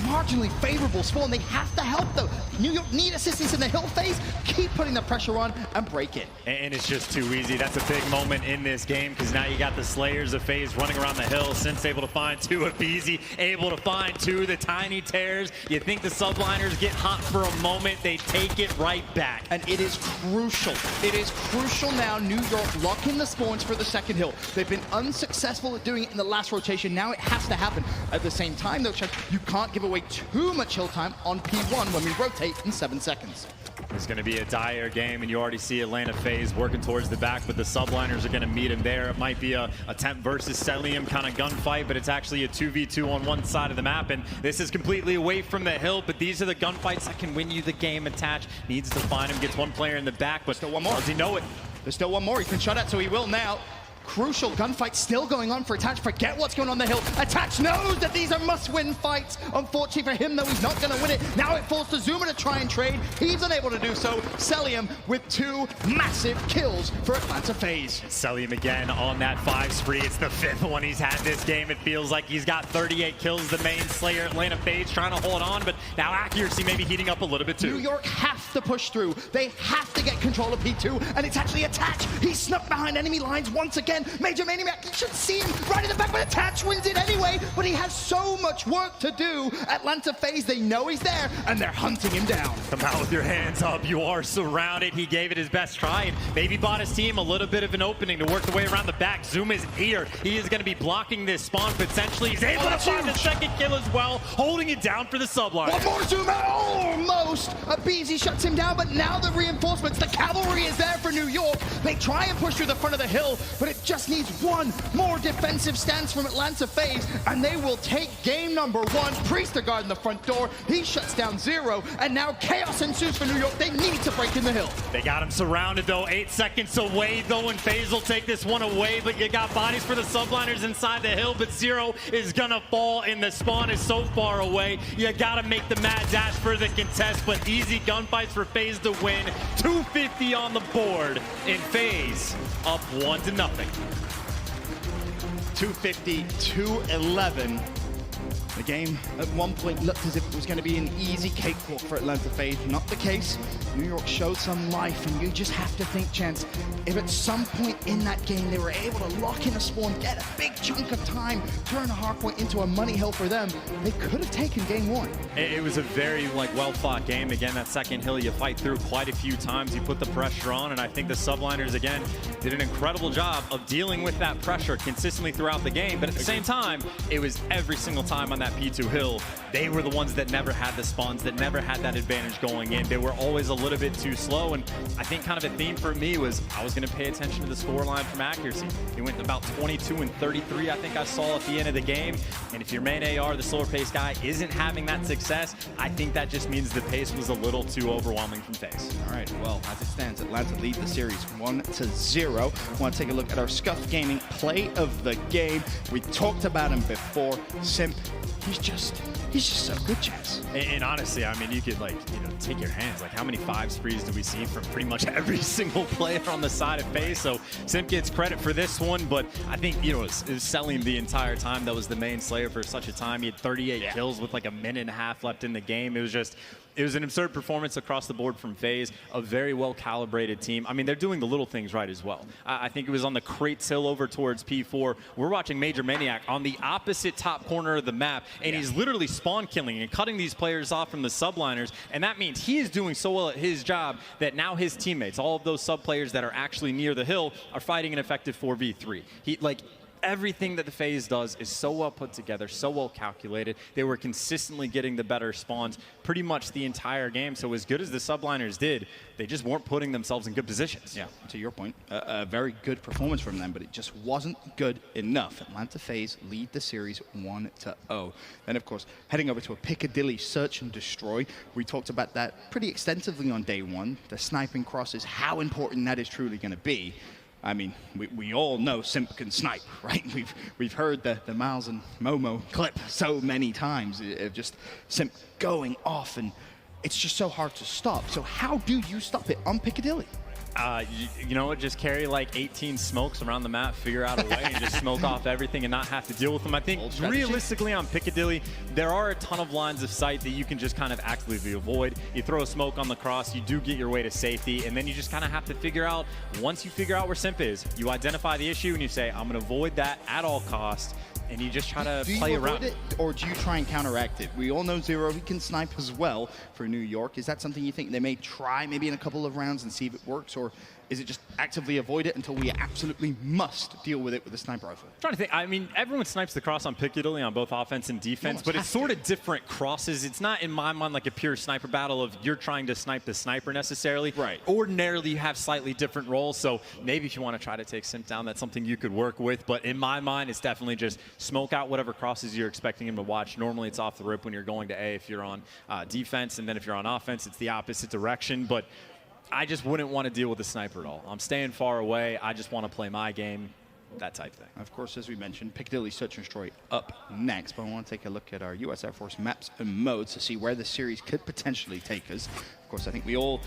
marginally favorable spawn. They have to help, though. New York need assistance in the hill phase. Keep putting the pressure on and break it. And it's just too easy. That's a big moment in this game because now you got the Slayers of FaZe running around the hill. Since able to find 2, aBeZy able to find 2, the tiny tears. You think the Subliners get hot for a moment. They take it right back. And it is crucial. It is crucial now. New York lock in the spawns for the second hill. They've been unsuccessful at doing it in the last rotation. Now it has to happen. At the same time, though, Chad, you can't give away too much hill time on P1 when we rotate in 7 seconds. It's going to be a dire game, and you already see Atlanta FaZe working towards the back, but the subliners are going to meet him there. It might be a Temp versus Cellium kind of gunfight, but it's actually a 2v2 on one side of the map, and this is completely away from the hill, but these are the gunfights that can win you the game. Attach needs to find him, gets one player in the back, but still one more. Does he know it? There's still one more. He's been shot at, so he will now. Crucial gunfight still going on for Attach. Forget what's going on the hill. Attach knows that these are must-win fights. Unfortunately for him, though, he's not going to win it. Now it falls to Zuma to try and trade. He's unable to do so. Cellium with 2 massive kills for Atlanta FaZe. Cellium again on that 5 spree. It's the 5th one he's had this game. It feels like he's got 38 kills. The main slayer, Atlanta FaZe, trying to hold on, but now accuracy maybe heating up a little bit too. New York have to push through. They have to get control of P2, and it's actually Attach. He's snuck behind enemy lines once again. Major Maniac, you should see him right in the back, but Attach wins it anyway. But he has so much work to do. Atlanta FaZe, they know he's there, and they're hunting him down. Come out with your hands up. You are surrounded. He gave it his best try, and maybe bought his team a little bit of an opening to work the way around the back. Zoom is here. He is going to be blocking this spawn potentially. He's able to find the second kill as well, holding it down for the subline. One more Zoom, almost. BZ shuts him down, but now the reinforcements, the cavalry is there for New York. They try and push through the front of the hill, but it just needs one more defensive stance from Atlanta FaZe, and they will take game number 1. Priester guarding the front door. He shuts down Zero, and now chaos ensues for New York. They need to break in the hill. They got him surrounded, though. 8 seconds away, though, and FaZe will take this one away, but you got bodies for the subliners inside the hill, but Zero is gonna fall, and the spawn is so far away. You gotta make the mad dash for the contest, but easy gunfights for FaZe to win. 250 on the board, and FaZe up 1-0. 250, 211. The game at one point looked as if it was going to be an easy cakewalk for Atlanta FaZe. Not the case. New York showed some life, and you just have to think, Chance, if at some point in that game they were able to lock in a spawn, get a big chunk of time, turn a hardpoint into a money hill for them, they could have taken game 1. It was a very well-fought game. Again, that second hill you fight through quite a few times. You put the pressure on, and I think the subliners, again, did an incredible job of dealing with that pressure consistently throughout the game. But at the same time, it was every single time on that P2 hill, they were the ones that never had the spawns, that never had that advantage going in. They were always a little bit too slow, and I think kind of a theme for me was I was going to pay attention to the scoreline from accuracy. He went about 22 and 33, I think I saw at the end of the game, and if your main AR, the slower pace guy, isn't having that success, I think that just means the pace was a little too overwhelming from FaZe. All right, well, as it stands, Atlanta lead the series 1-0. I want to take a look at our Scuff Gaming play of the game. We talked about him before. Simp, he's just so good, Chance. And honestly, I mean, you could take your hands. Like, how many 5 sprees do we see from pretty much every single player on the side of FaZe? So Simp gets credit for this one, but I think, it was selling the entire time. That was the main slayer for such a time. He had 38 kills with like a minute and a half left in the game. It was an absurd performance across the board from FaZe, a very well-calibrated team. I mean, they're doing the little things right as well. I think it was on the Crates Hill over towards P4. We're watching Major Maniac on the opposite top corner of the map, and he's literally spawn killing and cutting these players off from the subliners, and that means he is doing so well at his job that now his teammates, all of those sub players that are actually near the hill, are fighting an effective 4v3. Everything that the FaZe does is so well put together, so well calculated. They were consistently getting the better spawns pretty much the entire game. So as good as the subliners did, they just weren't putting themselves in good positions. Yeah, to your point, a very good performance from them, but it just wasn't good enough. Atlanta FaZe lead the series 1-0. Then, of course, heading over to a Piccadilly search and destroy. We talked about that pretty extensively on day 1. The sniping crosses, how important that is truly going to be. I mean, we all know Simp can snipe, right? We've heard the Miles and Momo clip so many times of just Simp going off, and it's just so hard to stop. So how do you stop it on Piccadilly? You know what, just carry like 18 smokes around the map, figure out a way and just smoke off everything and not have to deal with them. I think realistically on Piccadilly, there are a ton of lines of sight that you can just kind of actively avoid. You throw a smoke on the cross, you do get your way to safety, and then you just kind of have to figure out, once you figure out where Simp is, you identify the issue and you say, I'm going to avoid that at all costs. And you just try to play around it, or do you try and counteract it? We all know Zero, he can snipe as well for New York. Is that something you think they may try maybe in a couple of rounds and see if it works? Or Is it just actively avoid it until we absolutely must deal with it with a sniper rifle? I'm trying to think. I mean, everyone snipes the cross on Piccadilly on both offense and defense, but it's sort of different crosses. It's not, in my mind, like a pure sniper battle of you're trying to snipe the sniper necessarily. Right. Ordinarily, you have slightly different roles, so maybe if you want to try to take Simp down, that's something you could work with. But in my mind, it's definitely just smoke out whatever crosses you're expecting him to watch. Normally, it's off the rip when you're going to A if you're on defense, and then if you're on offense, it's the opposite direction. But I just wouldn't want to deal with the sniper at all. I'm staying far away. I just want to play my game, that type thing. Of course, as we mentioned, Piccadilly Search and Destroy up next, but I want to take a look at our US Air Force maps and modes to see where the series could potentially take us. Of course, I think we all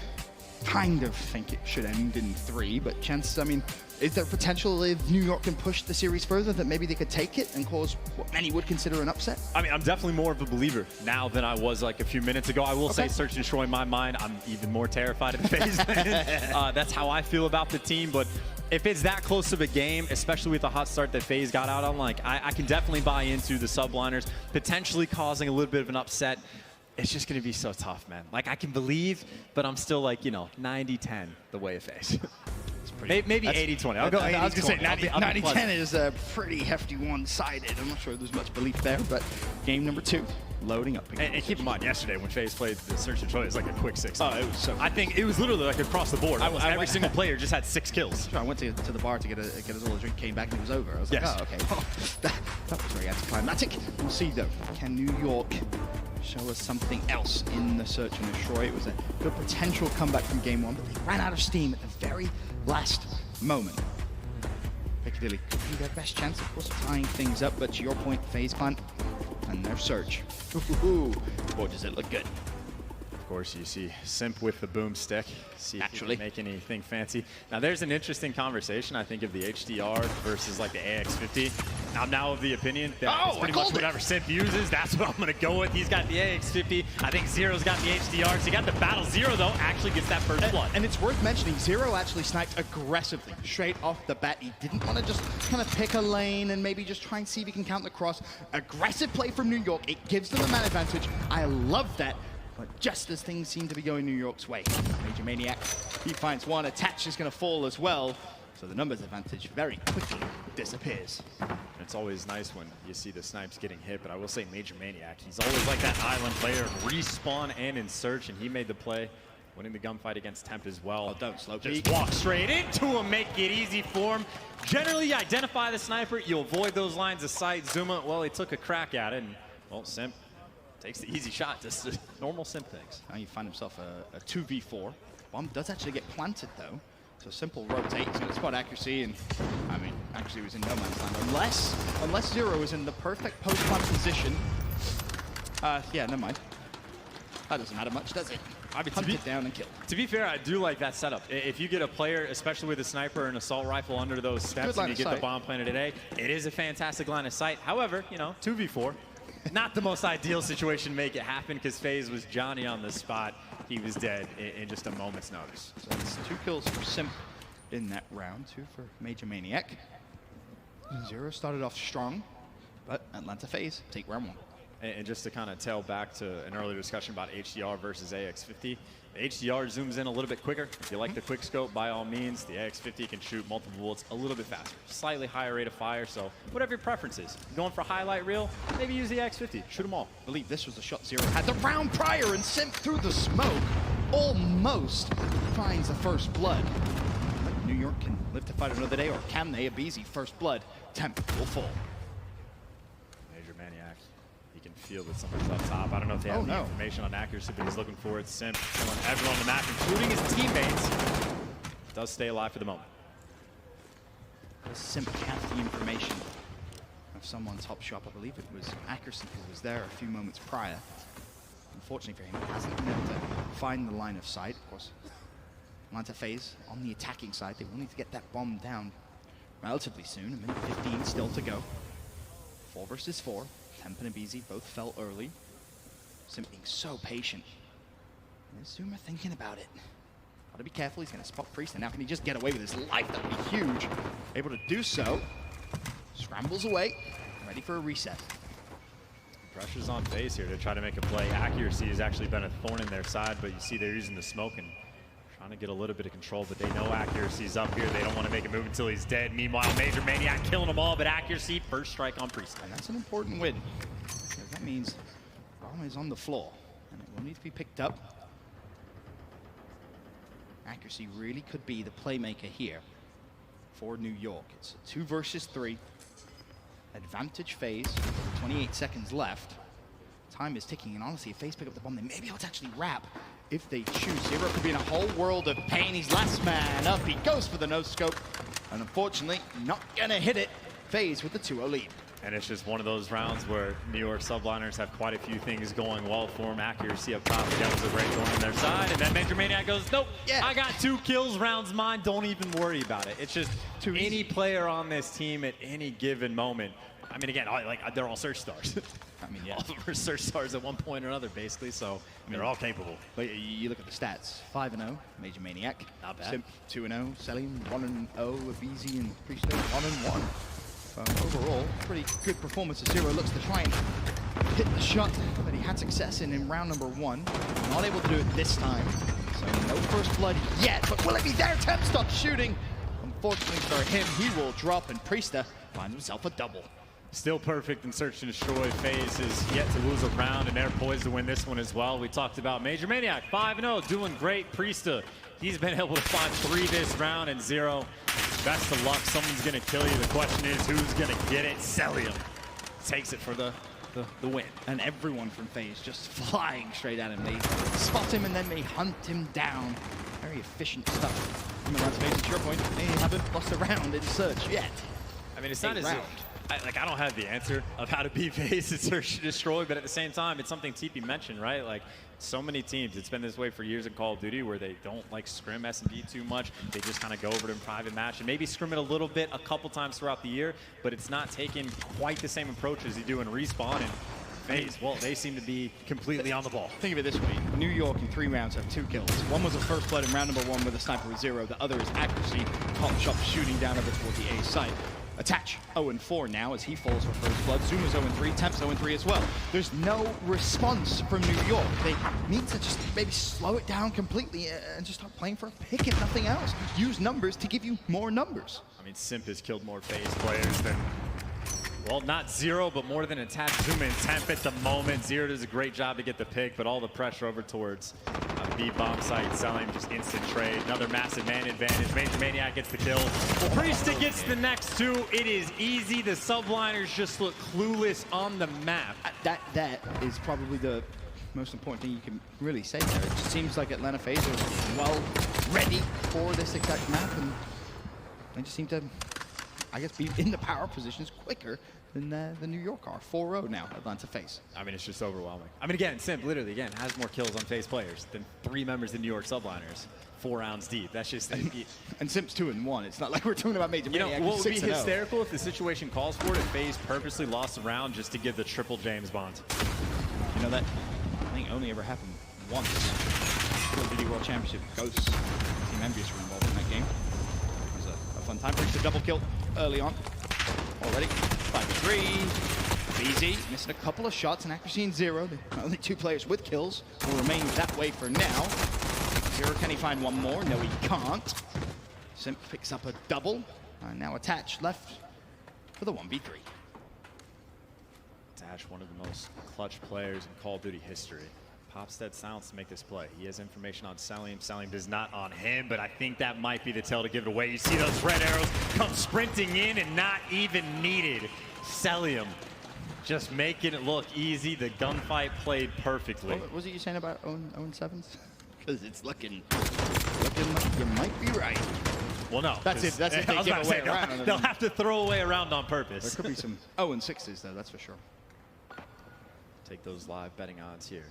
kind of think it should end in 3, but Chance, I mean, is there potential if New York can push the series further that maybe they could take it and cause what many would consider an upset? I mean, I'm definitely more of a believer now than I was like a few minutes ago. I will say Search and Destroy in my mind, I'm even more terrified of FaZe. That's how I feel about the team, but if it's that close of a game, especially with the hot start that FaZe got out on, like I can definitely buy into the subliners potentially causing a little bit of an upset. It's just going to be so tough, man. Like, I can believe, but I'm still like, 90-10 the way of FaZe. Maybe 80-20. I'll go 80-20. I was going to say 90-10 is a pretty hefty one-sided. I'm not sure there's much belief there, but game number 2 loading up. And keep in mind, yesterday when FaZe played the Search and Destroy, it was like a quick 6. Oh, it was so. I think it was literally like across the board. Every single player just had 6 kills. I went to the bar to get us all a drink, came back and it was over. I was like, oh, okay. Well, that was very anticlimactic. We'll see though. Can New York show us something else in the Search and Destroy? It was a good potential comeback from game 1, but they ran out of steam at the very last moment. Piccadilly could be their best chance, of course, of tying things up, but to your point, FaZe Clan and their Search. Boy, does it look good. Of course, you see Simp with the boomstick. See if he can make anything fancy. Now, there's an interesting conversation, I think, of the HDR versus like the AX50. I'm now of the opinion that it's pretty much whatever Simp uses, that's what I'm going to go with. He's got the AX50. I think Zero's got the HDR. So he got the battle. Zero, though, actually gets that first blood. And it's worth mentioning, Zero actually sniped aggressively, straight off the bat. He didn't want to just kind of pick a lane and maybe just try and see if he can count the cross. Aggressive play from New York. It gives them a man advantage. I love that. But just as things seem to be going New York's way, Major Maniac, he finds one. Attach is going to fall as well. So the numbers advantage very quickly disappears. It's always nice when you see the snipes getting hit, but I will say Major Maniac, he's always like that island player, respawn and in Search, and he made the play, winning the gunfight against Temp as well. Oh, don't slow Just walk straight into him, make it easy for him. Generally, you identify the sniper, you avoid those lines of sight. Zuma, well, he took a crack at it, and, well, Simp takes the easy shot, just normal Simp things. Now you find himself a 2v4. Bomb does actually get planted, though. So Simple rotate, he's going to spot accuracy, and I mean, accuracy was in no man's land. Unless Zero is in the perfect post-plant position. Yeah, never mind. That doesn't matter much, does it? I mean, Hunt it down and kill. To be fair, I do like that setup. If you get a player, especially with a sniper and assault rifle under those steps, and you get the bomb planted today, it is a fantastic line of sight. However, 2v4. Not the most ideal situation to make it happen because FaZe was Johnny on the spot. He was dead in just a moment's notice. So it's 2 kills for Simp in that round, 2 for Major Maniac. Zero started off strong, but Atlanta FaZe take round 1. And just to kind of tail back to an earlier discussion about HDR versus AX50, the HDR zooms in a little bit quicker. If you like the quick scope, by all means, the AX50 can shoot multiple bullets a little bit faster. Slightly higher rate of fire, so whatever your preference is. Going for highlight reel, maybe use the AX50. Shoot them all. I believe this was the shot Zero had the round prior, and Simp through the smoke almost finds the first blood. But New York can live to fight another day, or can they? aBeZy first blood. Temp will fall. Major Maniac. He can feel that someone's up top. I don't know if they have the information on accuracy, but he's looking for it. Simp killing everyone on the map, including his teammates. Does stay alive for the moment. Does Simp have the information of someone top shop? I believe it was Accuracy who was there a few moments prior. Unfortunately for him, he hasn't been able to find the line of sight. Of course, Atlanta FaZe on the attacking side. They will need to get that bomb down relatively soon. A minute 15 still to go. 4 versus 4. Temp and aBeZy both fell early. Simp being so patient. And Zuma thinking about it. Gotta be careful, he's gonna spot Priest, and now can he just get away with his life? That would be huge. Able to do so. Scrambles away, ready for a reset. Pressure's on FaZe here to try to make a play. Accuracy has actually been a thorn in their side, but you see they're using the smoke and trying to get a little bit of control, but they know accuracy's up here. They don't want to make a move until he's dead. Meanwhile, Major Maniac killing them all, but accuracy, first strike on Priest. And that's an important win. Because that means bomb is on the floor, and it will need to be picked up. Accuracy really could be the playmaker here for New York. It's a 2 versus 3. Advantage FaZe, 28 seconds left. Time is ticking, and honestly, if FaZe pick up the bomb, they may be able to actually wrap if they choose. Zero could be in a whole world of pain. He's last man up. He goes for the no-scope, and unfortunately, not gonna hit it. FaZe with the 2-0 lead. And it's just one of those rounds where New York Subliners have quite a few things going well for them. Accuracy up top, Devils are great going on their side, and then Major Maniac goes, nope, I got 2 kills, round's mine, don't even worry about it. It's just any player on this team at any given moment. I mean, again, they're all search stars. I mean, yeah. All of them are search stars at one point or another, basically, so they're all capable. But you look at the stats, 5-0, Major Maniac. Not bad. Simp, 2-0, Selim, 1-0, Abizi, and Priest, 1-1. Overall, pretty good performance as Zero looks to try and hit the shot that he had success in round number 1. Not able to do it this time. So no first blood yet, but will it be there? Temp stops shooting. Unfortunately for him, he will drop, and Priesta finds himself a double. Still perfect in search and destroy. FaZe is yet to lose a round, and they're poised to win this one as well. We talked about Major Maniac, 5-0, doing great. Priesta, he's been able to find 3 this round, and Zero, best of luck. Someone's going to kill you. The question is, who's going to get it? Selim takes it for the win. And everyone from FaZe just flying straight at him. They spot him, and then they hunt him down. Very efficient stuff. Coming around to FaZe, to your point, they haven't lost a round in search yet. I mean, it's not as if I don't have the answer of how to beat FaZe and search and destroy, but at the same time, it's something TP mentioned, right? Like, so many teams, it's been this way for years in Call of Duty where they don't like scrim S&D too much. They just kind of go over to private match and maybe scrim it a little bit a couple times throughout the year, but it's not taking quite the same approach as you do in Respawn. And FaZe, well, they seem to be completely on the ball. Think of it this way. New York in 3 rounds have 2 kills. One was a first blood in round number 1 with a sniper with 0. The other is accuracy, top shot shooting down over toward the A site. Attach 0-4 now as he falls for first blood. Zuma's 0-3, Temp's 0-3 as well. There's no response from New York. They need to just maybe slow it down completely and just start playing for a pick if nothing else. Use numbers to give you more numbers. I mean, Simp has killed more FaZe players than, well, not Zero, but more than Attach, Zuma, and Temp at the moment. Zero does a great job to get the pick, but all the pressure over towards B-bomb site, Selim, just instant trade. Another massive man advantage. Major Maniac gets the kill. Priesta gets the next 2. It is easy. The Subliners just look clueless on the map. That is probably the most important thing you can really say there. It just seems like Atlanta FaZe are well ready for this exact map, and they just seem to, I guess, be in the power positions quicker than the New York are. 4-0 now, Atlanta FaZe. I mean, it's just overwhelming. I mean, again, Simp literally, again, has more kills on FaZe players than 3 members of the New York Subliners. 4 rounds deep. That's just... And Simp's 2-1. It's not like we're talking about Major Maniac. You know, what would be hysterical if the situation calls for it, if FaZe purposely lost a round just to give the triple James Bond. You know, that I think only ever happened once. Call of Duty World Championship. Ghosts, Team Envious were involved in that game. It was a fun time. Brings a double kill early on. Already 5-3. Easy, missing a couple of shots, and accuracy in 0. The only 2 players with kills will remain that way for now. 0, can he find one more? No, he can't. Simp picks up a double, and now Attach left for the 1v3. Attach, one of the most clutch players in Call of Duty history. Pops that silence to make this play. He has information on Selim. Selim does not on him, but I think that might be the tell to give it away. You see those red arrows come sprinting in and not even needed. Selim just making it look easy. The gunfight played perfectly. What was it you saying about 0-7s? Because it's looking like you might be right. Well, no. That's it. That's if they give away a round. They'll have to throw away a round on purpose. There could be some 0-6s, though, that's for sure. Take those live betting odds here.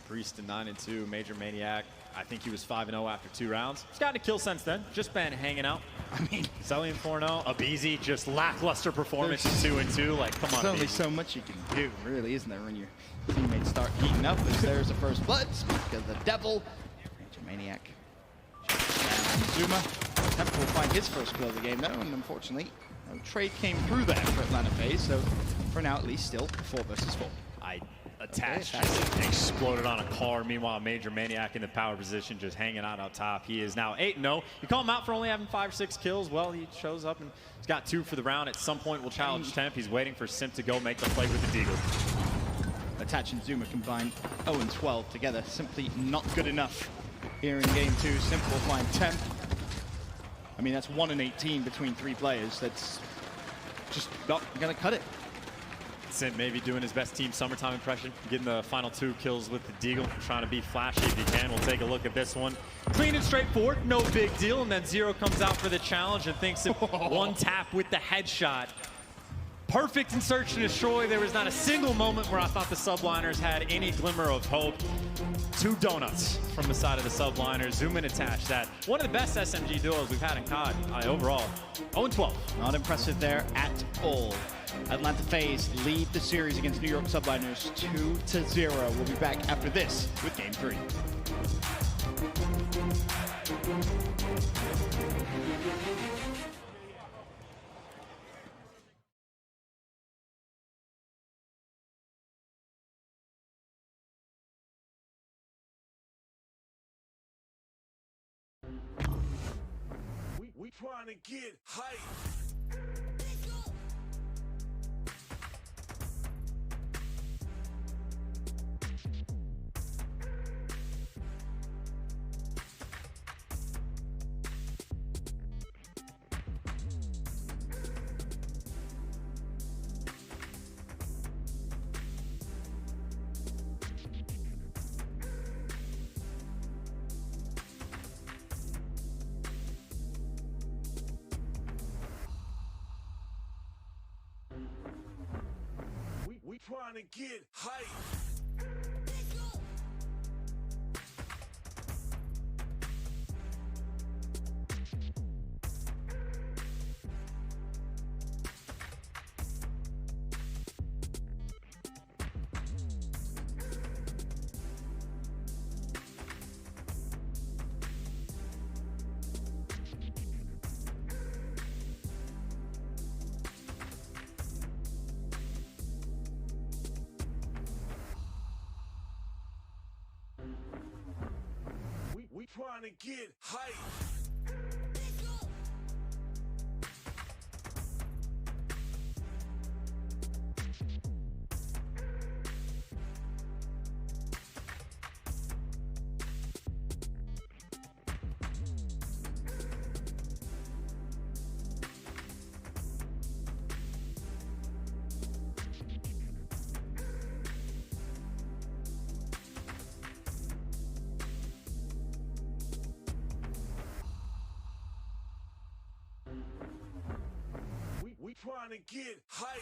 Priest 9-2, Major Maniac. I think he was 5-0 after 2 rounds. He's gotten a kill since then. Just been hanging out. I mean, Selim 4-0. Abizi, just lackluster performance in 2-2. Like, come on, there's only so much you can do, really, isn't there, when your teammates start heating up? As there's the first blood. Speak of the devil. Major Maniac. Zuma. Temp will find his first kill of the game, though, and unfortunately, no trade came through there for Atlanta FaZe. So, for now, at least, still 4 versus 4. Attached just exploded on a car. Meanwhile, Major Maniac in the power position just hanging out top. He is now 8-0. You call him out for only having 5 or 6 kills. Well, he shows up and he's got 2 for the round. At some point, we'll challenge Temp. He's waiting for Simp to go make the play with the Deagle. Attach and Zuma combined 0 and 12 together. Simply not good enough here in game 2. Simp will find Temp. I mean, that's 1 and 18 between 3 players. That's just not going to cut it. Simp maybe doing his best Team Summertime impression, getting the final 2 kills with the Deagle, trying to be flashy if he can. We'll take a look at this one. Clean and straightforward, no big deal. And then Zero comes out for the challenge and thinks of one tap with the headshot. Perfect in search and destroy. There was not a single moment where I thought the Subliners had any glimmer of hope. 2 donuts from the side of the Subliners. Zoom in attach that. One of the best SMG duos we've had in COD overall. 0-12. Not impressive there at all. Atlanta FaZe lead the series against New York Subliners 2-0. We'll be back after this with game 3. We trying to get hype. We trying to get hype. We trying to get hype. We trying to get hype.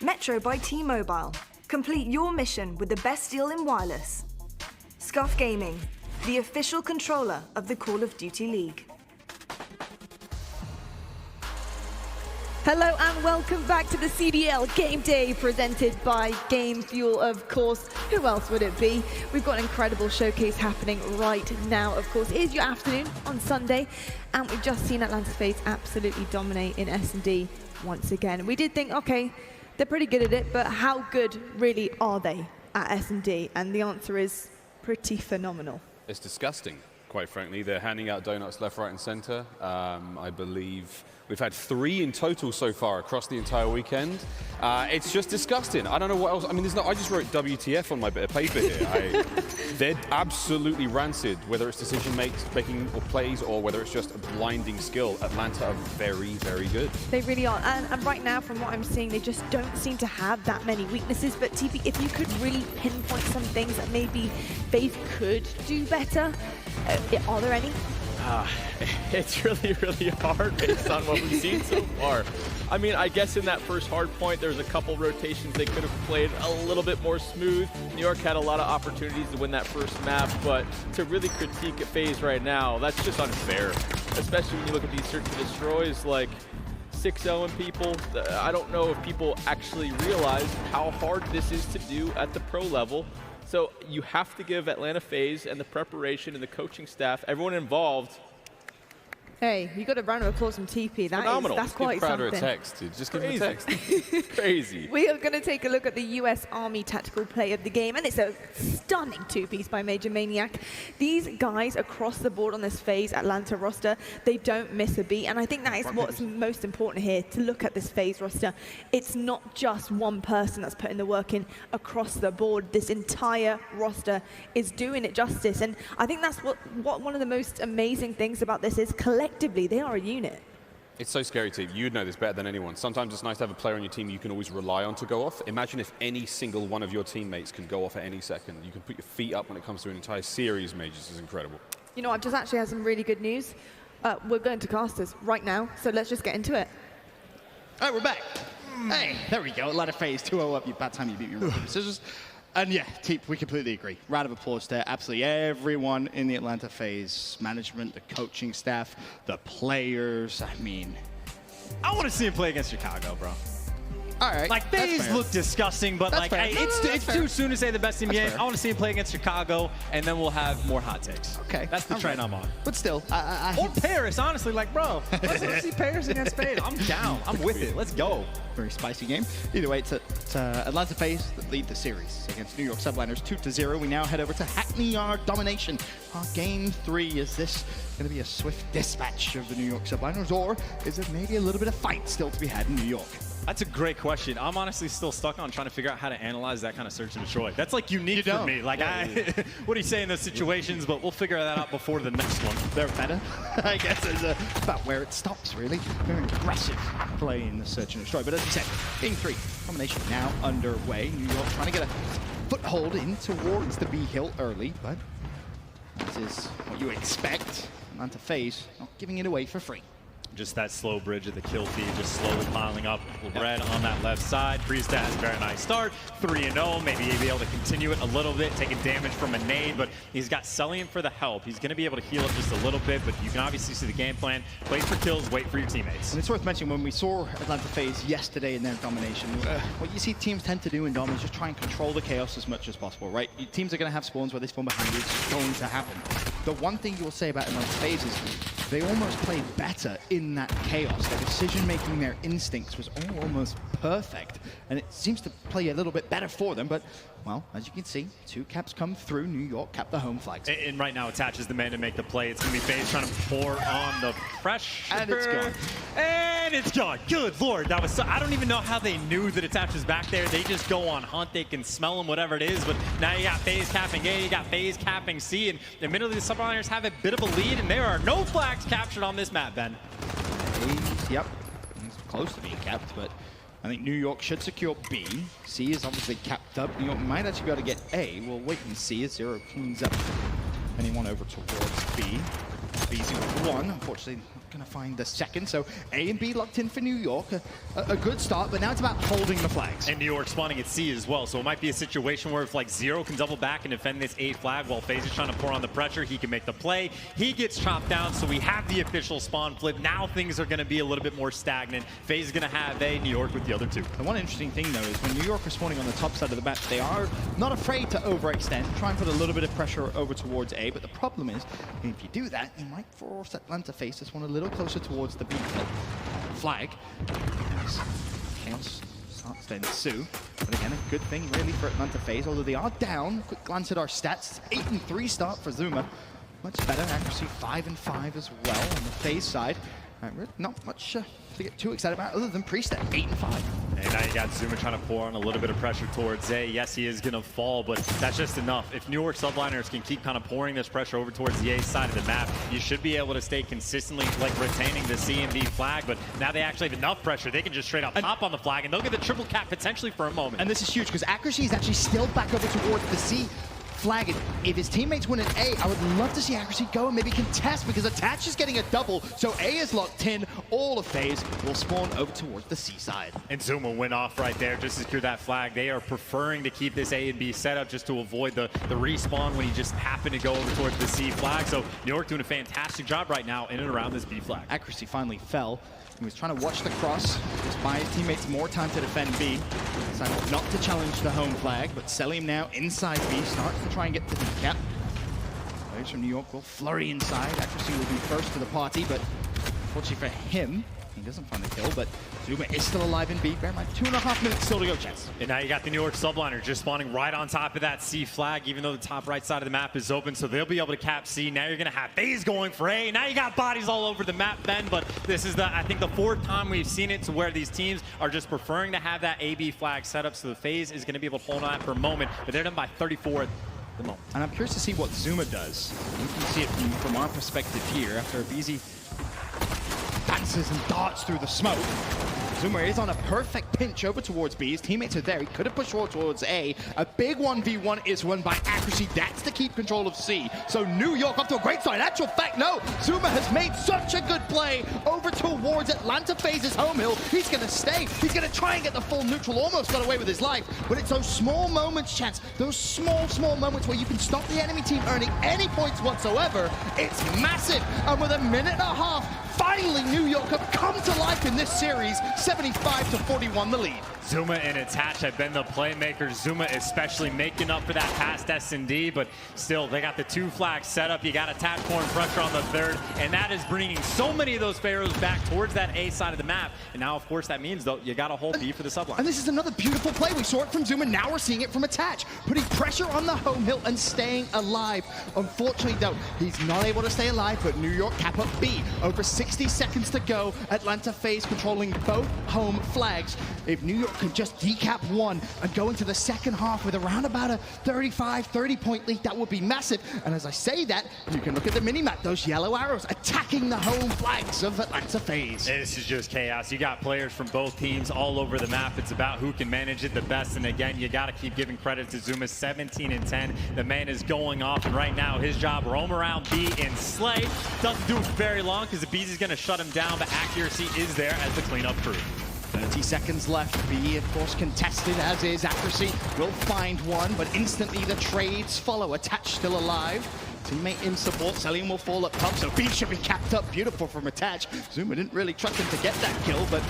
Metro by T-Mobile. Complete your mission with the best deal in wireless. Scuff Gaming, the official controller of the Call of Duty League. Hello and welcome back to the CDL Game Day presented by Game Fuel, of course. Who else would it be? We've got an incredible showcase happening right now, of course. It is your afternoon on Sunday, and we've just seen Atlanta FaZe absolutely dominate in S&D once again. We did think, okay, they're pretty good at it, but how good really are they at S&D? And the answer is pretty phenomenal. It's disgusting, quite frankly. They're handing out donuts left, right, and center. I believe we've had 3 in total so far across the entire weekend. It's just disgusting. I don't know what else. I mean, there's no. I just wrote WTF on my bit of paper here. They're absolutely rancid, whether it's decision making or plays, or whether it's just a blinding skill. Atlanta are very, very good. They really are. And right now, from what I'm seeing, they just don't seem to have that many weaknesses. But TP, if you could really pinpoint some things that maybe FaZe could do better, are there any? It's really, really hard based on what we've seen so far. I mean, I guess in that first hard point, there's a couple rotations they could have played a little bit more smooth. New York had a lot of opportunities to win that first map, but to really critique a FaZe right now, that's just unfair. Especially when you look at these search and destroys, like 6-0 people. I don't know if people actually realize how hard this is to do at the pro level. So you have to give Atlanta FaZe and the preparation and the coaching staff, everyone involved. Hey, you got a round of applause from TP. That's quite something. Give a text, dude. Just give him a text. Crazy. We are going to take a look at the US Army Tactical Play of the game, and it's a stunning two-piece by Major Maniac. These guys across the board on this FaZe Atlanta roster, they don't miss a beat, and I think that is what's most important here, to look at this FaZe roster. It's not just one person that's putting the work in across the board. This entire roster is doing it justice, and I think that's what one of the most amazing things about this is collectively they are a unit. It's so scary, T. You'd know this better than anyone. Sometimes it's nice to have a player on your team you can always rely on to go off. Imagine if any single one of your teammates can go off at any second. You can put your feet up when it comes to an entire series. Majors is incredible. You know, I've just actually had some really good news. We're going to casters right now, so let's just get into it. All right, we're back. Hey, there we go. A lot of FaZe 2-0 up. Bad time you beat me with scissors. And yeah, Teep, we completely agree. Round of applause to absolutely everyone in the Atlanta FaZe management, the coaching staff, the players. I mean, I want to see him play against Chicago, bro. All right. Like, FaZe look disgusting, but That's like, fair. hey, No, it's too soon to say the best team in the game. fair. I want to see him play against Chicago, and then we'll have more hot takes. Okay. That's the trend I'm on. But still, Or Paris, honestly, like, bro, let's see Paris against FaZe. I'm down. I'm with it. Let's go. Very spicy game. Either way, it's Atlanta FaZe that lead the series against New York Subliners 2-0. We now head over to Hackney Yard Domination. Our game 3, is this going to be a swift dispatch of the New York Subliners, or is it maybe a little bit of fight still to be had in New York? That's a great question. I'm honestly still stuck on trying to figure out how to analyze that kind of search and destroy. That's like unique for me. Like, what do you say in those situations? But we'll figure that out before the next one. They're better, I guess, is about where it stops, really. Very aggressive play in the search and destroy. But as we said, game 3, combination now underway. New York trying to get a foothold in towards the B hill early, but this is what you expect. Atlanta FaZe not giving it away for free. Just that slow bridge of the kill feed, just slowly piling up. Red on that left side. Priest has a very nice start. 3-0. Maybe he'll be able to continue it a little bit, taking damage from a nade, but he's got Cellium for the help. He's going to be able to heal up just a little bit, but you can obviously see the game plan. Wait for kills, wait for your teammates. And it's worth mentioning, when we saw Atlanta FaZe yesterday in their domination, what you see teams tend to do in Dom is just try and control the chaos as much as possible, right? Teams are going to have spawns where they spawn behind you. It's going to happen. The one thing you will say about Atlanta FaZe is they almost played better in that chaos. Their decision-making, their instincts was almost perfect. And it seems to play a little bit better for them, but, well, as you can see, 2 caps come through. New York cap the home flags. And right now, attaches the man to make the play. It's going to be FaZe trying to pour on the pressure. And it's gone. And it's gone. Good Lord. That was so, I don't even know how they knew that Attach was back there. They just go on hunt. They can smell them, whatever it is. But now you got FaZe capping A, you got FaZe capping C. And admittedly, the Subliners have a bit of a lead, and there are no flags captured on this map, Ben. Yep, he's close to being capped, but I think New York should secure B. C is obviously capped up. New York might actually be able to get A. We'll wait and see as Zero cleans up anyone over towards B. B's in 1, unfortunately not going to find the second, so A and B locked in for New York. A good start, but now it's about holding the flags. And New York spawning at C as well, so it might be a situation where if like Zero can double back and defend this A flag while FaZe is trying to pour on the pressure, he can make the play. He gets chopped down, so we have the official spawn flip. Now things are going to be a little bit more stagnant. FaZe is going to have A, New York with the other 2. The one interesting thing, though, is when New York are spawning on the top side of the map, they are not afraid to overextend, try and put a little bit of pressure over towards A, but the problem is, if you do that, you might force Atlanta FaZe this one a little closer towards the B flag. Chaos starts to ensue, but again, a good thing really for Atlanta FaZe, although they are down. Quick glance at our stats, 8-3 start for Zuma. Much better, accuracy 5-5 as well on the FaZe side. Not much to get too excited about other than Priest at 8-5. And now you got Zuma trying to pour on a little bit of pressure towards Zay. Yes, he is going to fall, but that's just enough. If New York Subliners can keep kind of pouring this pressure over towards the A side of the map, you should be able to stay consistently like retaining the C and D flag, but now they actually have enough pressure. They can just straight up pop on the flag, and they'll get the triple cap potentially for a moment. And this is huge, because Accuracy is actually still back over towards the C flag. If his teammates win an A, I would love to see Accuracy go and maybe contest, because Attach is getting a double, so A is locked in. All of FaZe will spawn over towards the C side. And Zuma went off right there just to secure that flag. They are preferring to keep this A and B setup just to avoid the respawn when he just happened to go over towards the C flag. So New York doing a fantastic job right now in and around this B flag. Accuracy finally fell. He was trying to watch the cross, just buy his teammates more time to defend B. Decided not to challenge the home flag, but Selim now inside B, starts to try and get to the cap. Players from New York will flurry inside. Accuracy will be first to the party, but unfortunately for him, he doesn't find the kill, but Zuma is still alive in B. Bear in mind, 2.5 minutes still to go, Chance. And now you got the New York Subliners just spawning right on top of that C flag, even though the top right side of the map is open, so they'll be able to cap C. Now you're going to have FaZe going for A. Now you got bodies all over the map, Ben, but this is, I think, the 4th time we've seen it to where these teams are just preferring to have that AB flag set up, so the FaZe is going to be able to hold on that for a moment, but they're done by 34 at the moment. And I'm curious to see what Zuma does. You can see it from our perspective here, after aBeZy dances and darts through the smoke. Zuma is on a perfect pinch over towards B. His teammates are there. He could have pushed forward towards A. A big 1v1 is won by Accuracy. That's to keep control of C. So New York off to a great start. In actual fact, no. Zuma has made such a good play over towards Atlanta FaZe's home hill. He's going to stay. He's going to try and get the full neutral. Almost got away with his life. But it's those small moments, Chance. Those small moments where you can stop the enemy team earning any points whatsoever. It's massive. And with a minute and a half, finally New York have come to life in this series. 75-41 the lead. Zuma and Attach have been the playmakers. Zuma especially making up for that past S&D, but still, they got the 2 flags set up. You got Attach pouring pressure on the 3rd, and that is bringing so many of those Pharaohs back towards that A side of the map. And now, of course, that means, though, you got to hold B for the subline. And this is another beautiful play. We saw it from Zuma. Now we're seeing it from Attach, putting pressure on the home hill and staying alive. Unfortunately, though, he's not able to stay alive, but New York cap up B. Over 60 seconds to go. Atlanta FaZe controlling both home flags. If New York can just decap one and go into the second half with around about a 30 point lead, that would be massive. And as I say that, you can look at the mini-map, those yellow arrows attacking the home flags of Atlanta FaZe. This is just chaos. You got players from both teams all over the map. It's about who can manage it the best. And again, you got to keep giving credit to Zuma. 17 and 10. The man is going off, and right now his job, roam around B and slay. Doesn't do it very long because the aBeZy is going to shut him down, but Accuracy is there as the cleanup crew. 30 seconds left. B, of course, contested, as is Accuracy. Will find one, but instantly the trades follow. Attach still alive. Teammate in support. Selim will fall up top, so B should be capped up. Beautiful from Attach. Zuma didn't really trust him to get that kill, but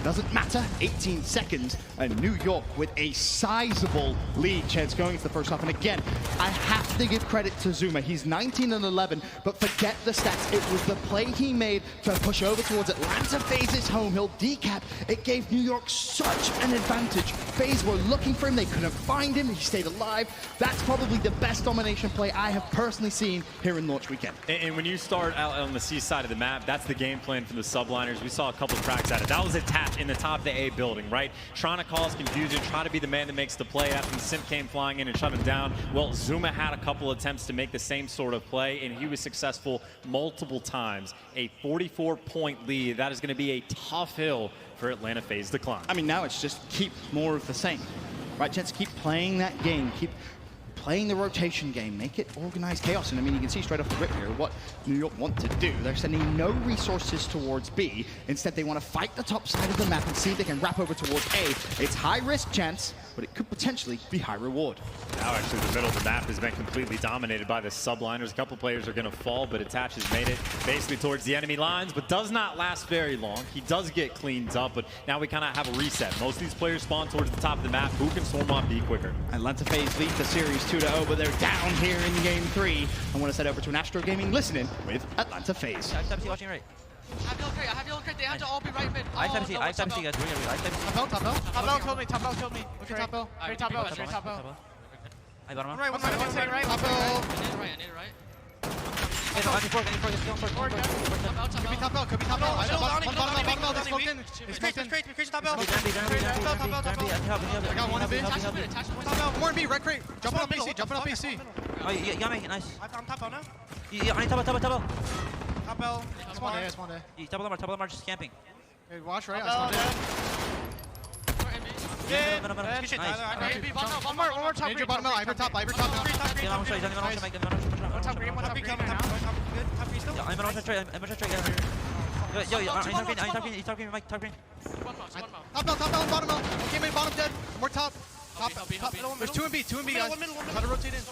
doesn't matter. 18 seconds, and New York with a sizable lead. Chance going into the first half, and again, I have to give credit to Zuma. He's 19 and 11, but forget the stats. It was the play he made to push over towards Atlanta FaZe's home hill decap. It gave New York such an advantage. FaZe were looking for him. They couldn't find him. He stayed alive. That's probably the best domination play I have personally seen here in launch weekend. And when you start out on the C side of the map, that's the game plan for the subliners. We saw a couple cracks at it. That was Attach in the top of the A building, right? Trying to cause confusion, trying to be the man that makes the play after the Simp came flying in and shut him down. Well, Zuma had a couple attempts to make the same sort of play, and he was successful multiple times. A 44-point lead. That is going to be a tough hill for Atlanta FaZe to climb. I mean, now it's just keep more of the same, right, Chance? Keep playing that game. Keep playing the rotation game, make it organized chaos. And I mean, you can see straight off the rip here what New York want to do. They're sending no resources towards B. Instead, they want to fight the top side of the map and see if they can wrap over towards A. It's high risk, Chance, but it could potentially be high reward. Now, actually, the middle of the map has been completely dominated by the subliners. A couple players are going to fall, but Attach has made it basically towards the enemy lines, but does not last very long. He does get cleaned up, but now we kind of have a reset. Most of these players spawn towards the top of the map. Who can swarm on B quicker? Atlanta FaZe lead the series 2-0, but they're down here in game 3. I want to set over to an Astro Gaming listening with Atlanta FaZe. Watching right. I have yellow crate. They have to all be right mid. I type C, guys. Doing it. I type C. Top bell killed me. Top bell killed me. Look at top bell. Straight top bell. Straight top bell. I got him. Right, one right. Top bell. I need it right. Could be top L, could be top L. Bottom L, they smoked in. They smoked in. Crazy top L. I got one in B. Top L, more in B, red crate. Jumping up AC, jumping up AC. Oh, yeah, make it nice. I'm top L now. Yeah, I need top L. Top L. It's one day, it's one day. Yeah, top of them are just camping. Hey, watch right, I spawned in. Yeah, Good shit, Tyler. One more top. Major bottom L, Iver top now. Yeah, I'm gonna try to make them. One top green, one top green coming now. Good, top green still. Yeah, I'm gonna try. Yo, top green, Mike, top green. Top L, bottom L. Okay, mate, bottom dead. More top. Top. There's 2 and B, guys. Try to rotate in.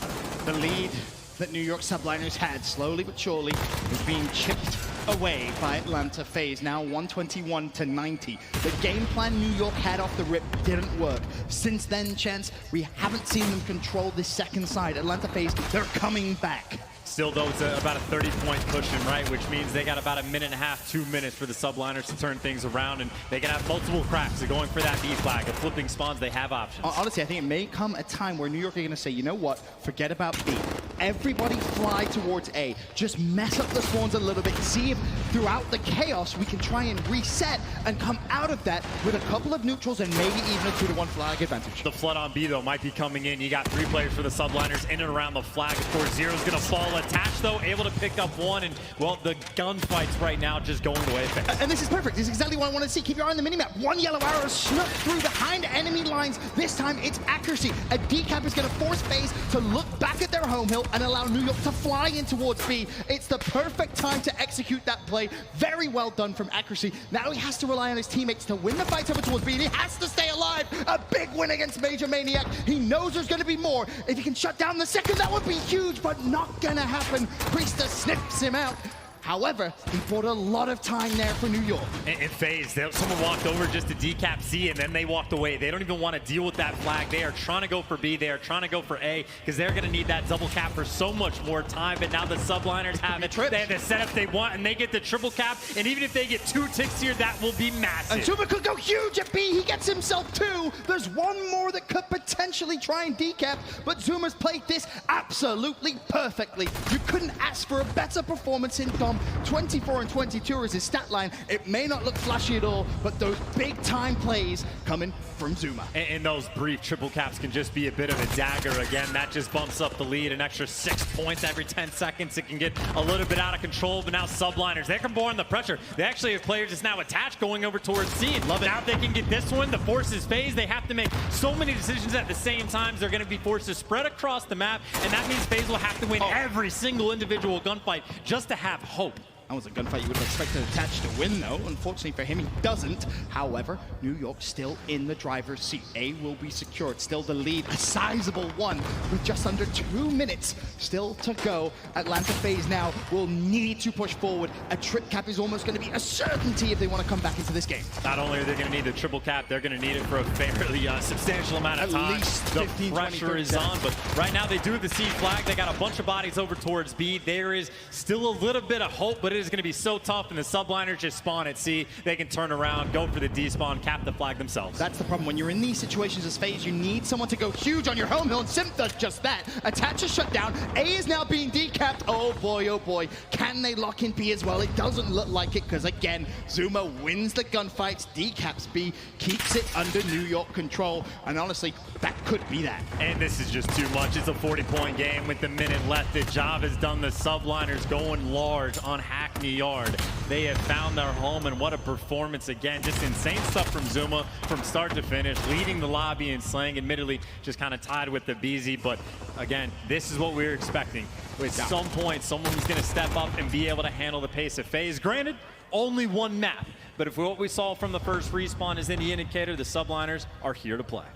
The lead that New York Subliners had, slowly but surely, is being chipped away by Atlanta FaZe, now 121 to 90. The game plan New York had off the rip didn't work. Since then, Chance, we haven't seen them control this second side. Atlanta FaZe, they're coming back. Still, though, it's about a 30-point cushion, right? Which means they got about a minute and a half, 2 minutes for the Subliners to turn things around, and they can have multiple cracks. They're going for that B flag. If flipping spawns, they have options. Honestly, I think it may come a time where New York are going to say, you know what, forget about B. Everybody fly towards A. Just mess up the spawns a little bit. See if throughout the chaos we can try and reset and come out of that with a couple of neutrals and maybe even a 2-1 flag advantage. The flood on B, though, might be coming in. You got 3 players for the Subliners in and around the flag. Of course, Zero's going to fall attached, though, able to pick up one. And, well, the gunfights right now just going the way of FaZe. And this is perfect. This is exactly what I want to see. Keep your eye on the minimap. One yellow arrow snuck through behind enemy lines. This time, it's accuracy. A decap is going to force FaZe to look back at their home hill and allow New York to fly in towards B. It's the perfect time to execute that play. Very well done from accuracy. Now he has to rely on his teammates to win the fight over towards B, and he has to stay alive. A big win against Major Maniac. He knows there's going to be more. If he can shut down the second, that would be huge, but not going to happen. Priestess snips him out. However, he bought a lot of time there for New York. In FaZe, someone walked over just to decap C, and then they walked away. They don't even want to deal with that flag. They are trying to go for B. They are trying to go for A, because they're going to need that double cap for so much more time. But now the Subliners have it. They have the setup they want, and they get the triple cap. And even if they get 2 ticks here, that will be massive. And Zuma could go huge at B. He gets himself 2. There's one more that could potentially try and decap, but Zuma's played this absolutely perfectly. You couldn't ask for a better performance in Dom. 24 and 22 is his stat line. It may not look flashy at all, but those big time plays coming from Zuma. And those brief triple caps can just be a bit of a dagger. Again, that just bumps up the lead an extra 6 points every 10 seconds. It can get a little bit out of control, but now Subliners, they can bore in the pressure. They actually have players just now attached going over towards C. Love it. Now if they can get this one, the forces FaZe, they have to make so many decisions at the same time. They're going to be forced to spread across the map, and that means FaZe will have to win every single individual gunfight just to have hope. That was a gunfight you would have expected Attached to win, though. Unfortunately for him, he doesn't. However, New York still in the driver's seat. A will be secured. Still the lead, a sizable one, with just under 2 minutes still to go. Atlanta FaZe now will need to push forward. A trip cap is almost going to be a certainty if they want to come back into this game. Not only are they going to need the triple cap, they're going to need it for a fairly substantial amount of time. At least 15, the pressure 20, is on, but right now they do have the C flag. They got a bunch of bodies over towards B. There is still a little bit of hope, but it is going to be so tough, and the Subliners just spawn at C. They can turn around, go for the despawn, cap the flag themselves. That's the problem. When you're in these situations as FaZe, you need someone to go huge on your home hill, and Simp does just that. Attach is shut down. A is now being decapped. Oh boy, can they lock in B as well? It doesn't look like it, because again, Zuma wins the gunfights, decaps B, keeps it under New York control, and honestly, that could be that. And this is just too much. It's a 40-point game with the minute left. The job is done. The Subliners going large on Hackney Yard. They have found their home, and what a performance again. Just insane stuff from Zuma from start to finish, leading the lobby and slaying, admittedly just kind of tied with the BZ, but again, this is what we were expecting. At some point, someone who's going to step up and be able to handle the pace of FaZe. Granted, only one map, but if what we saw from the first respawn is any indicator, the Subliners are here to play.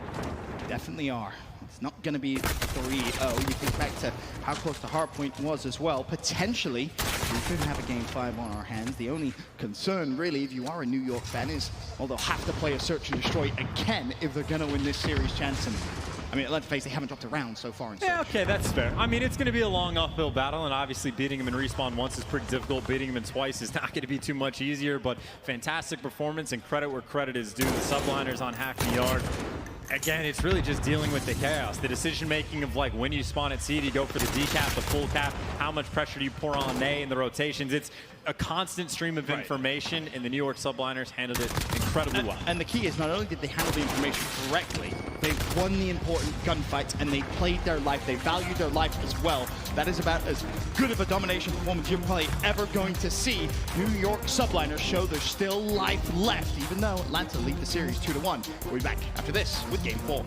Definitely are. It's not going to be 3-0. You think back to how close the hardpoint was as well. Potentially, we could have a Game 5 on our hands. The only concern, really, if you are a New York fan, is, well, they'll have to play a search and destroy again if they're going to win this series, Chance. And I mean, Atlanta FaZe, they haven't dropped a round so far in search. Yeah, okay, that's fair. I mean, it's going to be a long uphill battle, and obviously beating him in respawn once is pretty difficult. Beating him in twice is not going to be too much easier, but fantastic performance, and credit where credit is due. The Subliners on Hackney Yard. Again, it's really just dealing with the chaos. The decision-making of like when you spawn at C, do you go for the decap, the full cap, how much pressure do you pour on Ney in the rotations? It's a constant stream of information, and the New York Subliners handled it incredibly well. And the key is not only did they handle the information correctly, they won the important gunfights and they played their life. They valued their life as well. That is about as good of a domination performance you're probably ever going to see. New York Subliners show there's still life left, even though Atlanta lead the series 2-1. We'll be back after this with Game 4.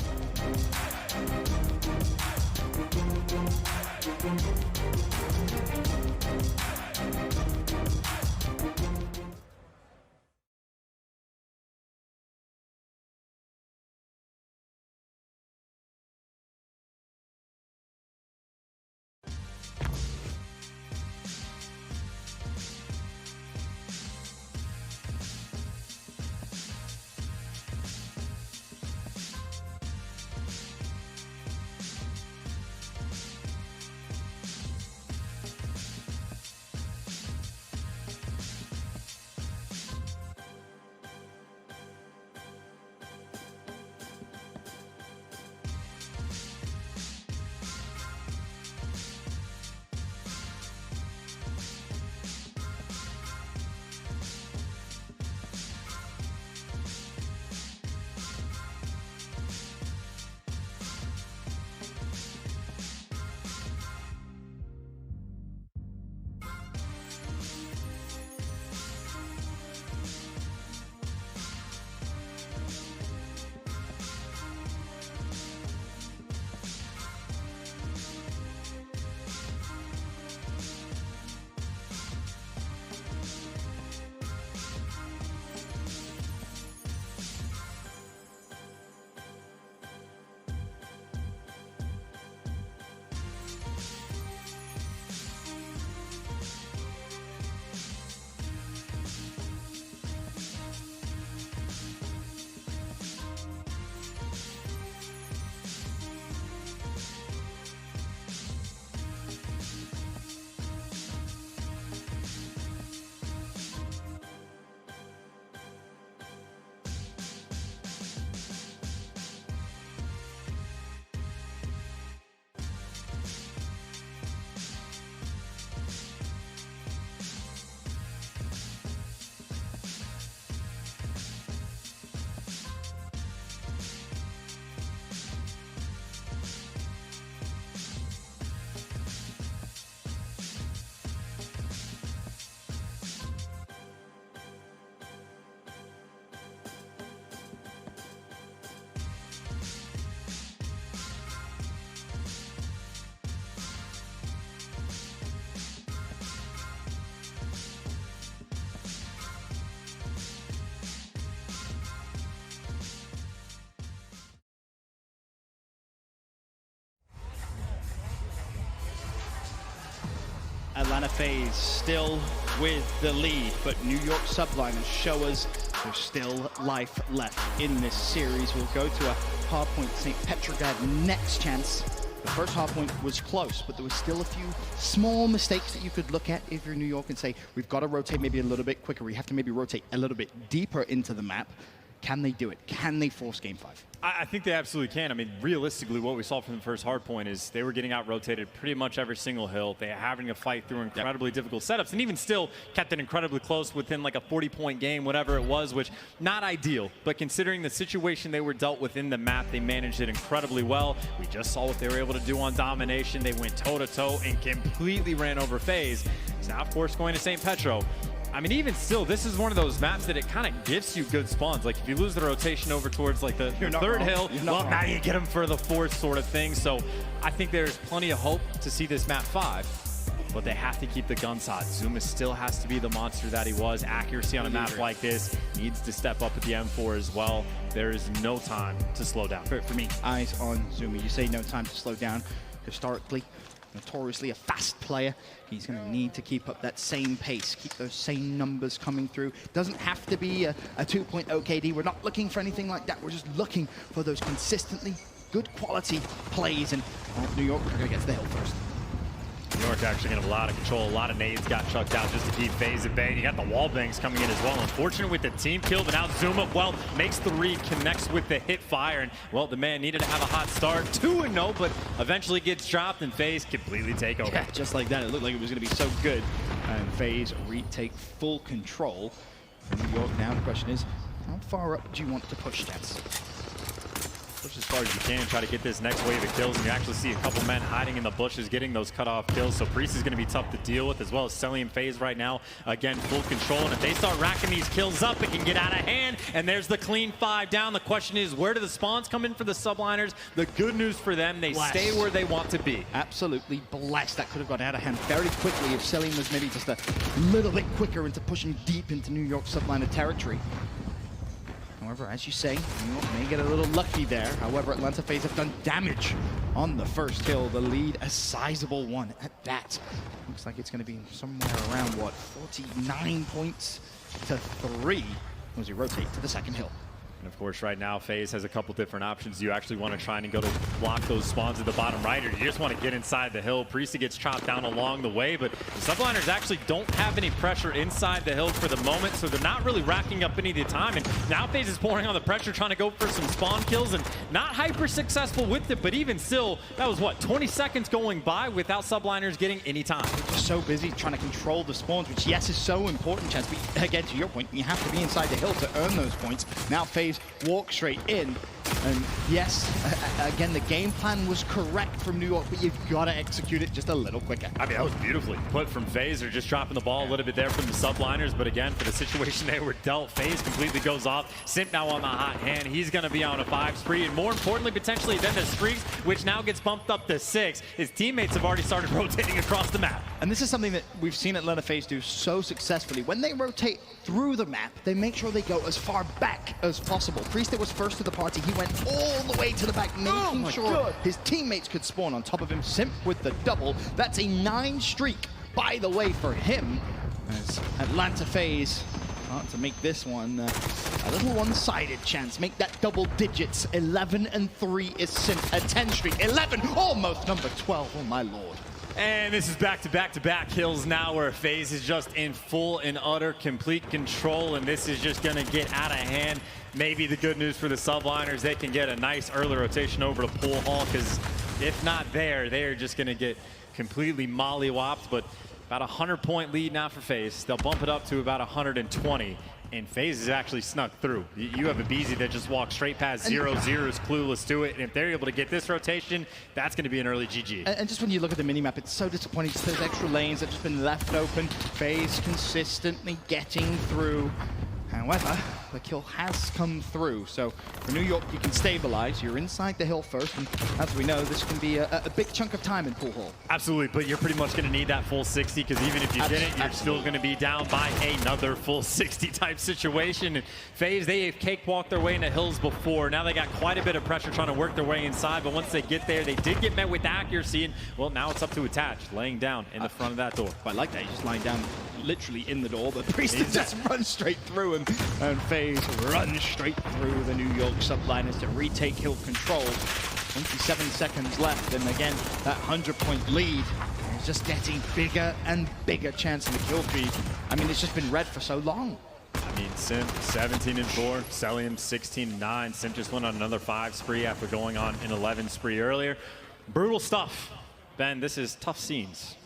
Atlanta FaZe still with the lead, but New York Subliners show us there's still life left in this series. We'll go to a hardpoint St. Petrograd next chance. The first hardpoint was close, but there was still a few small mistakes that you could look at if you're New York and say, we've got to rotate maybe a little bit quicker. We have to maybe rotate a little bit deeper into the map. Can they do it? Can they force Game 5? I think they absolutely can. I mean, realistically, what we saw from the first hardpoint is they were getting out-rotated pretty much every single hill. They were having to fight through incredibly difficult setups, and even still kept it incredibly close within like a 40-point game, whatever it was, which not ideal. But considering the situation they were dealt with in the map, they managed it incredibly well. We just saw what they were able to do on domination. They went toe-to-toe and completely ran over FaZe. So now, of course, going to St. Petro. I mean, even still, this is one of those maps that it kind of gives you good spawns. Like, if you lose the rotation over towards, like, the third hill, well, now you get them for the fourth sort of thing. So I think there's plenty of hope to see this map 5. But they have to keep the guns hot. Zuma still has to be the monster that he was. Accuracy on a map like this needs to step up at the M4 as well. There is no time to slow down. For me, eyes on Zuma. You say no time to slow down. Historically, notoriously a fast player. He's going to need to keep up that same pace, keep those same numbers coming through. Doesn't have to be a 2.0 KD. We're not looking for anything like that. We're just looking for those consistently good quality plays. And New York are going to get to the hill first. New York actually going to have a lot of control. A lot of nades got chucked out just to keep FaZe at bay. And you got the wall bangs coming in as well. Unfortunate with the team kill, but now Zuma, well, makes the read, connects with the hit fire. And, well, the man needed to have a hot start. 2-0, but eventually gets dropped and FaZe completely take over. Yeah, just like that. It looked like it was going to be so good. And FaZe retake full control. New York now, the question is, how far up do you want to push, Jets? Push as far as you can, try to get this next wave of kills, and you actually see a couple men hiding in the bushes getting those cutoff kills, so Priest is going to be tough to deal with, as well as Cellium FaZe right now. Again, full control, and if they start racking these kills up, it can get out of hand, and there's the clean 5 down. The question is, where do the spawns come in for the Subliners? The good news for them, they stay where they want to be. Absolutely blessed. That could have gone out of hand very quickly if Cellium was maybe just a little bit quicker into pushing deep into New York Subliner territory. However, as you say, New York may get a little lucky there. However, Atlanta FaZe have done damage on the first kill. The lead, a sizable one at that. Looks like it's going to be somewhere around, what, 49 points to 3 as we rotate to the second hill. And of course, right now, FaZe has a couple different options. You actually want to try and go to block those spawns at the bottom right, or you just want to get inside the hill. Priesty gets chopped down along the way, but the Subliners actually don't have any pressure inside the hill for the moment, so they're not really racking up any of the time. And now FaZe is pouring on the pressure, trying to go for some spawn kills, and not hyper successful with it, but even still, that was what, 20 seconds going by without Subliners getting any time. They're just so busy trying to control the spawns, which, yes, is so important, Chance, but again, to your point, you have to be inside the hill to earn those points. Now FaZe walk straight in, and yes, again, the game plan was correct from New York, but you've got to execute it just a little quicker. I mean, that was beautifully put from FaZe. They're just dropping the ball a little bit there from the Subliners, but again, for the situation they were dealt, FaZe completely goes off. Simp now on the hot hand. He's going to be on a 5 spree, and more importantly, potentially then the streaks, which now gets bumped up to 6. His teammates have already started rotating across the map. And this is something that we've seen Atlanta FaZe do so successfully. When they rotate through the map, they make sure they go as far back as possible. Priest was first to the party. He went all the way to the back, making sure his teammates could spawn on top of him. Simp with the double. That's a 9 streak, by the way, for him. As Atlanta FaZe start to make this one a little one-sided, Chance. Make that double digits. 11 and 3 is Simp. A 10 streak. 11, almost number 12. Oh, my lord. And this is back-to-back-to-back kills now, where FaZe is just in full and utter complete control, and this is just going to get out of hand. Maybe the good news for the Subliners, they can get a nice early rotation over to Pool Hall, because if not there, they are just going to get completely mollywopped. But about a 100-point lead now for FaZe. They'll bump it up to about 120. And FaZe is actually snuck through. You have a BZ that just walks straight past 0-0, is clueless to it. And if they're able to get this rotation, that's going to be an early GG. And just when you look at the minimap, it's so disappointing. Just those extra lanes that have just been left open. FaZe consistently getting through. However, the kill has come through. So for New York, you can stabilize. You're inside the hill first. And as we know, this can be a big chunk of time in Pool Hall. Absolutely, but you're pretty much going to need that full 60, because even if you didn't, you're still going to be down by another full 60 type situation. And FaZe, they have cakewalked their way into hills before. Now they got quite a bit of pressure trying to work their way inside, but once they get there, they did get met with accuracy. And, well, now it's up to Attach, laying down in the front of that door. I like that. He's just lying down literally in the door, but Priest just runs straight through him, and FaZe runs straight through the New York Subliners to retake hill control. 27 seconds left, and again, that 100-point lead is just getting bigger and bigger chance in the kill feed. I mean, it's just been red for so long. I mean, Simp 17 and 4, Cellium 16 and 9. Simp just went on another 5 spree after going on an 11 spree earlier. Brutal stuff. Ben, this is tough scenes.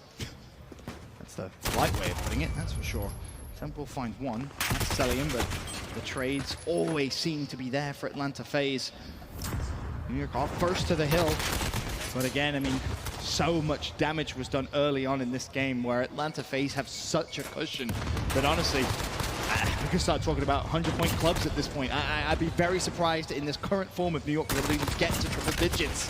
That's the polite way of putting it, that's for sure. Simp will find one. That's Cellium, but the trades always seem to be there for Atlanta FaZe. New York are first to the hill. But again, I mean, so much damage was done early on in this game, where Atlanta FaZe have such a cushion that honestly, we could start talking about 100-point clubs at this point. I'd be very surprised in this current form of New York that they even get to triple digits.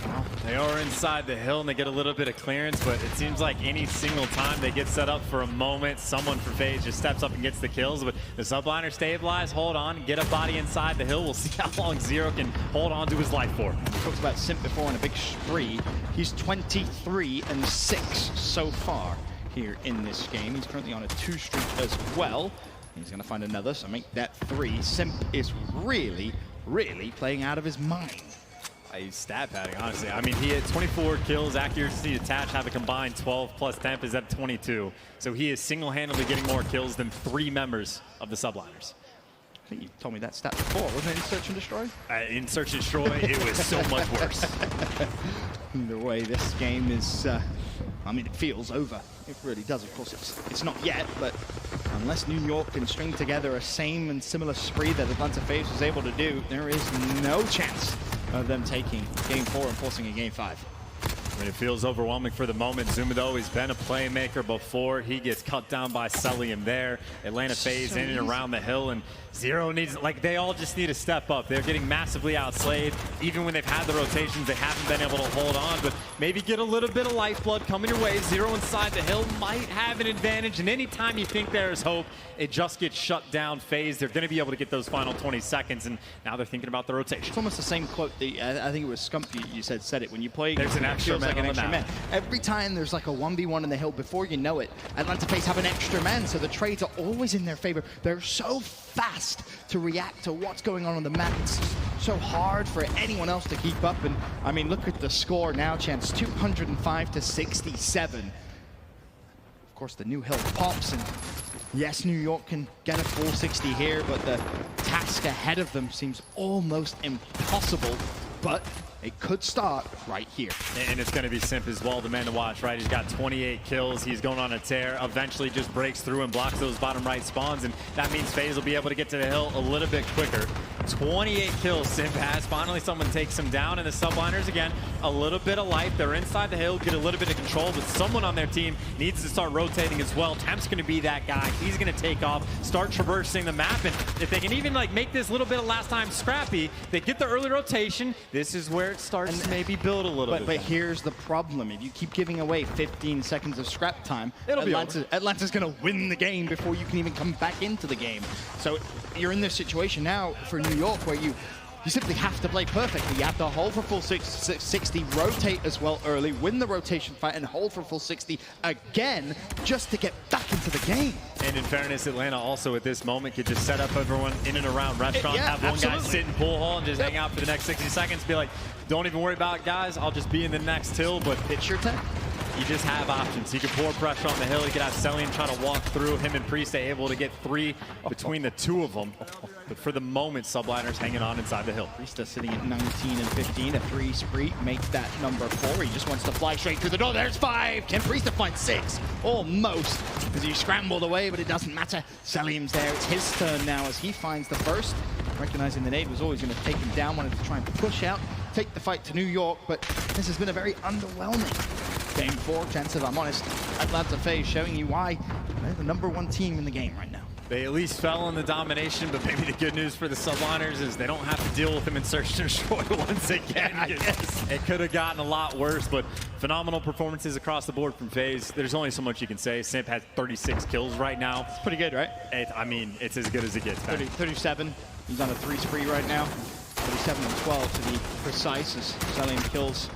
Well, they are inside the hill and they get a little bit of clearance, but it seems like any single time they get set up for a moment, someone for FaZe just steps up and gets the kills. But the Subliner stabilize, hold on, get a body inside the hill. We'll see how long Zero can hold on to his life for. We talked about Simp before on a big spree. He's 23 and 6 so far here in this game. He's currently on a 2 streak as well. He's going to find another, so make that 3. Simp is really, really playing out of his mind. He's stat padding, honestly. I mean, he had 24 kills, accuracy attached, have a combined 12 plus temp is at 22. So he is single-handedly getting more kills than 3 members of the Subliners. I think you told me that stat before, wasn't it, in Search and Destroy? In Search and Destroy, it was so much worse. Either way, this game is, I mean, it feels over. It really does. Of course, it's not yet, but unless New York can string together a same and similar spree that Atlanta FaZe was able to do, there is no chance of them taking Game 4 and forcing a Game 5. I mean, it feels overwhelming for the moment. Zuma, though, he's been a playmaker before. He gets cut down by Cellium there. Atlanta FaZe in and around the hill, and Zero needs, like, they all just need to step up. They're getting massively outslayed. Even when they've had the rotations, they haven't been able to hold on, but maybe get a little bit of lifeblood coming your way. Zero inside the hill might have an advantage, and anytime you think there is hope, it just gets shut down. FaZe, they're going to be able to get those final 20 seconds, and now they're thinking about the rotation. It's almost the same quote that I think it was Scump you said it. When you play, there's an extra man on the map. Every time there's like a 1v1 in the hill, before you know it, Atlanta FaZe have an extra man, so the trades are always in their favor. They're so fast to react to what's going on the map. It's so hard for anyone else to keep up. And I mean, look at the score now, Chance, 205 to 67. Of course, the new hill pops, and yes, New York can get a full 60 here, but the task ahead of them seems almost impossible. But it could start right here. And it's going to be Simp as well, the man to watch, right? He's got 28 kills. He's going on a tear. Eventually just breaks through and blocks those bottom right spawns, and that means FaZe will be able to get to the hill a little bit quicker. 28 kills Simp has. Finally, someone takes him down, and the Subliners, again, a little bit of life. They're inside the hill, get a little bit of control, but someone on their team needs to start rotating as well. Temp's going to be that guy. He's going to take off, start traversing the map, and if they can even like make this little bit of last time scrappy, they get the early rotation. This is where it starts to maybe build a little bit. But here's the problem. If you keep giving away 15 seconds of scrap time, Atlanta's going to win the game before you can even come back into the game. So you're in this situation now for New York where you simply have to play perfectly. You have to hold for full 60, rotate as well early, win the rotation fight, and hold for full 60 again just to get back into the game. And in fairness, Atlanta also at this moment could just set up everyone in and around restaurant, have one guy sit in pool hall and just hang out for the next 60 seconds, be like, don't even worry about it, guys, I'll just be in the next hill. But it's your time. You just have options. He could pour pressure on the hill. He could have Cellium try to walk through. Him and Priest able to get 3 between the two of them. But for the moment, Subliners hanging on inside the hill. Priest sitting at 19 and 15. A 3 spree makes that number 4. He just wants to fly straight through the door. There's 5. Can Priest find 6? Almost. As he scrambled away, but it doesn't matter. Cellium's there. It's his turn now as he finds the first. Recognizing the nade was always going to take him down. Wanted to try and push out, take the fight to New York, but this has been a very underwhelming Game 4, Chance, if I'm honest. Atlanta FaZe showing you why they're the #1 team in the game right now. They at least fell in the domination, but maybe the good news for the Subliners is they don't have to deal with them in Search and Destroy once again. It could have gotten a lot worse, but phenomenal performances across the board from FaZe. There's only so much you can say. Simp has 36 kills right now. It's pretty good, right? I mean, it's as good as it gets. 37. He's on a 3 spree right now. 37 and 12 to be precise, as Cellium kills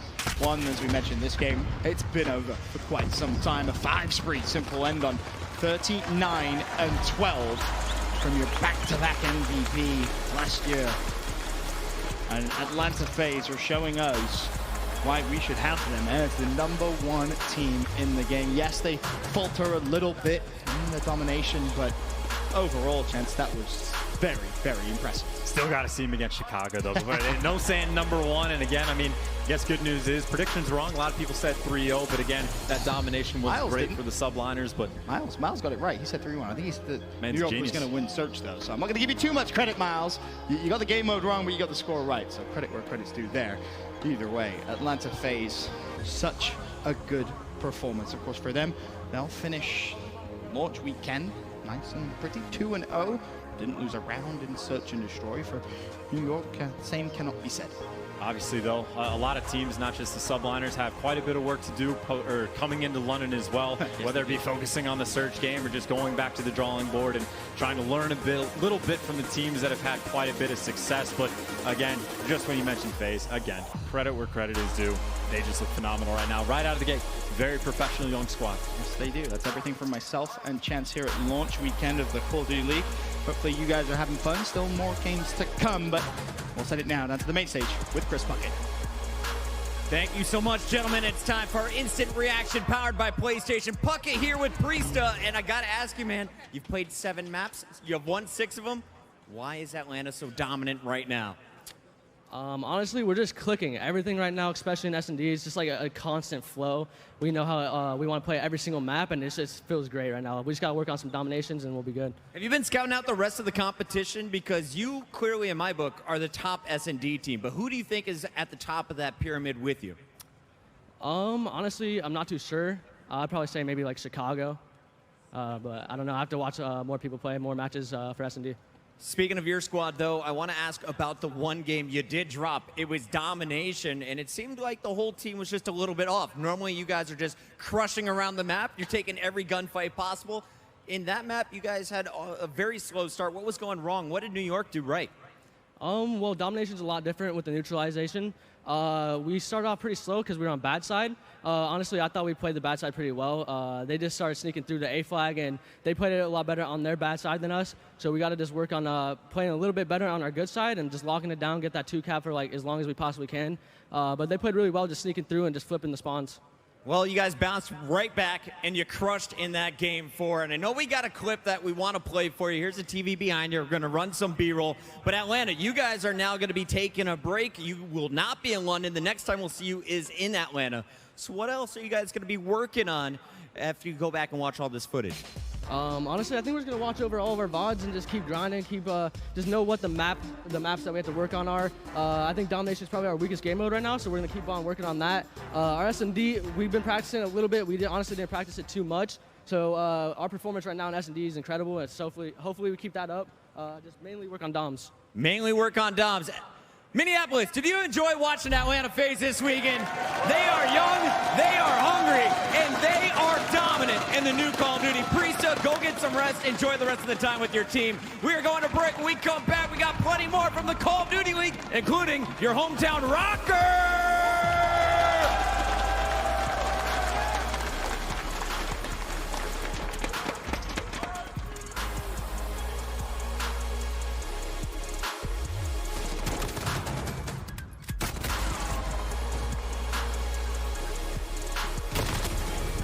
1, as we mentioned, this game, it's been over for quite some time. A 5 spree simple end on 39 and 12 from your back-to-back MVP last year. And Atlanta FaZe are showing us why we should have them as the #1 team in the game. Yes, they falter a little bit in the domination, but overall, Chance, that was very, very impressive. Still got to see him against Chicago, though. No saying #1. And again, I mean, I guess good news is predictions wrong. A lot of people said 3-0, but again, that domination was great for the Subliners. But Miles got it right. He said 3-1. I think he's the New York was going to win Search, though. So I'm not going to give you too much credit, Miles. You got the game mode wrong, but you got the score right. So credit where credit's due there. Either way, Atlanta FaZe, such a good performance. Of course, for them, they'll finish launch weekend nice and pretty, 2-0. Didn't lose a round in Search and Destroy. For New York, same cannot be said. Obviously, though, a lot of teams, not just the Subliners, have quite a bit of work to do coming into London as well, whether it be focusing on the Search game or just going back to the drawing board and trying to learn a little bit from the teams that have had quite a bit of success. But again, just when you mentioned FaZe, again, credit where credit is due. They just look phenomenal right now, right out of the gate. Very professional young squad. Yes, they do. That's everything from myself and Chance here at launch weekend of the Call of Duty League. Hopefully you guys are having fun. Still more games to come, but we'll set it now down to the main stage with Chris Puckett. Thank you so much, gentlemen. It's time for our instant reaction powered by PlayStation. Puckett here with Priesta, and I gotta ask you, man, you've played 7 maps, you have won 6 of them. Why is Atlanta so dominant right now? Honestly, we're just clicking. Everything right now, especially in S&D, is just like a constant flow. We know how we want to play every single map, and it just feels great right now. We just got to work on some dominations, and we'll be good. Have you been scouting out the rest of the competition? Because you clearly, in my book, are the top S&D team. But who do you think is at the top of that pyramid with you? Honestly, I'm not too sure. I'd probably say maybe like Chicago. But I don't know. I have to watch more people play, more matches for S&D. Speaking of your squad, though, I want to ask about the one game you did drop. It was domination, and it seemed like the whole team was just a little bit off. Normally, you guys are just crushing around the map. You're taking every gunfight possible. In that map, you guys had a very slow start. What was going wrong? What did New York do right? Well, domination's a lot different with the neutralization. We started off pretty slow because we were on bad side. Honestly, I thought we played the bad side pretty well. They just started sneaking through the A flag, and they played it a lot better on their bad side than us. So we got to just work on playing a little bit better on our good side and just locking it down, get that 2-cap for like as long as we possibly can. But they played really well, just sneaking through and just flipping the spawns. Well, you guys bounced right back, and you crushed in that game 4. And I know we got a clip that we want to play for you. Here's the TV behind you. We're going to run some B-roll. But Atlanta, you guys are now going to be taking a break. You will not be in London. The next time we'll see you is in Atlanta. So what else are you guys going to be working on after you go back and watch all this footage? Honestly, I think we're just gonna watch over all of our VODs and just keep grinding, just know what the maps that we have to work on are. I think domination is probably our weakest game mode right now, so we're gonna keep on working on that. Our S&D, we've been practicing a little bit. We honestly didn't practice it too much, so our performance right now in S&D is incredible. And hopefully we keep that up. Just mainly work on DOMs. Mainly work on DOMs. Minneapolis, did you enjoy watching Atlanta FaZe this weekend? They are young, they are hungry, and they are dominant in the new Call of Duty. Priesta, go get some rest. Enjoy the rest of the time with your team. We are going to break. When we come back, we got plenty more from the Call of Duty League, including your hometown rocker!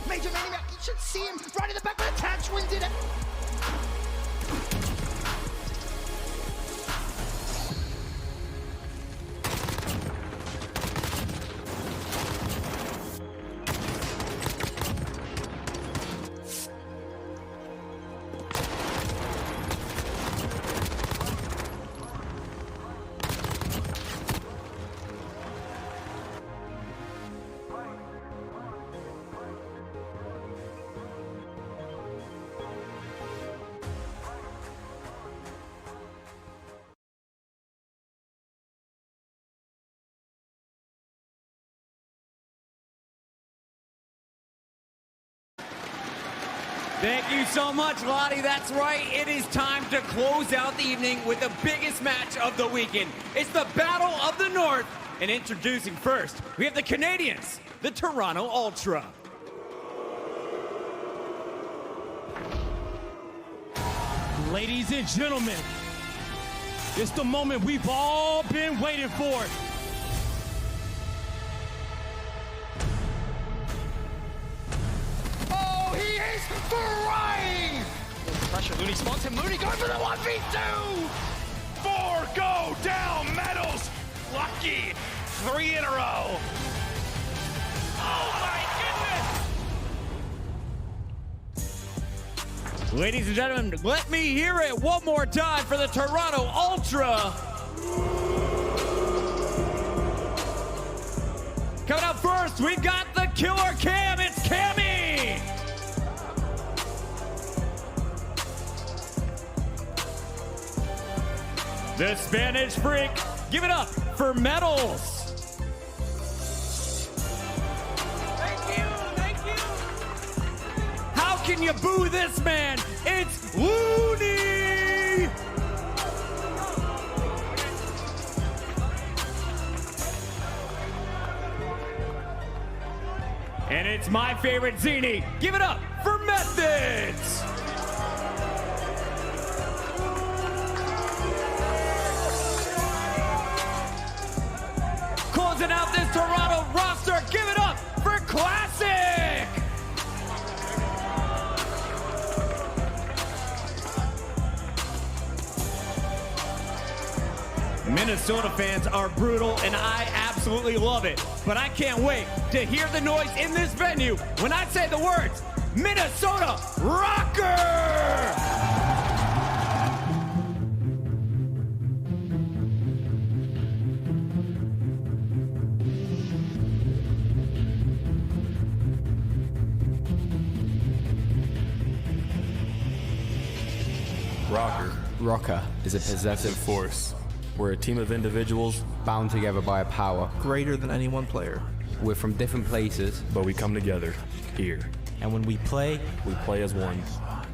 Major Maniac, you should see him right in the back with a catch when did it. Thank you so much, Lottie. That's right. It is time to close out the evening with the biggest match of the weekend. It's the Battle of the North. And introducing first, we have the Canadians, the Toronto Ultra. Ladies and gentlemen, it's the moment we've all been waiting for. Oh, he is flying! Pressure, Looney spawns him. Looney going for the 1v2! 4 go down, medals! Lucky! 3 in a row! Oh my goodness! Ladies and gentlemen, let me hear it one more time for the Toronto Ultra. Coming up first, we've got the Killer Cam. It's Cammy. The Spanish Freak. Give it up for Medals. Thank you, thank you. How can you boo this man? It's Looney. And it's my favorite Zini. Give it up for Methods. closing out this Toronto roster. Give it up for Classic! Minnesota fans are brutal, and I absolutely love it. But I can't wait to hear the noise in this venue when I say the words, Minnesota Rocker! Rocker is a possessive force. We're a team of individuals bound together by a power greater than any one player. We're from different places, but we come together here. And when we play as one.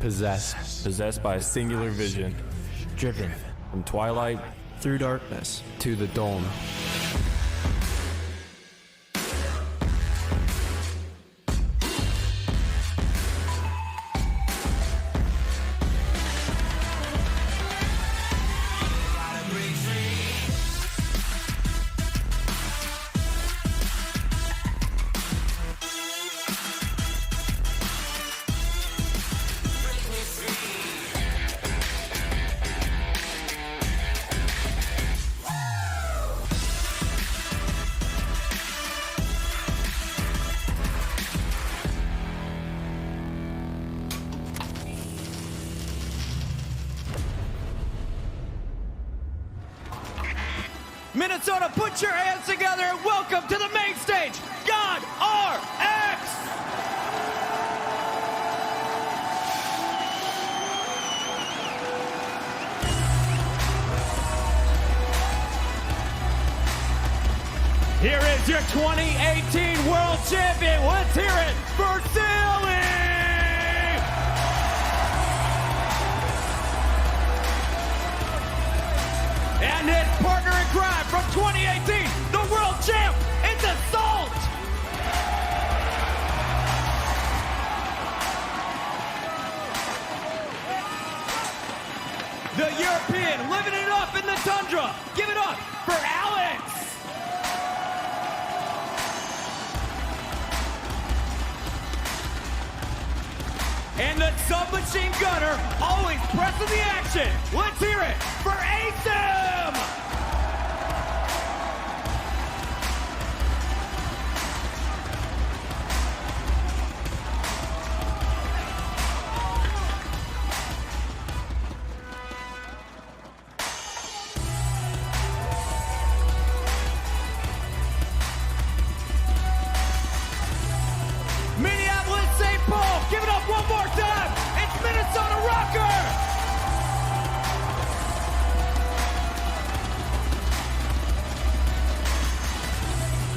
Possessed by a singular vision. Driven from twilight through darkness to the dawn. Minnesota, put your hands together and welcome to the main stage, God RX! Here is your 2018 World Champion. Let's hear it for Silly! And his partner in crime from 2018, the world champ, it's Assault! The European living it up in the tundra. Give it up for Alex! And the submachine gunner always pressing the action. Let's hear it for ASIM! Minneapolis, St. Paul, give it up one more time. It's Minnesota Rocker.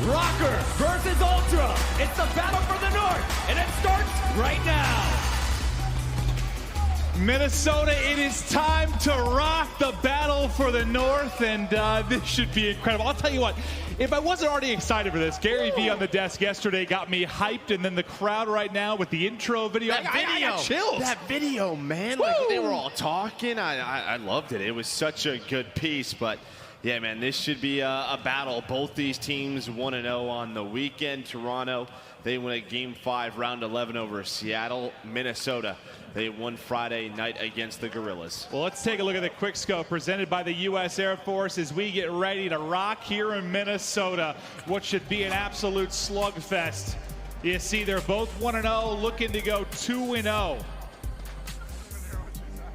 Rocker versus Ultra. It's the battle for the North, and it starts right now. Minnesota, it is time to rock the battle for the North, and this should be incredible. I'll tell you what, if I wasn't already excited for this, Gary Vee on the desk yesterday got me hyped, and then the crowd right now with the intro video. I got chills. That video, man. Like, they were all talking. I loved it. It was such a good piece, but yeah, man, this should be a battle. Both these teams 1-0 on the weekend. Toronto, they win at Game 5, Round 11 over Seattle. Minnesota, they won Friday night against the Gorillas. Well, let's take a look at the quick scope presented by the U.S. Air Force as we get ready to rock here in Minnesota, what should be an absolute slugfest. You see, they're both 1-0, looking to go 2-0.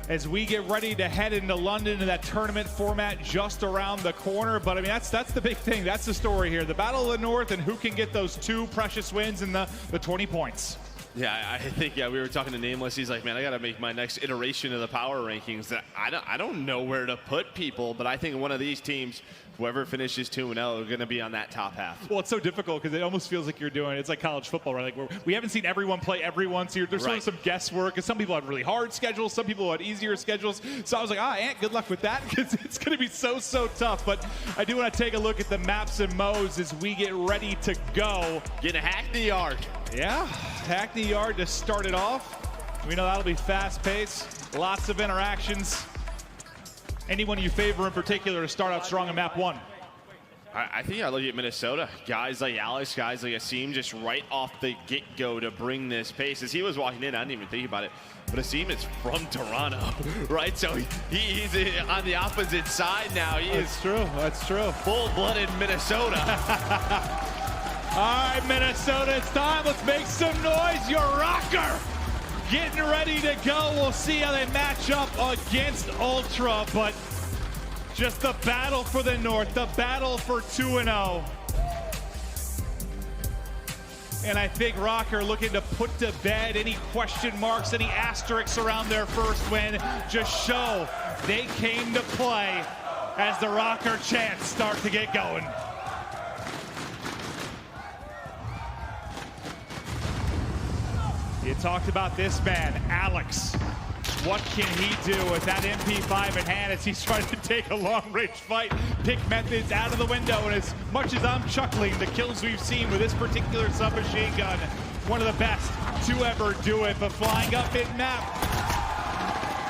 As we get ready to head into London in that tournament format just around the corner. But I mean, that's the big thing. That's the story here. The Battle of the North and who can get those 2 precious wins and the 20 points. Yeah, I think, we were talking to Nameless. He's like, man, I got to make my next iteration of the power rankings. I don't know where to put people, but I think one of these teams, whoever finishes 2-0, are going to be on that top half. Well, it's so difficult because it almost feels like you're doing, it's like college football, right? Like we haven't seen everyone play everyone, so there's sort of some guesswork. And some people have really hard schedules, some people had easier schedules. So I was like, Ant, good luck with that because it's going to be so tough. But I do want to take a look at the maps and modes as we get ready to go. Gonna hack the yard. Yeah, Hackney Yard to start it off. We know that'll be fast-paced, lots of interactions. Anyone you favor in particular to start out strong in map 1? I think I look at Minnesota. Guys like Alex, guys like Asim, just right off the get-go to bring this pace. As he was walking in, I didn't even think about it, but Asim is from Toronto, right? So he's on the opposite side now. That's true. That's true. Full-blooded Minnesota. All right, Minnesota, it's time. Let's make some noise. Your Rocker getting ready to go. We'll see how they match up against Ultra, but just the battle for the North, the battle for 2-0. And I think Rocker looking to put to bed any question marks, any asterisks around their first win. Just show they came to play as the Rocker chants start to get going. You talked about this man, Alex. What can he do with that MP5 in hand as he's trying to take a long-range fight? Pick methods out of the window, and as much as I'm chuckling, the kills we've seen with this particular submachine gun, one of the best to ever do it, but flying up in map.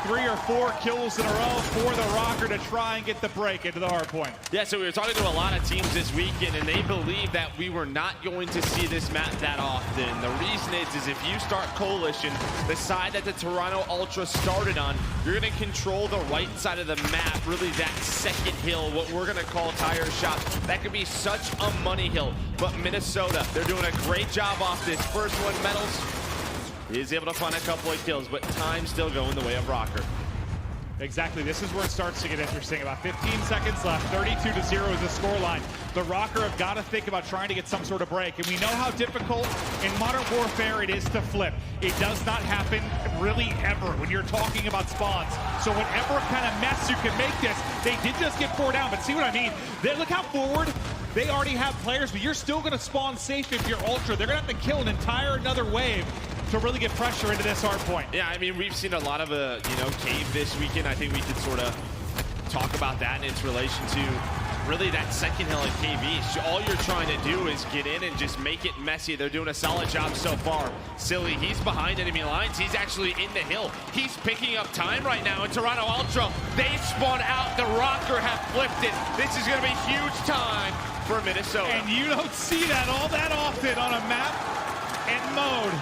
3 or 4 kills in a row for the Rocker to try and get the break into the hard point. Yeah, so we were talking to a lot of teams this weekend, and they believe that we were not going to see this map that often. The reason is if you start Coalition, the side that the Toronto Ultra started on, you're going to control the right side of the map, really that second hill, what we're going to call tire shop. That could be such a money hill, but Minnesota, they're doing a great job off this. First one, Metals. He's able to find a couple of kills, but time's still going the way of Rocker. Exactly, this is where it starts to get interesting. About 15 seconds left, 32-0 is the scoreline. The Rocker have got to think about trying to get some sort of break, and we know how difficult in Modern Warfare it is to flip. It does not happen really ever when you're talking about spawns. So whatever kind of mess you can make this, they did just get 4 down, but see what I mean? Look how forward. They already have players, but you're still going to spawn safe if you're Ultra. They're going to have to kill an entire another wave to really get pressure into this hard point. Yeah, I mean, we've seen a lot of, Cave this weekend. I think we could sort of talk about that in its relation to really that second hill at KV. All you're trying to do is get in and just make it messy. They're doing a solid job so far. Silly, he's behind enemy lines. He's actually in the hill. He's picking up time right now. And Toronto Ultra, they've spun out. The Rocker have flipped it. This is going to be huge time for Minnesota. And you don't see that all that often on a map and mode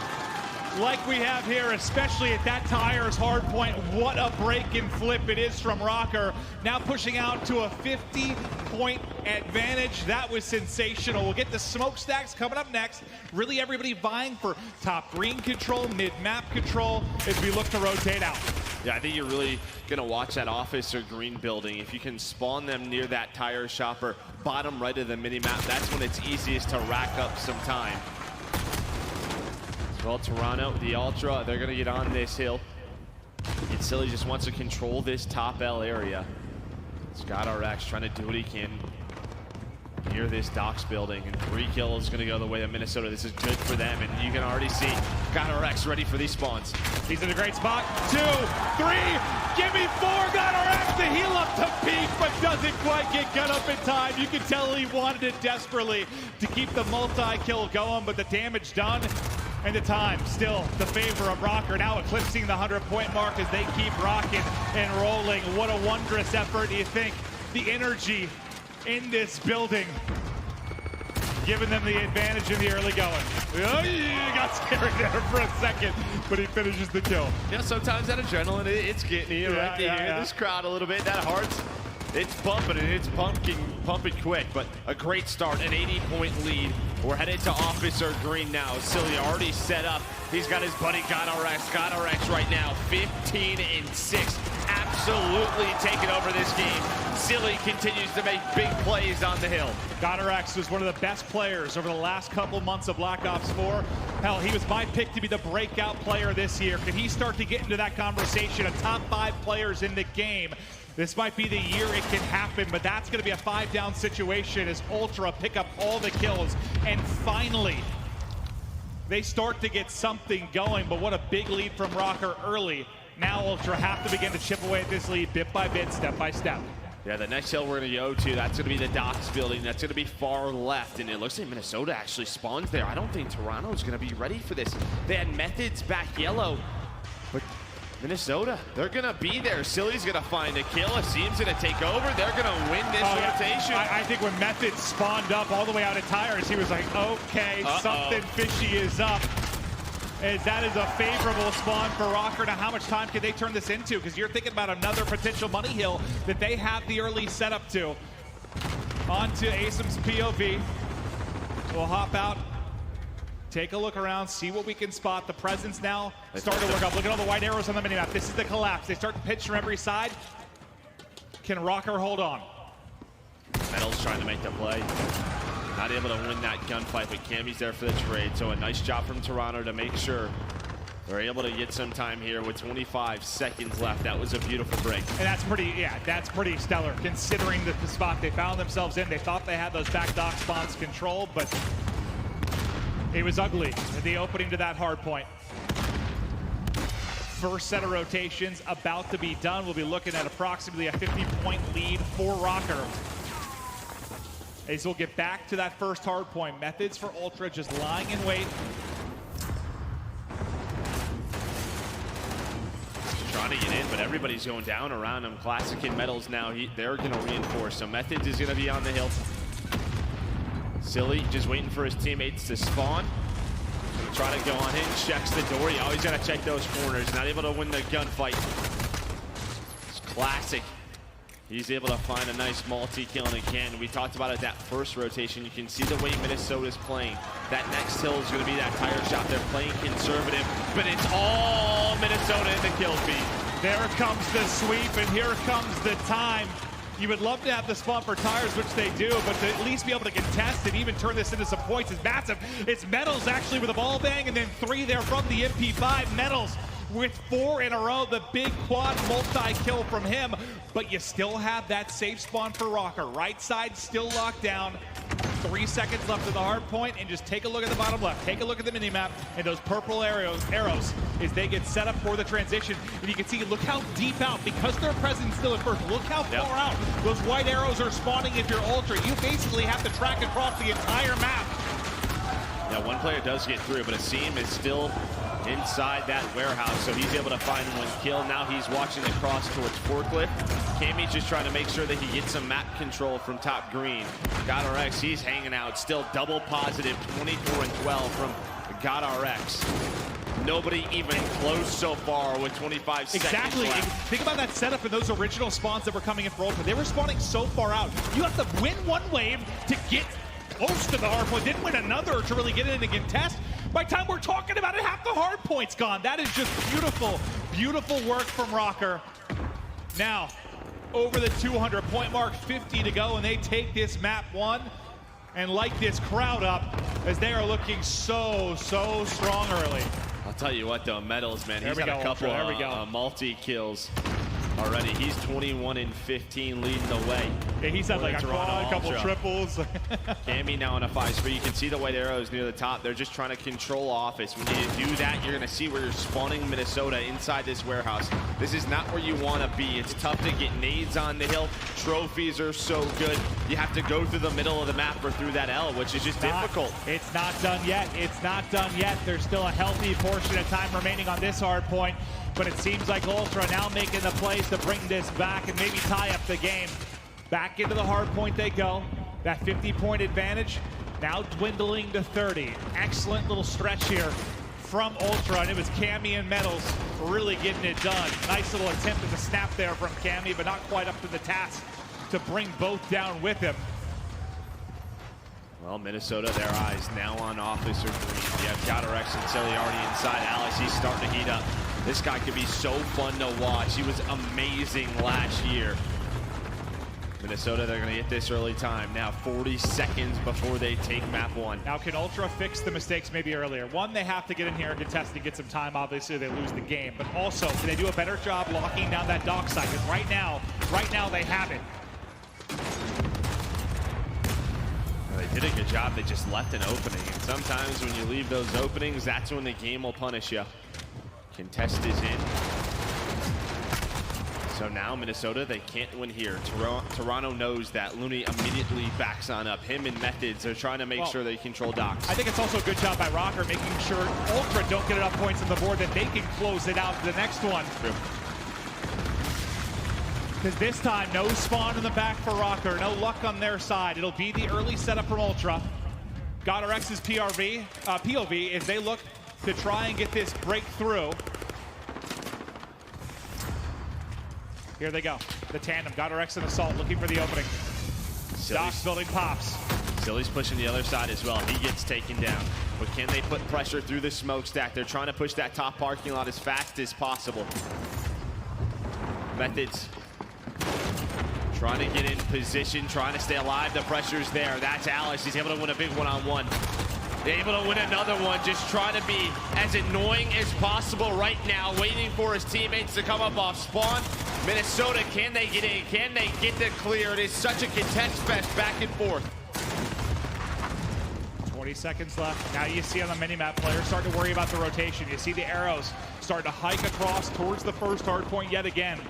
like we have here, especially at that tires hard point. What a break and flip it is from Rocker. Now pushing out to a 50-point advantage. That was sensational. We'll get the smokestacks coming up next. Really everybody vying for top green control, mid-map control as we look to rotate out. Yeah, I think you're really going to watch that office or green building. If you can spawn them near that tire shopper, bottom right of the mini-map, that's when it's easiest to rack up some time. Well, Toronto, the Ultra, they're going to get on this hill. And Silly just wants to control this top L area. Scott RX trying to do what he can near this docks building. And 3 kills is going to go the way of Minnesota. This is good for them. And you can already see Scott RX ready for these spawns. He's in a great spot. 2, 3, give me 4. Scott RX to heal up to peak, but doesn't quite get cut up in time. You can tell he wanted it desperately to keep the multi-kill going, but the damage done. And the time still the favor of Rocker, now eclipsing the 100-point mark as they keep rocking and rolling. What a wondrous effort. Do you think the energy in this building giving them the advantage in the early going? Oh, he got scared there for a second, but he finishes the kill. Yeah, sometimes that adrenaline, it's getting you right there. This crowd a little bit, that heart's, it's pumping and it's pumping quick, but a great start, an 80-point lead. We're headed to Officer Green now. Silly already set up. He's got his buddy God RX right now, 15-6. Absolutely taking over this game. Silly continues to make big plays on the hill. God RX was one of the best players over the last couple months of Black Ops 4. Hell, he was my pick to be the breakout player this year. Can he start to get into that conversation of top 5 players in the game? This might be the year it can happen, but that's going to be a 5-down situation as Ultra pick up all the kills. And finally, they start to get something going, but what a big lead from Rocker early. Now Ultra have to begin to chip away at this lead bit by bit, step by step. Yeah, the next hill we're going to go to, that's going to be the docks building. That's going to be far left, and it looks like Minnesota actually spawns there. I don't think Toronto's going to be ready for this. They had methods back yellow, but Minnesota, they're going to be there. Silly's going to find a kill. Asim's going to take over. They're going to win this rotation. I think when Method spawned up all the way out of tires, he was like, okay, something fishy is up. As that is a favorable spawn for Rokkr. Now, how much time can they turn this into? Because you're thinking about another potential money hill that they have the early setup to. On to Asim's POV. We'll hop out. Take a look around, see what we can spot. The presence now starting to work up. Look at all the white arrows on the minimap. This is the collapse. They start to pitch from every side. Can Rokkr hold on? Metals trying to make the play. Not able to win that gunfight, but Cammy's there for the trade. So a nice job from Toronto to make sure they're able to get some time here with 25 seconds left. That was a beautiful break. And that's pretty stellar considering the spot they found themselves in. They thought they had those back dock spawns controlled, but it was ugly at the opening to that hard point. First set of rotations about to be done. We'll be looking at approximately a 50-point lead for Rokkr. As we'll get back to that first hard point. Methods for Ultra just lying in wait. Trying to get in, but everybody's going down around him. Classic and Metals now, they're going to reinforce. So Methods is going to be on the hill. Silly just waiting for his teammates to spawn. Try to go on in, checks the door. You always got to check those corners. Not able to win the gunfight. It's Classic. He's able to find a nice multi-kill, and again, we talked about it that first rotation. You can see the way Minnesota's playing. That next hill is going to be that tire shot. They're playing conservative, but it's all Minnesota in the kill feed. There comes the sweep, and here comes the time. You would love to have the spawn for tires, which they do, but to at least be able to contest and even turn this into some points is massive. It's Metals actually with a ball bang, and then 3 there from the MP5. Metals with 4 in a row, the big quad multi-kill from him, but you still have that safe spawn for Rokkr. Right side still locked down. 3 seconds left of the hard point, and just take a look at the bottom left. Take a look at the minimap and those purple arrows as they get set up for the transition. And you can see, look how deep out, because their presence still at first. Look how far out those white arrows are spawning if you're Ultra. You basically have to track across the entire map. Yeah, one player does get through, but Asim is still inside that warehouse, so he's able to find 1 kill. Now he's watching the cross towards Forklift. Cammy's just trying to make sure that he gets some map control from top green. GodRx, he's hanging out, still double positive, 24 and 12 from GodRx. Nobody even close so far with 25 seconds left. Think about that setup and those original spawns that were coming in for Ultra. They were spawning so far out. You have to win 1 wave to get close to the hard point, then win another to really get in and contest. By the time we're talking about it, half the hard point's gone. That is just beautiful, beautiful work from Rokkr. Now, over the 200-point mark, 50 to go, and they take this map 1 and light this crowd up as they are looking so strong early. I'll tell you what, though, Metals, man, he's got a couple multi-kills already. He's 21 and 15 leading the way. Yeah, he's had like a quad, a couple triples. Cammy now on a 5-3. You can see the white arrows near the top. They're just trying to control office. When you do that, you're going to see where you're spawning Minnesota inside this warehouse. This is not where you want to be. It's tough to get nades on the hill. Trophies are so good. You have to go through the middle of the map or through that L, which is just difficult. It's not done yet. It's not done yet. There's still a healthy portion of time remaining on this hard point. But it seems like Ultra now making the plays to bring this back and maybe tie up the game. Back into the hard point they go. That 50-point advantage now dwindling to 30. Excellent little stretch here from Ultra, and it was Cammy and Metals really getting it done. Nice little attempt at the snap there from Cammy, but not quite up to the task to bring both down with him. Well, Minnesota, their eyes now on Officer Green. You have GodRx and Silly already inside. Alex, he's starting to heat up. This guy could be so fun to watch. He was amazing last year. Minnesota, they're going to get this early time. Now 40 seconds before they take map 1. Now can Ultra fix the mistakes maybe earlier? One, they have to get in here and contest and get some time. Obviously, they lose the game. But also, can they do a better job locking down that dock side? Because right now they have it. Well, they did a good job. They just left an opening. And sometimes when you leave those openings, that's when the game will punish you. Contest is in. So now Minnesota, they can't win here. Toronto knows that. Looney immediately backs on up. Him and Methods are trying to make sure they control Docs. I think it's also a good job by Rocker making sure Ultra don't get enough points on the board that they can close it out to the next one. True. Because this time, no spawn in the back for Rocker. No luck on their side. It'll be the early setup from Ultra. GodRx's POV as they look to try and get this breakthrough. Here they go. The tandem. GodRx and Assault looking for the opening. Docs building pops. Silly's pushing the other side as well. He gets taken down. But can they put pressure through the smokestack? They're trying to push that top parking lot as fast as possible. Methods trying to get in position, trying to stay alive. The pressure's there. That's Alice. He's able to win a big one-on-one. Able to win another one, just trying to be as annoying as possible right now, waiting for his teammates to come up off spawn. Minnesota, can they get in? Can they get the clear? It is such a contest fest back and forth. 20 seconds left. Now you see on the minimap, players starting to worry about the rotation. You see the arrows start to hike across towards the first hard point yet again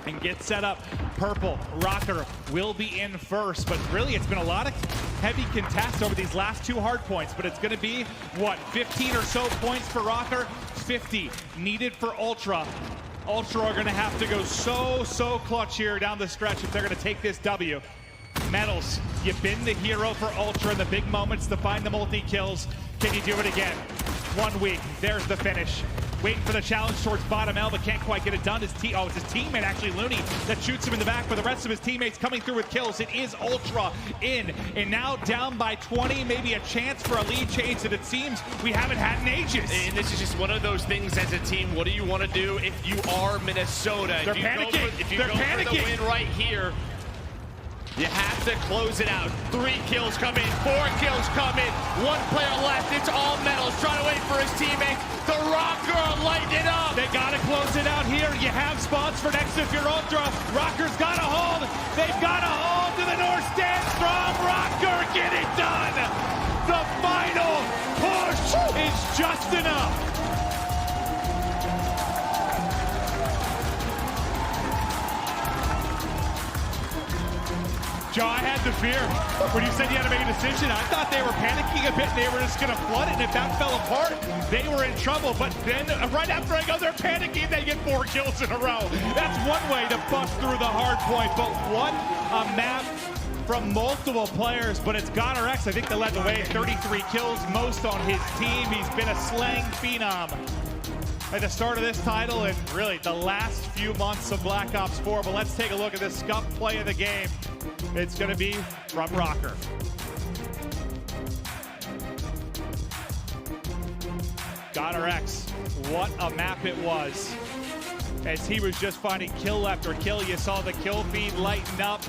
and get set up. Purple, Rocker will be in first, but really it's been a lot of heavy contest over these last two hard points, but it's going to be, what, 15 or so points for Rocker, 50 needed for Ultra. Ultra are going to have to go so clutch here down the stretch if they're going to take this W. Metals, you've been the hero for Ultra in the big moments to find the multi-kills. Can you do it again? 1 week, there's the finish. Waiting for the challenge towards bottom L, but can't quite get it done. It's his teammate, actually, Looney, that shoots him in the back, but the rest of his teammates coming through with kills. It is Ultra in, and now down by 20, maybe a chance for a lead change that it seems we haven't had in ages. And this is just one of those things as a team. What do you want to do if you are Minnesota? They're panicking. If you go for the win right here, you have to close it out. 3 kills come in, 4 kills come in, 1 player left. It's all Metals trying to wait for his teammates. The Rocker lighting it up. They got to close it out here. You have spots for next if you're Ultra. Rocker's got a hold. They've got a hold to the north stand. Strong Rocker, get it done. The final push is just enough. Joe, I had the fear when you said you had to make a decision. I thought they were panicking a bit. They were just going to flood it, and if that fell apart, they were in trouble. But then right after I go, they're panicking. They get 4 kills in a row. That's one way to bust through the hard point. But what a map from multiple players. But it's GodRx, I think, that led the way. 33 kills, most on his team. He's been a slaying phenom at the start of this title and really the last few months of Black Ops 4. But let's take a look at this scuff play of the game. It's going to be from Rocker. GodRx, what a map it was. As he was just finding kill after kill, you saw the kill feed lighten up.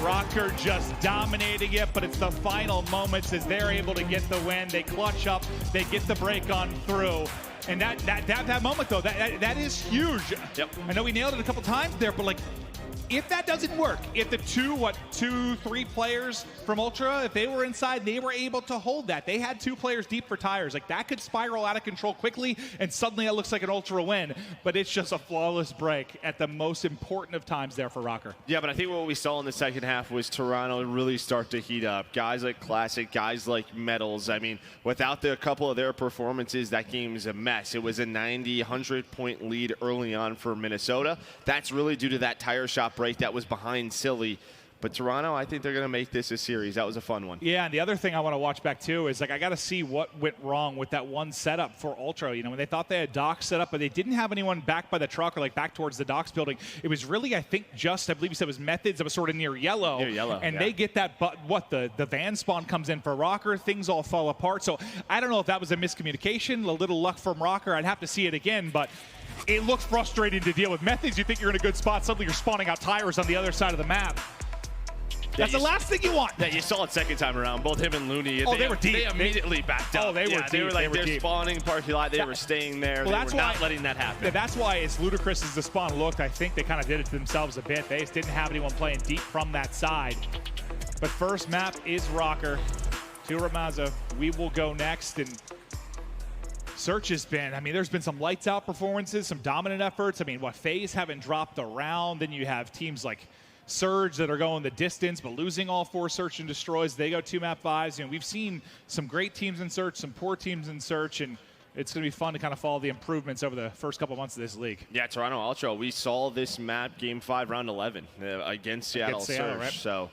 Rocker just dominating it, but it's the final moments as they're able to get the win. They clutch up, they get the break on through. And that moment though, that is huge. Yep. I know we nailed it a couple times there, but like, if that doesn't work, if the 2, 3 players from Ultra, if they were inside, they were able to hold that. They had 2 players deep for tires. Like, that could spiral out of control quickly, and suddenly it looks like an Ultra win. But it's just a flawless break at the most important of times there for Rocker. Yeah, but I think what we saw in the second half was Toronto really start to heat up. Guys like Classic, guys like Metals. I mean, without a couple of their performances, that game's a mess. It was a 90, 100-point lead early on for Minnesota. That's really due to that tire shop break that was behind Silly. But Toronto, I think they're going to make this a series. That was a fun one. Yeah, and the other thing I want to watch back too is, like, I got to see what went wrong with that one setup for Ultra. You know, when they thought they had Docs set up, but they didn't have anyone back by the truck or like back towards the Docs building. It was really, I think, just, I believe you said it was Methods that was sort of near yellow. Near yellow, and yeah. they get that, but what, the van spawn comes in for Rocker, things all fall apart. So I don't know if that was a miscommunication, a little luck from Rocker. I'd have to see it again, but it looks frustrating to deal with. Methods, you think you're in a good spot, suddenly you're spawning out tires on the other side of the map. That's the last thing you want. Yeah, you saw it second time around. Both him and Looney. Oh, they were deep. They immediately backed up. Oh, they were deep. They were like, they're deep. spawning parking lot. They were staying there. Well, they were not letting that happen. Yeah, that's why, as ludicrous as the spawn looked, I think they kind of did it to themselves a bit. They just didn't have anyone playing deep from that side. But first map is Rocker. To Ramaza, we will go next. And Search has been, I mean, there's been some lights out performances, some dominant efforts. I mean, FaZe haven't dropped a round. Then you have teams like Surge that are going the distance, but losing all 4 search and destroys. They go 2-map 5s. You know, we've seen some great teams in Search, some poor teams in Search, and it's going to be fun to kind of follow the improvements over the first couple months of this league. Yeah, Toronto Ultra, we saw this map Game 5, Round 11 against Seattle Surge. Right? So,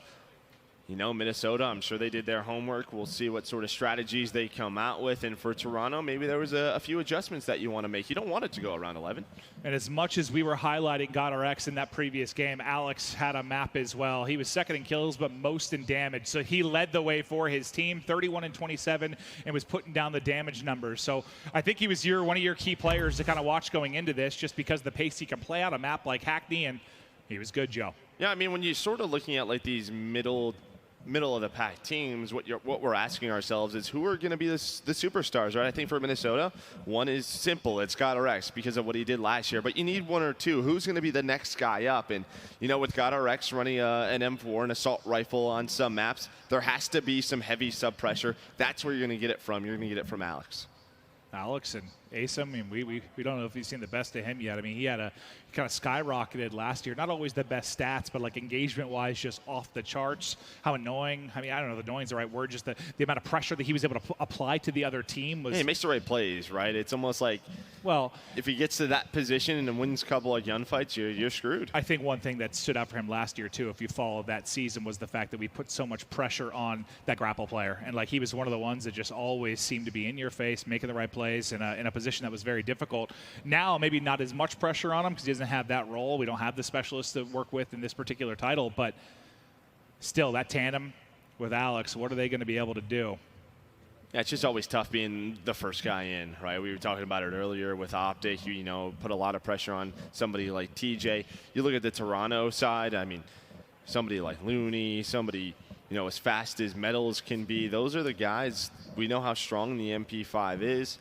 you know, Minnesota, I'm sure they did their homework. We'll see what sort of strategies they come out with. And for Toronto, maybe there was a few adjustments that you want to make. You don't want it to go around 11. And as much as we were highlighting GodRx in that previous game, Alex had a map as well. He was second in kills, but most in damage. So he led the way for his team, 31 and 27, and was putting down the damage numbers. So I think he was one of your key players to kind of watch going into this, just because of the pace he can play out a map like Hackney, and he was good, Joe. Yeah, I mean, when you're sort of looking at like these middle of the pack teams, what we're asking ourselves is who are going to be the superstars, right? I think for Minnesota, one is simple. It's GodRx because of what he did last year. But you need one or two. Who's going to be the next guy up? And, you know, with GodRx running an M4, an assault rifle on some maps, there has to be some heavy sub-pressure. That's where you're going to get it from. You're going to get it from Alex. Alex and Ace, I mean, we don't know if he's seen the best of him yet. I mean, he had kind of skyrocketed last year. Not always the best stats, but like engagement-wise, just off the charts. How annoying. I mean, I don't know if annoying is the right word. Just the amount of pressure that he was able to apply to the other team was. Yeah, he makes the right plays, right? It's almost like, well, if he gets to that position and wins a couple of gunfights, you're screwed. I think one thing that stood out for him last year too, if you followed that season, was the fact that we put so much pressure on that grapple player, and like he was one of the ones that just always seemed to be in your face, making the right plays in a position that was very difficult. Now maybe not as much pressure on him because he doesn't have that role. We don't have the specialists to work with in this particular title, but still, that tandem with Alex, what are they going to be able to do? Yeah, it's just always tough being the first guy in, right? We were talking about it earlier with Optic. You know, put a lot of pressure on somebody like TJ. You look at the Toronto side, I mean, somebody like Looney, somebody, you know, as fast as Metals can be. Those are the guys. We know how strong the MP5 is.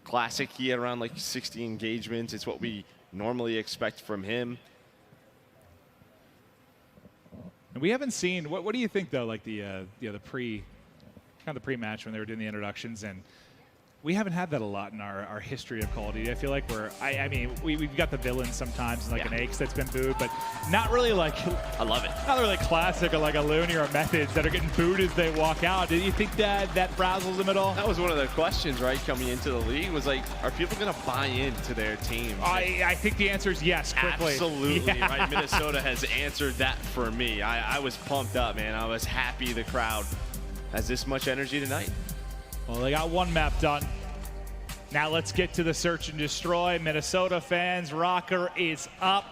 Classic, he had around like 60 engagements. It's what we normally expect from him. And we haven't seen, what do you think though, like the pre-match when they were doing the introductions, and we haven't had that a lot in our history of Call of Duty. I feel like I mean, we've got the villains sometimes, and like an Aches that's been booed, but not really like, I love it. Not really like classic or like a Looney or a Methods that are getting booed as they walk out. Do you think that frazzles them at all? That was one of the questions, right, coming into the league, was like, are people going to buy into their team? I think the answer is yes, quickly. Absolutely, yeah. Right? Minnesota has answered that for me. I was pumped up, man. I was happy the crowd has this much energy tonight. Well, they got one map done. Now let's get to the search and destroy. Minnesota fans, Rocker is up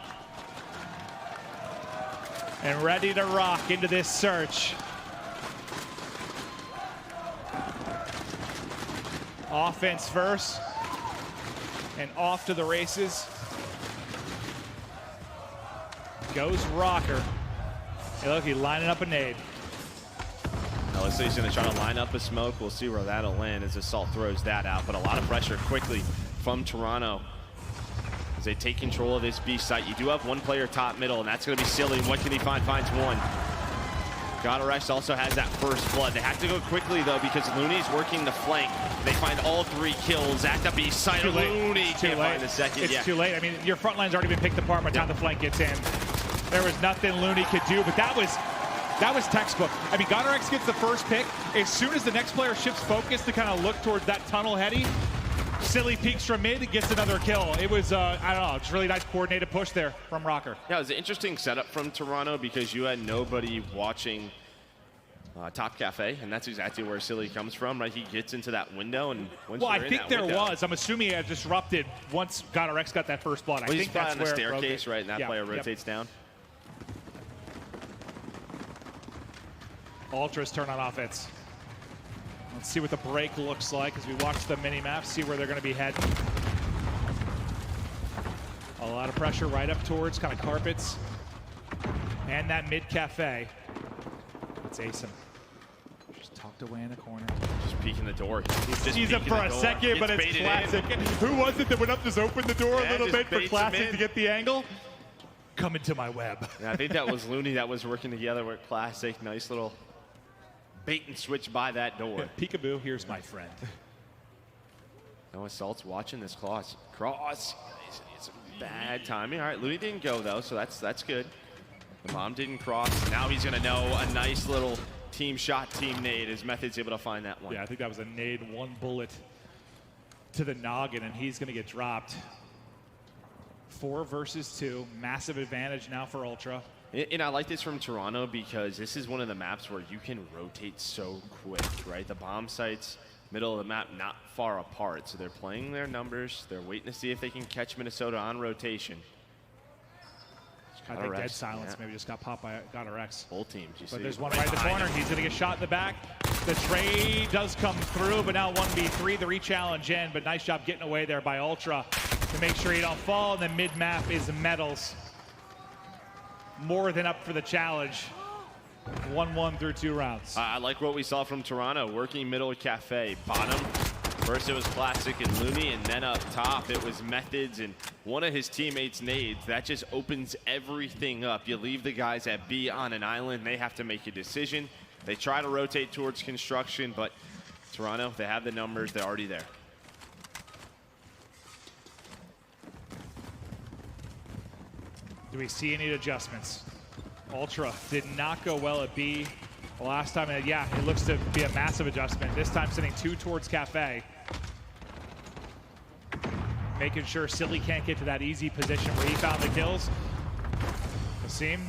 and ready to rock into this search. Offense first and off to the races goes Rocker. Hey, look, he's lining up a nade. Looks like he's going to try to line up a smoke. We'll see where that'll land as Assault throws that out. But a lot of pressure quickly from Toronto as they take control of this B site. You do have one player top middle, and that's going to be Silly. What can he find? Finds one. GodRx also has that first blood. They have to go quickly, though, because Looney's working the flank. They find all 3 kills at the B site. Looney can't find the second. It's too late. I mean, your front line's already been picked apart by the time the flank gets in. There was nothing Looney could do, but that was textbook. I mean, GodRx gets the first pick. As soon as the next player shifts focus to kind of look towards that tunnel heady, Silly peeks from mid and gets another kill. It was, I don't know, just really nice coordinated push there from Rocker. Yeah, it was an interesting setup from Toronto because you had nobody watching Top Cafe, and that's exactly where Silly comes from, right? He gets into that window, and once well, you're I think in that there window, was. I'm assuming it disrupted once GodRx got that first blood. Well, I think that's on the where staircase, right? And that player rotates down. Ultra's turn on offense. Let's see what the break looks like as we watch the mini-map, see where they're going to be heading. A lot of pressure right up towards kind of carpets. And that mid-cafe. It's Asim. Just tucked away in the corner. Just peeking the door. He's up for a second, but it's Classic. Who was it that went up, just opened the door a little bit for Classic to get the angle? Come into my web. Yeah, I think that was Looney that was working together with Classic. Nice little bait and switch by that door. Peekaboo, here's my friend. No, Assault's watching this cross. It's a bad timing. All right, Looney didn't go, though, so that's good. The bomb didn't cross. Now he's going to know a nice little team shot, team nade, as Method's able to find that one. Yeah, I think that was a nade, 1 bullet to the noggin, and he's going to get dropped. 4 versus 2. Massive advantage now for Ultra. And I like this from Toronto because this is one of the maps where you can rotate so quick, right? The bomb sites, middle of the map, not far apart. So they're playing their numbers. They're waiting to see if they can catch Minnesota on rotation. I think dead silence maybe just got popped by GodRx. Both teams. But there's one right in the corner. He's going to get shot in the back. The trade does come through, but now 1v3, the re-challenge in. But nice job getting away there by Ultra to make sure he don't fall. And then mid-map is Metals. More than up for the challenge. 1-1 through 2 rounds. I like what we saw from Toronto, working middle of Cafe. Bottom, first it was Classic and Looney, and then up top it was Methods and one of his teammates' nades. That just opens everything up. You leave the guys at B on an island, they have to make a decision. They try to rotate towards construction, but Toronto, they have the numbers, they're already there. Do we see any adjustments? Ultra did not go well at B the last time. And yeah, it looks to be a massive adjustment. This time sending 2 towards Cafe. Making sure Silly can't get to that easy position where he found the kills. Kasim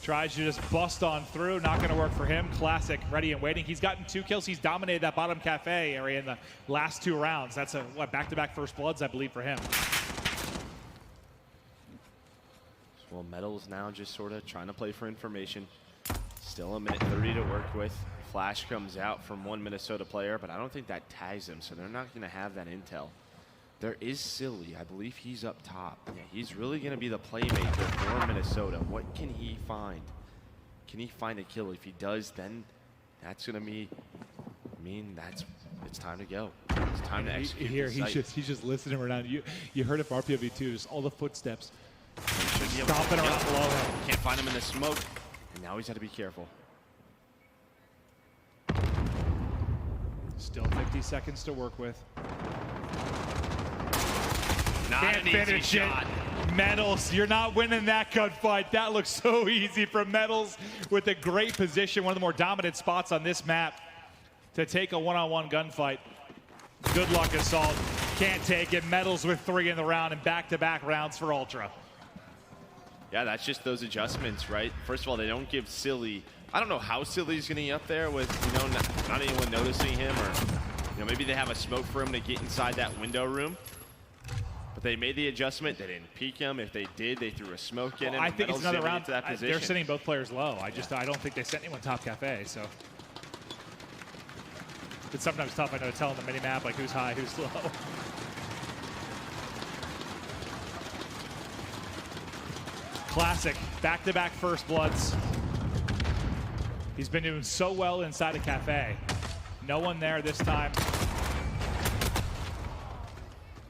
tries to just bust on through. Not going to work for him. Classic ready and waiting. He's gotten 2 kills. He's dominated that bottom Cafe area in the last 2 rounds. That's a back-to-back first bloods, I believe, for him. Well, Metals now just sort of trying to play for information. Still 1:30 to work with. Flash comes out from one Minnesota player, but I don't think that tags him, so they're not going to have that intel. There is Silly. I believe he's up top. Yeah, he's really going to be the playmaker for Minnesota. What can he find? Can he find a kill? If he does, then that's going to mean it's time to go. It's time to execute. Here, he's just listening around. You heard it from RPOV too. Just all the footsteps. Stomping around below him. Can't find him in the smoke. And now he's got to be careful. Still 50 seconds to work with. Not an easy shot. Metals, you're not winning that gunfight. That looks so easy from Metals with a great position, one of the more dominant spots on this map to take a one-on-one gunfight. Good luck, Assault. Can't take it. Metals with 3 in the round and back-to-back rounds for Ultra. Yeah, that's just those adjustments, right? First of all, they don't give Silly. I don't know how Silly's going to be up there with, not anyone noticing him, or maybe they have a smoke for him to get inside that window room. But they made the adjustment. They didn't peek him. If they did, they threw a smoke in him. I think it's another round. To that position. They're sending both players low. I don't think they sent anyone top Cafe. So it's sometimes tough. I know to tell on the mini map like who's high, who's low. Classic, back-to-back first bloods. He's been doing so well inside of Cafe. No one there this time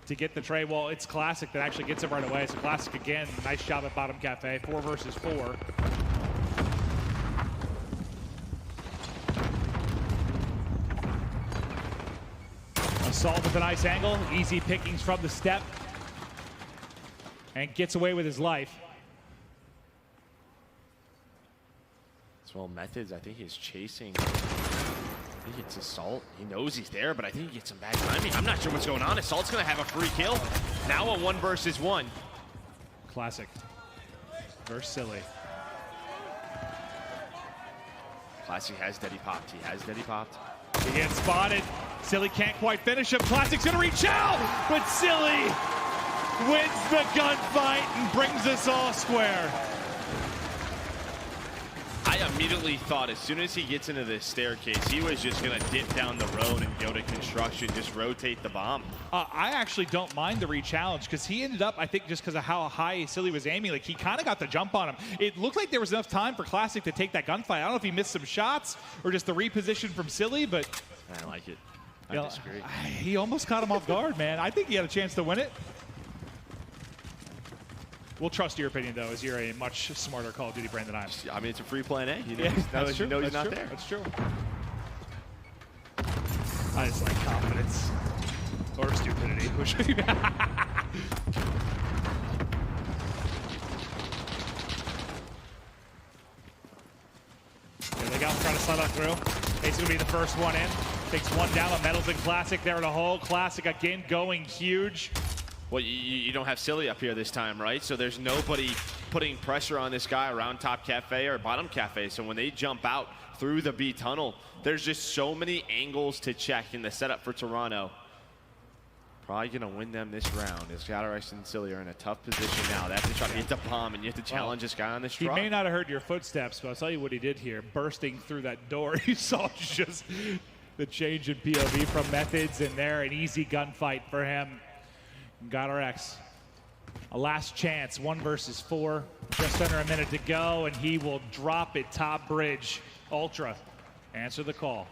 to get the trade. Well, it's Classic that actually gets him right away. So Classic again, nice job at bottom Cafe. 4 versus 4. Assault with a nice angle. Easy pickings from the step. And gets away with his life. Well, Methods, I think he's chasing. I think it's Assault. He knows he's there, but I think he gets some bad timing. I'm not sure what's going on. Assault's going to have a free kill. Now a 1 versus 1. Classic versus Silly. Classic has Daddy popped. He has Daddy popped. He gets spotted. Silly can't quite finish him. Classic's going to reach out, but Silly wins the gunfight and brings us all square. I immediately thought as soon as he gets into this staircase, he was just going to dip down the road and go to construction, just rotate the bomb. I actually don't mind the re-challenge because he ended up, I think just because of how high Silly was aiming, like he kind of got the jump on him. It looked like there was enough time for Classic to take that gunfight. I don't know if he missed some shots or just the reposition from Silly, but... I like it. I disagree. He almost caught him off guard, man. I think he had a chance to win it. We'll trust your opinion, though, as you're a much smarter Call of Duty brand than I am. I mean, it's a free plan A. That's true. He's not there. That's true. I just like confidence Or stupidity. There they go, trying to slide on through. He's going to be the first one in. Takes one down, but Metals and Classic there in a hole. Classic again going huge. Well, you don't have Silly up here this time, right? So there's nobody putting pressure on this guy around top cafe or bottom cafe. So when they jump out through the B tunnel, there's just so many angles to check in the setup for Toronto. Probably going to win them this round as GallerX and Silly are in a tough position now. They have to try to get the bomb, and you have to challenge this guy on this drop. He may not have heard your footsteps, but I'll tell you what he did here. Bursting through that door, you saw just the change in POV from Methods in there. An easy gunfight for him. GallerX, a last chance, 1 versus 4. Just under a minute to go, and he will drop it top bridge. Ultra, answer the call.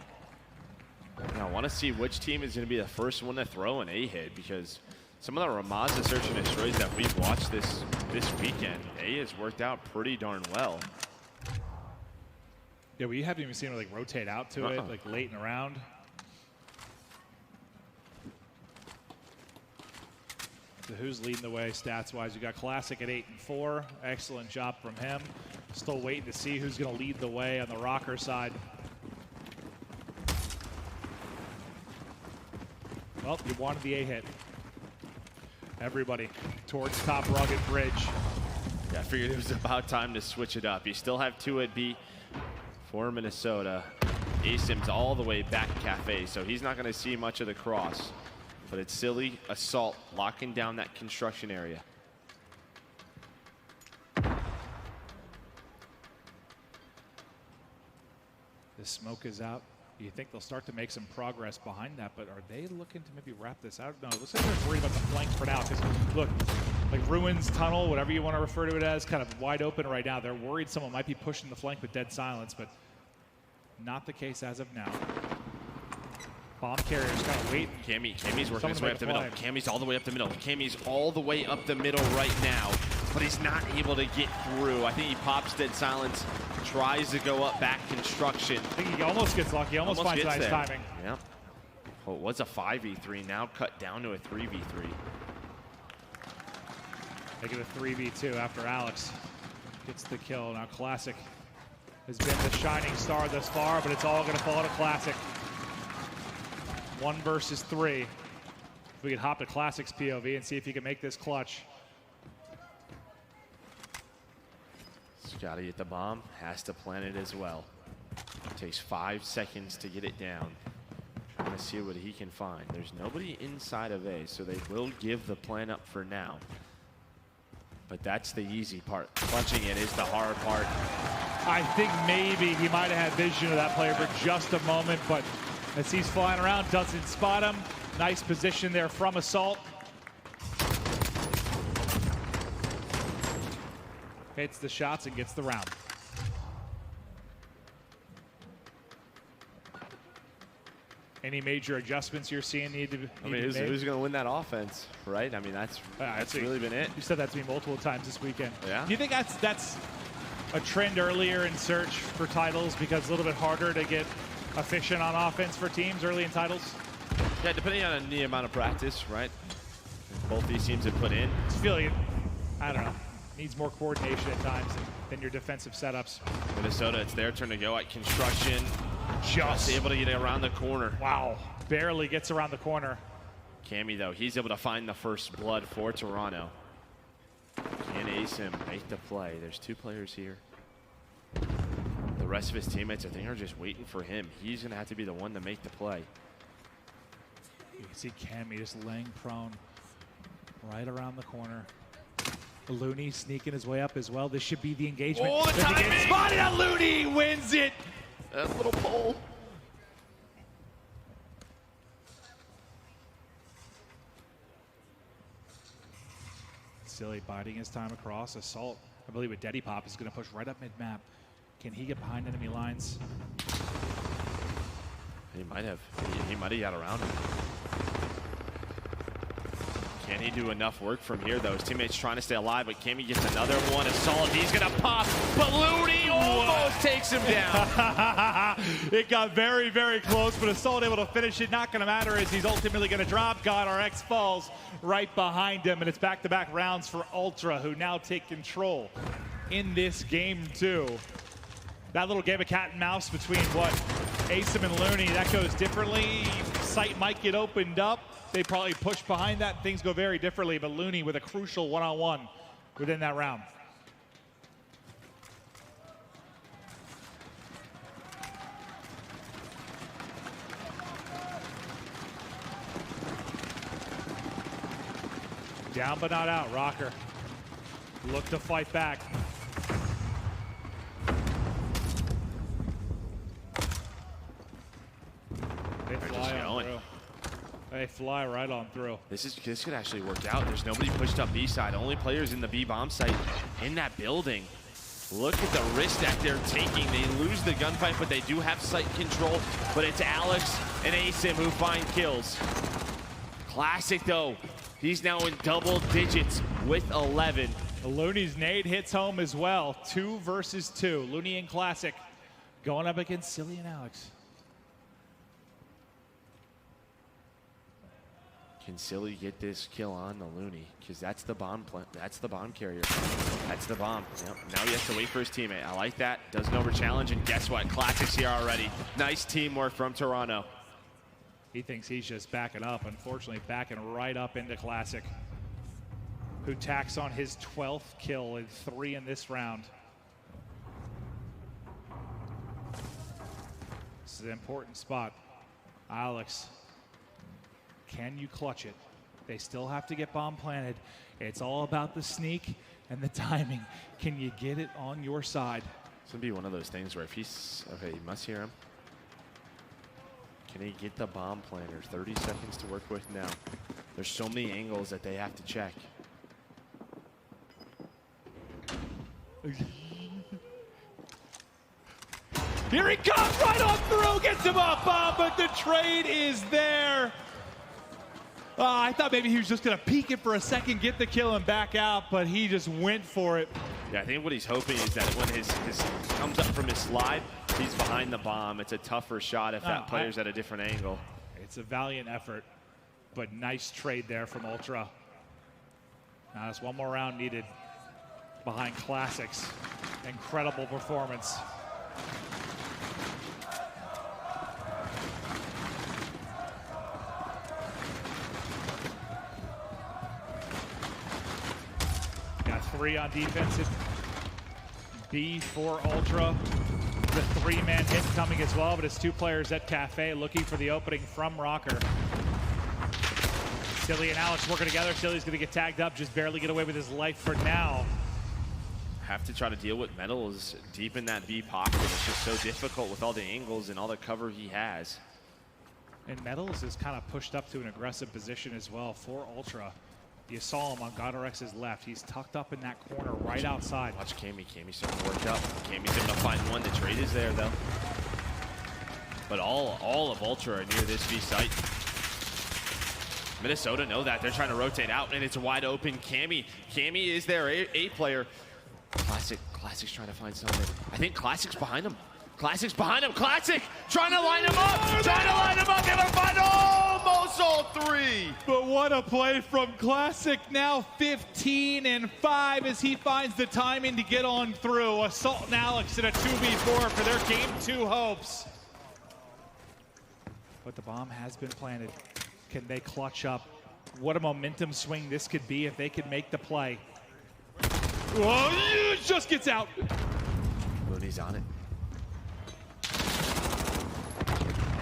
I want to see which team is going to be the first one to throw an A-hit, because some of the Ramazza search and destroys that we've watched this weekend, A has worked out pretty darn well. Yeah, we haven't even seen him like rotate out to it, like late in the round. So who's leading the way stats-wise? We got Classic at 8-4. Excellent job from him. Still waiting to see who's going to lead the way on the Rocker side. Well, you wanted the A-hit. Everybody towards top rugged bridge. Yeah, I figured it was about time to switch it up. You still have 2 at B for Minnesota. Asim's all the way back cafe, so he's not going to see much of the cross. But it's Silly, Assault, locking down that construction area. The smoke is out. You think they'll start to make some progress behind that, but are they looking to maybe wrap this out? No, it looks like they're worried about the flank for now, because look, like Ruins Tunnel, whatever you want to refer to it as, kind of wide open right now. They're worried someone might be pushing the flank with Dead Silence, but not the case as of now. Bomb carrier's kind of waiting. Cammy's working his way up the middle. Cammy's all the way up the middle. Cammy's all the way up the middle right now, but he's not able to get through. I think he pops Dead Silence, tries to go up back construction. I think he almost gets lucky, almost finds nice timing. Yeah. Well, it was a 5v3, now cut down to a 3v3. Make it a 3v2 after Alex gets the kill. Now Classic has been the shining star thus far, but it's all going to fall to Classic. 1 versus 3. If we could hop to Classic's POV and see if he can make this clutch. Scotty at the bomb, has to plant it as well. Takes 5 seconds to get it down. Trying to see what he can find. There's nobody inside of A, so they will give the plant up for now. But that's the easy part. Clutching it is the hard part. I think maybe he might have had vision of that player for just a moment, but as he's flying around, doesn't spot him. Nice position there from Assault. Hits the shots and gets the round. Any major adjustments you're seeing need to be made? Who's going to win that offense, right? I mean, that's really been it. You said that to me multiple times this weekend. Yeah. Do you think that's a trend earlier in search for titles because it's a little bit harder to get efficient on offense for teams early in titles? Yeah, depending on the amount of practice, right? Both these teams have put in. I feel like, I don't know, needs more coordination at times than your defensive setups. Minnesota, it's their turn to go at construction. Just able to get around the corner. Wow, barely gets around the corner. Cammy, though, he's able to find the first blood for Toronto. Can Asim make the play? There's 2 players here. The rest of his teammates, I think, are just waiting for him. He's going to have to be the one to make the play. You can see Cammy just laying prone right around the corner. Looney sneaking his way up as well. This should be the engagement. Oh, the timing! Spotted out. Looney wins it. That little pole. Silly biding his time across. Assault, I believe with Deddy Pop, is going to push right up mid-map. Can he get behind enemy lines? He might have. He might have got around him. Can he do enough work from here, though? His teammates trying to stay alive, but Cammy gets another one. Assault, he's going to pop, but Looney almost takes him down. It got very, very close, but Assault able to finish it. Not going to matter as he's ultimately going to drop. GodRx falls right behind him, and it's back-to-back rounds for Ultra, who now take control in this game, too. That little game of cat and mouse between Asim and Looney, that goes differently. Sight might get opened up. They probably push behind that. Things go very differently, but Looney with a crucial one-on-one within that round. Down but not out, Rocker. Look to fight back. They fly on through. They fly right on through. This could actually work out. There's nobody pushed up B side. Only players in the B bomb site in that building. Look at the risk that they're taking. They lose the gunfight, but they do have site control. But it's Alex and Asim who find kills. Classic though. He's now in double digits with 11. Looney's nade hits home as well. 2 versus 2. Looney and Classic going up against Silly and Alex. Can Silly get this kill on the Looney? Because that's the bomb that's the bomb carrier. That's the bomb. Yep. Now he has to wait for his teammate. I like that. Does an over challenge, and guess what? Classic's here already. Nice teamwork from Toronto. He thinks he's just backing up. Unfortunately, backing right up into Classic, who tacks on his 12th kill and 3 in this round. This is an important spot. Alex, can you clutch it? They still have to get bomb planted. It's all about the sneak and the timing. Can you get it on your side? It's gonna be one of those things where if he's, okay, you must hear him. Can he get the bomb planter? 30 seconds to work with now. There's so many angles that they have to check. Here he comes, right on through, gets him off bomb, but the trade is there. I thought maybe he was just gonna peek it for a second, get the kill and back out, but he just went for it. Yeah, I think what he's hoping is that when his comes up from his slide, he's behind the bomb. It's a tougher shot if that player's at a different angle. It's a valiant effort, but nice trade there from Ultra. Now there's one more round needed behind Classics. Incredible performance. Got 3 on defense. B for Ultra. The 3-man hit coming as well, but it's 2 players at Cafe looking for the opening from Rocker. Silly and Alex working together. Silly's gonna get tagged up, just barely get away with his life for now. Have to try to deal with Metals deep in that B pocket. It's just so difficult with all the angles and all the cover he has. And Metals is kind of pushed up to an aggressive position as well for Ultra. You saw him on GodRx's left. He's tucked up in that corner right outside. Watch Cammy. Cammy's starting to work up. Cammy's able to find one. The trade is there, though. But all of Ultra are near this B site. Minnesota know that. They're trying to rotate out, and it's wide open. Cammy is their A player. Classic's trying to find something. I think Classic's behind him. Classic's behind him. Classic trying to line him up. Trying to line him up. Able to find almost all 3. But what a play from Classic. Now 15-5 as he finds the timing to get on through. Assault and Alex in a 2v4 for their game 2 hopes. But the bomb has been planted. Can they clutch up? What a momentum swing this could be if they could make the play. Oh, it just gets out. Looney's on it.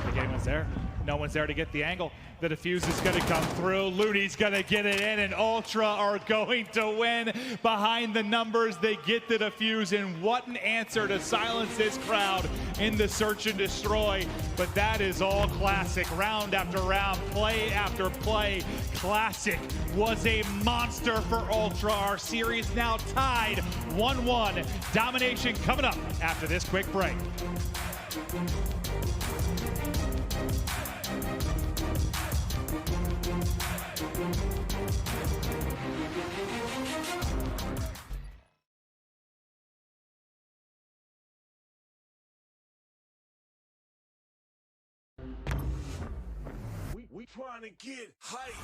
Think anyone's there? No one's there to get the angle. The defuse is going to come through. Looney's going to get it in, and Ultra are going to win. Behind the numbers, they get the defuse, and what an answer to silence this crowd in the search and destroy. But that is all Classic. Round after round, play after play. Classic was a monster for Ultra. Our series now tied 1-1. Domination coming up after this quick break. We trying to get hype.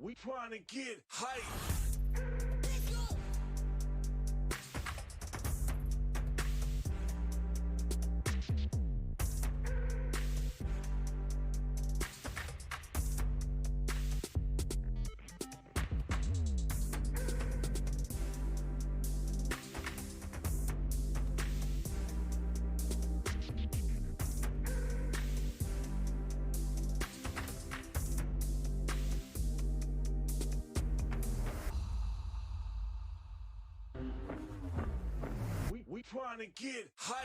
We trying to get hype. We trying to get hype.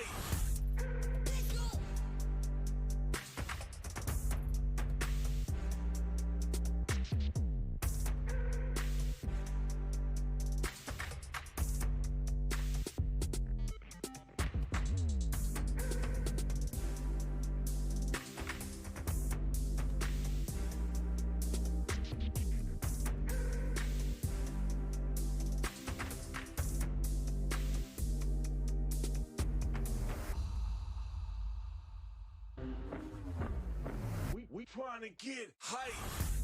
We trying to get hype.